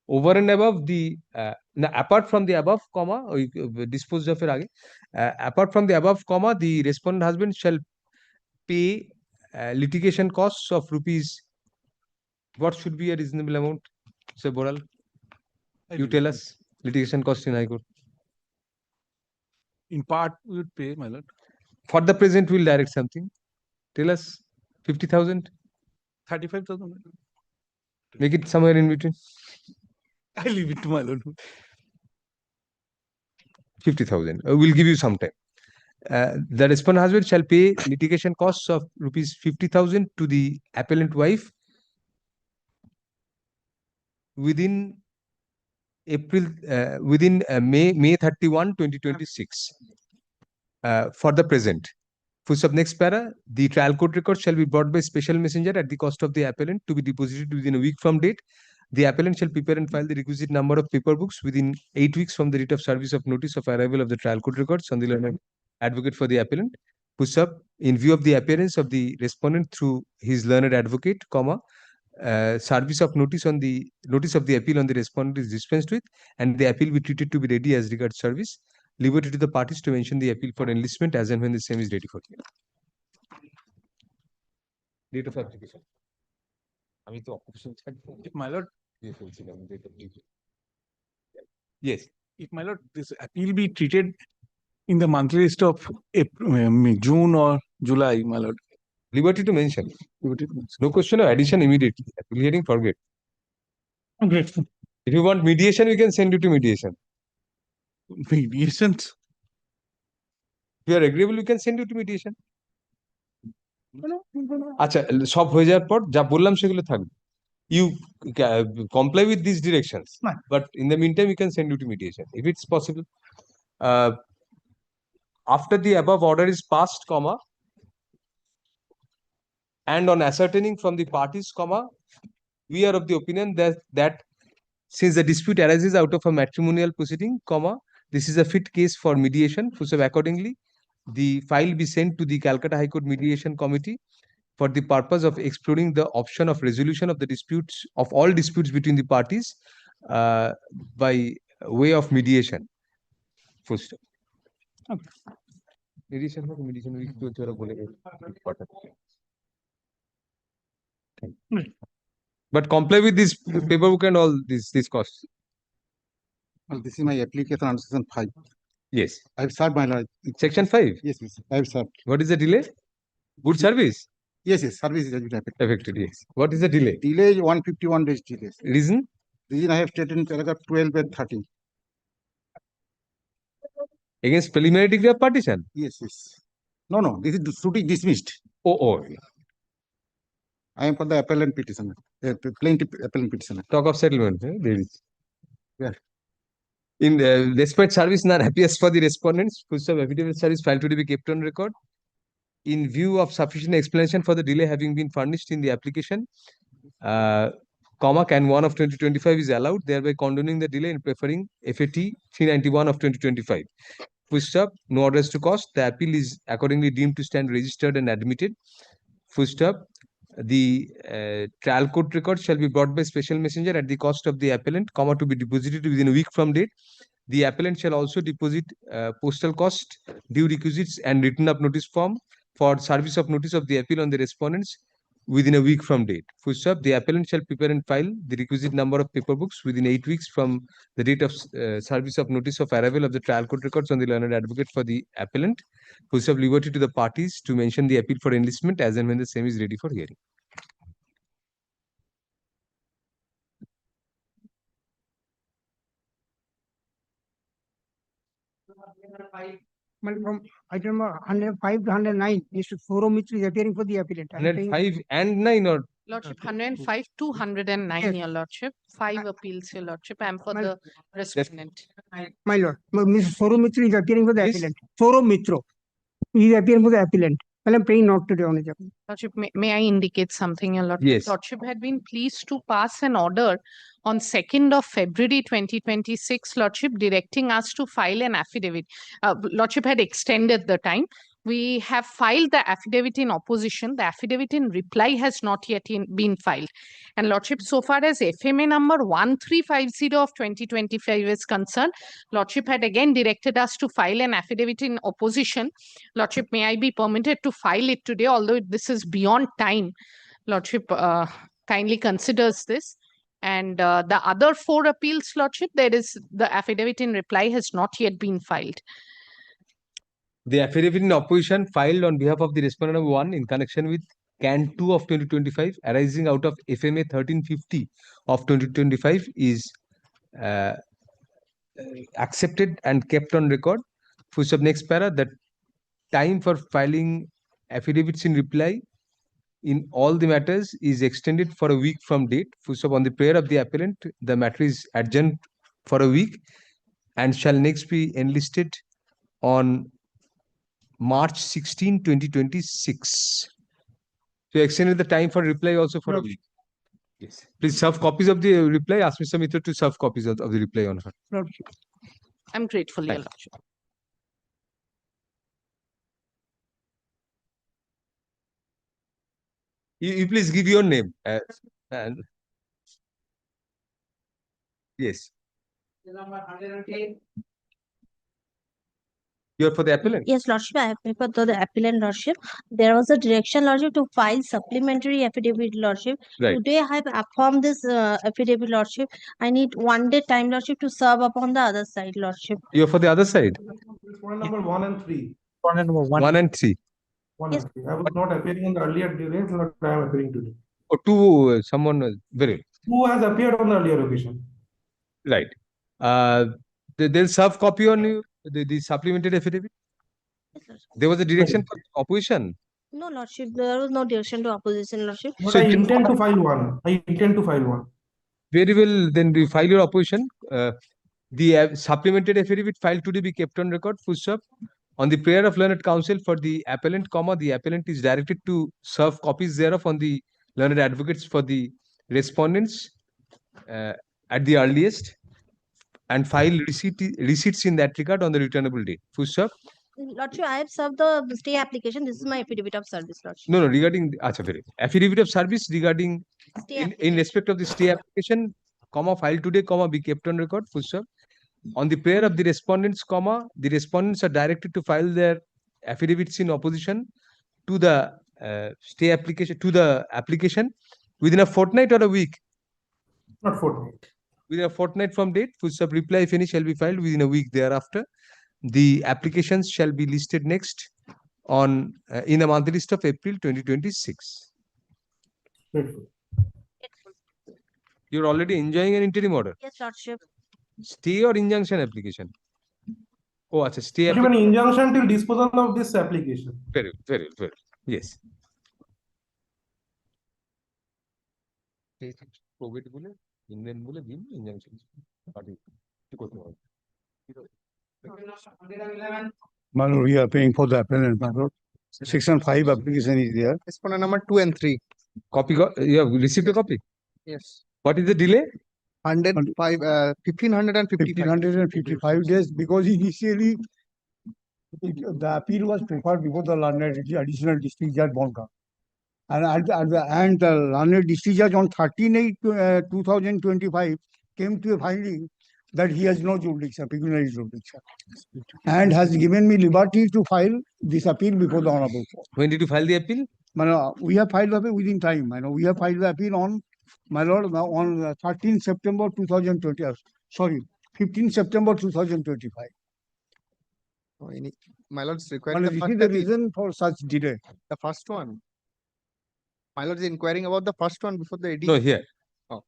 Over and above the apart from the above, comma, disposed of apart from the above, comma, the respondent husband shall pay litigation costs of rupees. What should be a reasonable amount, Sir Boral? You tell us. Litigation cost in High Court. In part, we would pay, my lord. For the present, we'll direct something. Tell us. 50,000. 35,000. Make it somewhere in between. I leave it to my lord. 50,000. We'll give you some time. The respondent husband shall pay litigation costs of rupees 50,000 to the appellant wife within May 31, 2026. for the present. Full stop. Next para, the trial court record shall be brought by special messenger at the cost of the appellant to be deposited within a week from date. The appellant shall prepare and file the requisite number of paper books within 8 weeks from the date of service of notice of arrival of the trial court records on the learned advocate for the appellant. Push up, in view of the appearance of the respondent through his learned advocate, comma, service of notice of the appeal on the respondent is dispensed with, and the appeal be treated to be ready as regards service. Liberty to the parties to mention the appeal for enlistment as and when the same is ready for hearing. Date of application. If my lord, yes. If my lord, this appeal be treated in the monthly list of April, June or July, my lord. Liberty to mention. No question of addition immediately. Appeal hearing, forget. I'm grateful. If you want mediation, we can send you to mediation. Mediations? If you are agreeable, we can send you to mediation. আচ্ছা সব হয়ে যাওয়ার পর যা বললাম সেগুলো থাকবে you comply with these directions but in the meantime you can send you to mediation if it's possible. After the above order is passed, comma, and on ascertaining from the parties, comma, we are of the opinion that since the dispute arises out of a matrimonial proceeding, comma, this is a fit case for mediation. So accordingly, the file be sent to the Calcutta High Court Mediation Committee for the purpose of exploring the option of resolution of the disputes of all disputes between the parties by way of mediation. Full stop. Mediation but comply with this paperwork and all these costs. Well, this is my application under section 5. Yes. I've served my lord. Section 5? Yes, yes. I've served. What is the delay? Good service? Yes, yes. Service is affected. Yes. What is the delay? Delay is 151 days delay. Reason? Reason I have stated in paragraph 12 and 13. Against preliminary degree of partition? Yes, yes. No, no. This is suit is dismissed. Oh. I am for the appellant petitioner. Plaintiff appellant petitioner. Talk of settlement. There is. Yeah. In despite service not happiest for the respondents, full stop affidavit service file to be kept on record. In view of sufficient explanation for the delay having been furnished in the application, comma, can 1 of 2025 is allowed, thereby condoning the delay in preferring FAT 391 of 2025. Full stop, no orders to cost. The appeal is accordingly deemed to stand registered and admitted. Full stop. The trial court record shall be brought by special messenger at the cost of the appellant, comma, to be deposited within a week from date. The appellant shall also deposit postal cost, due requisites, and written up notice form for service of notice of the appeal on the respondents within a week from date. Full stop. The appellant shall prepare and file the requisite number of paper books within 8 weeks from the date of service of notice of arrival of the trial court records on the learned advocate for the appellant. Full stop. Liberty to the parties to mention the appeal for enlistment as and when the same is ready for hearing. From item 105 to 109, Mr. Sourav Mitra is appearing for the appellant. 105 and 9 or? Lordship, 105 to 109, Yes. your lordship. 5 appeals, your lordship. I am for the respondent. My lord, Mr. Sourav Mitra is appearing for the appellant. Sourav Mitra is appearing for the appellant. Well, I'm paying not today on his appellant. Lordship, may I indicate something, your lordship? Yes. Lordship had been pleased to pass an order on 2nd of February 2026, lordship, directing us to file an affidavit. Lordship had extended the time. We have filed the affidavit in opposition. The affidavit in reply has not yet been filed. And lordship, so far as FMA number 1350 of 2025 is concerned, lordship had again directed us to file an affidavit in opposition. Lordship, may I be permitted to file it today, although this is beyond time. Lordship kindly considers this. And the other 4 appeals, lordship, there is the affidavit in reply has not yet been filed. The affidavit in opposition filed on behalf of the respondent number 1 in connection with Can 2 of 2025 arising out of FMA 1350 of 2025 is accepted and kept on record. Full stop. Next para, that time for filing affidavits in reply in all the matters is extended for a week from date. Full stop. On the prayer of the appellant, the matter is adjourned for a week and shall next be enlisted on March 16, 2026. So you extended the time for reply also for a week. Yes. Please serve copies of the reply. Ask Mr. Mitra to serve copies of the reply on her. I'm grateful, Your Thank you. Lordship. You please give your name. And yes. You're for the appellant? Yes, Lordship, I have prepared the appellant, Lordship. There was a direction, Lordship, to file supplementary affidavit, Lordship. Right. Today, I have affirmed this affidavit, Lordship. I need 1 day time, Lordship, to serve upon the other side, Lordship. You're for the other side? Respondent number 1 and 3. Respondent number 1 and 3. 1 Yes. and 3. I was not appearing in the earlier delays, but I am appearing today. Or two, someone, very Who has appeared on the earlier occasion? right. They'll serve copy on you, the supplemented affidavit. Yes, Lordship. There was a direction for opposition. No, Lordship, there was no direction to opposition, Lordship. But So I it- intend to file one. I intend to file one. Very well, then we file your opposition. The supplemented affidavit filed today be kept on record, full stop. On the prayer of learned counsel for the appellant, the appellant is directed to serve copies thereof on the learned advocates for the respondents at the earliest, and file receipts in that regard on the returnable date. Full stop. Lordship, I have served the stay application. This is my affidavit of service, Lordship. No, regarding very affidavit of service regarding Stay in respect of the stay application, filed today, be kept on record. Full stop. On the prayer of the respondents, the respondents are directed to file their affidavits in opposition to the stay application within a fortnight or a week. Not fortnight. Within a fortnight from date, full stop. Reply, if any, shall be filed within a week thereafter. The applications shall be listed next on in the monthly list of April 2026. Grateful. You're already enjoying an interim order. Yes, Lordship. Stay or injunction application? Oh, it's a stay Given application. injunction till disposal of this application. Very, very, very. Yes. Probate বলে invent বলে দিন injunction party কি করতে হবে My lord, we are paying for the appellant, my lord. Section 5 application is there. Respondent number 2 and 3. Copy, you have received a copy? Yes. What is the delay? 1555 days, because initially the appeal was preferred before the learned additional district judge Bonka. And at the end, the learned district judge on 13/8/2025 came to a finding that he has no jurisdiction, pecuniary jurisdiction, and has given me liberty to file this appeal before the honorable court. When did you file the appeal? We have filed the appeal within time. We have filed the appeal on, my lord, on 13 September 2020. Sorry, 15 September 2025. My lord is requiring This is the reason for such delay. the first one. My lord is inquiring about the first one before the AD. No, here. Oh,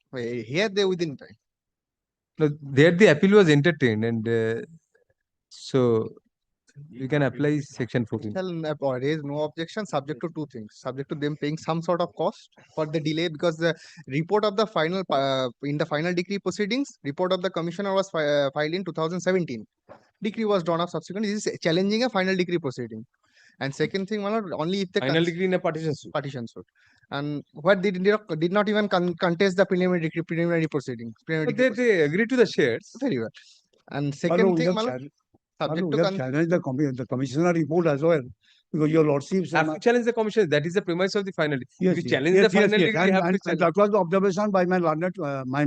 here they within time. No, there the appeal was entertained, and so you can apply section 14. Shall raise no objection subject to two things. Subject to them paying some sort of cost for the delay, because the report of the final in the final decree proceedings, report of the commissioner was filed in 2017. Decree was drawn up subsequently. This is challenging a final decree proceeding. And second thing, my lord, only if the Final degree in a partition suit. Partition suit. And what they did not even contest the preliminary proceedings. But they agreed to the shares. Very well. And second thing, my lord, subject to challenge the commissioner report as well, because your lordship Have to challenge the commission. That is the premise of the final. Yes, If you yes, challenge yes, the final yes, degree, you have to and challenge. that was the observation by my learned, my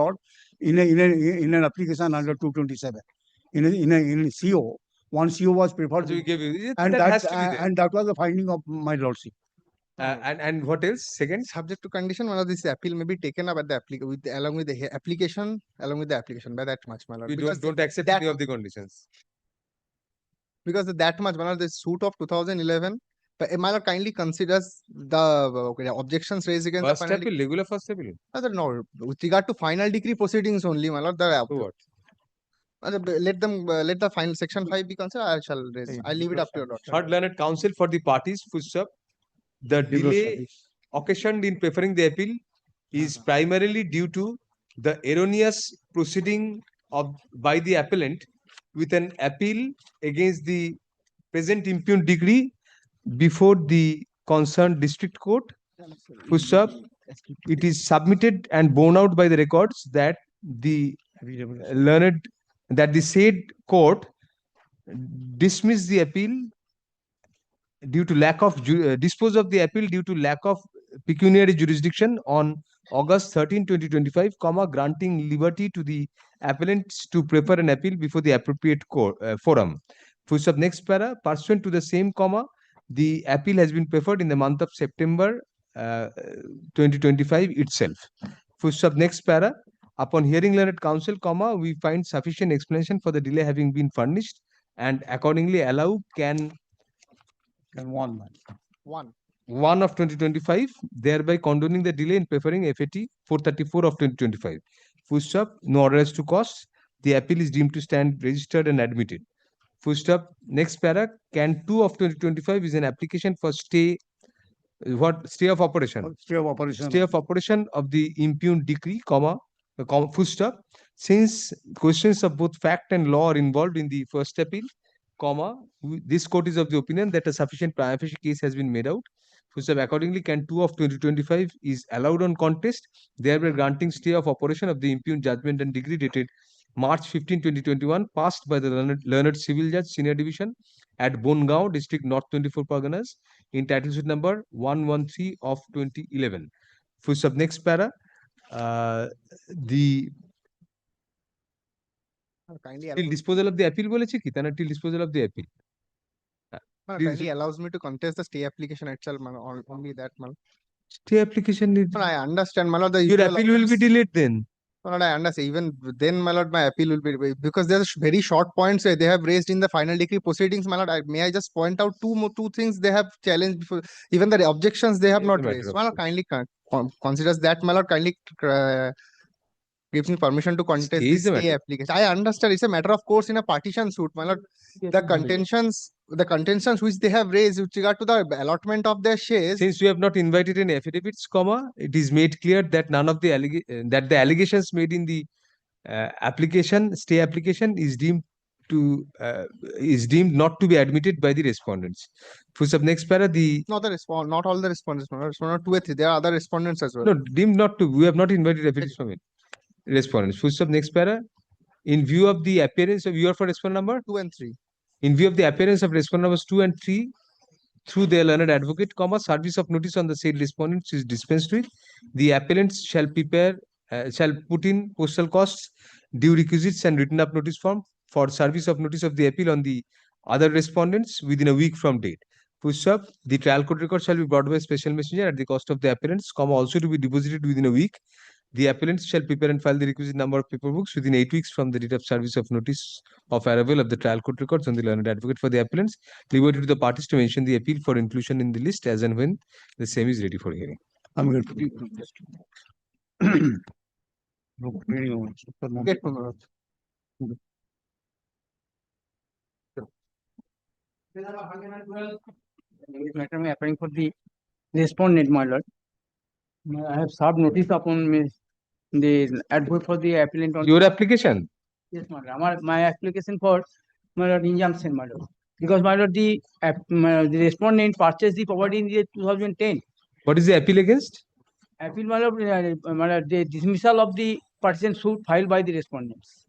lord, in an application under 227. In CO, one CO was preferred, So we gave you. and that has to be there. and that was the finding of my lordship. And what else? Second, subject to condition, one of this appeal may be taken up at the along with the application, by that much, my lord. we Because don't accept any of the conditions. because that much, my lord, the suit of 2011, but my lord kindly considers the objections raised against First the final appeal, regular first appeal. No, with regard to final decree proceedings only, my lord, what? let the final section 5 be considered. I shall raise. I'll leave it up to your lordship. Third learned counsel for the parties, full stop. The delay occasioned in preferring the appeal is primarily due to the erroneous proceeding by the appellant with an appeal against the present impugned decree before the concerned district court. Full stop. It is submitted and borne out by the records that the said court dismissed the appeal due to lack of dispose of the appeal due to lack of pecuniary jurisdiction on August 13, 2025, granting liberty to the appellants to prefer an appeal before the appropriate court, forum. Full stop. Next para, pursuant to the same the appeal has been preferred in the month of September 2025 itself. Full stop. Next para, upon hearing learned counsel, we find sufficient explanation for the delay having been furnished and accordingly allow can 1 of 2025, thereby condoning the delay in preferring FAT 434 of 2025. Full stop. No order as to cost. The appeal is deemed to stand registered and admitted. Full stop. Next para, can 2 of 2025 is an application for stay. Stay of operation. Stay of operation. Stay of operation of the impugned decree, full stop. Since questions of both fact and law are involved in the first appeal, this court is of the opinion that a sufficient prima facie case has been made out. Full stop. Accordingly, can 2 of 2025 is allowed on contest, thereby granting stay of operation of the impugned judgment and decree dated March 15, 2021, passed by the learned civil judge, senior division at Bongaon, district North 24 Parganas, in title suit number 113 of 2011. Full stop. Next para, the till disposal of the appeal বলেছে কি তানা till disposal of the appeal. Kindly allows me to contest the stay application itself, only that, man. Stay application is. I understand, my lord. Your appeal will be delayed then. No, I understand. Even then, my lord, my appeal will be because there's very short points they have raised in the final decree proceedings, my lord. May I just point out two things they have challenged before, even the objections they have not raised. My lord, kindly considers that, my lord. Kindly gives me permission to contest this stay application. I understand it's a matter of course in a partition suit, my lord. The contentions which they have raised with regard to the allotment of their shares. Since you have not invited any affidavits, it is made clear that none of the allegations made in the stay application is deemed not to be admitted by the respondents. Full stop. Next para, not all the respondents, my lord. Respondent 2 and 3. There are other respondents as well. No, deemed not to. We have not invited affidavits from it. Respondents. Full stop. Next para, in view of the appearance of for respondent number 2 and 3. In view of the appearance of respondent numbers 2 and 3 through their learned advocate, service of notice on the said respondents is dispensed with. The appellants shall put in postal costs, due requisites and written up notice form for service of notice of the appeal on the other respondents within a week from date. Full stop. The trial court record shall be brought by special messenger at the cost of the appellants, also to be deposited within a week. The appellants shall prepare and file the requisite number of paper books within 8 weeks from the date of service of notice of arrival of the trial court records on the learned advocate for the appellants. Liberty to the parties to mention the appeal for inclusion in the list as and when the same is ready for hearing. I'm going to Matter I'm applying for the respondent, my lord. I have served notice upon me, the advocate for the appellant on your application. Yes, my lord. My application for my lord injunction, my lord. Because my lord, the respondent purchased the property in the year 2010. What is the appeal against? Appeal, my lord, the dismissal of the partition suit filed by the respondents.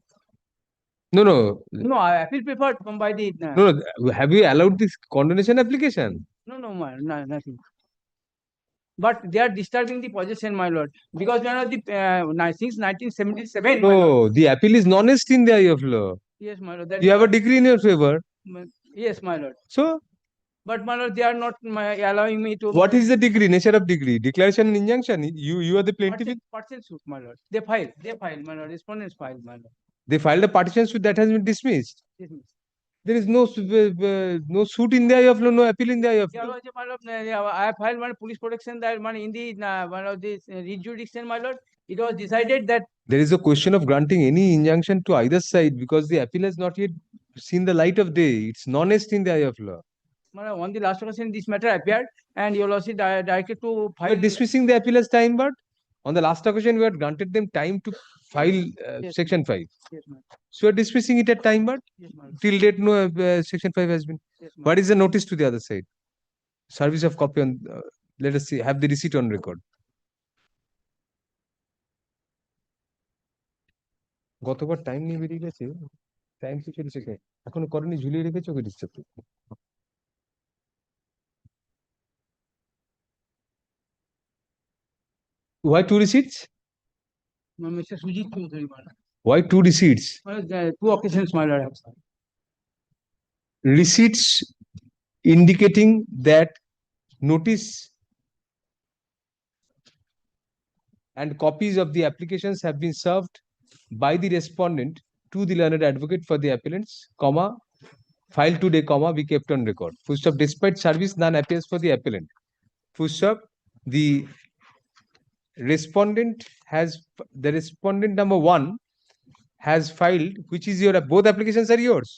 No, appeal preferred by the. No, have you allowed this condonation application? No, nothing. But they are disturbing the possession, my lord, because since 1977. No, the appeal is non-est in the eye of law. Yes, my lord. You have a decree in your favor. Yes, my lord. So. But my lord, they are not allowing me to. What is the degree? Nature of degree? Declaration and injunction. You are the plaintiff. Partition suit, my lord. They filed, my lord. Respondents filed, my lord. They filed a partition suit that has been dismissed. There is no suit in the eye of law, no appeal in the eye of law. I have filed my police protection that in the writ jurisdiction, my lord. It was decided that there is a question of granting any injunction to either side because the appeal has not yet seen the light of day. It's non-est in the eye of law. On the last occasion, this matter appeared, and your lordship directed to file. Dismissing the appeal as time barred? On the last occasion, we had granted them time to file Yes, section 5. Yes, ma'am. So we're dismissing it at time, but Yes, ma'am. till date, no section 5 has been. Yes, ma'am. What is the notice to the other side? Service of copy on, let us see, have the receipt on record. গতবার time নিয়ে বেরিয়ে গেছে time তো চলছে এখনো করেনি ঝুলিয়ে রেখেছে ওকে disturb Why 2 receipts? Mr. Sujit Chaudhary, madam. Why 2 receipts? There are 2 occasions, my lord. Receipts indicating that notice and copies of the applications have been served by the respondent to the learned advocate for the appellants, comma, file today, comma, be kept on record. Full stop, despite service, none appears for the appellant. Full stop, the respondent number 1 has filed, which is your, both applications are yours.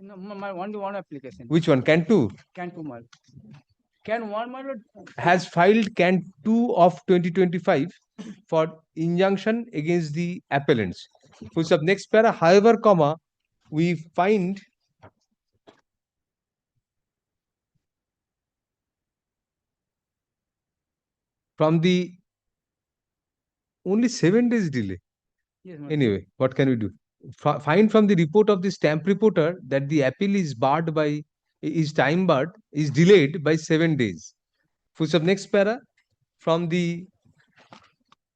No, my only one application. Which one? Can 2? Can 2, my lord. Can 1, my lord. Has filed can 2 of 2025 for injunction against the appellants. Full stop. Next para, however, comma, we find from the only 7 days delay. Yes, Anyway, what can we do? Find from the report of the stamp reporter that the appeal is barred by, is time barred, is delayed by 7 days. Full stop. Next para, from the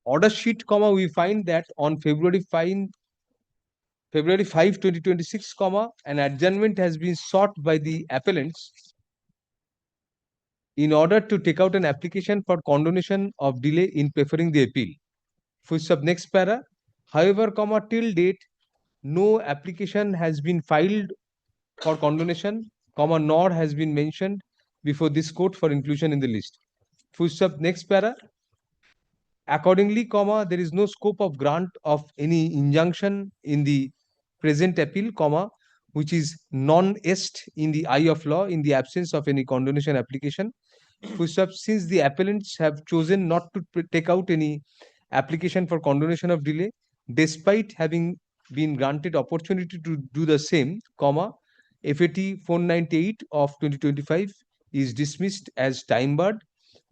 order sheet, comma, we find that on February 5, 2026, comma, an adjournment has been sought by the appellants in order to take out an application for condonation of delay in preferring the appeal. Full stop. Next para, however, comma, till date, no application has been filed for condonation, comma, nor has been mentioned before this court for inclusion in the list. Full stop. Next para, accordingly, comma, there is no scope of grant of any injunction in the present appeal, comma, which is non-est in the eye of law in the absence of any condonation application. Full stop. Since the appellants have chosen not to take out any application for condonation of delay, despite having been granted opportunity to do the same, comma, FAT 498 of 2025 is dismissed as time barred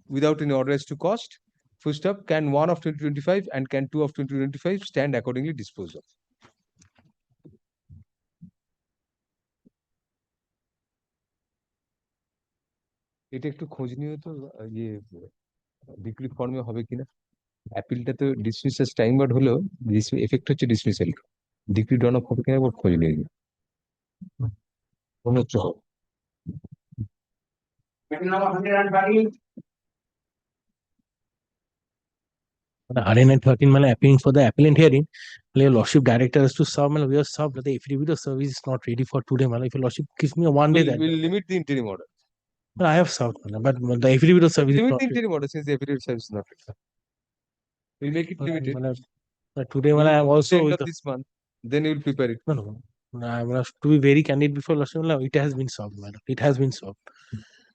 without any order as to cost. Full stop. Can 1 of 2025 and can 2 of 2025 stand accordingly disposed of. এটা একটু খোঁজ নিও তো ইয়ে decree ফর্মে হবে কিনা অ্যাপিলটা তো ডিসমিস এস টাইম বার্ড হলেও এফেক্ট হচ্ছে ডিসমিসাল ডিক্রি ডন অফ হবে কিনা একবার খোঁজ নিয়ে মনে হচ্ছে হবে RN 13 মানে appealing for the appellant hearing. Your lordship director has to serve. We are served. The affidavit of service is not ready for today. If your lordship gives me a 1 day, that will limit the interim order. I have served, but the affidavit of service is Limit not the ready. interim order since the affidavit of service is not ready. We'll make it limited. But today, when I am also End of this month, then you will prepare it. no. I have to be very candid before lordship. It has been solved, madam. It has been solved.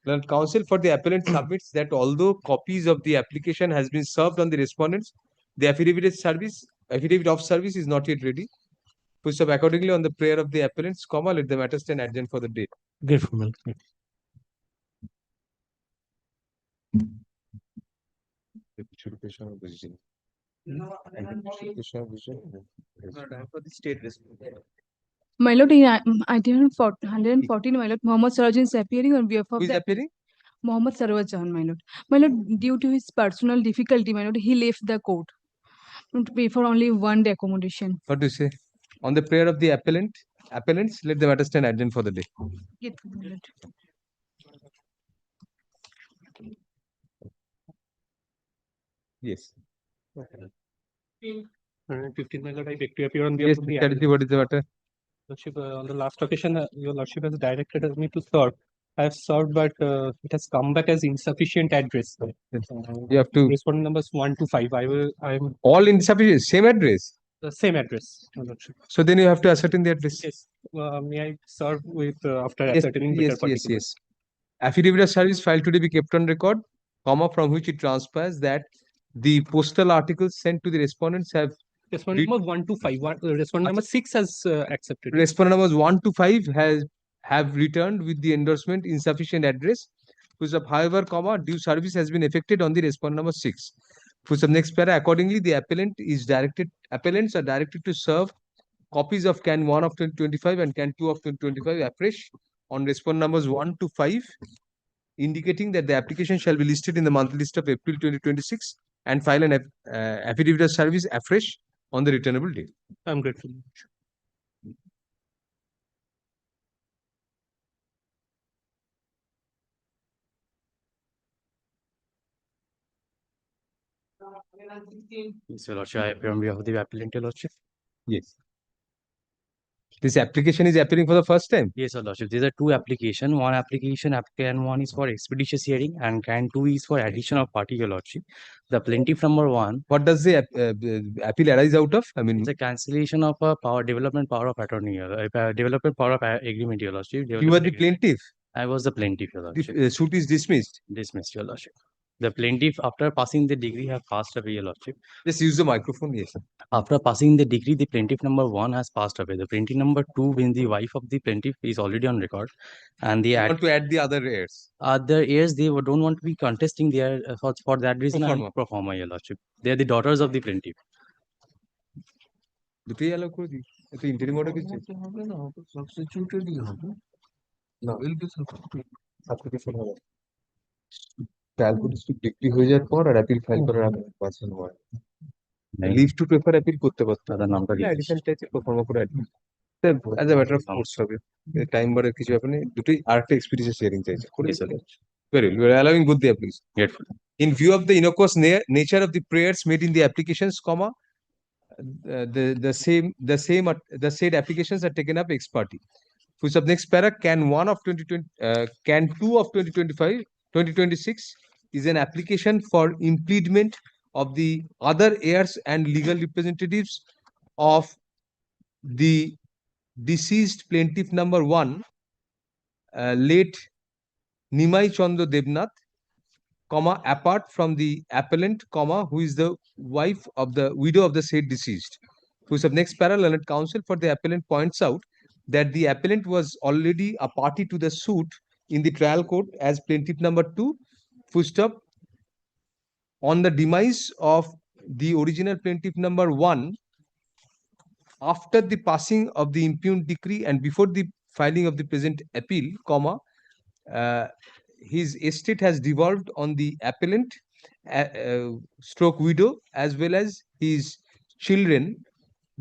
Then counsel for the appellant submits that although copies of the application has been served on the respondents, the affidavit of service is not yet ready. Push up accordingly on the prayer of the appellants, comma, let the matter stand adjourned for the date. Grateful, madam. My lord, in item 114, my lord, Mohammed Sarajan is appearing on behalf of Who is appearing? Mohammed Sarajan, my lord. My lord, due to his personal difficulty, my lord, he left the court to pay for only 1 day accommodation. What do you say? On the prayer of the appellants, let the matter stand adjourned for the day. Yes, my lord. Yes. 15 my lord, I beg to appear on behalf Yes, of the Secretary, what is the matter? Lordship, on the last occasion, your lordship has directed me to serve. I have served, but it has come back as insufficient address. You have to respond numbers 1 to 5. I'm all insufficient, same address. the same address, your lordship. So then you have to ascertain the address. Yes. May I serve with after Yes, ascertaining better particulars? Affidavit of service filed today be kept on record, comma, from which it transpires that The postal articles sent to the respondents have Respondent number 1 to 5. Respondent number 6 has accepted. respondent numbers 1 to 5 have returned with the endorsement insufficient address. However, due service has been effected on the respondent number 6. Next para, accordingly, the appellants are directed to serve copies of Can 1 of 2025 and Can 2 of 2025 afresh on respondent numbers 1 to 5, indicating that the application shall be listed in the monthly list of April 2026 and file an affidavit of service afresh on the returnable date. I'm grateful. Yes, Your Lordship, I appear on behalf of the appellant, Your Lordship. Yes. This application is appearing for the first time? Yes, Your Lordship. These are two applications. One application, Can 1 is for expeditious hearing and Can 2 is for addition of party, Your Lordship. The plaintiff number 1. What does the appeal arise out of? I mean, it's a cancellation of a development power of attorney, development power of agreement, Your Lordship. You are the plaintiff? I was the plaintiff, Your Lordship. The suit is dismissed? Dismissed, Your Lordship. The plaintiff, after passing the degree, have passed away, Your Lordship. Just use the microphone, yes. After passing the degree, the plaintiff number 1 has passed away. The plaintiff number 2, being the wife of the plaintiff, is already on record. And they want to add the other heirs? Other heirs, they don't want to be contesting their for that reason. Pro forma, Your Lordship. They are the daughters of the plaintiff. দুটোই allow করে দিই এত interim order কিছু হবে না সাবস্টিটিউটেডই হবে না will be substitution হবে ক্যালকুলেশন ডিগ্রি হয়ে যাওয়ার পর আর অ্যাপিল ফাইল করার আগে পার্সন হয় লিভ টু প্রেফার অ্যাপিল করতে পারতো তার নামটা এডিশন চাইছে প্রফর্মা করে appeal as a matter of course হবে টাইম বারের কিছু ব্যাপার নেই দুটোই আরেকটা এক্সপিরিয়েন্স শেয়ারিং চাইছে very well. You are allowing both the applications. Grateful. In view of the innocuous nature of the prayers made in the applications, the said applications are taken up ex parte. Next para, Can 1 of 2020, Can 2 of 2026 is an application for impleadment of the other heirs and legal representatives of the deceased plaintiff number 1, late Nimai Chandra Devnath, apart from the appellant, who is the wife of the widow of the said deceased. Next para, learned counsel for the appellant points out that the appellant was already a party to the suit in the trial court as plaintiff number 2, on the demise of the original plaintiff number 1, after the passing of the impugned decree and before the filing of the present appeal, his estate has devolved on the appellant stroke widow as well as his children,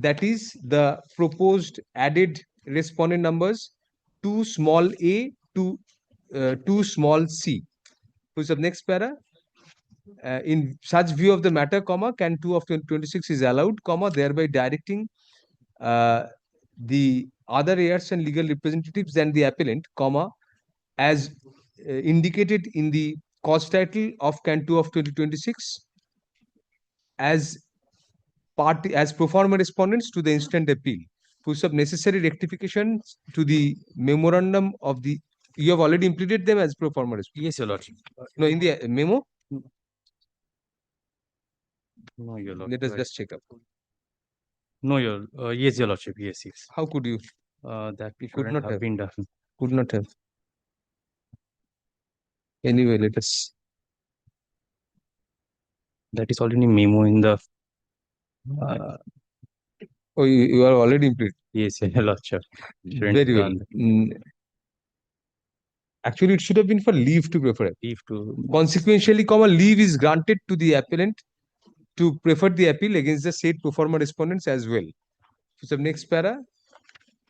that is the proposed added respondent numbers 2 small a to 2 small c. Next para, in such view of the matter, Can 2 of 2026 is allowed, thereby directing the other heirs and legal representatives and the appellant, as indicated in the cause title of Can 2 of 2026 as pro forma respondents to the instant appeal. Necessary rectifications to the memorandum of the, you have already implemented them as pro forma respondents. Yes, Your Lordship. No, in the memo? No, Your Lordship. Let us just check up. No, yes, Your Lordship. Yes, yes. How could you? That could not have been done. Could not have. Anyway, let us. That is already memo in the. Oh, you are already implemented. Yes, Your Lordship. Very well. Actually, it should have been for leave to prefer. Leave to. Consequentially, leave is granted to the appellant to prefer the appeal against the said pro forma respondents as well. Next para,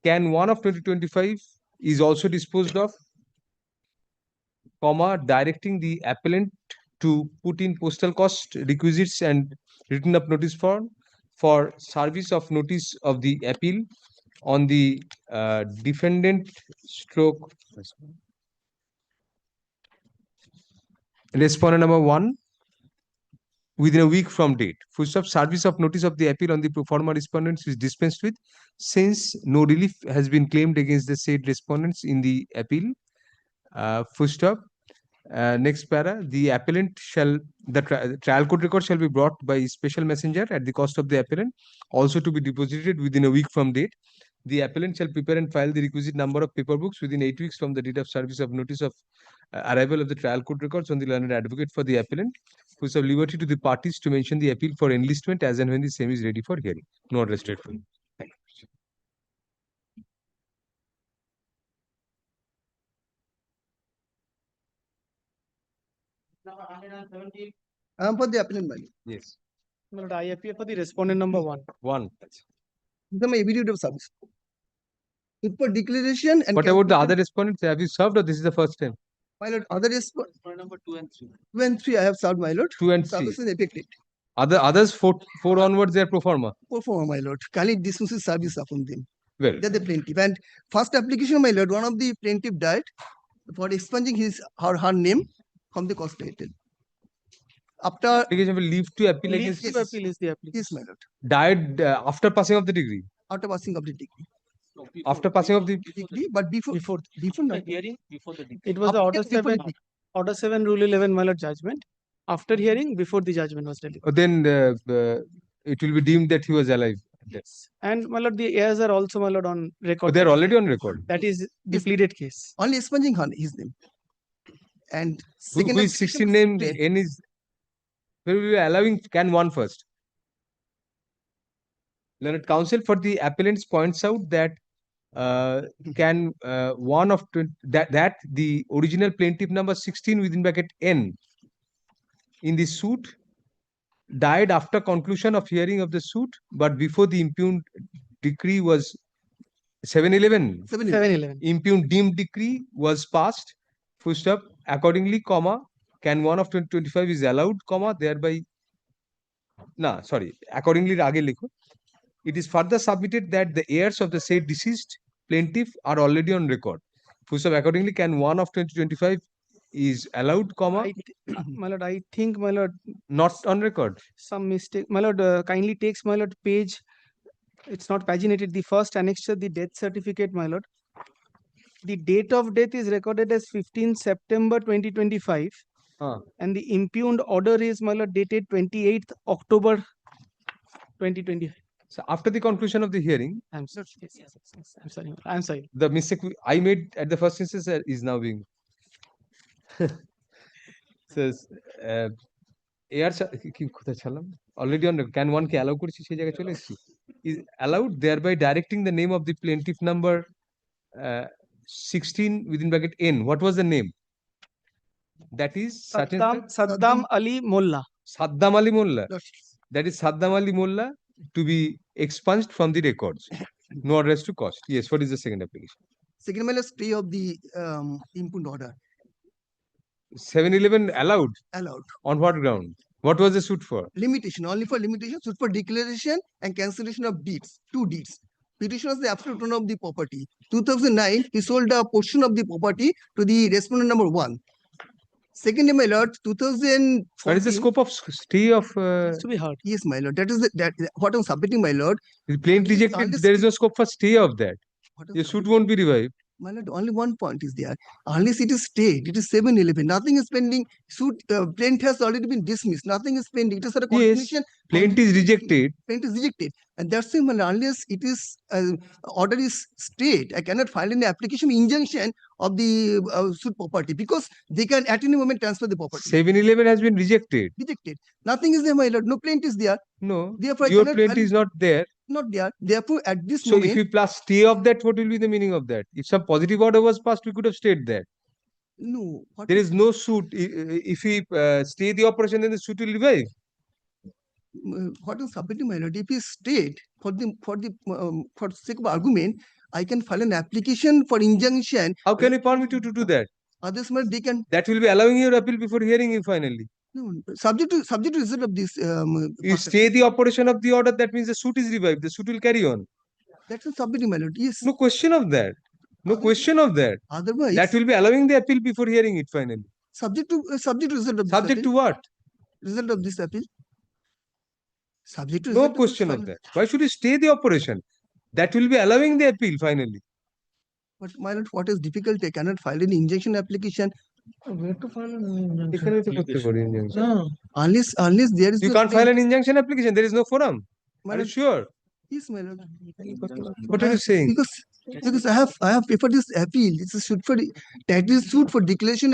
Can 1 of 2025 is also disposed of, directing the appellant to put in postal cost requisites and written up notice form for service of notice of the appeal on the defendant stroke respondent number 1 within a week from date. Service of notice of the appeal on the pro forma respondents is dispensed with since no relief has been claimed against the said respondents in the appeal. Next para, the appellant shall, the trial court record shall be brought by special messenger at the cost of the appellant, also to be deposited within a week from date. The appellant shall prepare and file the requisite number of paper books within 8 weeks from the date of service of notice of arrival of the trial court records on the learned advocate for the appellant, who is of liberty to the parties to mention the appeal for enlistment as and when the same is ready for hearing. No other straightforward. Thank you. For the appellant, my lord. Yes. My lord, I appear for the respondent number 1. 1. The my affidavit of service. With for declaration and What about the cancellation- other respondents? Have you served or this is the first time? My lord, other respondent Number 2 and 3. 2 and 3 I have served, my lord. 2 and 3. Service is effective. Others 4 onwards they are pro forma. For my lord, kindly dismiss the service upon them. Well, They're the plaintiff. And first application, my lord, one of the plaintiff died for expunging his or her name from the cost title. After application will leave to appeal Leave against to appeal is the application. yes, my lord. died after passing of the degree. After passing of the degree. After passing of the Degree, but before not Hearing before the degree. It was the After- order before 7, the degree. order 7 rule 11 my lord judgment. After hearing, before the judgment was delivered. then it will be deemed that he was alive. Yes. And my lord, the heirs are also my lord on record. They are already on record. That is the pleaded case. only expunging his name. And Who second is 16 name N is where we are allowing can 1 first. Learned counsel for the appellants points out that can 1 of 20, that the original plaintiff number 16 within bracket N in the suit died after conclusion of hearing of the suit, but before the impugned decree was 711. 711. Impugned deemed decree was passed. Full stop. Accordingly, comma, can 1 of 2025 is allowed, comma, thereby. Nah, sorry. Accordingly, aage likho. It is further submitted that the heirs of the said deceased plaintiff are already on record. Full stop. Accordingly, can 1 of 2025 is allowed, comma, My lord, I think my lord not on record. some mistake. My lord, kindly takes my lord page. It's not paginated. The first annexure, the death certificate, my lord. The date of death is recorded as 15 September 2025. And the impugned order is, my lord, dated 28th October 2025. So after the conclusion of the hearing, I'm sorry. Yes. I'm sorry. I'm sorry. the mistake I made at the first instance is now being says heirs already on can 1 K allow করেছি সেই জায়গায় চলে এসেছি is allowed thereby directing the name of the plaintiff number 16 within bracket N. What was the name? That is Saddam Ali Molla. Saddam Ali Molla. That is Saddam Ali Molla to be expunged from the records. No address to cost. Yes, what is the second application? Second, my lord, stay of the impugned order. 711 allowed? Allowed. On what ground? What was the suit for? Limitation, only for limitation, suit for declaration and cancellation of deeds, 2 deeds. Petition was the absolute owner of the property. 2009, he sold a portion of the property to the respondent number 1. Second, my lord, 2014. What is the scope of stay of? To be heard. Yes, my lord. That is what I'm submitting, my lord. Plain rejected. There is no scope for stay of that. Your suit won't be revived. My lord, only one point is there. Unless it is stayed, it is 711. Nothing is pending. Suit plaint has already been dismissed. Nothing is pending. It is a continuation. Plaint is rejected. Plaint is rejected, and that's why, my lord, unless it is order is stayed, I cannot file any application injunction of the suit property because they can at any moment transfer the property. 711 has been rejected. Rejected. Nothing is there, my lord. No plaint is there. No. Therefore, I Your cannot plaint file- is not there. Not there. Therefore, at this So moment, if you plus stay of that, what will be the meaning of that? If some positive order was passed, we could have stayed there. no. What There is no suit. If we stay the operation, then the suit will revive. What is submitting, my lord? If he stayed for sake of argument, I can file an application for injunction. How can you permit you to do that? Others, my lord, they can That will be allowing your appeal before hearing you finally. no, subject to result of this. You stay the operation of the order, that means the suit is revived. The suit will carry on. That's a submitting, my lord. Yes. No question of that. No question of that. Otherwise, That will be allowing the appeal before hearing it finally. subject to result of this Subject to appeal. what? Result of this appeal. Subject to No result of this question of final- that. Why should you stay the operation? That will be allowing the appeal finally. But my lord, what is difficult? I cannot file an injunction application Where to file an injunction? Unless there is You no can't file plaintiff- an injunction application. There is no forum. My Are you lord, sure? Yes, my lord. What are you saying? Because I have prepared this appeal. It's a suit for that is suit for declaration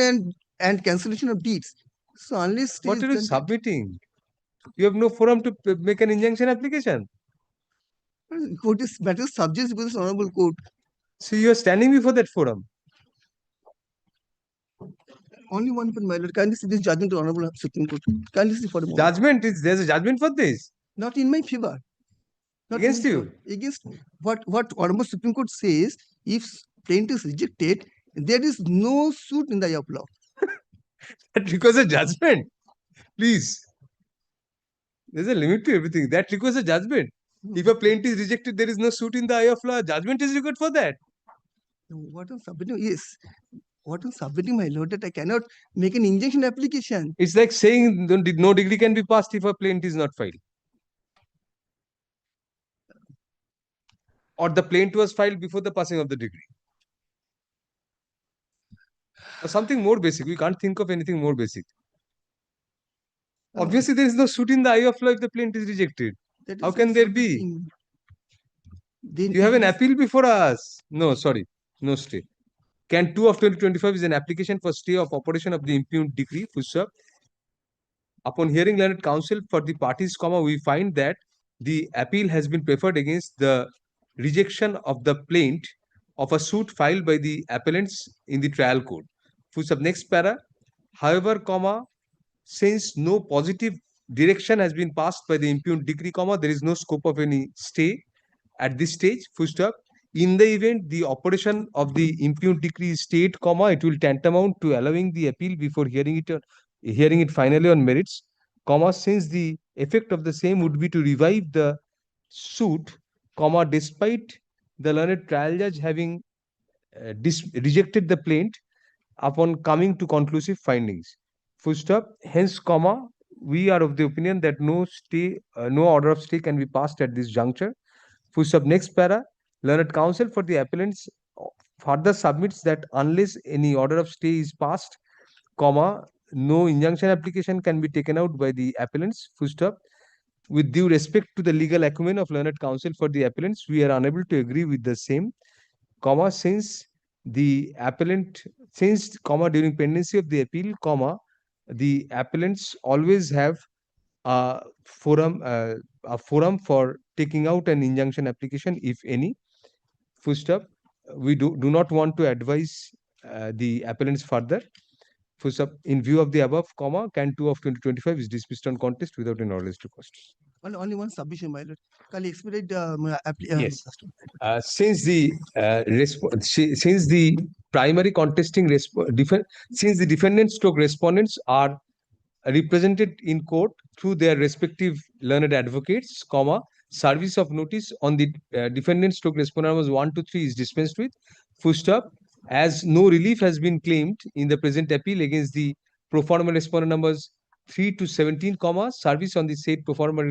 and cancellation of deeds. So unless What it are you is submitting? You have no forum to make an injunction application. court is matter subject to this honorable court. So you are standing before that forum. Only one point, my lord. Kindly see this judgment to honorable Supreme Court. Kindly see for a moment. Judgment is there's a judgment for this. Not in my favor. Not in Against my you? favor. Against what honorable Supreme Court says, if plaintiff is rejected, there is no suit in the eye of law. That requires a judgment. Please. There's a limit to everything. That requires a judgment. If a plaintiff is rejected, there is no suit in the eye of law. Judgment is required for that. What I'm submitting is what I'm submitting, my lord, that I cannot make an injunction application. It's like saying no degree can be passed if a plaint is not filed. Or the plaint was filed before the passing of the degree. Or something more basic. We can't think of anything more basic. Obviously, there is no suit in the eye of law if the plaint is rejected. That is How what can I'm there be? submitting. Then You have it an is- appeal before us. No, sorry. No stay. Can 2 of 2025 is an application for stay of operation of the impugned decree, full stop. Upon hearing learned counsel for the parties, we find that the appeal has been preferred against the rejection of the plaint of a suit filed by the appellants in the trial court. Full stop. Next para. However, since no positive direction has been passed by the impugned decree, there is no scope of any stay at this stage. Full stop. In the event the operation of the impugned decree is stayed, it will tantamount to allowing the appeal before hearing it finally on merits, since the effect of the same would be to revive the suit, despite the learned trial judge having rejected the plaint upon coming to conclusive findings. Full stop. Hence, we are of the opinion that no order of stay can be passed at this juncture. Full stop. Next para. Learned counsel for the appellants further submits that unless any order of stay is passed, no injunction application can be taken out by the appellants. Full stop. With due respect to the legal acumen of learned counsel for the appellants, we are unable to agree with the same, since the appellant, during pendency of the appeal, the appellants always have a forum for taking out an injunction application, if any. Full stop. We do not want to advise the appellants further. Full stop. In view of the above, can 2 of 2025 is dismissed on contest without an order to cost. Only one submission, my lord. Can you expedite Yes. Since the primary contesting since the defendants stroke respondents are represented in court through their respective learned advocates, service of notice on the defendant stroke respondent numbers 1 to 3 is dispensed with. Full stop. As no relief has been claimed in the present appeal against the pro forma respondent numbers 3 to 17, service on the said pro forma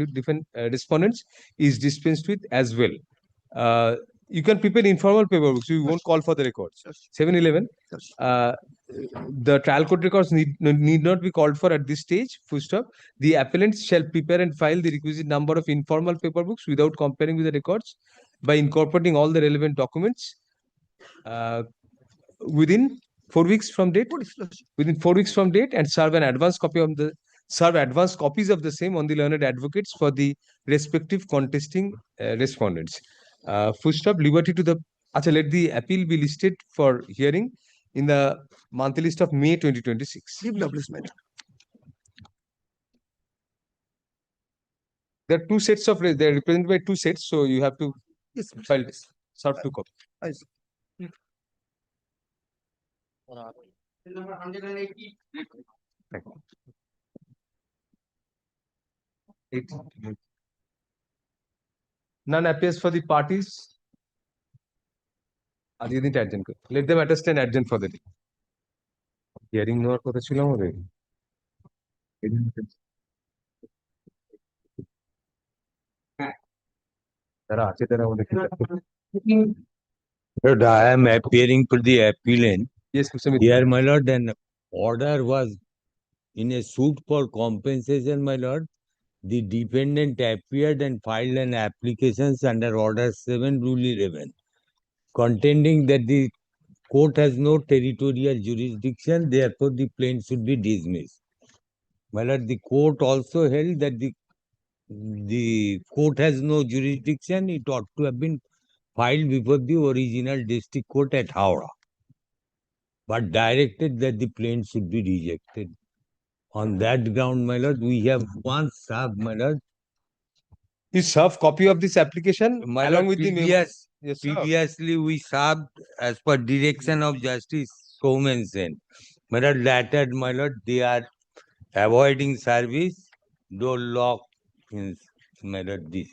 respondents is dispensed with as well. You can prepare informal paperwork, so you won't call for the records. 7-11. The trial court records need not be called for at this stage. Full stop. The appellants shall prepare and file the requisite number of informal paper books without comparing with the records by incorporating all the relevant documents within 4 weeks from date. Within 4 weeks from date, and serve advance copies of the same on the learned advocates for the respective contesting respondents. Full stop. Liberty to the. Let the appeal be listed for hearing in the monthly list of May 2026. There are 2 sets of, they are represented by 2 sets, so you have to file serve 2 copies. Number 180. None appears for the parties. Let them attest and adjourn for the day. Hearing no কথা ছিল আমাদের তারা আছে তারা আমাদের Lord, I am appearing for the appellant. Yes, Mr. Here, my lord, and order was in a suit for compensation, my lord. The defendant appeared and filed an application under Order 7, Rule 11, contending that the court has no territorial jurisdiction, therefore the plaint should be dismissed. My lord, the court also held that the court has no jurisdiction, it ought to have been filed before the original district court at Howrah, but directed that the plaint should be rejected. On that ground, my lord, we have once served, my lord. You serve copy of this application My along lord, with the memo. Yes, sir. previously we served as per direction of Justice Soman Sen. My lord, later, my lord, they are avoiding service, door locked, my lord, this.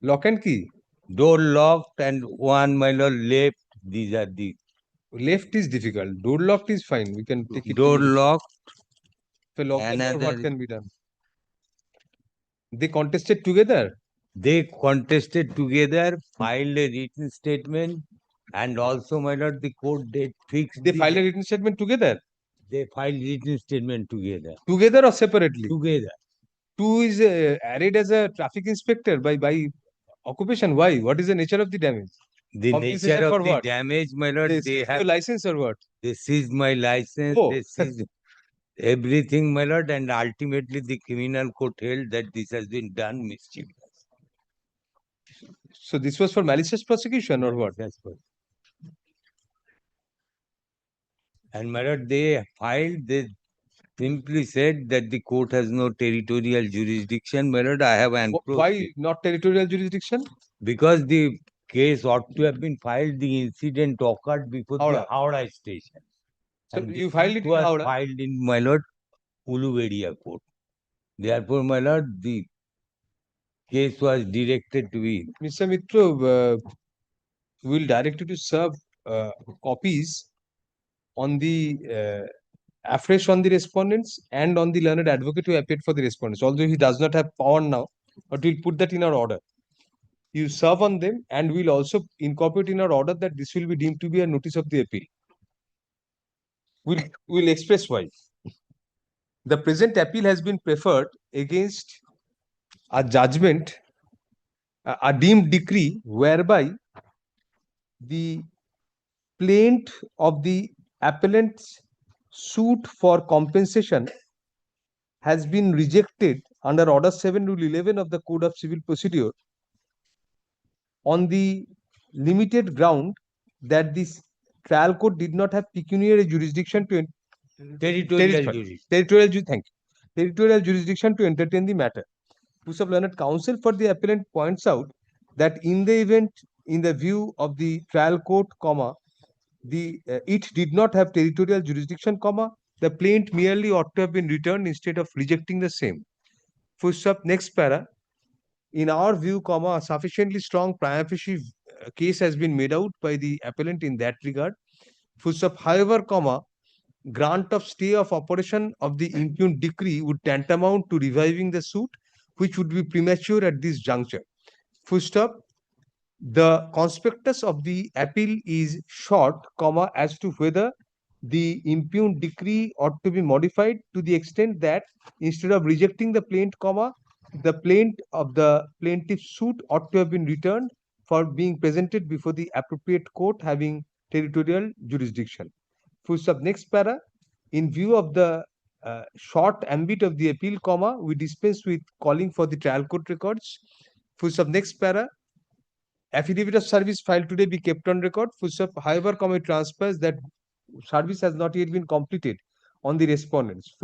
Lock and key? Door locked and one, my lord, left. These are the. Left is difficult. Door locked is fine. We can take it. Door locked. If a lock the door, Another- what can be done? They contested together. They contested together, filed a written statement, and also, my lord, the court date fixed. They filed a written statement together. They filed written statement together. Together or separately? Together. Two is arrayed as a traffic inspector by occupation. Why? What is the nature of the damage? The Compensation nature for of the what? damage, my lord, They they seized have your license or what? They seized my license, Oh. they seized everything, my lord, and ultimately the criminal court held that this has been done mischievous. So this was for malicious prosecution or what? That's what. And my lord, they simply said that the court has no territorial jurisdiction. My lord, I have encroached. Why not territorial jurisdiction? Because the case ought to have been filed, the incident occurred before the Howrah station. So And you the filed suit it in was Howrah? filed in, my lord, Uluberia court. Therefore, my lord, the case was directed to be. Mr. Mitra, we will direct you to serve copies on the afresh on the respondents and on the learned advocate who appeared for the respondents. Although he does not have power now, but we'll put that in our order. You serve on them, and we'll also incorporate in our order that this will be deemed to be a notice of the appeal. We'll express why. The present appeal has been preferred against a judgment, a deemed decree whereby the plaint of the appellant's suit for compensation has been rejected under Order 7, Rule 11 of the Code of Civil Procedure on the limited ground that this trial court did not have pecuniary jurisdiction to Territorial territorial jurisdiction to entertain the matter. Push of learned counsel for the appellant points out that in the event, in the view of the trial court, it did not have territorial jurisdiction, the plaint merely ought to have been returned instead of rejecting the same. Next para. In our view, a sufficiently strong prima facie case has been made out by the appellant in that regard. However, grant of stay of operation of the impugned decree would tantamount to reviving the suit, which would be premature at this juncture. The conspectus of the appeal is short, as to whether the impugned decree ought to be modified to the extent that instead of rejecting the plaint, the plaint of the plaintiff's suit ought to have been returned for being presented before the appropriate court having territorial jurisdiction. Next para. In view of the short ambit of the appeal, we dispense with calling for the trial court records. Next para. Affidavit of service filed today be kept on record. However, it transpires that service has not yet been completed on the respondents.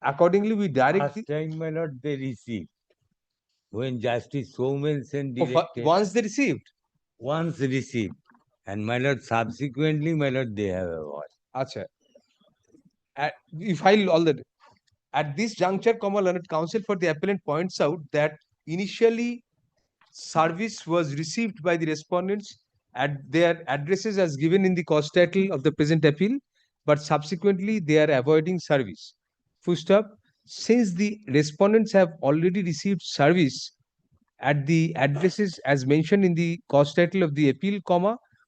Accordingly, we direct. Last time, my lord, they received. When Justice Soman Sen directed. Once they received? Once received. And my lord, subsequently, my lord, they have avoided. Acha. We file all that. At this juncture, learned counsel for the appellant points out that initially service was received by the respondents at their addresses as given in the cause title of the present appeal, but subsequently they are avoiding service. Since the respondents have already received service at the addresses as mentioned in the cause title of the appeal,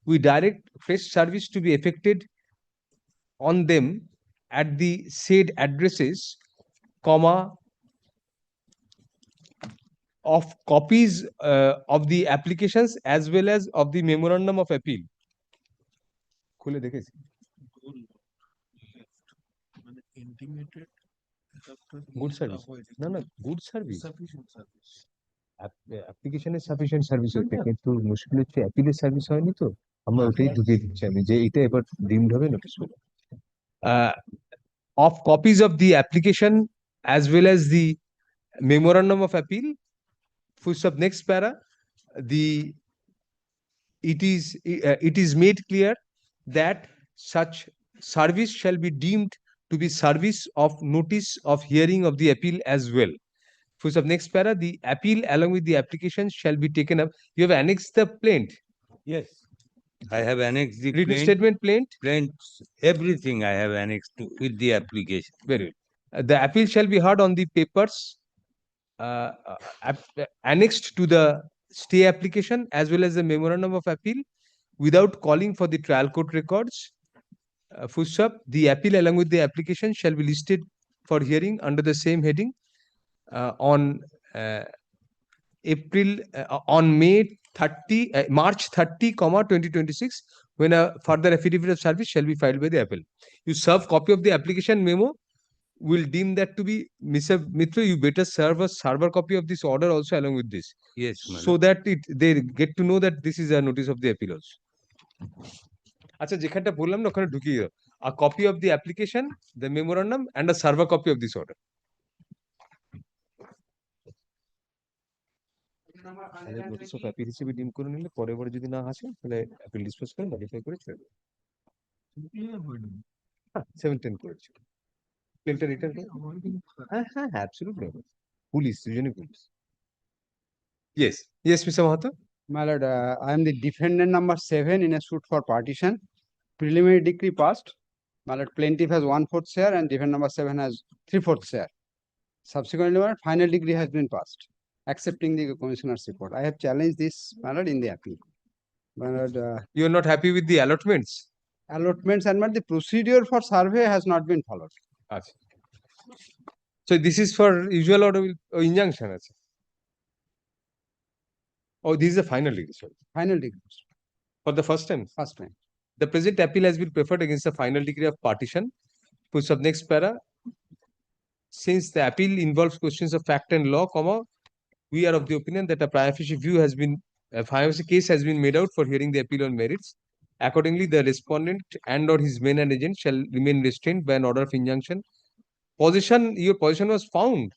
we direct fresh service to be effected on them at the said addresses, comma, of copies of the applications as well as of the memorandum of appeal. খুলে দেখেছি। Good service. No, no, good service. অ্যাপ্লিকেশনের sufficient service হচ্ছে, কিন্তু মুশকিল হচ্ছে অ্যাপিলের service হয়নি, তো আমরা ওটাই ঢুকিয়ে দিচ্ছি আমি যে এটা এবার ডিমড হবে নোটিশ করে। Of copies of the application as well as the memorandum of appeal, full stop, next para, it is made clear that such service shall be deemed to be service of notice of hearing of the appeal as well. Full stop, next para, the appeal along with the application shall be taken up. You have annexed the plaint. Yes, I have annexed the Written plaint, statement, plaint. everything I have annexed to, with the application. Very well. The appeal shall be heard on the papers annexed to the stay application as well as the memorandum of appeal without calling for the trial court records. Full stop, the appeal along with the application shall be listed for hearing under the same heading on March 30, 2026, when a further affidavit of service shall be filed by the appellant. You serve copy of the application memo, will deem that to be, Mr. Mitra, you better serve a server copy of this order also along with this. Yes, so that they get to know that this is a notice of the appeal also. আচ্ছা, যেখানটা বললাম না ওখানে ঢুকিয়ে দাও, a copy of the application, the memorandum and a server copy of this order. Notice of appeal হিসেবে ডিম করে নিলে পরে পরে যদি না আসে তাহলে অ্যাপিল ডিসপোজ করে মডিফাই করে ছেড়ে দেবে। 710 করেছি প্লেনটা রিটার্ন করে। হ্যাঁ হ্যাঁ হ্যাঁ, অ্যাবসলিউটলি পুলিশ, দুজনেই police. Yes, yes, Mr. Mahato. My lord, I am the defendant number 7 in a suit for partition. Preliminary decree passed. My lord, plaintiff has 1/4 share and defendant number 7 has 3/4 share. Subsequently, my lord, final degree has been passed, accepting the commissioner's report. I have challenged this, my lord, in the appeal. My lord, you are not happy with the allotments? Allotments and my lord, the procedure for survey has not been followed. Achha. So this is for usual order injunction. Achha. Oh, this is the final degree, sorry. Final degree. For the first time? First time. The present appeal has been preferred against the final degree of partition. Puts up next para. Since the appeal involves questions of fact and law, comma, we are of the opinion that a prima facie view has been, a prima facie case has been made out for hearing the appeal on merits. Accordingly, the respondent and or his main and agent shall remain restrained by an order of injunction. Your position was found.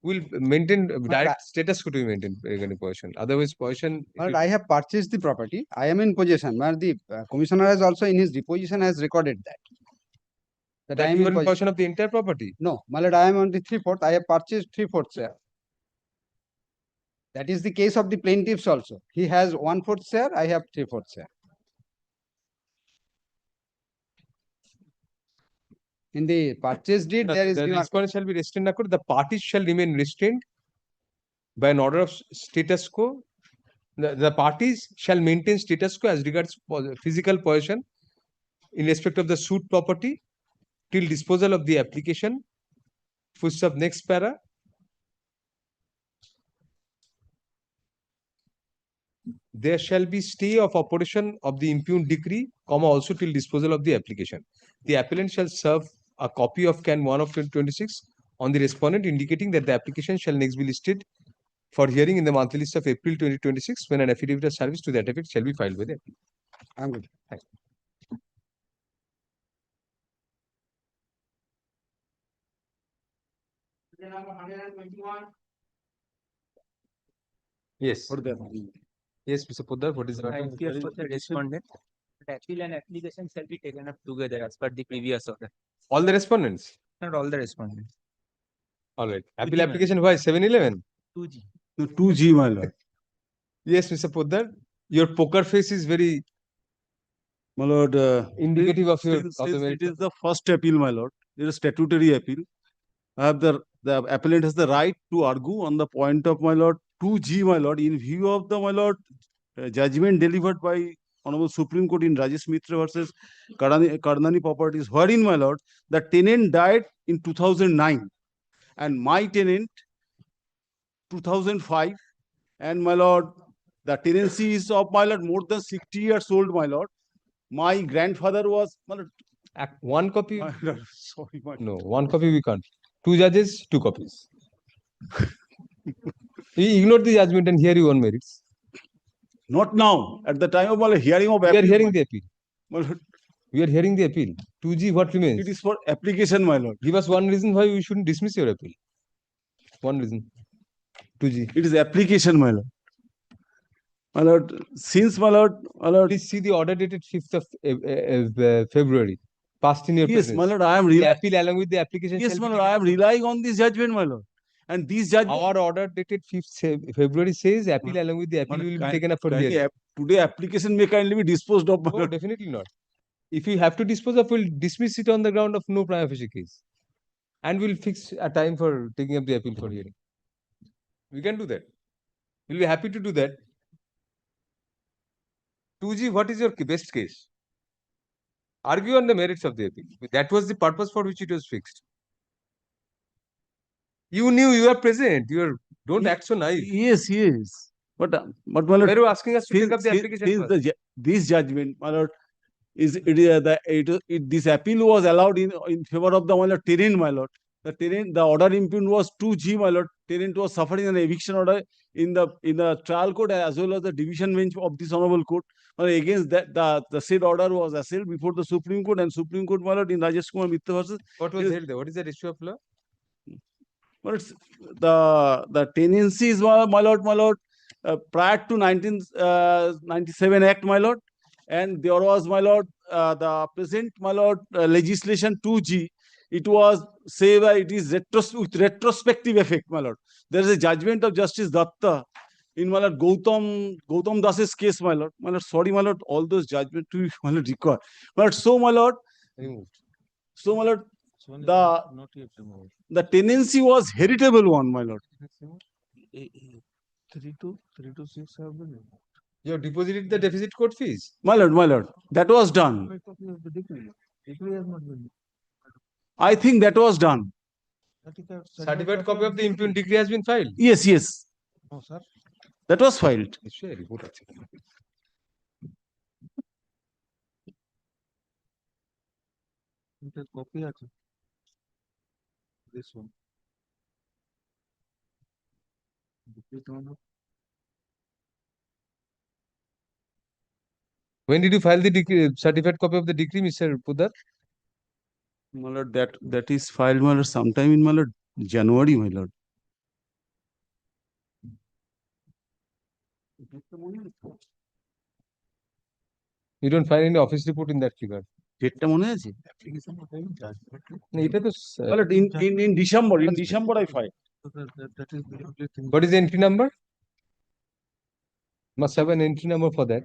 Will maintain direct status quo to be maintained position. Otherwise, position. But I have purchased the property. I am in possession. But the commissioner has also in his deposition has recorded that. That I am in possession of the entire property. No, my lord, I am on the 3/4. I have purchased 3/4 share. That is the case of the plaintiffs also. He has 1/4 share. I have 3/4 share. In the purchase deed, there is the respondent shall be restrained. The parties shall remain restrained by an order of status quo. The parties shall maintain status quo as regards physical possession in respect of the suit property till disposal of the application. Full stop, next para. There shall be stay of operation of the impugned decree, comma, also till disposal of the application. The appellant shall serve a copy of Can 1 of 2026 on the respondent, indicating that the application shall next be listed for hearing in the monthly list of April 2026, when an affidavit of service to that effect shall be filed by the appellant. I'm good. Thank you. Number 121. Yes. Yes, Mr. Poddar, what is the I appear for the respondent. The appeal and application shall be taken up together as per the previous order. All the respondents? Not all the respondents. All right. Appeal application why 711? 2G. No, 2G, my lord. Yes, Mr. Poddar, your poker face is very, my lord, indicative of your. It is the first appeal, my lord. It is a statutory appeal. I have the appellant has the right to argue on the point of, my lord, 2G, my lord, in view of the, my lord, judgment delivered by Honorable Supreme Court in Rajesh Mitra versus Kardani Properties, wherein, my lord, the tenant died in 2009 and my tenant 2005, and my lord, the tenancy is of, my lord, more than 60 years old, my lord. My grandfather was, my lord, One copy? my lord, sorry, my No, one copy we can't. Two judges, two copies. You ignore the judgment and hear your own merits. Not now. At the time of my hearing of We are appeal, hearing the appeal. my lord, We are hearing the appeal. 2G, what remains? it is for application, my lord. Give us one reason why we shouldn't dismiss your appeal. One reason. 2G. It is application, my lord. My lord, since, my lord, please see the order dated 5th of February. Passed in your yes, presence. my lord, I am The relying. appeal along with the application. Yes, shall my be lord, I am taken up. relying on this judgment, my lord. And this judgment. Our order dated 5th February says appeal along with the appeal will be taken up for hearing. Today, application may kindly be disposed of, my No, lord. definitely not. If you have to dispose of, we'll dismiss it on the ground of no prima facie case. And we'll fix a time for taking up the appeal for hearing. We can do that. We'll be happy to do that. 2G, what is your best case? Argue on the merits of the appeal. That was the purpose for which it was fixed. You knew, you are present. Don't act so naive. Yes, yes. But my lord, Why are you asking us to take up the application first? This judgment, my lord, this appeal was allowed in favor of the, my lord, tenant, my lord. The order impugned was 2G, my lord. Tenant was suffering an eviction order in the trial court as well as the division bench of this honorable court. Against that, the said order was assailed before the Supreme Court, and Supreme Court, my lord, in Rajesh Kumar Mitra versus. What was held there? What is the issue of law? But it's the tenancies, my lord, prior to 1997 Act, my lord, and there was, my lord, the present, my lord, legislation 2G. It was say that it is with retrospective effect, my lord. There is a judgment of Justice Datta in, my lord, Gautam Das's case, my lord. My lord, sorry, my lord, all those judgments to, my lord, record. But so, my lord, so, my lord, the tenancy was heritable one, my lord. 326 have been removed. You have deposited the deficit court fees. My lord, that was done. Decree has not been. I think that was done. Certified copy of the impugned decree has been filed. Yes, yes. No, sir. That was filed. Copy আছে. This one. When did you file the decree, certified copy of the decree, Mr. Pudar? My lord, that is filed, my lord, sometime in, my lord, January, my lord. You don't find any office report in that regard. ডেটটা মনে আছে? No, এটা তো in December I filed. That is the only thing. What is the entry number? Must have an entry number for that.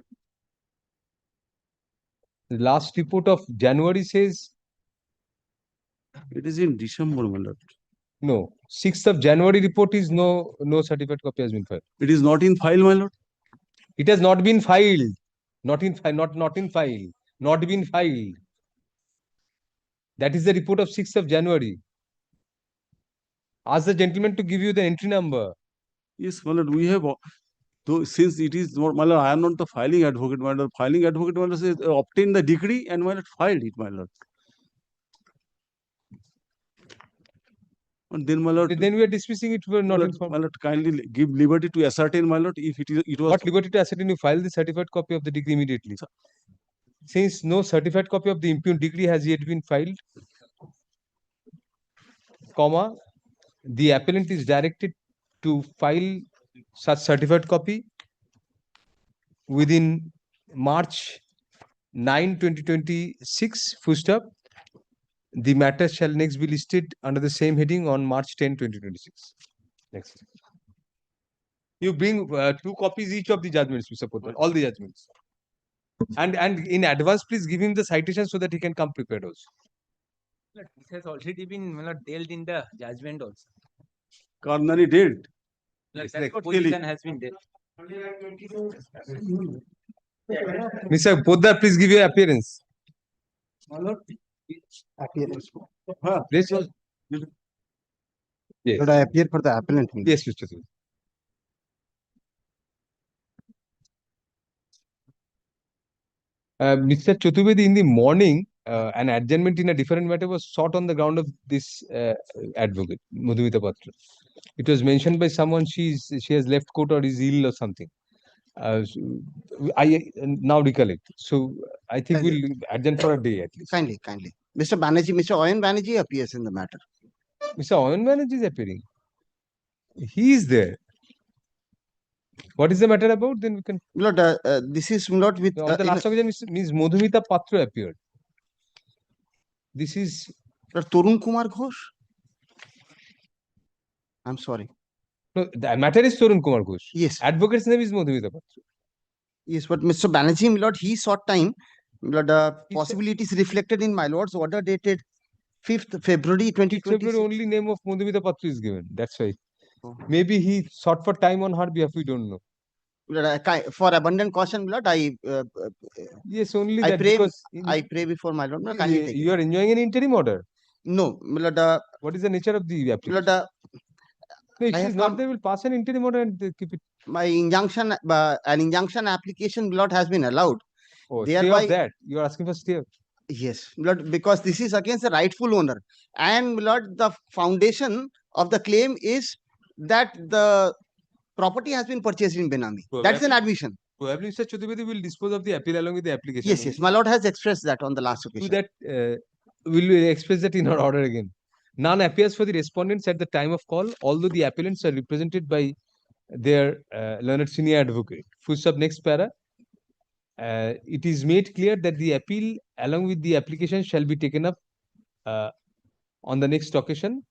The last report of January says. It is in December, my lord. No, 6th of January report is no certified copy has been filed. It is not in file, my lord. It has not been filed. Not in file. Not been filed. That is the report of 6th of January. Ask the gentleman to give you the entry number. Yes, my lord, we have. So since it is not, my lord, I am not the filing advocate, my lord. Filing advocate, my lord, says obtain the decree and, my lord, filed it, my lord. And then, my lord, then we are dismissing it. We are not informed. My lord, kindly give liberty to ascertain, my lord, if it was. What liberty to ascertain? You file the certified copy of the decree immediately. Since no certified copy of the impugned decree has yet been filed, comma, the appellant is directed to file such certified copy within March 9, 2026, full stop. The matter shall next be listed under the same heading on March 10, 2026. Next. You bring 2 copies each of the judgments, Mr. Poddar, all the judgments. And in advance, please give him the citation so that he can come prepared also. This has already been dealt in the judgment also. Kardani dealt. That position has been dealt. Mr. Poddar, please give your appearance. Appearance. Please. Yes. Should I appear for the appellant? Yes, Mr. Singh. Mr. Chaturvedi, in the morning, an adjournment in a different matter was sought on the ground of this advocate, Madhumita Patra. It was mentioned by someone she has left court or is ill or something. I now recollect. So I think we'll adjourn for a day at least. Kindly. Mr. Banerjee, Mr. Oyan Banerjee appears in the matter. Mr. Oyan Banerjee is appearing. He is there. What is the matter about? Then we can. Lord, this is not with. On the last occasion, Ms. Madhumita Patra appeared. This is. Tarun Kumar Ghosh. I'm sorry. No, the matter is Tarun Kumar Ghosh. Yes. Advocate's name is Madhumita Patra. Yes, but Mr. Banerjee, my lord, he sought time. My lord, possibly it is reflected in my lord's order dated 5th February 2026. February only name of Madhumita Patra is given. That's why. Maybe he sought for time on her behalf. We don't know. For abundant caution, my lord, yes, only I that pray. because I pray before my lord. You are enjoying an interim order. No, my lord. What is the nature of the application? My lord, no, if she's not there, we'll pass an interim order and keep it. My injunction, an injunction application, my lord, has been allowed. Oh, stay of that. You are asking for stay. Yes, my lord, because this is against the rightful owner, and my lord, the foundation of the claim is that the property has been purchased in Benami. That is an admission. Probably Mr. Chaturvedi will dispose of the appeal along with the application. Yes, my lord has expressed that on the last occasion. To that, will we express that in our order again? None appears for the respondents at the time of call, although the appellants are represented by their learned senior advocate. Full stop next para. It is made clear that the appeal along with the application shall be taken up on the next occasion.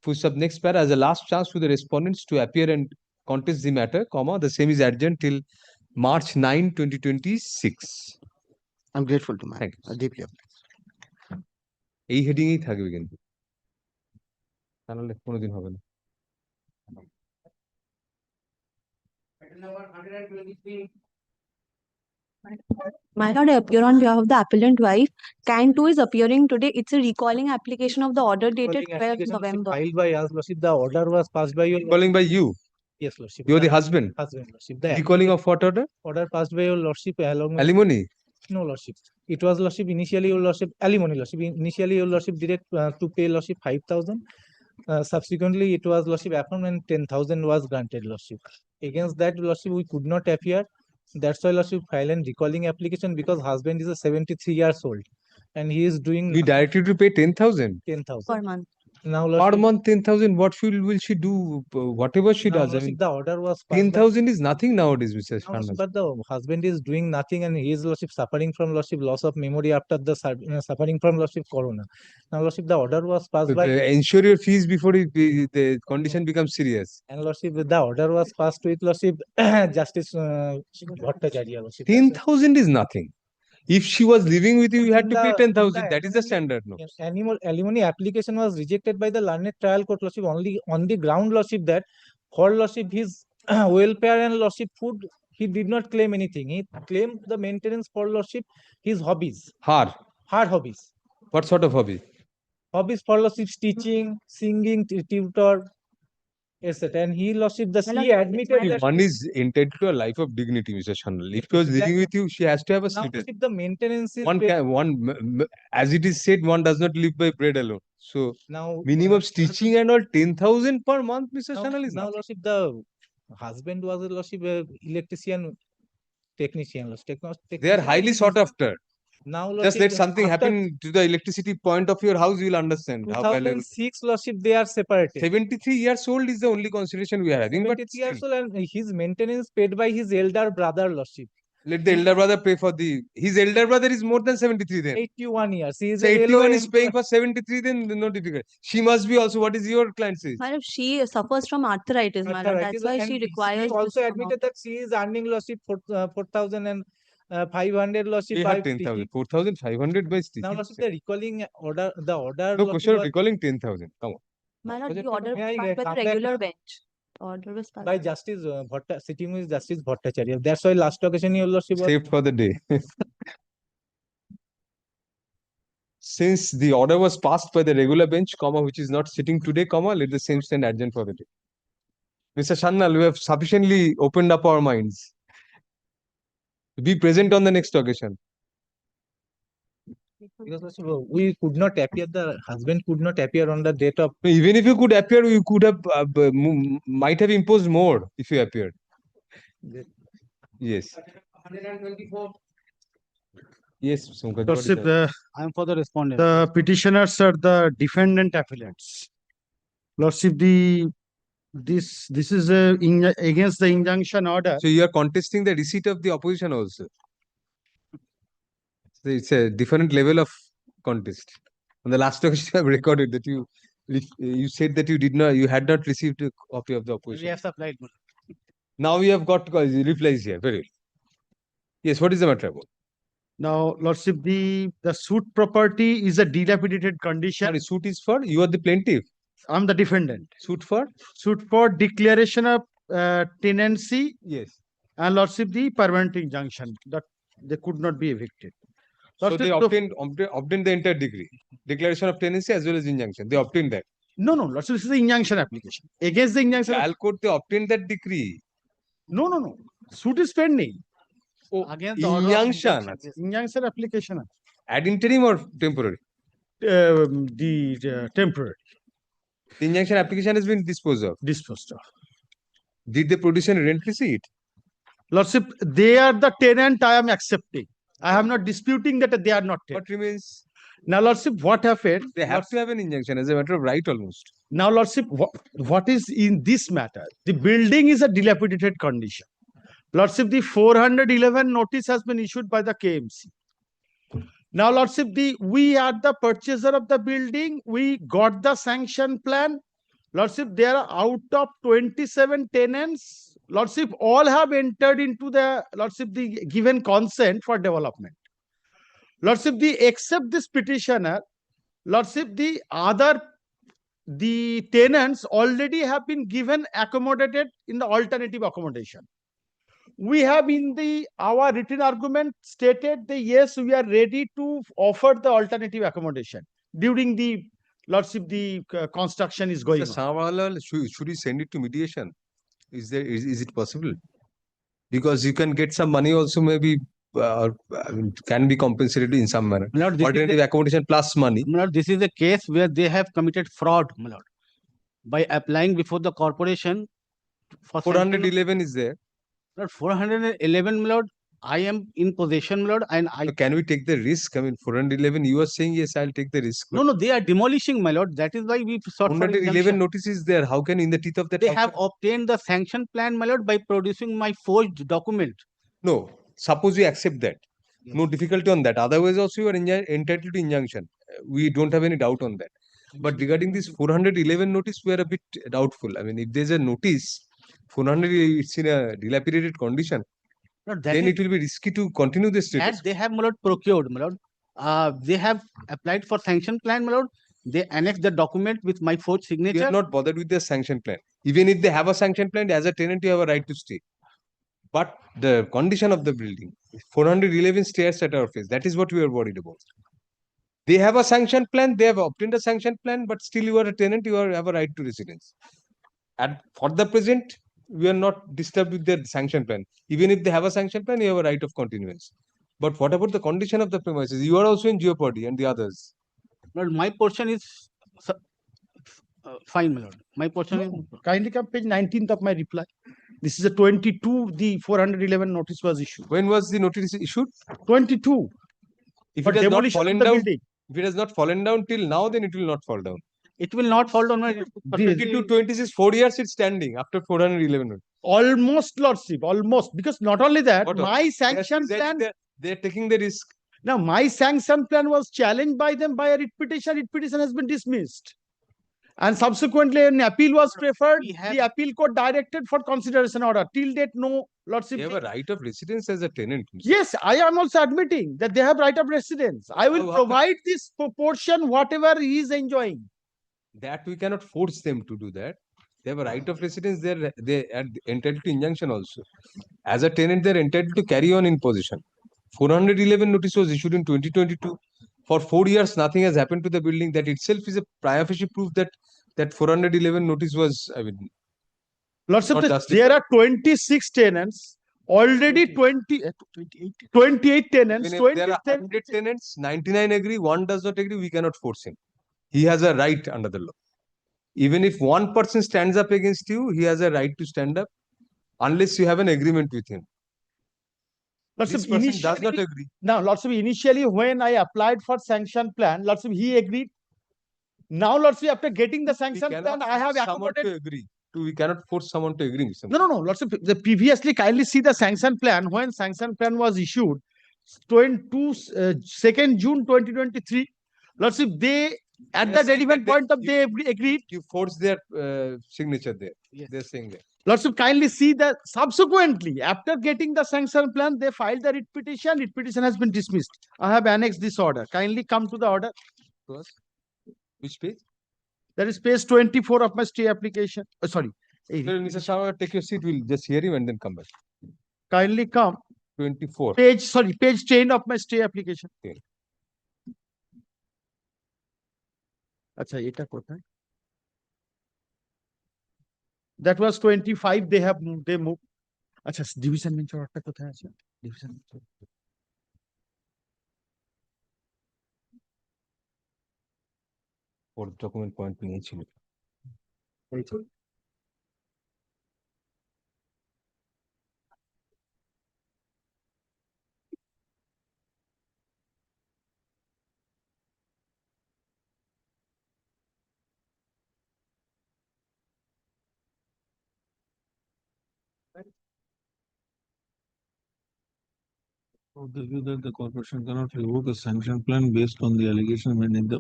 Full stop next para as a last chance to the respondents to appear and contest the matter, comma, the same is adjourned till March 9, 2026. I'm grateful to my deeply. এই heading এই থাকবে কিন্তু তাহলে কোনোদিন হবে না My lord, I appear on behalf of the appellant wife. Can 2 is appearing today. It's a recalling application of the order dated 12th November. Filed by us, Lordship. The order was passed by you. Calling by you. Yes, Lordship. You're the husband. Husband, Lordship. The Recalling of what order? order passed by your Lordship along with. Alimony. No, Lordship. It was Lordship initially your Lordship alimony Lordship. Initially your Lordship direct to pay Lordship 5,000. Subsequently it was Lordship affirmed and 10,000 was granted Lordship. Against that Lordship we could not appear. That's why Lordship file and recalling application because husband is a 73 years old and he is doing. We directed to pay 10,000. 10,000 per month. Now Per Lordship, month 10,000. What will she do? Whatever she now, does. I Lordship, mean, the order was passed by- 10,000 is nothing nowadays, Mr. Now, Sharma. but the husband is doing nothing and he is Lordship suffering from Lordship loss of memory after the suffering from Lordship corona. Now Lordship the order was passed by Ensure your fees before the condition becomes serious. and Lordship the order was passed with Lordship Justice Bhattacharya Lordship. 10,000 is nothing. If she was living with you, you had to pay 10,000. That is the standard. No. Alimony application was rejected by the learned trial court Lordship only on the ground Lordship that for Lordship his welfare and Lordship food he did not claim anything. He claimed the maintenance for Lordship his hobbies. Her Hobbies. What sort of hobby? Hobbies for Lordship teaching, singing, tutor, etc. And he Lordship the she admitted that One is entitled to a life of dignity, Mr. Shanal. If she was living with you, she has to have a now status. Lordship, the maintenance is One paid- can, as it is said, one does not live by bread alone. So now minimum stitching and all 10,000 per month, Mr. now, Shanal is now nothing. Lordship the husband was a Lordship electrician technician Lordship. They are highly sought after. Now Just Lordship, let something after happen to the electricity point of your house, you will understand how valuable. 2006 Lordship they are separated. 73 years old is the only consideration we are having. But 73 years old and his maintenance paid by his elder brother Lordship. let the elder brother pay for the. His elder brother is more than 73 then. 81 years. He is So a 81 LO is paying for 73, then no difficult. She must be also. What is your client says? My lord, she suffers from arthritis, my lord. That's Arthritis, why and she requires He also this admitted that she is earning Lordship 4,500 Lordship They by have 10,000. 4,500 by stitching. now Lordship the recalling order No Lordship question of was- recalling 10,000. Come on. My lord, the Budget order May I passed by come the back regular now? bench. order was passed. By Justice sitting with Justice Bhattacharya. That's why last occasion your lordship was Saved for the day. Since the order was passed by the regular bench, comma, which is not sitting today, comma, let the same stand adjourned for the day. Mr. Shannal, we have sufficiently opened up our minds. Be present on the next occasion. because lordship, we could not appear. The husband could not appear on the date of. Even if you could appear, you could have might have imposed more if you appeared. Yes. 124. Yes, Pankaj, what is Lordship, that? I am for the respondent. The petitioners are the defendant appellants. Lordship, this is against the injunction order. So you are contesting the receipt of the opposition also. So it's a different level of contest. On the last occasion, I have recorded that you said that you had not received a copy of the We opposition. have supplied. Now we have got replies here. Very well. Yes, what is the matter about? Now, Lordship, the suit property is a dilapidated condition. Sorry, suit is for you are the plaintiff. I'm the defendant. Suit for? Suit for declaration of tenancy. Yes. And Lordship, the permanent injunction that they could not be evicted. So they obtained the entire degree. Declaration of tenancy as well as injunction. They obtained that. No, Lordship, this is the injunction application. Against the injunction. Calcutta, they obtained that decree. No. Suit is pending. Oh, against the order of injunction. Injunction application. Ad interim or temporary? Temporary. The injunction application has been disposed of. Did they produce any rent receipt? Lordship, they are the tenant I am accepting. I am not disputing that they are not tenant. What remains? Now, Lordship, what happened? They have to have an injunction as a matter of right almost. Now, Lordship, what is in this matter? The building is a dilapidated condition. Lordship, the 411 notice has been issued by the KMC. Now, Lordship, we are the purchaser of the building. We got the sanction plan. Lordship, there are out of 27 tenants. Lordship, all have entered into the given consent for development. Lordship, except this petitioner, Lordship, the tenants already have been given accommodated in the alternative accommodation. We have in our written argument stated that yes, we are ready to offer the alternative accommodation during the Lordship, the construction is going on. Should we send it to mediation? Is it possible? Because you can get some money also maybe can be compensated in some manner. Lord, alternative accommodation plus money. Lord, this is a case where they have committed fraud, my lord, by applying before the corporation. For 411 is there. Lord, 411, my lord, I am in possession, my lord, and I. So can we take the risk? I mean, 411, you are saying yes, I'll take the risk. No, they are demolishing, my lord. That is why we sought for 411 notices there. How can in the teeth of that? They have obtained the sanction plan, my lord, by producing my forged document. No, suppose we accept that. Yes. No difficulty on that. Otherwise, also you are entitled to injunction. We don't have any doubt on that. But regarding this 411 notice, we are a bit doubtful. I mean, if there's a notice, 400, it's in a dilapidated condition. No, then it will be risky to continue this status. That they have, my lord, procured, my lord. They have applied for sanction plan, my lord. They annex the document with my forged signature. You are not bothered with the sanction plan. Even if they have a sanction plan, as a tenant, you have a right to stay. But the condition of the building, 411 stairs at our face, that is what we are worried about. They have a sanction plan, they have obtained a sanction plan, but still you are a tenant, you have a right to residence. And for the present, we are not disturbed with their sanction plan. Even if they have a sanction plan, you have a right of continuance. But what about the condition of the premises? You are also in jeopardy and the others. Lord, my portion is fine, my lord. My portion is... Kindly come page 19th of my reply. This is a 22, the 411 notice was issued. When was the notice issued? 22. If it has not fallen down, if it has not fallen down till now, then it will not fall down. It will not fall down. 22, 26, 4 years it's standing after 411. Almost, lordship, almost. Because not only that, my sanction plan... They're taking the risk. Now, my sanction plan was challenged by them by a writ petition. Writ petition has been dismissed. And subsequently, an appeal was preferred. The appeal court directed for consideration order. Till date, no, lordship. They have a right of residence as a tenant. Yes, I am also admitting that they have right of residence. I will provide this proportion, whatever he is enjoying. That we cannot force them to do that. They have a right of residence. They are entitled to injunction also. As a tenant, they're entitled to carry on in possession. 411 notice was issued in 2022. For 4 years, nothing has happened to the building. That itself is a prima facie proof that 411 notice was, I mean, Lordship, not justified. there are 26 tenants, already 28 tenants, Even if 20 there are 100 tenants, 99 agree, one does not agree, we cannot force him. He has a right under the law. Even if one person stands up against you, he has a right to stand up unless you have an agreement with him. This person does not agree. Now, Lordship, initially when I applied for sanction plan, Lordship, he agreed. Now, Lordship, after getting the sanction plan, I have someone to accommodated. agree. We cannot force someone to agree. Mr. No, Lordship, the previously kindly see the sanction plan. When sanction plan was issued, 2nd June 2023, Lordship, they at the relevant point of they agreed. You force their signature there. They're saying that. Lordship, kindly see that subsequently, after getting the sanction plan, they filed the writ petition. Writ petition has been dismissed. I have annexed this order. Kindly come to the order. Which page? That is page 24 of my stay application. Sorry. Mr. Shah, take your seat. We'll just hear him and then come back. Kindly come. 24. Page 10 of my stay application. Acha, eta kothay? That was 25. They moved. Acha, division bench order kothay ache? Division bench. Or document point নিয়েছিল So the view that the corporation cannot revoke a sanction plan based on the allegation when in the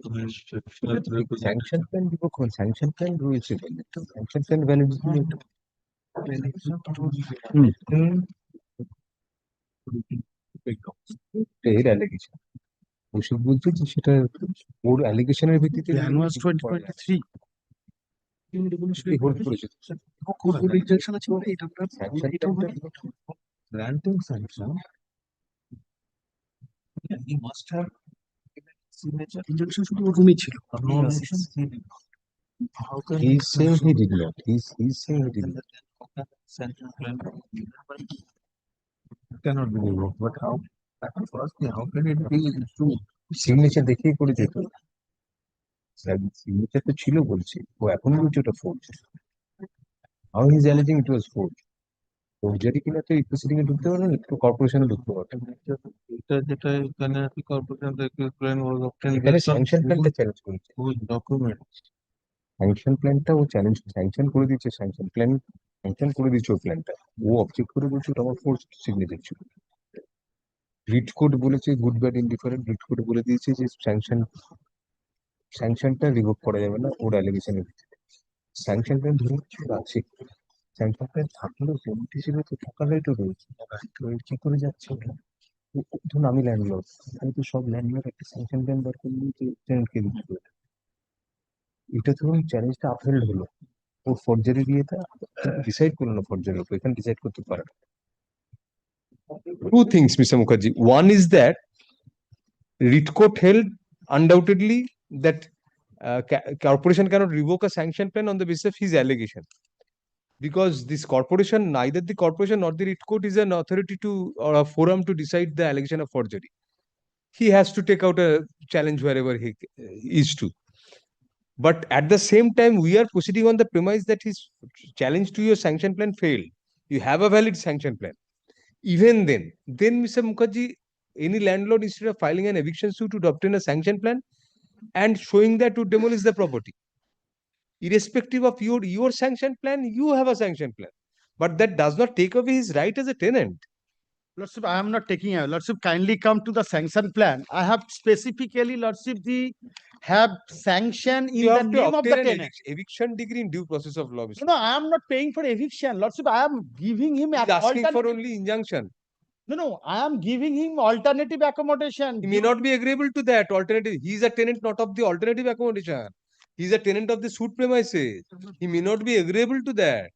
sanction plan revoke sanction plan rules sanction plan validity এর allegation ওসব বলতে যে সেটা ওর অ্যালিগেশনের ভিত্তিতে Plan was 2023. Hold করেছে rejection আছে বলে এটা granting sanction he must have signature injunction শুধু ওর রুমই ছিল how can he's saying he did not he's saying he did not sanction plan cannot be revoked but how firstly how can it be true signature দেখেই করে যেত signature তো ছিল বলছে ও এখন বলছে ওটা forge how is alleging it was forge forgery কিনা তো এই প্রসিডিং এ ঢুকতে পারবে না একটু কর্পোরেশনে ঢুকতে পারবে এটা যেটা এখানে কর্পোরেশন প্ল্যান ওয়াজ অবটেইনড এখানে স্যাংশন প্ল্যানটা চ্যালেঞ্জ করেছে ওই ডকুমেন্ট স্যাংশন প্ল্যানটা ও চ্যালেঞ্জ স্যাংশন করে দিচ্ছে স্যাংশন প্ল্যান স্যাংশন করে দিচ্ছে ওই প্ল্যানটা ও অবজেক্ট করে বলছে ওটা আমার ফোর্স সিগনেচার ছিল রিট কোড বলেছে good bad indifferent writ code বলে দিয়েছে যে স্যাংশনটা রিভোক করা যাবে না ওর অ্যালিগেশনের ভিত্তিতে স্যাংশন প্ল্যান ধরে আছে স্যাংশন প্ল্যান থাকলেও পেমেন্ট হিসেবে তো থাকাটাই তো রয়েছে কি করে যাচ্ছে ওটা ধরুন আমি ল্যান্ডলর্ড আমি তো সব ল্যান্ডলর্ড একটা স্যাংশন প্ল্যান বার করে নিয়ে টেনেন্টকে দিচ্ছি এটা ধরুন চ্যালেঞ্জটা আপহেল্ড হলো ও ফর্জারি দিয়ে ডিসাইড করলো না ফর্জারি উপর এখানে ডিসাইড করতে পারে না two things Mr. Mukherjee one is that writ court held undoubtedly that corporation cannot revoke a sanction plan on the basis of his allegation because this corporation neither the corporation nor the writ court is an authority to or a forum to decide the allegation of forgery he has to take out a challenge wherever he is to but at the same time we are proceeding on the premise that his challenge to your sanction plan failed you have a valid sanction plan even then Mr. Mukherjee any landlord instead of filing an eviction suit would obtain a sanction plan and showing that to demolish the property irrespective of your sanction plan you have a sanction plan but that does not take away his right as a tenant. Lordship, I am not taking a Lordship, kindly come to the sanction plan. I have specifically, Lordship, have sanction in you the have to name of the obtain an tenant. eviction degree in due process of law. No, I am not paying for eviction. Lordship, I am giving him He's asking for only injunction. No, I am giving him alternative accommodation. He may not be agreeable to that alternative. He is a tenant, not of the alternative accommodation. He is a tenant of the suit premises. He may not be agreeable to that.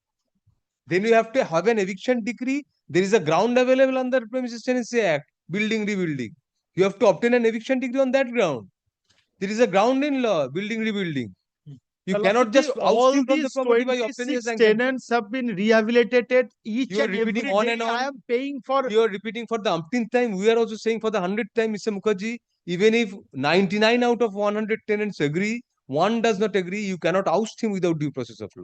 Then you have to have an eviction decree. There is a ground available under Premises Tenancy Act, building, rebuilding. You have to obtain an eviction decree on that ground. There is a ground in law, building, rebuilding. You Well, cannot just all oust him from the these property by obtaining a 26 sanction. tenants have been rehabilitated each You are and every repeating on day. and on. I am paying for. You are repeating for the umpteenth time. We are also saying for the 100th time, Mr. Mukherjee, even if 99 out of 100 tenants agree, one does not agree, you cannot oust him without due process of law.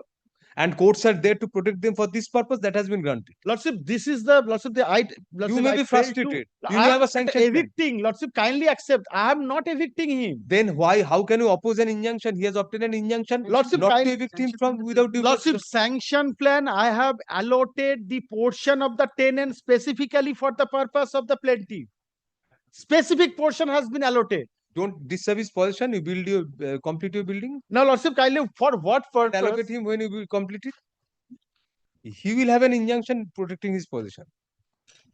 And courts are there to protect them for this purpose that has been granted. Lordship, this is the Lordship. You may be frustrated. You may have a sanction plan. Evicting. Lordship, kindly accept. I am not evicting him. Then why? How can you oppose an injunction? He has obtained an injunction Lordship, not to evict him from without due Lordship, process. sanction plan. I have allotted the portion of the tenant specifically for the purpose of the plaintiff. Specific portion has been allotted. Don't disturb his possession. You build your complete your building. Now, Lordship, kindly for what purpose? Allocate him when you will complete it. He will have an injunction protecting his possession.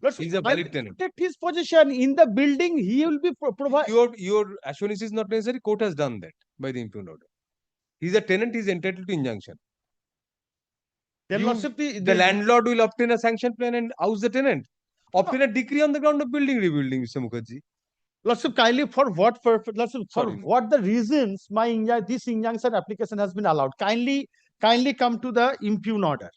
Lordship, He is a valid tenant. protect his position in the building. He will be provided. Your assurance is not necessary. Court has done that by the impugned order. He is a tenant. He is entitled to injunction. Then, Lordship, The landlord will obtain a sanction plan and oust the tenant. Obtain a decree on the ground of building rebuilding, Mr. Mukherjee. Lordship, kindly for what purpose? Lordship, for Sorry. what the reasons this injunction application has been allowed? Kindly come to the impugned order.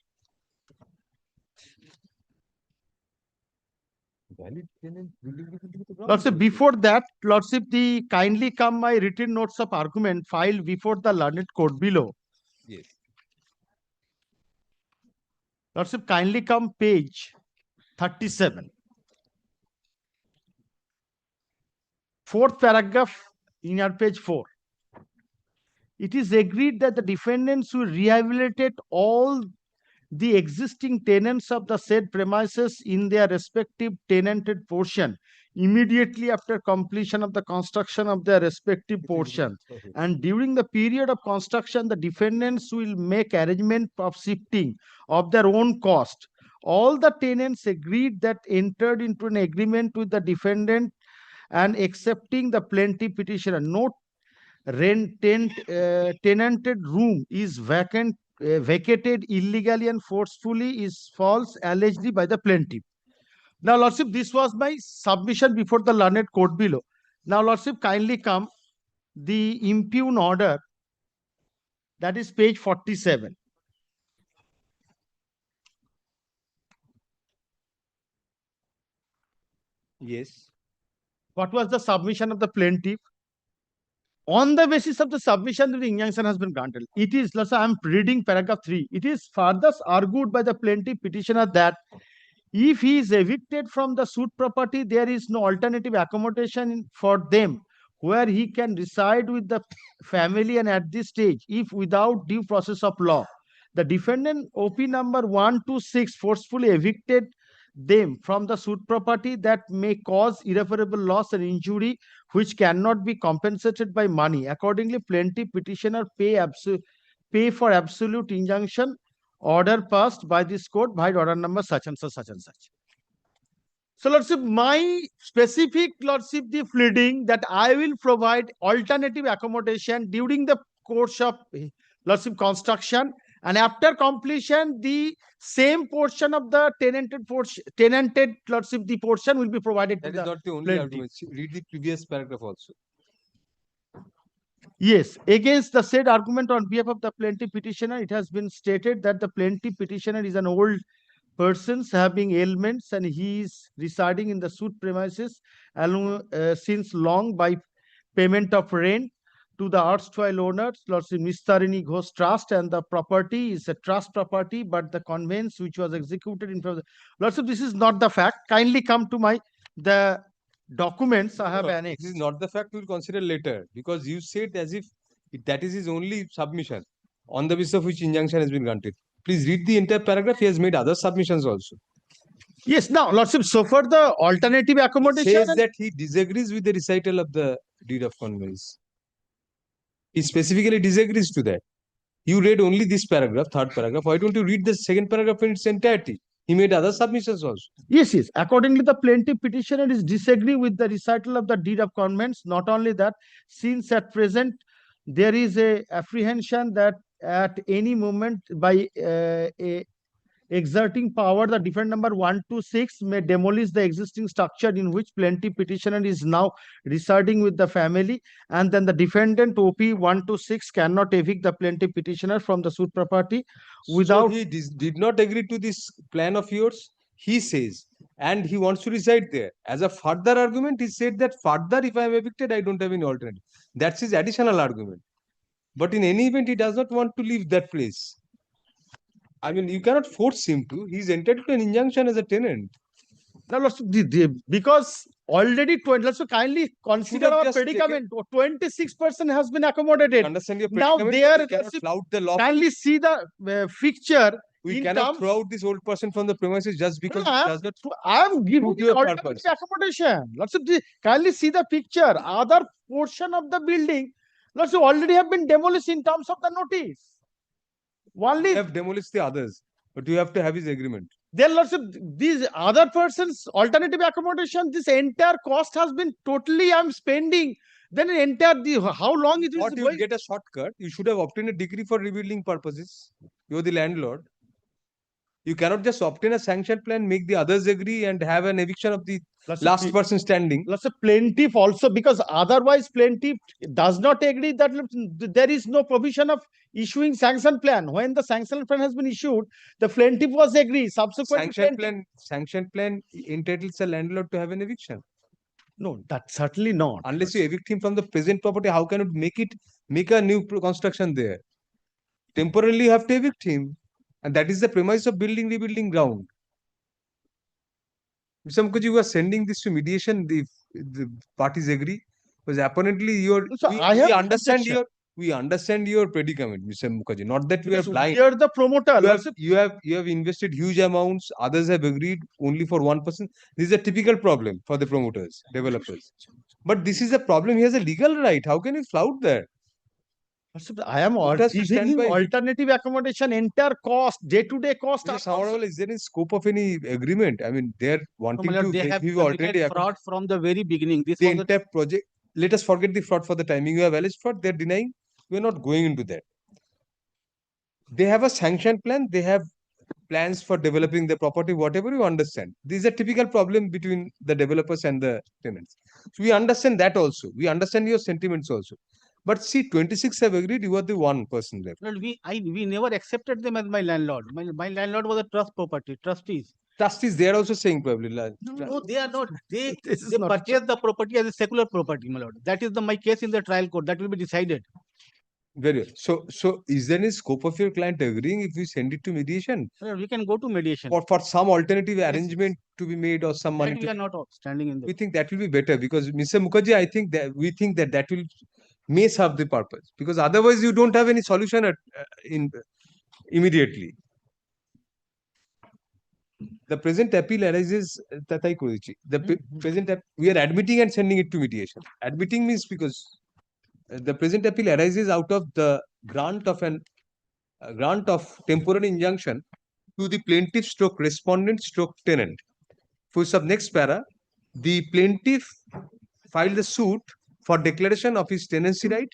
Valid tenant building rebuilding to ground. Lordship, before that, Lordship, the kindly come my written notes of argument filed before the learned court below. Yes. Lordship, kindly come page 37. Fourth paragraph in your page 4. It is agreed that the defendants will rehabilitate all the existing tenants of the said premises in their respective tenanted portion immediately after completion of the construction of their respective portion. And during the period of construction, the defendants will make arrangement of shifting of their own cost. All the tenants agreed that entered into an agreement with the defendant and accepting the plaintiff petitioner. No tenanted room is vacated illegally and forcefully is false allegedly by the plaintiff. Now, Lordship, this was my submission before the learned court below. Now, Lordship, kindly come the impugned order, that is page 47. Yes. What was the submission of the plaintiff? On the basis of the submission, the injunction has been granted. It is, I am reading paragraph 3. It is further argued by the plaintiff petitioner that if he is evicted from the suit property, there is no alternative accommodation for them where he can reside with the family, and at this stage, if without due process of law, the defendant OP number 126 forcefully evicted them from the suit property, that may cause irreparable loss and injury which cannot be compensated by money. Accordingly, plaintiff petitioner pay for absolute injunction order passed by this court by order number such and such and such. So, Lordship, my specific, Lordship, the pleading that I will provide alternative accommodation during the course of, Lordship, construction, and after completion, the same portion of the tenanted, Lordship, the portion will be provided That to is the not the only plaintiff. argument. Read the previous paragraph also. Yes, against the said argument on behalf of the plaintiff petitioner, it has been stated that the plaintiff petitioner is an old person having ailments and he is residing in the suit premises since long by payment of rent to the erstwhile owners, Lordship Mistarini Ghosh Trust, and the property is a trust property, but the conveyance which was executed in front of the Lordship, this is not the fact. Kindly come to the documents I have annexed. This is not the fact. We will consider later, because you said as if that is his only submission on the basis of which injunction has been granted. Please read the entire paragraph. He has made other submissions also. Yes, now, Lordship, so for the alternative accommodation, It says that he disagrees with the recital of the deed of conveyance. He specifically disagrees to that. You read only this paragraph, third paragraph. Why don't you read the second paragraph in its entirety? He made other submissions also. Yes. Accordingly, the plaintiff petitioner is disagree with the recital of the deed of conveyance. Not only that, since at present, there is a apprehension that at any moment by exerting power, the defendant number 1 to 6 may demolish the existing structure in which plaintiff petitioner is now residing with the family, and then the defendant OP 1 to 6 cannot evict the plaintiff petitioner from the suit property without. So he did not agree to this plan of yours, he says, and he wants to reside there. As a further argument, he said that further, if I am evicted, I don't have any alternative. That's his additional argument. But in any event, he does not want to leave that place. I mean, you cannot force him to. He's entitled to an injunction as a tenant. Now, because already 20, let's kindly consider have our just predicament. 26% has been accommodated. Understand your Now predicament, they are we cannot flout the law. kindly see the fixture. We in cannot terms- throw out this old person from the premises just because he does not. I am giving to you a alternative purpose. accommodation. Kindly see the picture. Other portion of the building, already have been demolished in terms of the notice. Only You have demolished the others, but you have to have his agreement. then these other persons alternative accommodation, this entire cost has been totally I'm spending. Then how long it is What you going? get a shortcut, you should have obtained a decree for rebuilding purposes. You're the landlord. You cannot just obtain a sanction plan, make the others agree, and have an eviction of the last person standing. Let's say plaintiff also, because otherwise plaintiff does not agree that there is no provision of issuing sanction plan. When the sanction plan has been issued, the plaintiff was agree. Subsequent Sanction plan entitles a landlord to have an eviction. No, that's certainly not. Unless you evict him from the present property, how can you make a new construction there? Temporarily, you have to evict him. And that is the premise of building, rebuilding ground. Mr. Mukherjee, you are sending this to mediation, the parties agree. Because apparently we understand your predicament, Mr. Mukherjee. Not that we are blind. We are the promoter. You have invested huge amounts, others have agreed only for one person. This is a typical problem for the promoters, developers. But this is a problem, he has a legal right. How can you flout that? I am giving alternative accommodation, entire cost, day-to-day cost. Is there any scope of any agreement? I mean, they're wanting to they give have you committed alternative fraud from the very beginning. This the was entire project. Let us forget the fraud for the timing. You have alleged fraud, they're denying. We're not going into that. They have a sanction plan, they have plans for developing the property, whatever you understand. This is a typical problem between the developers and the tenants. So we understand that also. We understand your sentiments also. But see, 26 have agreed, you are the one person left. Well, we never accepted them as my landlord. My landlord was a trust property, trustees. Trustees, they are also saying probably. No, they are not. They not purchased the property as a secular property, my lord. That is my case in the trial court. That will be decided. Very well. So is there any scope of your client agreeing if we send it to mediation? Well, we can go to mediation. Or for some alternative arrangement to be made or some money That we are not standing in the. we think that will be better because Mr. Mukherjee, I think that we think that will may serve the purpose because otherwise you don't have any solution immediately. The present appeal arises, we are admitting and sending it to mediation. Admitting means because the present appeal arises out of the grant of temporary injunction to the plaintiff stroke respondent stroke tenant. For sub next para, the plaintiff filed a suit for declaration of his tenancy right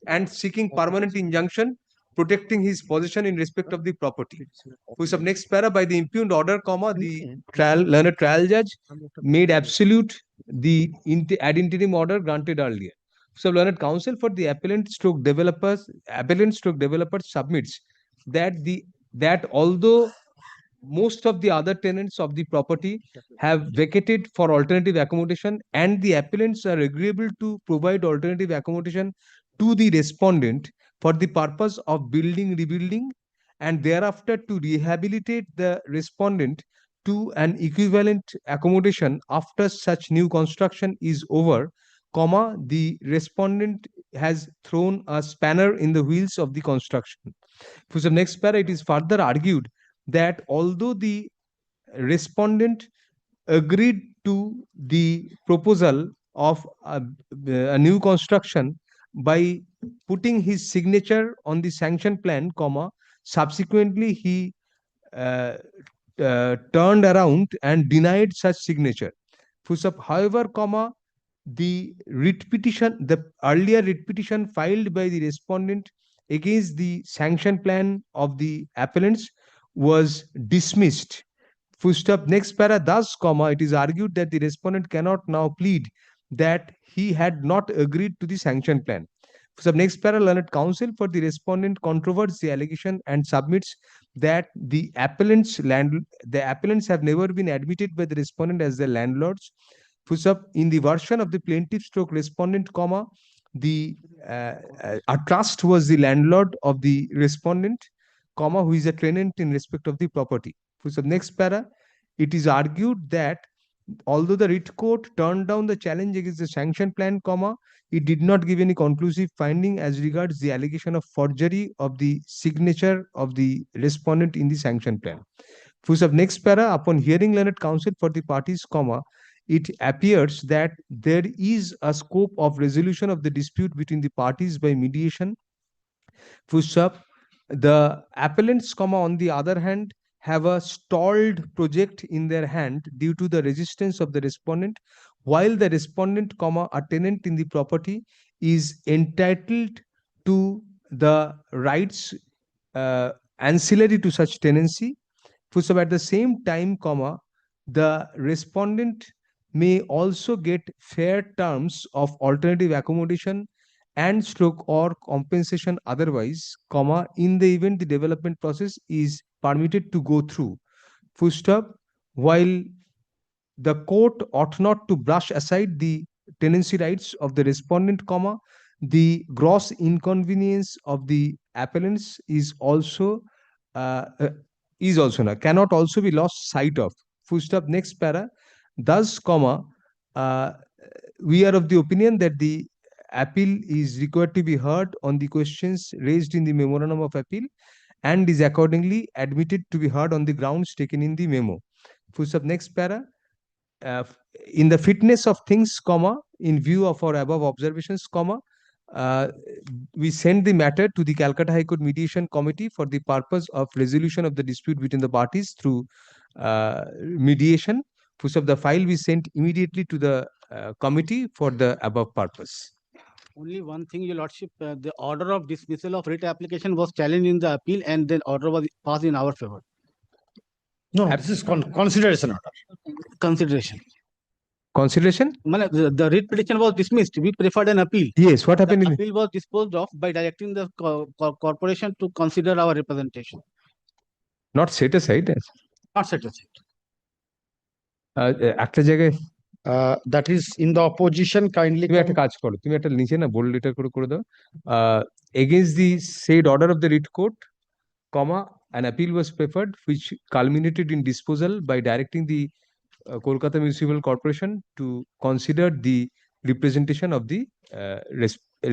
and seeking permanent injunction protecting his possession in respect of the property. For sub next para, by the impugned order, the learned trial judge made absolute the ad interim order granted earlier. So learned counsel for the appellant stroke developers submits that although most of the other tenants of the property have vacated for alternative accommodation and the appellants are agreeable to provide alternative accommodation to the respondent for the purpose of building, rebuilding and thereafter to rehabilitate the respondent to an equivalent accommodation after such new construction is over, the respondent has thrown a spanner in the wheels of the construction. For the next para, it is further argued that although the respondent agreed to the proposal of a new construction by putting his signature on the sanction plan, subsequently he turned around and denied such signature. However, the writ petition, the earlier writ petition filed by the respondent against the sanction plan of the appellants was dismissed. Full stop. Next para, thus, comma, it is argued that the respondent cannot now plead that he had not agreed to the sanction plan. So next para, learned counsel for the respondent controverts the allegation and submits that the appellants have never been admitted by the respondent as their landlords. In the version of the plaintiff stroke respondent, comma, a trust was the landlord of the respondent, comma, who is a tenant in respect of the property. Next para, it is argued that although the writ court turned down the challenge against the sanction plan, comma, it did not give any conclusive finding as regards the allegation of forgery of the signature of the respondent in the sanction plan. Next para, upon hearing learned counsel for the parties, comma, it appears that there is a scope of resolution of the dispute between the parties by mediation. The appellants, comma, on the other hand, have a stalled project in their hand due to the resistance of the respondent, while the respondent, comma, a tenant in the property, is entitled to the rights ancillary to such tenancy. At the same time, comma, the respondent may also get fair terms of alternative accommodation and stroke or compensation otherwise, comma, in the event the development process is permitted to go through. While the court ought not to brush aside the tenancy rights of the respondent, comma, the gross inconvenience of the appellants cannot also be lost sight of. Next para, thus, comma, we are of the opinion that the appeal is required to be heard on the questions raised in the memorandum of appeal and is accordingly admitted to be heard on the grounds taken in the memo. Next para, in the fitness of things, comma, in view of our above observations, comma, we send the matter to the Calcutta High Court Mediation Committee for the purpose of resolution of the dispute between the parties through mediation. The file we sent immediately to the committee for the above purpose. Only one thing, Your Lordship, the order of dismissal of writ application was challenged in the appeal and then order was passed in our favor. No, this is consideration order. Consideration. Consideration? The writ petition was dismissed. We preferred an appeal. Yes, what happened? The appeal was disposed of by directing the corporation to consider our representation. Not set aside. Not set aside. একটা জায়গায় that is in the opposition kindly তুমি একটা কাজ করো, তুমি একটা নিচে না বোল্ড লেটার করে দাও, against the said order of the writ court, comma, an appeal was preferred which culminated in disposal by directing the Kolkata Municipal Corporation to consider the representation of the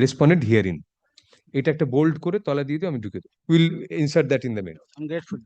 respondent herein. এটা একটা bold করে তলা দিয়ে দিও, আমি ঢুকে দেব. We'll insert that in the mail. I'm grateful.